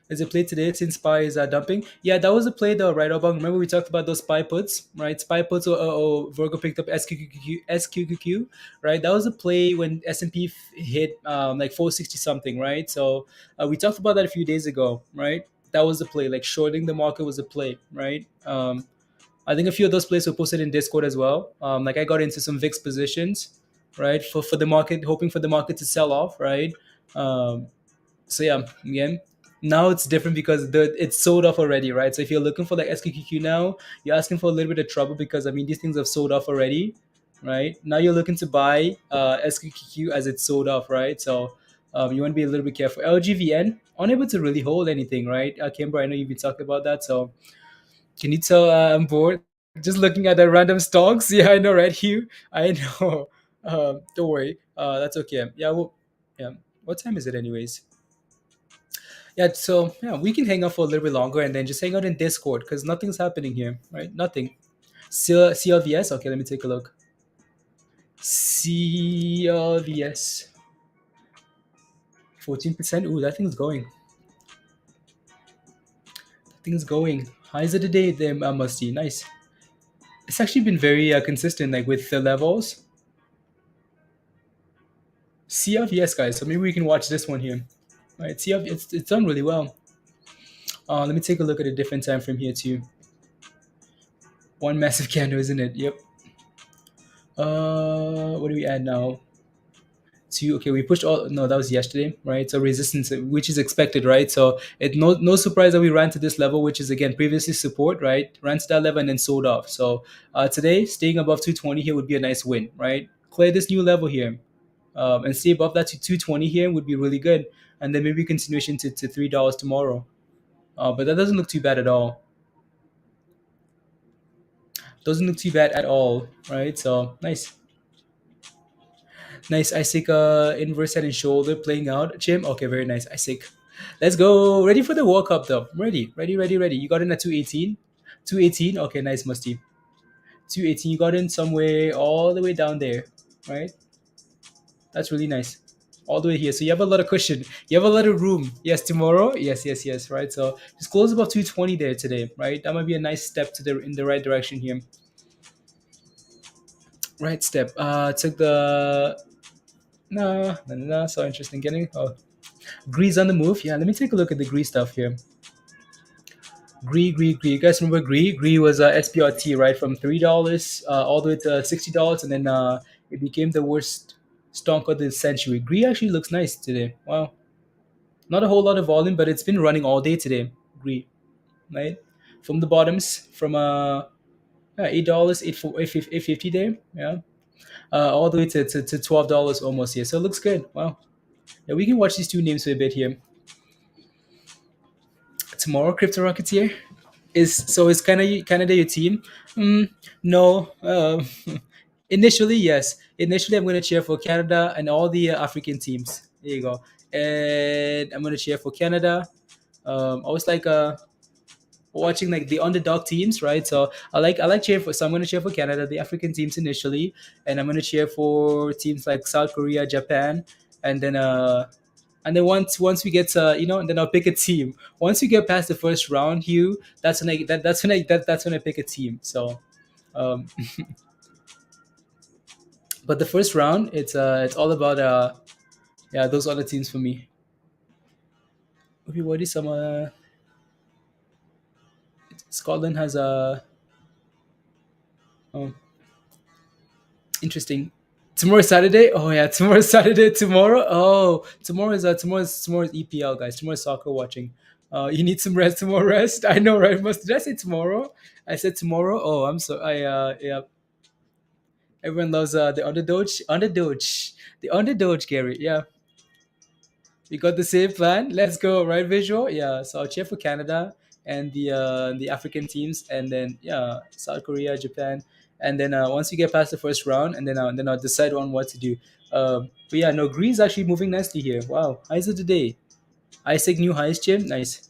Is it played today since SPY is dumping? Yeah, that was a play though, right, Obang? Remember we talked about those SPY puts, right? SPY puts Virgo picked up SQQQ, right? That was a play when S&P hit like 460 something, right? So we talked about that a few days ago, right? That was the play, like shorting the market was a play, right? I think a few of those plays were posted in Discord as well. Like I got into some VIX positions, right? For the market, hoping for the market to sell off, right? So yeah, again, now it's different because it's sold off already, right? So if you're looking for like SQQQ now, you're asking for a little bit of trouble because I mean these things have sold off already, right? Now you're looking to buy SQQQ as it's sold off, right? So you want to be a little bit careful. LGVN unable to really hold anything, right? Kimber, I know you've been talking about that. So can you tell I'm bored? Just looking at the random stocks. Yeah, I know, right, Hugh? I know. Don't worry. That's okay. Yeah, well, yeah. What time is it, anyways? Yeah, so yeah, we can hang out for a little bit longer and then just hang out in Discord because nothing's happening here, right? Nothing. CLVS. Okay, let me take a look. CLVS. 14%. Ooh, that thing's going. That thing's going. Highs of the day there, Musty. Nice. It's actually been very consistent, like with the levels. CLVS, guys. So maybe we can watch this one here. All right, CLV, it's done really well. Let me take a look at a different time frame here too. One massive candle, isn't it? Yep. What do we add now? Okay, we pushed all. No, that was yesterday, right? So resistance, which is expected, right? So no surprise that we ran to this level, which is again previously support, right? Ran to that level and then sold off. So today, staying above 220 here would be a nice win, right? Clear this new level here, and stay above that to 220 here would be really good, and then maybe continuation to $3 tomorrow. But that doesn't look too bad at all. Doesn't look too bad at all, right? So nice. Nice ISIG inverse head and shoulder playing out. Jim, okay, very nice. ISIG. Let's go. Ready for the World Cup though. Ready. You got in at 218. 218. Okay, nice, Musty. 218. You got in somewhere all the way down there, right? That's really nice. All the way here. So you have a lot of cushion. You have a lot of room. Yes, tomorrow. Yes. Right. So just close above 220 there today, right? That might be a nice step in the right direction here. Right step. Took the no. So interesting. GREE's on the move. Yeah, let me take a look at the GREE stuff here. GREE. You guys remember GREE? GREE was SPRT, right? From $3 all the way to $60, and then it became the worst stonk of the century. GREE actually looks nice today. Wow. Not a whole lot of volume, but it's been running all day today. GREE, right? From the bottoms, from $8, 850 there. Yeah. All the way to $12 almost here. So it looks good. Wow. Yeah, we can watch these two names for a bit here. Tomorrow, Crypto Rocketeer is Canada your team? No. Initially, yes. Initially, I'm going to cheer for Canada and all the African teams. There you go. And I'm going to cheer for Canada. Always like watching like the underdog teams, right? So I like cheering for. So I'm going to cheer for Canada, the African teams initially, and I'm going to cheer for teams like South Korea, Japan, and then once we get to and then I'll pick a team. Once we get past the first round, Hugh, that's when I pick a team. So, but the first round, it's all about those other teams for me. Okay, what is some Scotland has a interesting. Tomorrow is Saturday. Oh yeah, tomorrow is Saturday. Tomorrow's EPL, guys. Tomorrow's soccer watching. You need some rest. Tomorrow rest. I know, right? Did I say tomorrow? I said tomorrow. Oh, I'm so. Yeah. Everyone loves the underdoge, Gary. Yeah, we got the same plan. Let's go, right? Visual. Yeah. So I'll cheer for Canada and the African teams, and then South Korea, Japan, and then once we get past the first round, and then I'll decide on what to do. But yeah, no, GREE's actually moving nicely here. Wow, highs of the day. ISIG new highs, Jim. Nice.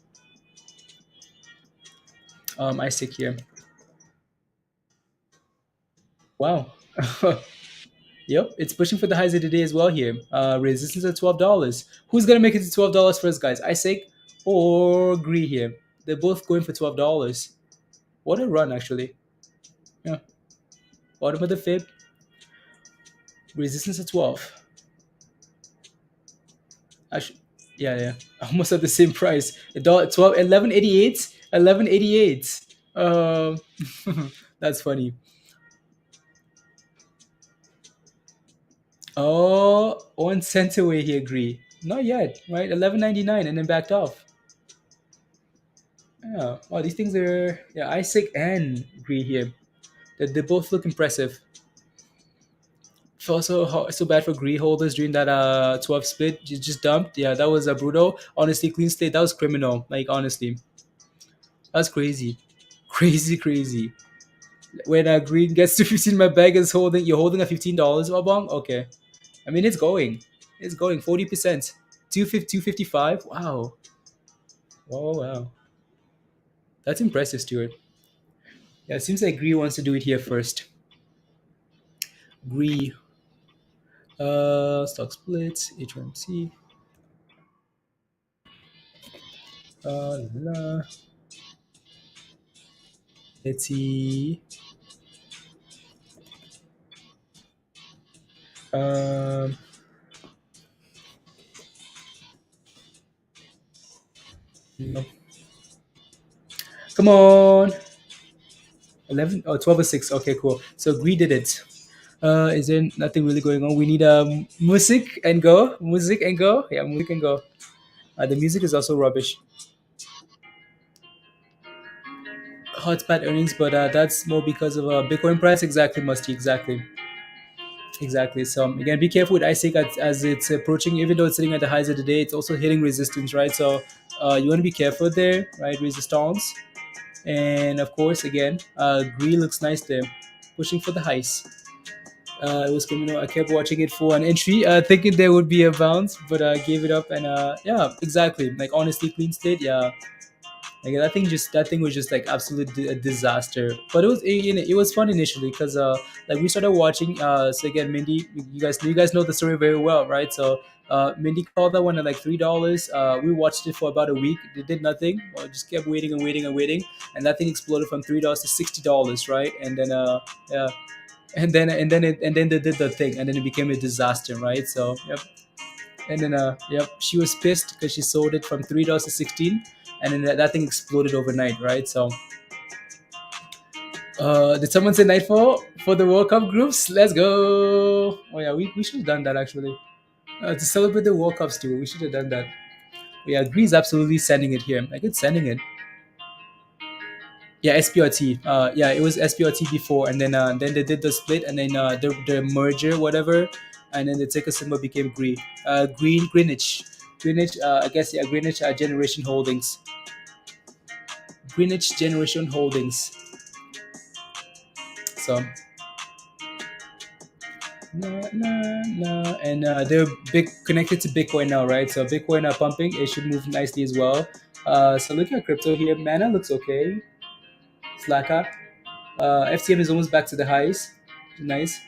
ISIG here. Wow. Yep, it's pushing for the highs of the day as well here. Resistance at $12. Who's gonna make it to $12 first, guys? ISIG or GREE here? They're both going for $12. What a run, actually. Yeah. Bottom of the fib. Resistance at 12. Actually, yeah. Almost at the same price. $11.88. 11.88. That's funny. Oh, 1 cent away here, GREE. Not yet, right? 11.99 and then backed off. Yeah. Wow, these things are ISIG and GREE here. They both look impressive. Also, so bad for GREE holders during that 12 split. Just dumped. Yeah, that was brutal. Honestly, clean slate. That was criminal. Like honestly, that's crazy. Crazy. When green gets to 15, my bag is holding. You're holding a $15, Wabong? Okay. I mean, it's going. It's going 40%. 255. Wow. Wow. That's impressive, Stuart. Yeah, it seems like GREE wants to do it here first. GREE. Stock splits. HMC. Let's see. Um, no. Come on. 11 or 12 or 6. Okay, cool. So GREE did it. Is there nothing really going on? We need music and go. Music and go. Yeah, music and go. The music is also rubbish. Hotspot earnings, but that's more because of Bitcoin price. Exactly, Musty. Exactly. So again, be careful with ISIG as it's approaching. Even though it's sitting at the highs of the day, it's also hitting resistance, right? So you want to be careful there, right? Resistance, and of course, again, GREE looks nice there, pushing for the highs. It was criminal. I kept watching it for an entry, thinking there would be a bounce, but I gave it up. And yeah, exactly. Like honestly, clean state. Yeah, like that thing was just like absolute a disaster. But it was fun initially because like we started watching. So again, Mindy, you guys know the story very well, right? So Mindy called that one at like $3. We watched it for about a week. It did nothing. Well, just kept waiting and waiting and waiting, and that thing exploded from $3 to $60, right? And then yeah, and then they did the thing, and then it became a disaster, right? So yep. And then yep, she was pissed because she sold it from $3 to 16, and then that thing exploded overnight, right? So did someone say nightfall for the World Cup groups? Let's go. Oh yeah, we should have done that actually. To celebrate the World Cups too, we should have done that. Yeah, Greece absolutely sending it here. Like it's sending it. Yeah, SPRT. Yeah, it was SPRT before, and then they did the split, and then the merger, whatever, and then the ticker symbol became GREE. Greenwich. Greenwich. I guess yeah, Greenwich Generation Holdings. Greenwich Generation Holdings. So. And they're big connected to Bitcoin now, right? So Bitcoin are pumping. It should move nicely as well. So look at crypto here. Mana looks okay. Slacker. FTM is almost back to the highs. Nice,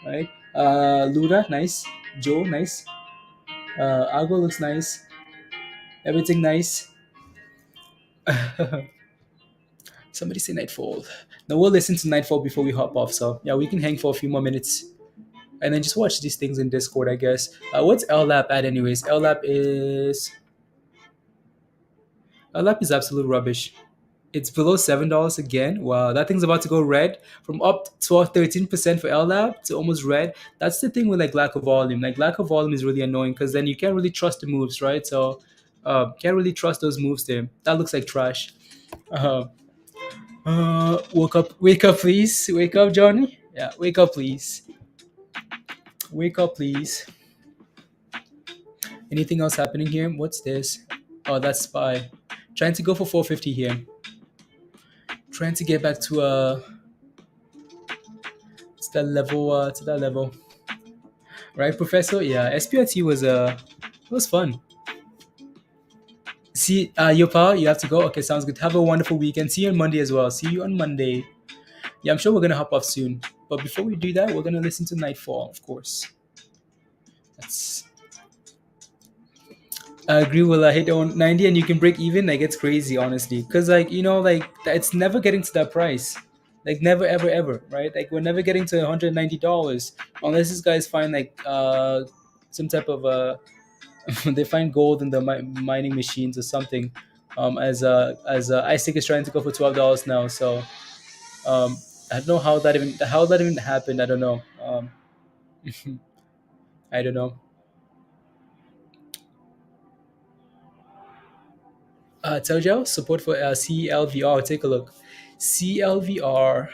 right? Luna, nice. Joe, nice. Argo looks nice. Everything nice. Somebody say Nightfall. Now we'll listen to Nightfall before we hop off. So yeah, we can hang for a few more minutes. And then just watch these things in Discord, I guess. What's LLAP at anyways? LLAP is absolute rubbish. It's below $7 again. Wow, that thing's about to go red from up 13% for LLAP to almost red. That's the thing with like lack of volume. Like lack of volume is really annoying because then you can't really trust the moves, right? So can't really trust those moves there. That looks like trash. Wake up, please. Wake up, Johnny. Yeah, wake up, please. Wake up, please. Anything else happening here? What's this? Oh, that's SPY. Trying to go for 450 here. Trying to get back to that level. Right, Professor? Yeah, SPRT was it was fun. See, Yopa, you have to go. Okay, sounds good. Have a wonderful weekend. See you on Monday as well. See you on Monday. Yeah, I'm sure we're gonna hop off soon. But before we do that, we're gonna listen to Nightfall, of course. I agree with hit on 90 and you can break even. Like it's crazy, honestly, because like like it's never getting to that price. Like never, ever, ever, right? Like we're never getting to $190 unless these guys find like some type of they find gold in the mining machines or something. As ISIG is trying to go for $12 now, so I don't know how that even happened. I don't know. I don't know. Telgel support for CLVR. Take a look. CLVR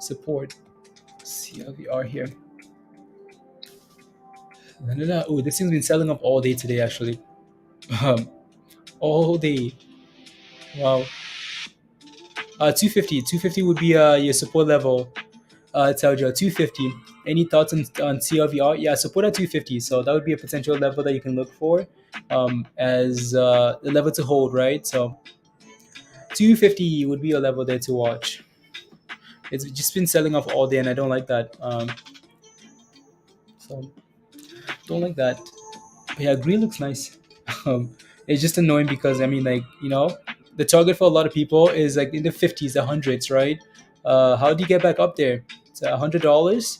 support. CLVR here. Oh, this thing's been selling up all day today, actually. All day. Wow. 250 would be your support level. Telja 250. Any thoughts on clvr? Yeah, support at 250. So that would be a potential level that you can look for as the level to hold, right? So 250 would be a level there to watch. It's just been selling off all day, and I don't like that. So don't like that. But yeah, green looks nice. It's just annoying because I mean, like, you know, the target for a lot of people is like in the 50s, the hundreds, right? How do you get back up there? It's $100.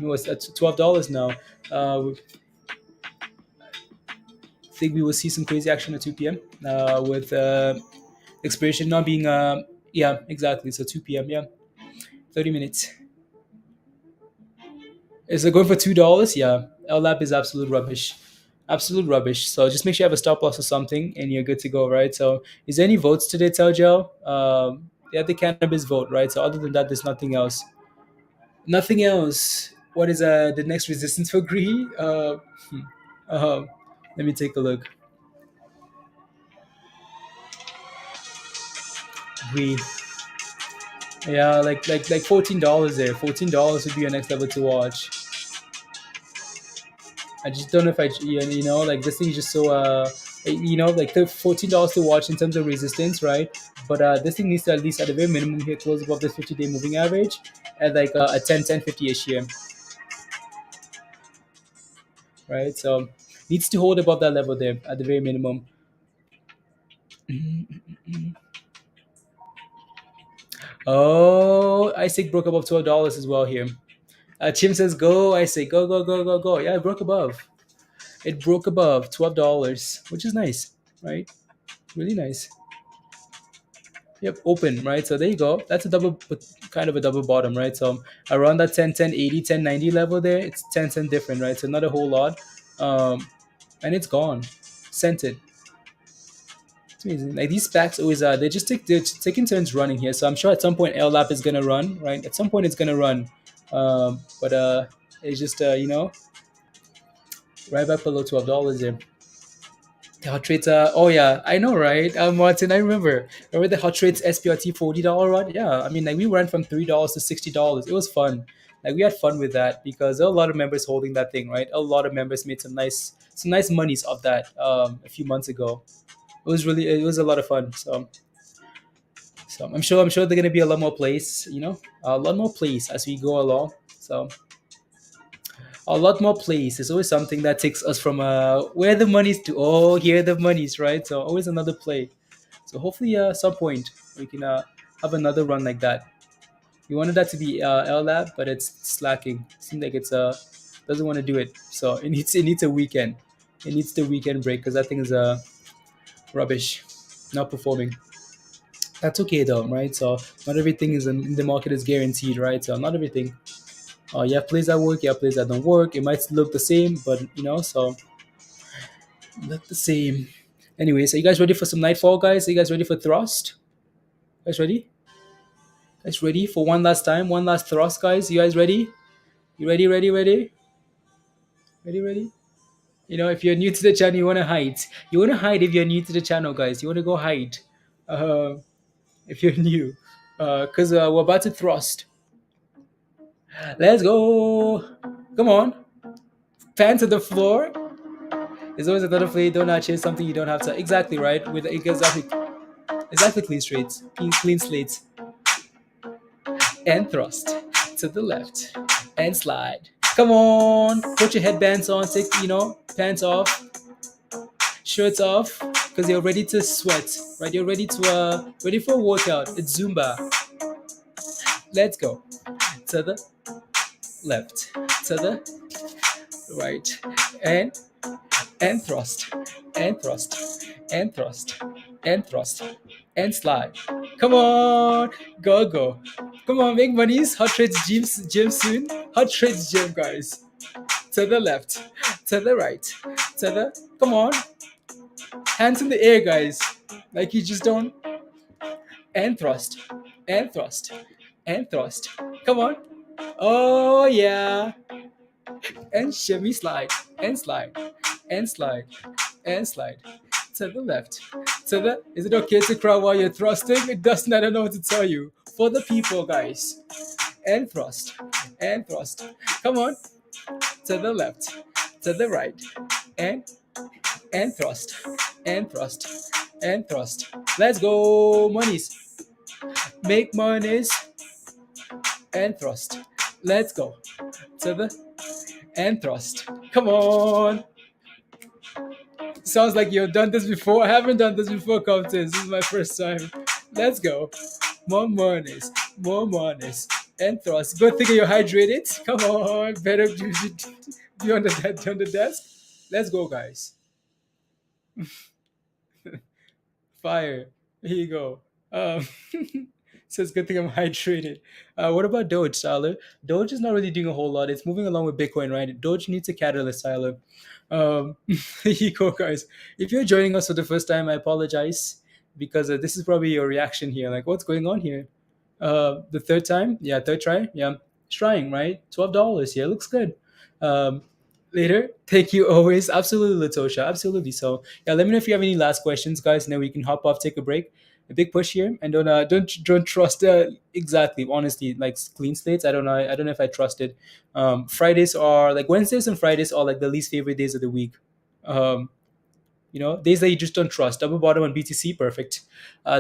It's $12 now. I think we will see some crazy action at 2 p.m. With expiration not being yeah, exactly. So 2 p.m. Yeah, 30 minutes. Is it going for $2? Yeah, LLAP is absolute rubbish. Absolute rubbish. So just make sure you have a stop loss or something and you're good to go, right? So is there any votes today, Teljo? They had the cannabis vote, right? So other than that, there's nothing else. Nothing else. What is the next resistance for GREE? Let me take a look. GREE. Yeah, like $14 there. $14 would be your next level to watch. I just don't know if you know, like this thing is just so you know, like the $14 to watch in terms of resistance, right? But this thing needs to at least at the very minimum here close above this 50-day moving average at like a 10-50 ish here, right? So needs to hold above that level there at the very minimum. Oh, ISIG broke above $12 as well here. Chim says go, I say go, go, go, go, go. Yeah, it broke above. It broke above $12, which is nice, right? Really nice. Yep, open, right? So there you go. That's a double, kind of a double bottom, right? So around that 10-10-80, 10-90 level there, it's 10 cent different, right? So not a whole lot. And it's gone. Scented. It's amazing. Like these SPACs always are, they're taking turns running here. So I'm sure at some point LLAP is gonna run, right? At some point it's gonna run. But it's just you know, right back below $12 there. The hot rates oh yeah, I know, right? Martin, I remember the hot rates SPRT $40 run. Yeah, I mean, like we ran from $3 to $60. It was fun. Like we had fun with that because there were a lot of members holding that thing, right? A lot of members made some nice monies off that a few months ago. It was a lot of fun. So I'm sure they're gonna be a lot more plays, you know, a lot more plays as we go along. So a lot more plays. There's always something that takes us from where the money's to, oh, here the money's, right? So always another play. So hopefully at some point we can have another run like that. We wanted that to be LLAB, but it's slacking. Seems like it's doesn't want to do it. So it needs a weekend. It needs the weekend break because that thing is rubbish, not performing. That's okay though, right? So not everything is in the market is guaranteed, right? So not everything. You have plays that work, you have plays that don't work. It might look the same, but you know, so look the same. Anyways, are you guys ready for some nightfall, guys? Are you guys ready for thrust? Guys ready? Guys ready for one last time? One last thrust, guys. You guys ready? You ready? Ready? Ready? Ready? Ready? You know, if you're new to the channel, you want to hide. You want to hide if you're new to the channel, guys. You want to go hide. If you're new, because we're about to thrust. Let's go. Come on. Pants to the floor. There's always another play. Don't chase something you don't have to. Exactly, right? With exactly clean slates. Clean slates. And thrust to the left. And slide. Come on. Put your headbands on. Take, you know, pants off. Shirts off. Because you're ready to sweat. Right? You're ready to ready for a workout. It's Zumba. Let's go. To the left. To the right. And thrust, and thrust, and thrust, and thrust, and slide. Come on, go. Come on, make monies. Hot trades gym soon. Hot trades gym, guys. To the left, to the right, to the. Come on, hands in the air, guys. Like you just don't. And thrust, and thrust, and thrust. Come on. Oh yeah. And shimmy slide, and slide, and slide, and slide, to the left, to the. Is it okay to cry while you're thrusting? It doesn't. I don't know what to tell you. For the people, guys. And thrust, and thrust. Come on, to the left, to the right, and thrust, and thrust, and thrust. Let's go, monies. Make monies, and thrust. Let's go to the and thrust. Come on. Sounds like you've done this before. I haven't done this before, Captain. This is my first time. Let's go. More monies, and thrust. Good thing you're hydrated. Come on, better be on the desk. Let's go, guys. Fire. Here you go. So it's a good thing I'm hydrated. What about Doge, Tyler? Doge is not really doing a whole lot. It's moving along with Bitcoin, right? Doge needs a catalyst, Tyler. Here you go, guys. If you're joining us for the first time, I apologize because this is probably your reaction here. Like, what's going on here? The third time? Yeah, third try? Yeah. It's trying, right? $12. Yeah, looks good. Later. Thank you always. Absolutely, Latosha. Absolutely. So yeah, let me know if you have any last questions, guys, and then we can hop off, take a break. A big push here, and don't trust exactly. Honestly, like clean slates. I don't know. I don't know if I trust it. Fridays are like Wednesdays and Fridays are like the least favorite days of the week. Days that you just don't trust. Double bottom on BTC, perfect.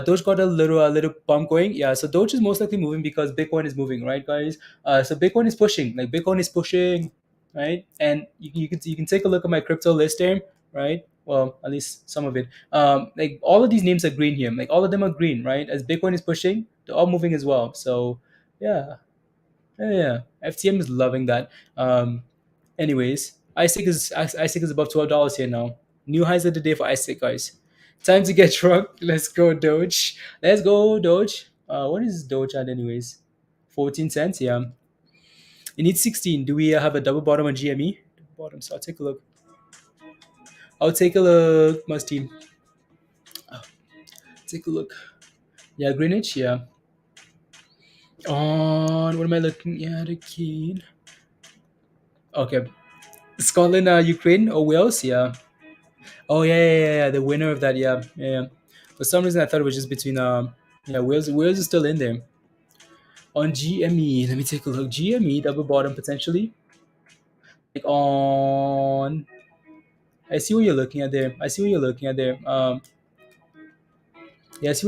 Doge got a little pump going. Yeah, so Doge is most likely moving because Bitcoin is moving, right, guys? So Bitcoin is pushing. Like Bitcoin is pushing, right? And you can take a look at my crypto list here, right? Well, at least some of it. Like all of these names are green here. Like all of them are green, right? As Bitcoin is pushing, they're all moving as well. So yeah. FTM is loving that. Anyways, ISIG is above $12 here now. New highs of the day for ISIG, guys. Time to get drunk. Let's go, Doge. Let's go, Doge. What is Doge at anyways? 14 cents, yeah. It needs 16. Do we have a double bottom on GME? Bottom, so I'll take a look. My team. Take a look. Yeah, Greenwich, yeah. On, what am I looking at again? Okay. Scotland, Ukraine, or Wales, yeah. Oh, yeah. The winner of that, yeah. For some reason, I thought it was just between, Wales is still in there. On GME, let me take a look. GME, double bottom potentially. Like on, I see what you're looking at there. Yeah, I see what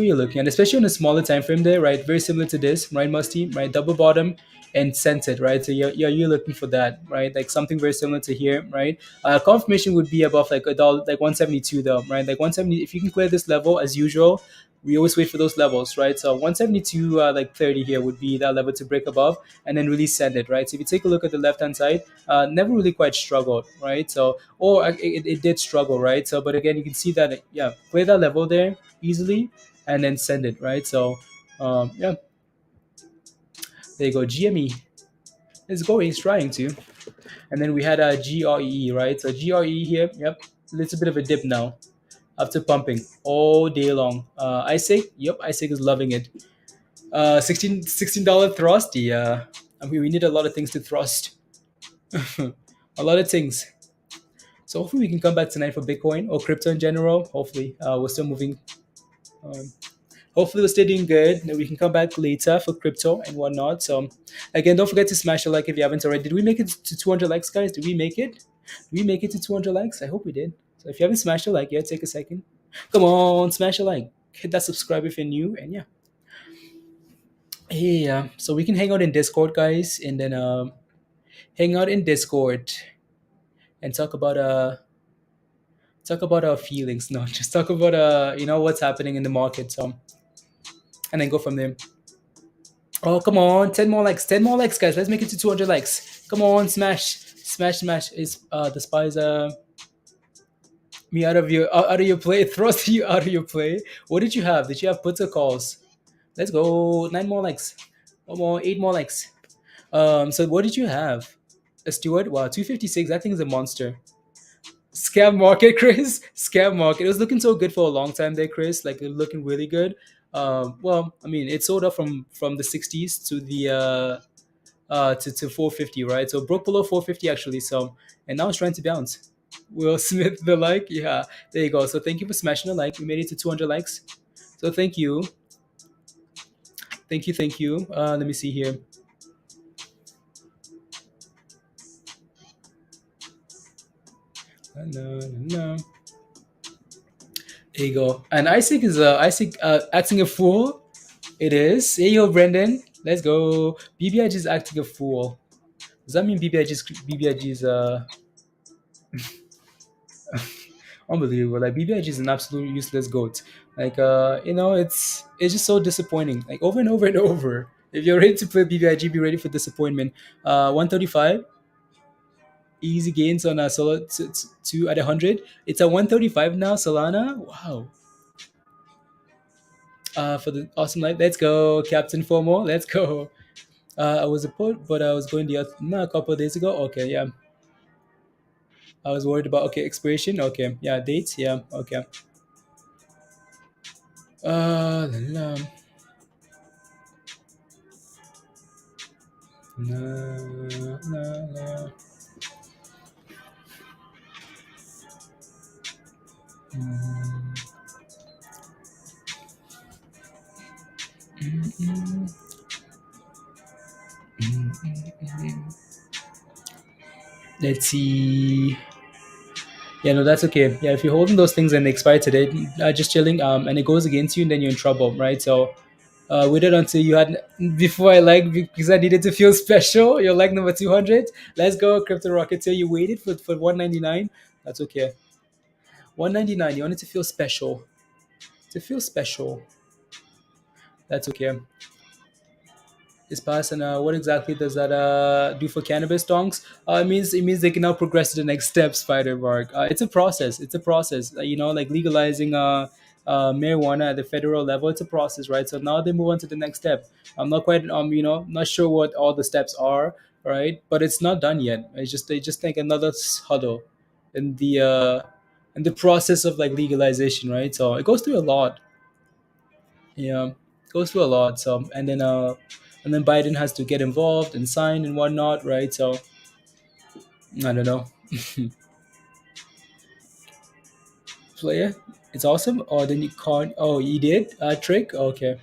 you're looking at, especially on a smaller time frame there, right? Very similar to this, right, Musty? Right, double bottom and scented, right? So you're looking for that, right? Like something very similar to here, right? Confirmation would be above like $1, like 172 though, right? Like 170. If you can clear this level as usual, we always wait for those levels, right? So 172, like 30 here would be that level to break above and then really send it, right? So if you take a look at the left hand side, never really quite struggled, right? So, or it did struggle, right? So, but again, you can see that, yeah, clear that level there easily and then send it, right? So, yeah, there you go. GME is going, it's trying to. And then we had a GRE, right? So GRE here, yep, a little bit of a dip now after pumping all day long. ISIG, yep, ISIG is loving it. $16 thrust, yeah. I mean, we need a lot of things to thrust. A lot of things. So hopefully we can come back tonight for Bitcoin or crypto in general. Hopefully we're still moving. Hopefully we're still doing good. Then we can come back later for crypto and whatnot. So again, don't forget to smash a like if you haven't already. Did we make it to 200 likes, guys? Did we make it? Did we make it to 200 likes? I hope we did. So if you haven't smashed a like yet, take a second. Come on, smash a like. Hit that subscribe if you're new. And yeah. Yeah. So we can hang out in Discord, guys. And then hang out in Discord and talk about our feelings. No, just talk about what's happening in the market. So and then go from there. Oh, come on. 10 more likes, guys. Let's make it to 200 likes. Come on, smash. Is the spies me out of your play? Thrust you out of your play. What did you have? Did you have puts or calls? Let's go. 9 more likes. One more, 8 more likes. So what did you have? A Stewart? Wow, 256. That thing is a monster. Scam market, Chris. Scam market. It was looking so good for a long time there, Chris. Like it was looking really good. Well, I mean, it sold up from the 60s to the to 450, right? So it broke below 450 actually. So and now it's trying to bounce. Will Smith the like. Yeah, there you go. So thank you for smashing the like. We made it to 200 likes. So thank you. Thank you, thank you. Let me see here. No, no, no. There you go. And ISIG is ISIG acting a fool. It is. Hey yo, Brendan. Let's go. BBIG is acting a fool. Does that mean BBIG is unbelievable? Like BBIG is an absolute useless goat. Like it's just so disappointing. Like over and over and over. If you're ready to play BBIG, be ready for disappointment. 135. Easy gains on Solo two at 100. It's at 135 now. Solana. Wow. For the awesome life. Let's go, Captain FOMO. Let's go. I was a put, but I was going the other a couple of days ago. Okay, yeah. I was worried about expiration. Okay, yeah, dates. Yeah, okay. La, la, la, la. Mm. Mm-mm. Mm-mm. Let's see. Yeah, no, that's okay. Yeah, if you're holding those things and they expire today, just chilling, and it goes against you, and then you're in trouble, right? So, waited until you had before I like because I needed to feel special. You're like number 200. Let's go, Crypto Rocketeer. You waited for 199. That's okay. 199. You wanted to feel special. To feel special. That's okay. Is passed, and what exactly does that do for cannabis donks? It means they can now progress to the next step. Spider Mark. It's a process. It's a process. Like legalizing marijuana at the federal level. It's a process, right? So now they move on to the next step. I'm not quite not sure what all the steps are, right? But it's not done yet. It's just they just take another huddle in the process of like legalization, right? So it goes through a lot. Yeah, goes through a lot. So and then Biden has to get involved and sign and whatnot, right? So I don't know. Player, it's awesome. Oh, then you can't. Oh, you did trick. Okay,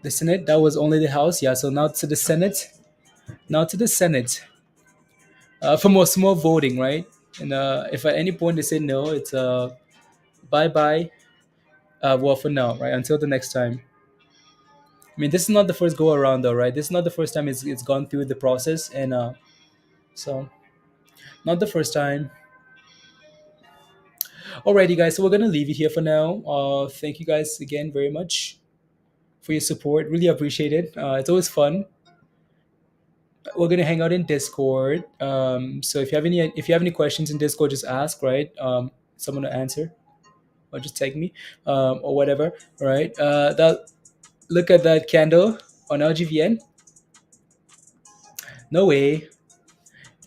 the Senate. That was only the House. Yeah. So now to the Senate. Now to the Senate. For more voting, right? And if at any point they say no, it's bye bye. Well, for now, right? Until the next time. I mean, this is not the first go around, though, right? This is not the first time it's gone through the process, and so not the first time. Alrighty, guys. So we're gonna leave it here for now. Thank you guys again very much for your support. Really appreciate it. It's always fun. We're gonna hang out in Discord. So if you have any questions in Discord, just ask. Right. Someone will answer, or just tag me, or whatever. Right. That look at that candle on LGVN. No way.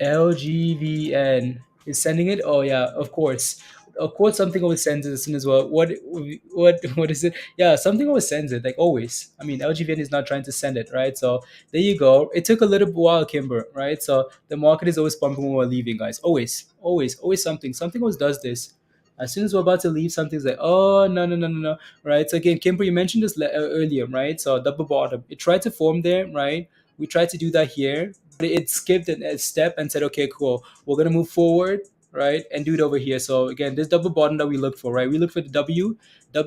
LGVN is sending it. Oh yeah, of course. Of course, something always sends it as soon as well. What is it? Yeah, something always sends it. Like always. I mean, LGVN is not trying to send it, right? So there you go. It took a little while, Kimber, right? So the market is always pumping when we're leaving, guys. Always, always, always something. Something always does this. As soon as we're about to leave, something's like, oh no no no no no, right? So again, Kimber, you mentioned this earlier, right? So double bottom. It tried to form there, right? We tried to do that here, but it skipped a step and said, okay, cool, we're gonna move forward, right, and do it over here. So again, this double bottom that we look for, right? We look for the W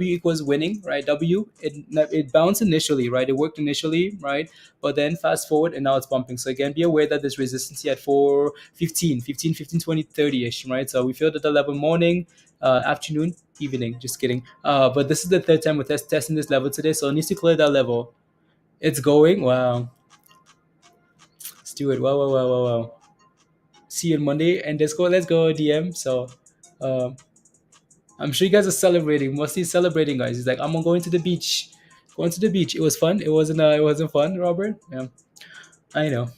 equals winning, right? It bounced initially, right? It worked initially, right? But then fast forward and now it's bumping. So again, be aware that there's resistance here at 415, 15, 15, 20, 30-ish, right? So we filled at the level morning, afternoon, evening. Just kidding. But this is the third time we're testing this level today, so it needs to clear that level. It's going. Wow. Let's do it. Wow, wow, wow, wow, wow. See you on Monday and Discord. Let's go DM. So I'm sure you guys are celebrating. Mostly celebrating, guys. It's like I'm going to the beach. Going to the beach. It was fun. It wasn't. It wasn't fun, Robert. Yeah, I know.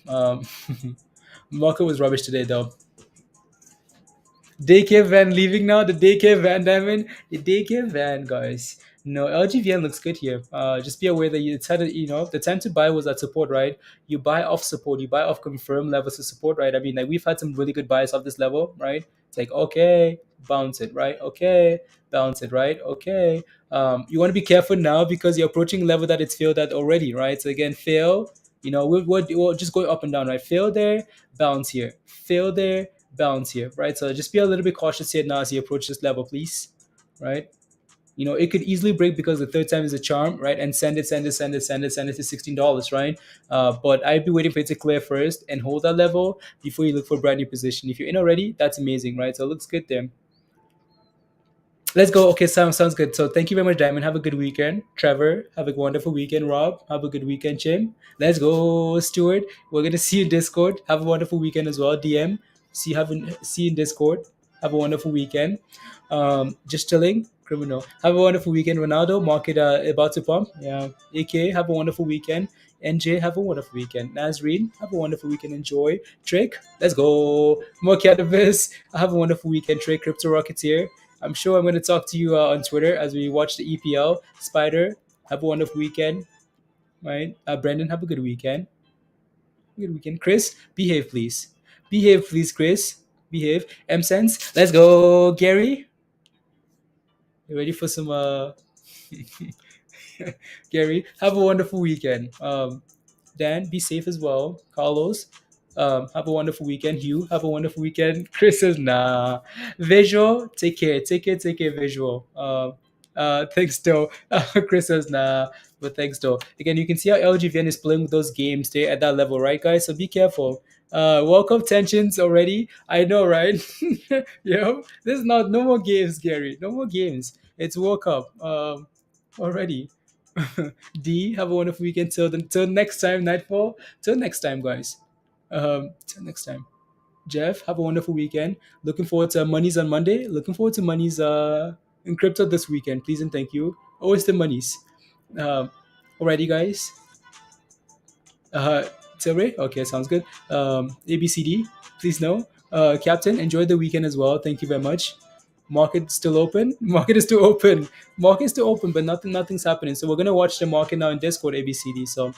Marco was rubbish today, though. Daycare van leaving now. The daycare van, Diamond. The daycare van, guys. No, LGVN looks good here. Just be aware that it's had the time to buy was at support, right? You buy off support, you buy off confirmed levels of support, right? I mean, like we've had some really good buys off this level, right? It's like okay, bounce it, right? Okay, bounce it, right? Okay. You want to be careful now because you're approaching a level that it's failed at already, right? So again, fail. We're just going up and down, right? Fail there, bounce here. Fail there, bounce here, right? So just be a little bit cautious here now as you approach this level, please, right? It could easily break because the third time is a charm, right? And send it to $16, right? But I'd be waiting for it to clear first and hold that level before you look for a brand new position. If you're in already, that's amazing, right? So it looks good there. Let's go. Okay, sounds good. So thank you very much, Diamond. Have a good weekend. Trevor, have a wonderful weekend. Rob, have a good weekend. Jim, let's go. Stuart, we're gonna see you in Discord. Have a wonderful weekend as well. DM, see you in Discord. Have a wonderful weekend. Just chilling. Criminal. Have a wonderful weekend. Ronaldo, market about to pump. Yeah. AK, have a wonderful weekend. NJ, have a wonderful weekend. Nazreen, have a wonderful weekend. Enjoy. Trick, let's go. More cannabis. Have a wonderful weekend. Trick, Crypto Rocketeer. I'm sure I'm going to talk to you on Twitter as we watch the EPL. Spider, have a wonderful weekend. Right? Brendan, have a good weekend. Good weekend. Chris, behave, please. Behave, please, Chris. Behave. M-Sense, let's go. Gary, you ready for some Gary, have a wonderful weekend. Dan, be safe as well. Carlos, have a wonderful weekend. Hugh, have a wonderful weekend. Chris says, nah. Visual, take care. Visual. Thanks, though. Chris says, nah. But thanks, though. Again, you can see how LGVN is playing with those games there at that level, right, guys? So be careful. World Cup tensions already. I know, right? This is not no more games, Gary. No more games. It's World Cup. Already. D, have a wonderful weekend. Till next time, Nightfall. Till next time, guys. Till next time. Jeff, have a wonderful weekend. Looking forward to Monies on Monday. Looking forward to Monies in crypto this weekend. Please and thank you. Always the Monies. Alrighty, guys. Tilray? Okay, sounds good. ABCD, please know. Captain, enjoy the weekend as well. Thank you very much. Market still open. Market is still open. Market is still open, but nothing's happening. So we're gonna watch the market now in Discord ABCD. So,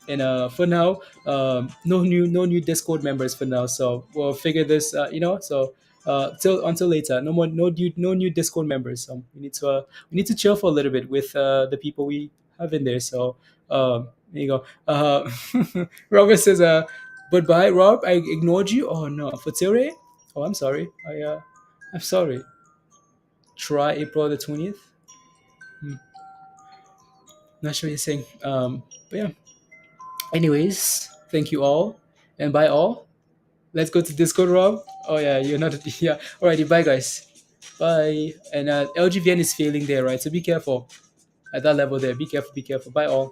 and for now, no new Discord members for now. So we'll figure this. So until later, no new Discord members. So we need to chill for a little bit with the people we have in there. So there you go. Robert says, "Goodbye, Rob. I ignored you. Oh no, for Tilray. Oh, I'm sorry. I'm sorry. Try April the 20th. Not sure what you're saying. But yeah. Anyways, thank you all. And bye all. Let's go to Discord, Rob. Oh yeah, you're not yeah. Alrighty, bye guys. Bye. And LGVN is failing there, right? So be careful. At that level there. Be careful, be careful. Bye all.